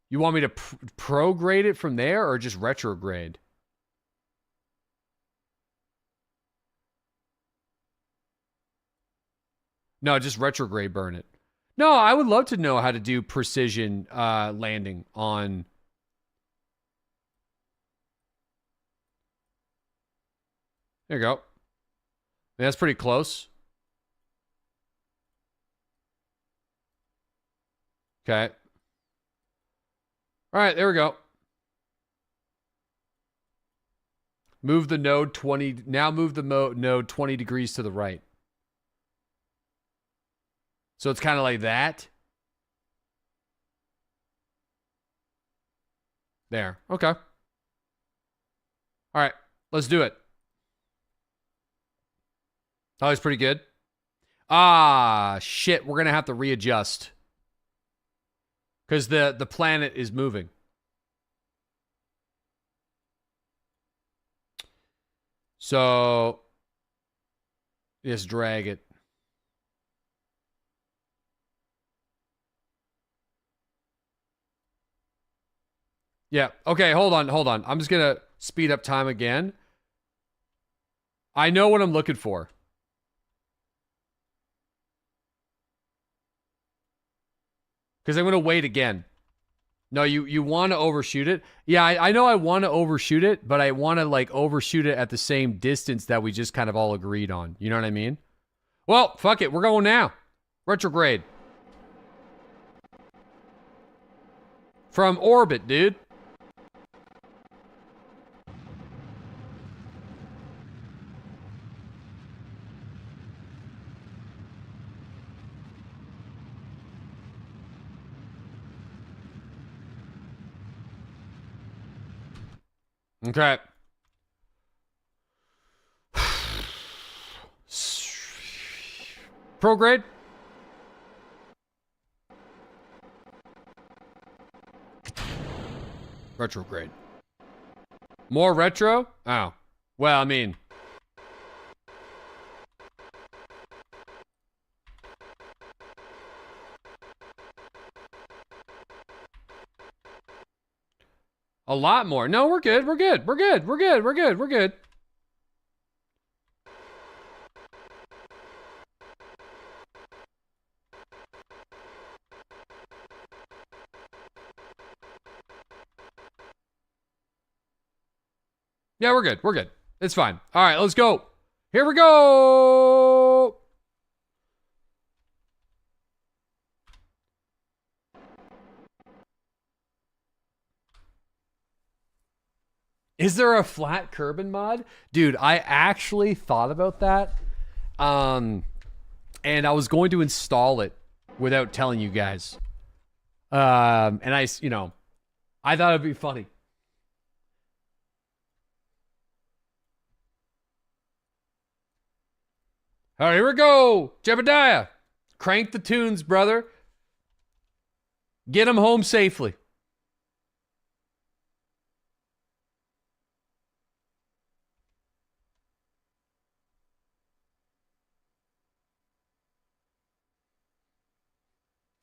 You want me to prograde it from there or just retrograde? No, just retrograde burn it. No, I would love to know how to do precision landing on... There you go. That's pretty close. Okay. All right, there we go. Move the node 20. Now move the node 20 degrees to the right. So it's kind of like that. There. Okay. All right, let's do it. Oh, it's pretty good. Ah, shit. We're going to have to readjust. Because the planet is moving. So, just drag it. Yeah. Okay, hold on. I'm just going to speed up time again. I know what I'm looking for. Because I'm going to wait again. No, you want to overshoot it? Yeah, I know I want to overshoot it, but I want to like overshoot it at the same distance that we just kind of all agreed on. You know what I mean? Well, fuck it. We're going now. Retrograde. From orbit, dude. Okay. Prograde. Retrograde. More retro? Oh. Well, I mean. A lot more. No, we're good. We're good. We're good. We're good. We're good. We're good. Yeah, we're good. We're good. It's fine. All right, let's go. Here we go. Is there a flat Kerbal mod? Dude, I actually thought about that. And I was going to install it without telling you guys. And I thought it'd be funny. All right, here we go. Jebediah. Crank the tunes, brother. Get them home safely.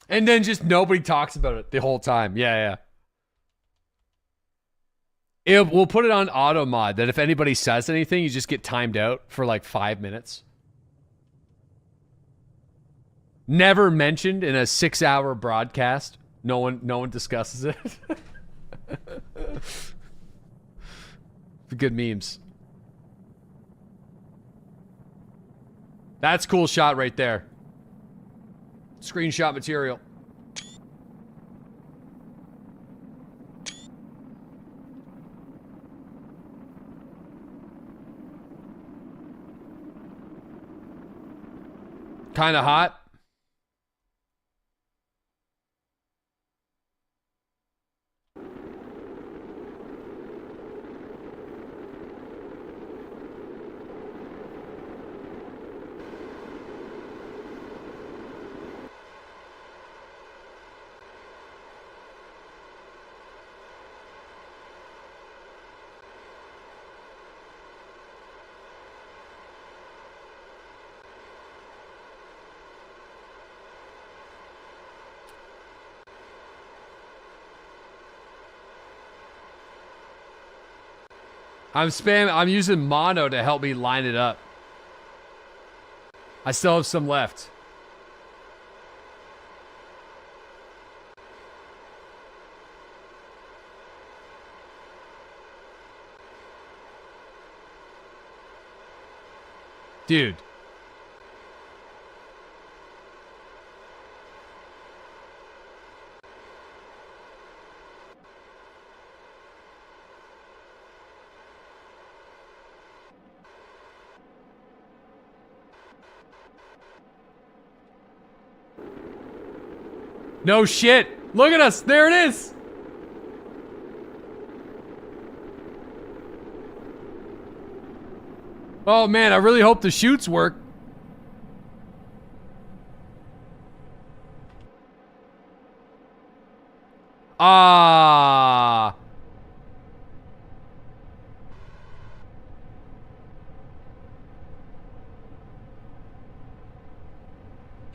And then just nobody talks about it the whole time. Yeah. We'll put it on auto mod that if anybody says anything, you just get timed out for like 5 minutes. Never mentioned in a 6-hour broadcast. No one discusses it. Good memes. That's cool shot right there. Screenshot material. Kind of hot. I'm using mono to help me line it up. I still have some left. Dude. No shit. Look at us. There it is. Oh man, I really hope the shoots work. Ah.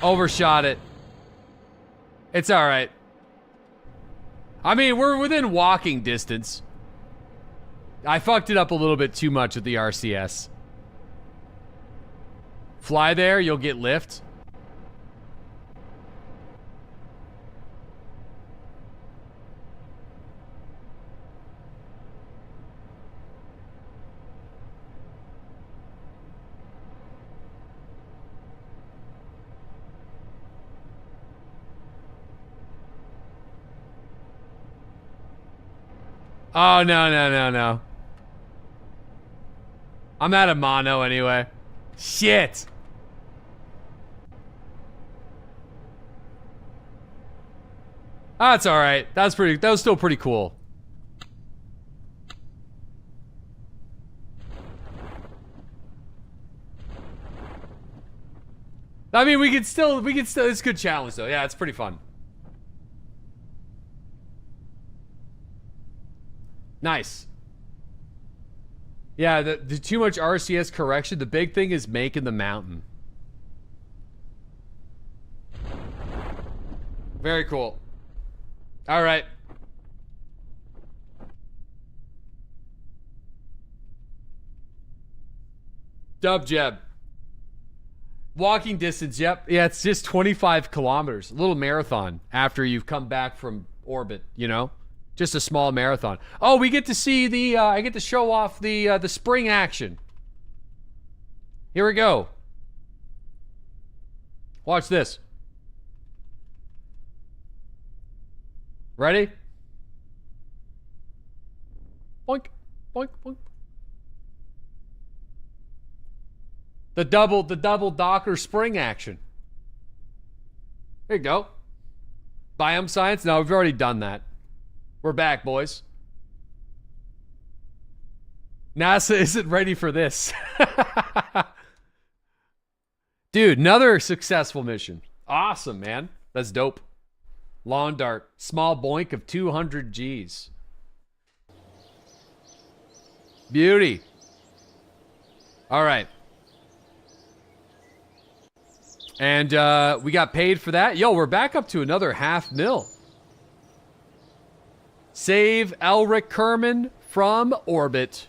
Overshot it. It's all right. I mean, we're within walking distance. I fucked it up a little bit too much with the RCS. Fly there, you'll get lift. Oh, no. I'm out of mono anyway. Shit. That's all right. That was still pretty cool. I mean, we could still, it's a good challenge though. Yeah, it's pretty fun. Nice. Yeah, the too much RCS correction. The big thing is making the mountain. Very cool. All right. Dub Jeb. Walking distance, yep. Yeah, it's just 25 kilometers. A little marathon after you've come back from orbit, you know? Just a small marathon. Oh, we get to see the, I get to show off the spring action. Here we go. Watch this. Ready? Boink, boink, boink. The double Docker spring action. There you go. Biome science? No, we've already done that. We're back, boys. NASA isn't ready for this. Dude, another successful mission. Awesome, man. That's dope. Lawn dart. Small boink of 200 Gs. Beauty. All right. And we got paid for that. Yo, we're back up to another $500,000. Save Elric Kerman from orbit.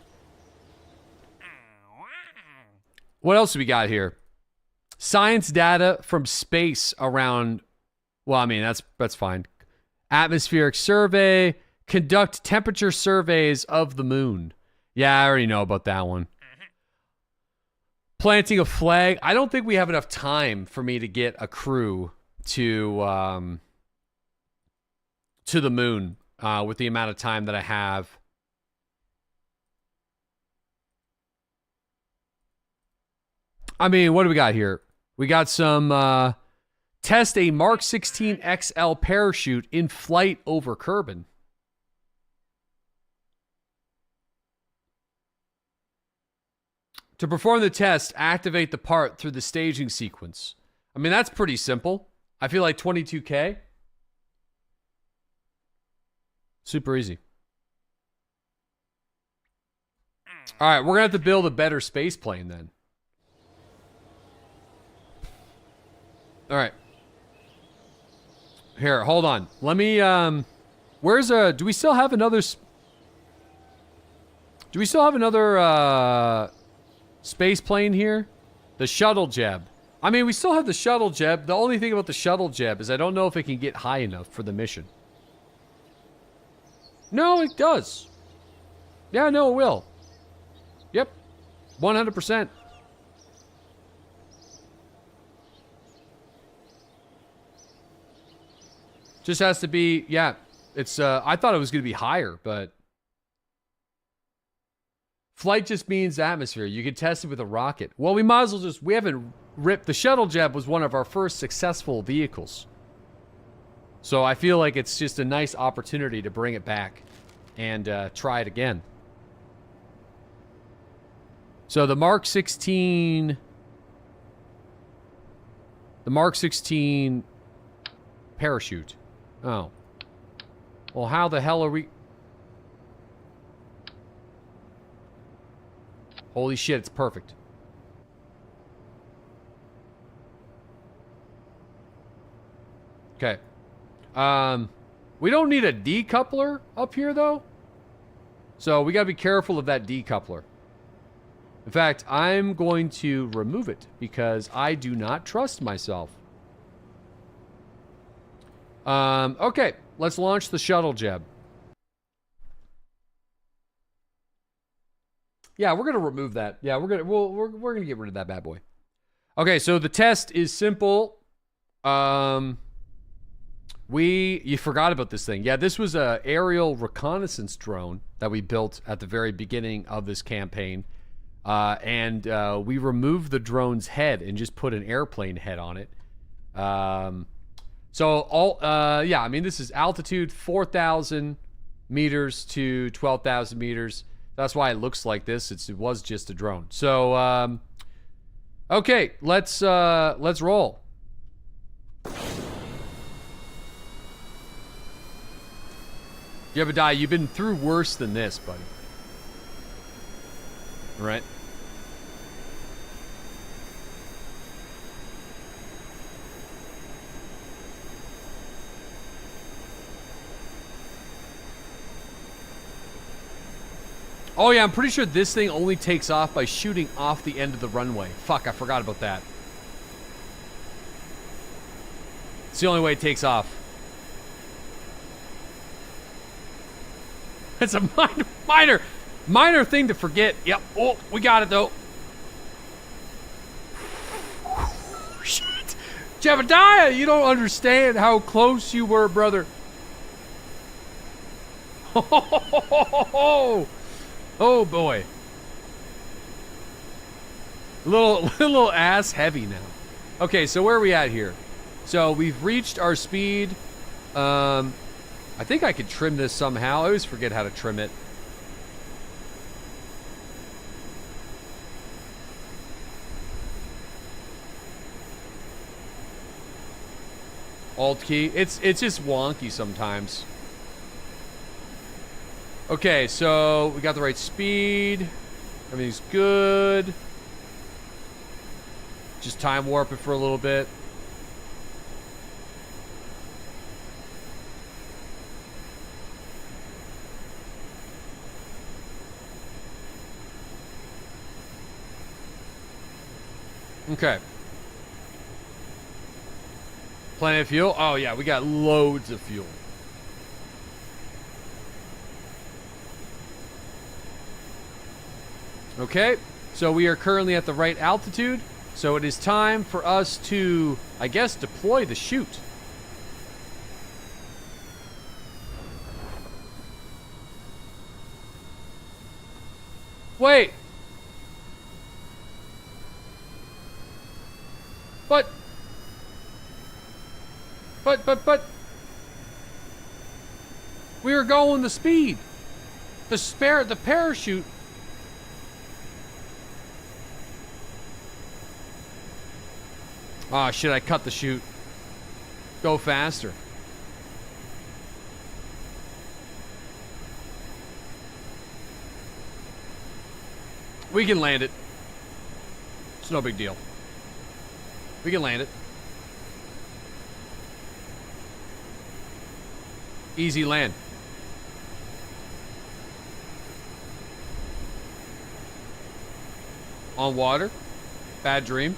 What else do we got here? Science data from space around... Well, I mean, that's fine. Atmospheric survey. Conduct temperature surveys of the moon. Yeah, I already know about that one. Planting a flag. I don't think we have enough time for me to get a crew to the moon with the amount of time that I have. I mean, what do we got here? We got some test a Mark 16 XL parachute in flight over Kerbal. To perform the test, activate the part through the staging sequence. I mean, that's pretty simple. I feel like 22K. Super easy. All right, we're going to have to build a better space plane then. All right. Here, hold on. Let me, do we still have another, space plane here? The shuttle jeb. I mean, we still have the shuttle jeb. The only thing about the shuttle jeb is I don't know if it can get high enough for the mission. No, it does. Yeah, no, it will. Yep. 100%. Just has to be, yeah. It's, I thought it was going to be higher, but... Flight just means atmosphere. You can test it with a rocket. Well, we might as well just... We haven't ripped... The shuttle jet was one of our first successful vehicles. So I feel like it's just a nice opportunity to bring it back and try it again. So the Mark 16... The Mark 16 parachute. Oh. Well, how the hell are we... Holy shit, it's perfect. Okay. We don't need a decoupler up here, though. So we gotta be careful of that decoupler. In fact, I'm going to remove it because I do not trust myself. Okay, let's launch the shuttle jeb. Yeah, we're gonna remove that. Yeah, we're gonna get rid of that bad boy. Okay, so the test is simple. You forgot about this thing. Yeah, this was a aerial reconnaissance drone that we built at the very beginning of this campaign. And we removed the drone's head and just put an airplane head on it. Yeah, I mean, this is altitude 4,000 meters to 12,000 meters. That's why it looks like this. It was just a drone. So, okay, let's roll. Jebediah, you've been through worse than this, buddy. All right. Oh yeah, I'm pretty sure this thing only takes off by shooting off the end of the runway. Fuck, I forgot about that. It's the only way it takes off. It's a minor thing to forget. Yep. Oh, we got it though. Shit. Jebediah, you don't understand how close you were, brother. Oh boy. A little ass heavy now. Okay, so where are we at here? So we've reached our speed. I think I could trim this somehow. I always forget how to trim it. Alt key. It's just wonky sometimes. Okay, so we got the right speed. Everything's good. Just time warp it for a little bit. Okay. Plenty of fuel? Oh yeah, we got loads of fuel. Okay, so we are currently at the right altitude, so it is time for us to, I guess, deploy the chute. Wait! But... We were going the speed. The parachute... Oh shit, I cut the chute. Go faster. We can land it. It's no big deal. We can land it. Easy land. On water. Bad dream.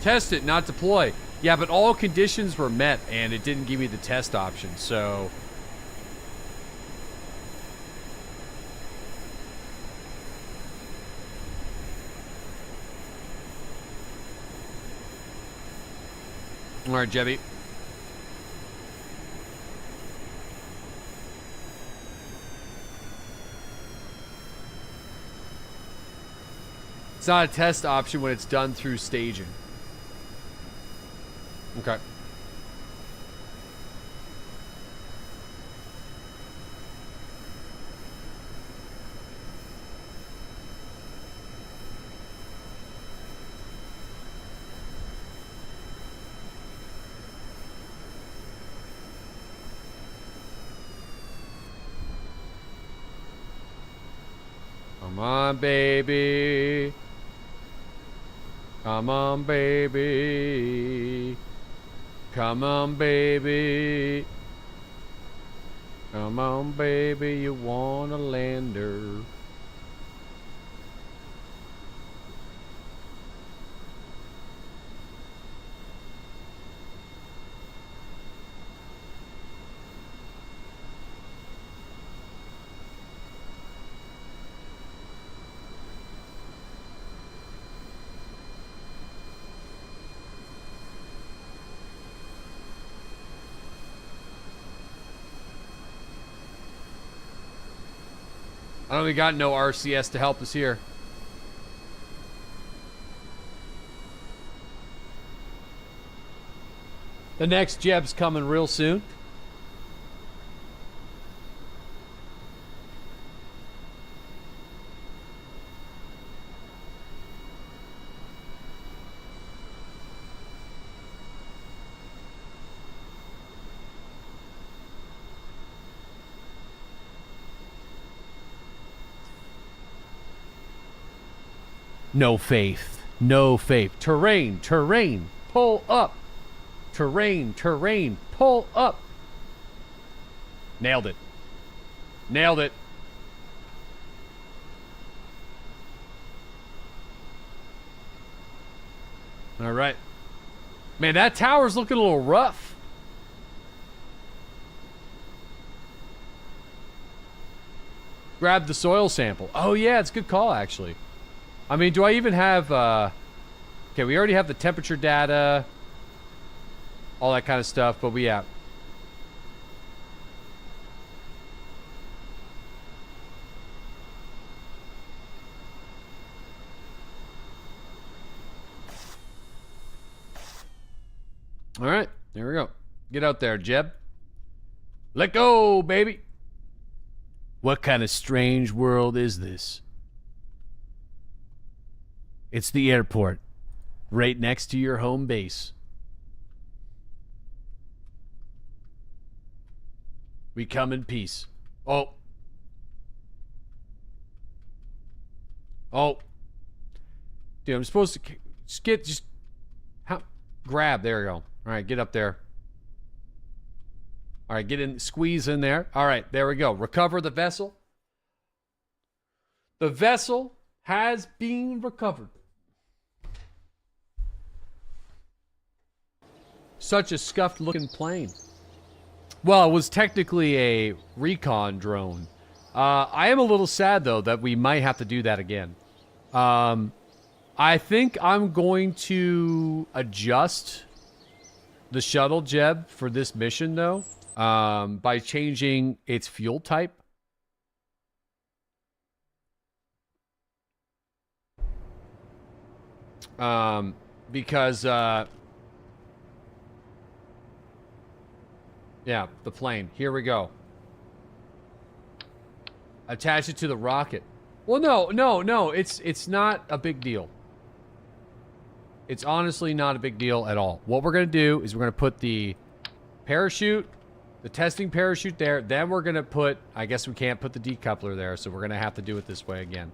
Test it, not deploy. Yeah, but all conditions were met, and it didn't give me the test option, so... All right, Jebby. It's not a test option when it's done through staging. Okay. Come on, baby. Come on, baby. Come on, baby. Come on, baby. You want a lander. I don't, we got no RCS to help us here. The next Jeb's coming real soon. No faith. No faith. Terrain. Terrain. Pull up. Terrain. Terrain. Pull up. Nailed it. Nailed it. All right. Man, that tower's looking a little rough. Grab the soil sample. Oh, yeah, it's a good call, actually. I mean, do I even have, okay, we already have the temperature data, all that kind of stuff, but we have. All right, there we go. Get out there, Jeb. Let go, baby. What kind of strange world is this? It's the airport, right next to your home base. We come in peace. Oh. Oh. Dude, I'm supposed to just how, grab. There we go. All right, get up there. All right, get in, squeeze in there. All right, there we go. Recover the vessel. The vessel has been recovered. Such a scuffed looking plane. Well, it was technically a recon drone. I am a little sad though that we might have to do that again. I think I'm going to adjust the shuttle, Jeb, for this mission though, by changing its fuel type. Because yeah, the plane. Here we go. Attach it to the rocket. Well, no. It's not a big deal. It's honestly not a big deal at all. What we're going to do is we're going to put the parachute, the testing parachute there. Then we're going to put, I guess we can't put the decoupler there, so we're going to have to do it this way again.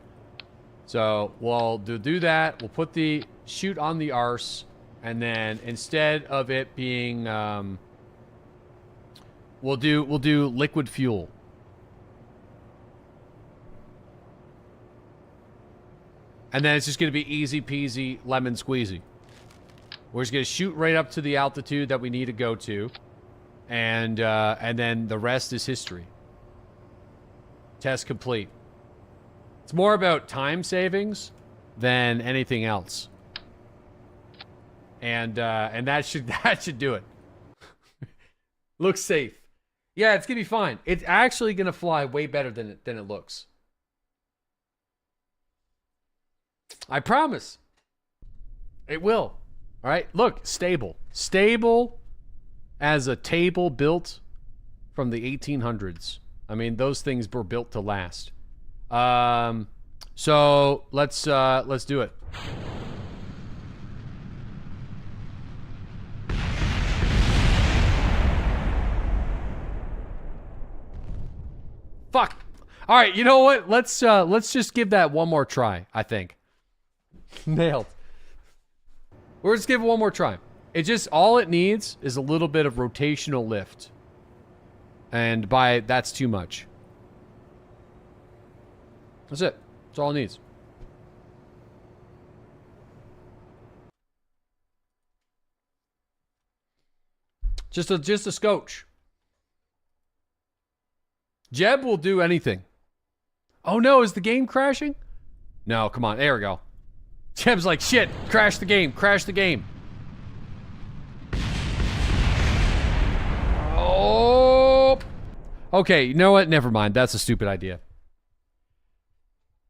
So we'll do that. We'll put the chute on the arse, and then instead of it being... We'll do liquid fuel. And then it's just going to be easy peasy lemon squeezy. We're just going to shoot right up to the altitude that we need to go to. And then the rest is history. Test complete. It's more about time savings than anything else. and that should do it. Looks safe. Yeah, it's gonna be fine. It's actually gonna fly way better than it looks. I promise. It will. All right. Look, stable. Stable as a table built from the 1800s. I mean, those things were built to last. So let's do it. Fuck. All right, you know what? Let's just give that one more try, I think. Nailed. We're just give it one more try. It just, all it needs is a little bit of rotational lift. And that's too much. That's it. That's all it needs. Just a scotch. Jeb will do anything. Oh no, is the game crashing? No, come on. There we go. Jeb's like, shit, crash the game, crash the game. Oh. Okay, you know what? Never mind. That's a stupid idea.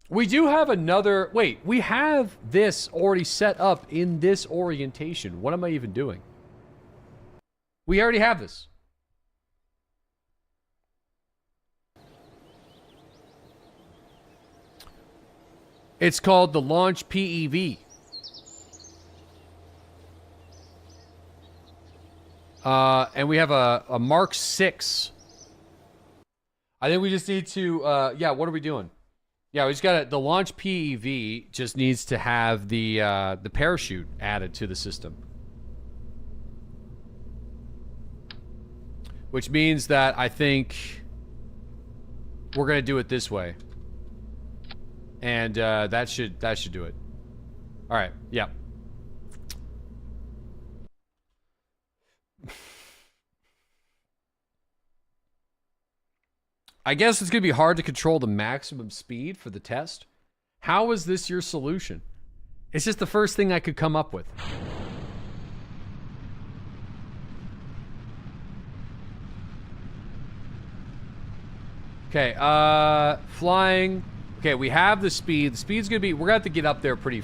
We do have another... Wait, we have this already set up in this orientation. What am I even doing? We already have this. It's called the Launch PEV. And we have a Mark 6. I think we just need to, yeah, what are we doing? Yeah, we just got the Launch PEV just needs to have the parachute added to the system. Which means that I think we're going to do it this way. And that should do it. All right. Yeah. I guess it's going to be hard to control the maximum speed for the test. How is this your solution? It's just the first thing I could come up with. Okay, flying. Okay, we have the speed. The speed's gonna be, we're gonna have to get up there pretty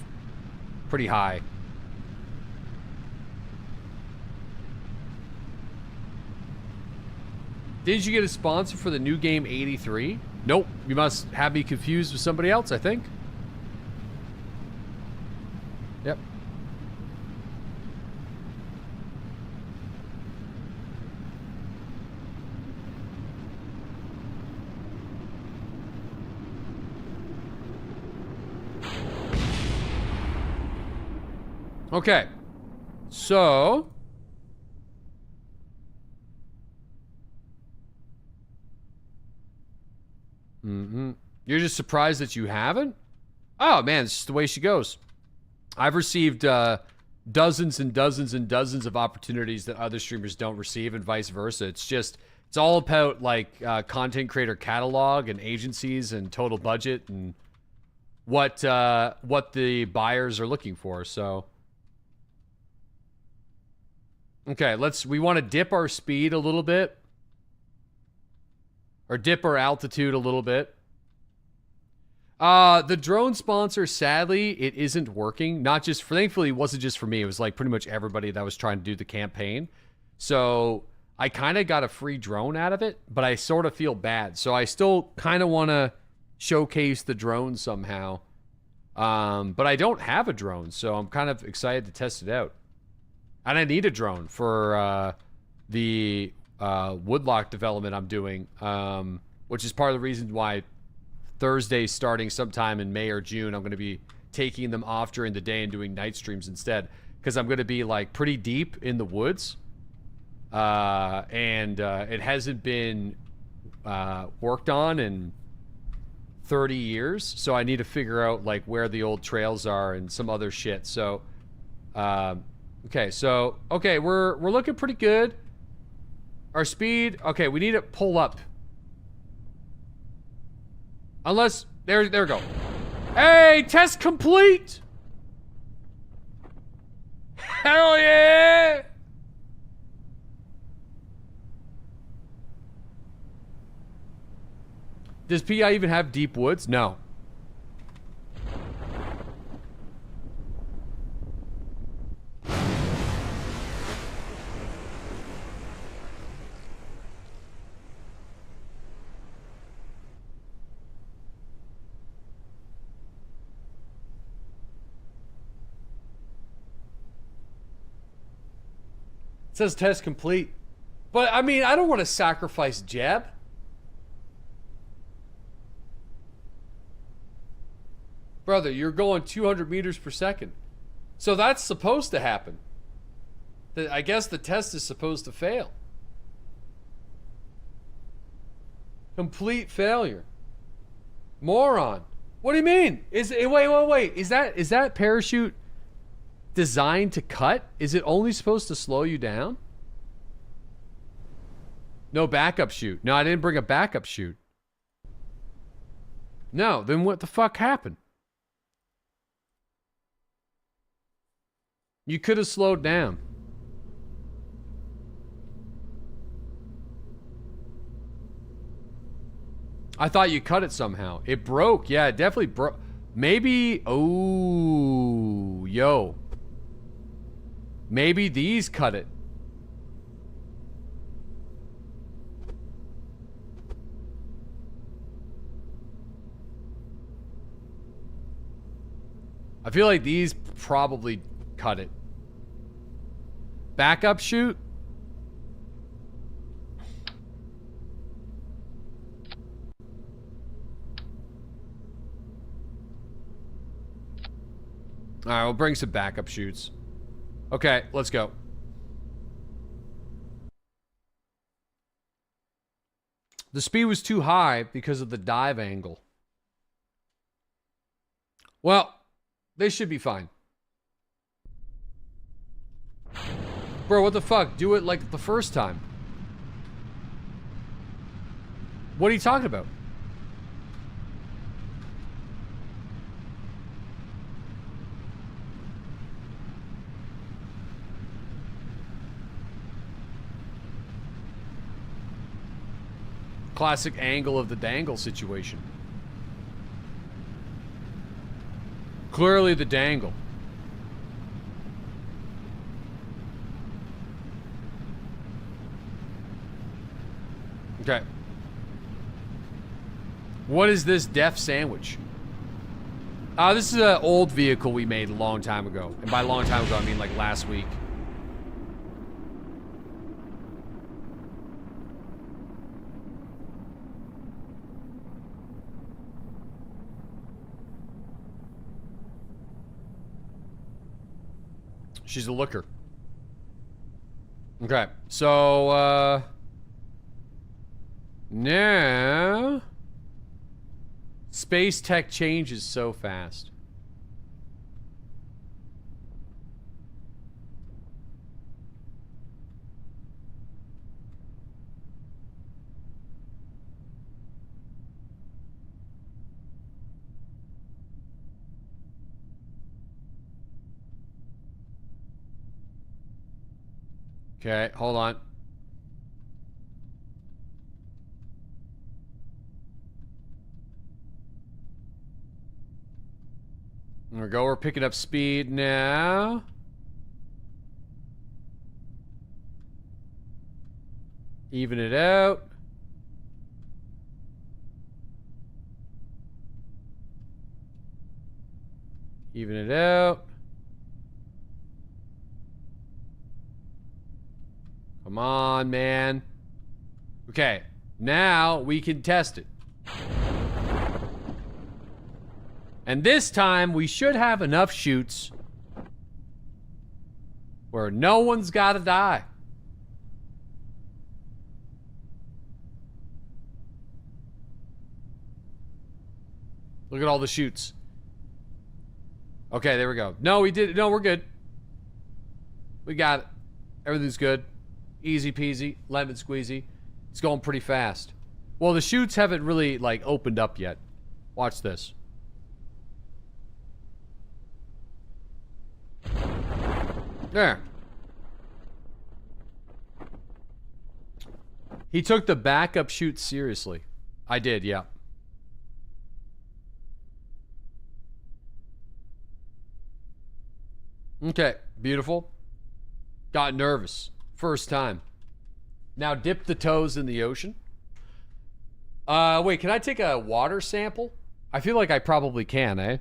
high. Did you get a sponsor for the new game 83? Nope, you must have me confused with somebody else, I think. Yep. Okay, so you're just surprised that you haven't? Oh man, it's just the way she goes. I've received dozens and dozens and dozens of opportunities that other streamers don't receive, and vice versa. It's all about like content creator catalog and agencies and total budget and what the buyers are looking for. So. Okay, we want to dip our speed a little bit. Or dip our altitude a little bit. The drone sponsor, sadly, it isn't working. Thankfully, it wasn't just for me. It was like pretty much everybody that was trying to do the campaign. So I kind of got a free drone out of it, but I sort of feel bad. So I still kind of want to showcase the drone somehow. But I don't have a drone, so I'm kind of excited to test it out. And I need a drone for the woodlock development I'm doing, which is part of the reason why Thursday starting sometime in May or June, I'm going to be taking them off during the day and doing night streams instead. Because I'm going to be like pretty deep in the woods. And it hasn't been worked on in 30 years. So I need to figure out like where the old trails are and some other shit. So... okay, so, okay, we're looking pretty good. Our speed, okay, we need to pull up. Unless, there we go. Hey, test complete! Hell yeah! Does PI even have deep woods? No. It says test complete. But, I mean, I don't want to sacrifice Jeb. Brother, you're going 200 meters per second. So that's supposed to happen. I guess the test is supposed to fail. Complete failure. Moron. What do you mean? Wait. Is that parachute designed to cut? Is it only supposed to slow you down? No backup chute. No, I didn't bring a backup chute. No, then what the fuck happened? You could have slowed down. I thought you cut it somehow. It broke. Yeah, it definitely broke. Maybe. Oh, yo. Maybe these cut it. I feel like these probably cut it. Backup chute? Alright, we'll bring some backup chutes. Okay, let's go. The speed was too high because of the dive angle. Well, they should be fine. Bro, what the fuck? Do it like the first time. What are you talking about? Classic angle of the dangle situation. Clearly the dangle. Okay. What is this death sandwich? This is an old vehicle we made a long time ago. And by long time ago, I mean like last week. She's a looker. Okay, so, now... Space tech changes so fast. Okay, hold on. There we go, we're picking up speed now. Even it out. Even it out. Come on, man. Okay, now we can test it. And this time, we should have enough chutes where no one's gotta die. Look at all the chutes. Okay, there we go. No, we did. No, we're good. We got it. Everything's good. Easy peasy, lemon squeezy. It's going pretty fast. Well, the chutes haven't really, like, opened up yet. Watch this. There. He took the backup shoot seriously. I did, yeah. Okay, beautiful. Got nervous. First time. Now dip the toes in the ocean. Wait, can I take a water sample? I feel like I probably can, eh?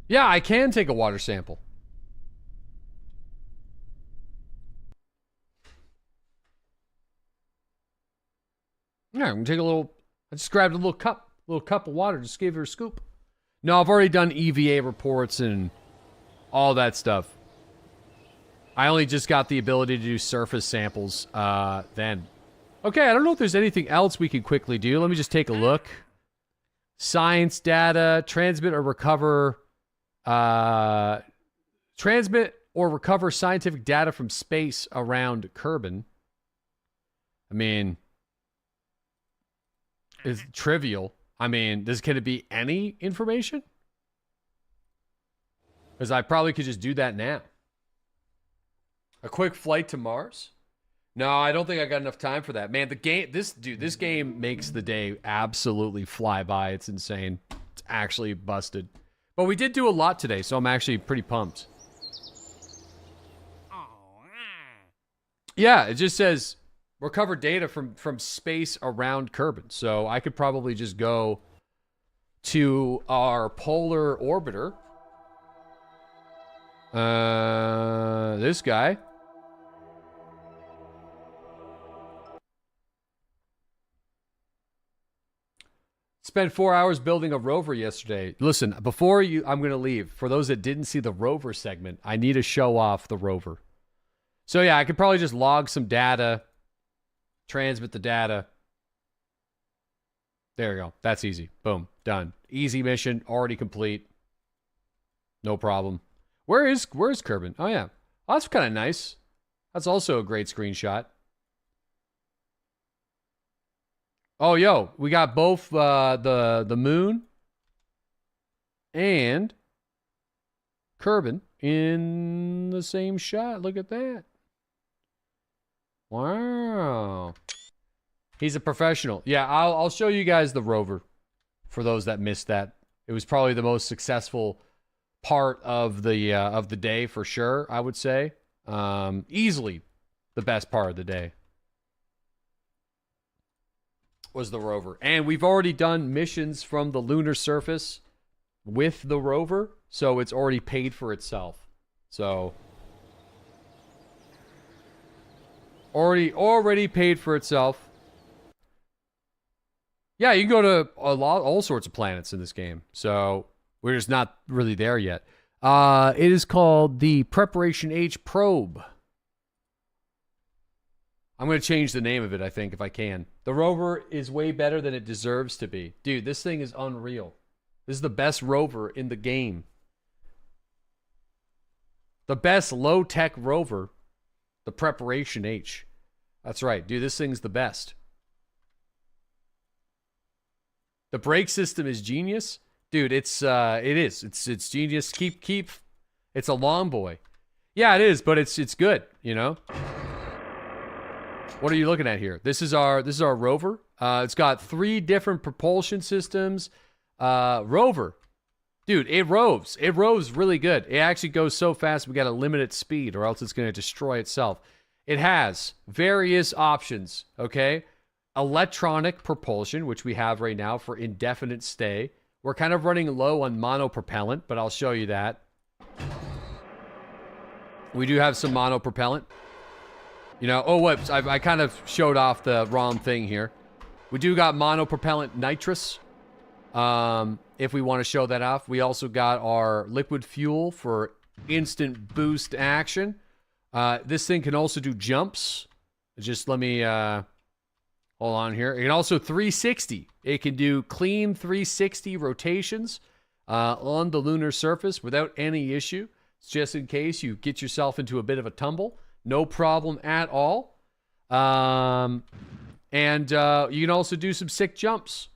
Yeah, I can take a water sample. Yeah, I'm gonna take a little. I just grabbed a little cup of water, just gave her a scoop. No, I've already done EVA reports and all that stuff. I only just got the ability to do surface samples then. Okay, I don't know if there's anything else we can quickly do. Let me just take a look. Science data, transmit or recover scientific data from space around Kerbal. I mean, it's trivial. I mean, can it be any information? Because I probably could just do that now. A quick flight to Mars? No, I don't think I got enough time for that. Man, this game makes the day absolutely fly by. It's insane. It's actually busted. But we did do a lot today, so I'm actually pretty pumped. Yeah, it just says recover data from space around Kerbal. So I could probably just go to our polar orbiter. This guy. Spent 4 hours building a rover yesterday. Listen, I'm going to leave. For those that didn't see the rover segment, I need to show off the rover. So yeah, I could probably just log some data, transmit the data. There you go. That's easy. Boom. Done. Easy mission. Already complete. No problem. Where's Kerbal? Oh yeah. Oh, that's kind of nice. That's also a great screenshot. Oh, yo, we got both the moon and Kerbal in the same shot. Look at that. Wow. He's a professional. Yeah, I'll show you guys the rover for those that missed that. It was probably the most successful part of the day for sure, I would say. Easily the best part of the day was the rover. And we've already done missions from the lunar surface with the rover, so it's already paid for itself. So already paid for itself. Yeah, you can go to all sorts of planets in this game. So we're just not really there yet. It is called the Preparation H probe. I'm going to change the name of it, I think, if I can. The rover is way better than it deserves to be. Dude, this thing is unreal. This is the best rover in the game. The best low-tech rover. The Preparation H. That's right, dude, this thing's the best. The brake system is genius. Dude, it is. It's genius. Keep. It's a long boy. Yeah, it is, but it's good, you know? What are you looking at here? This is our rover. It's got 3 different propulsion systems. Rover. Dude, it roves. It roves really good. It actually goes so fast we got to limit its speed or else it's going to destroy itself. It has various options, okay? Electronic propulsion, which we have right now for indefinite stay. We're kind of running low on monopropellant, but I'll show you that. We do have some monopropellant. You know, oh, whoops, I kind of showed off the wrong thing here. We do got monopropellant nitrous, if we want to show that off. We also got our liquid fuel for instant boost action. This thing can also do jumps. Just let me hold on here. It can also 360. It can do clean 360 rotations on the lunar surface without any issue. It's just in case you get yourself into a bit of a tumble. No problem at all. And you can also do some sick jumps.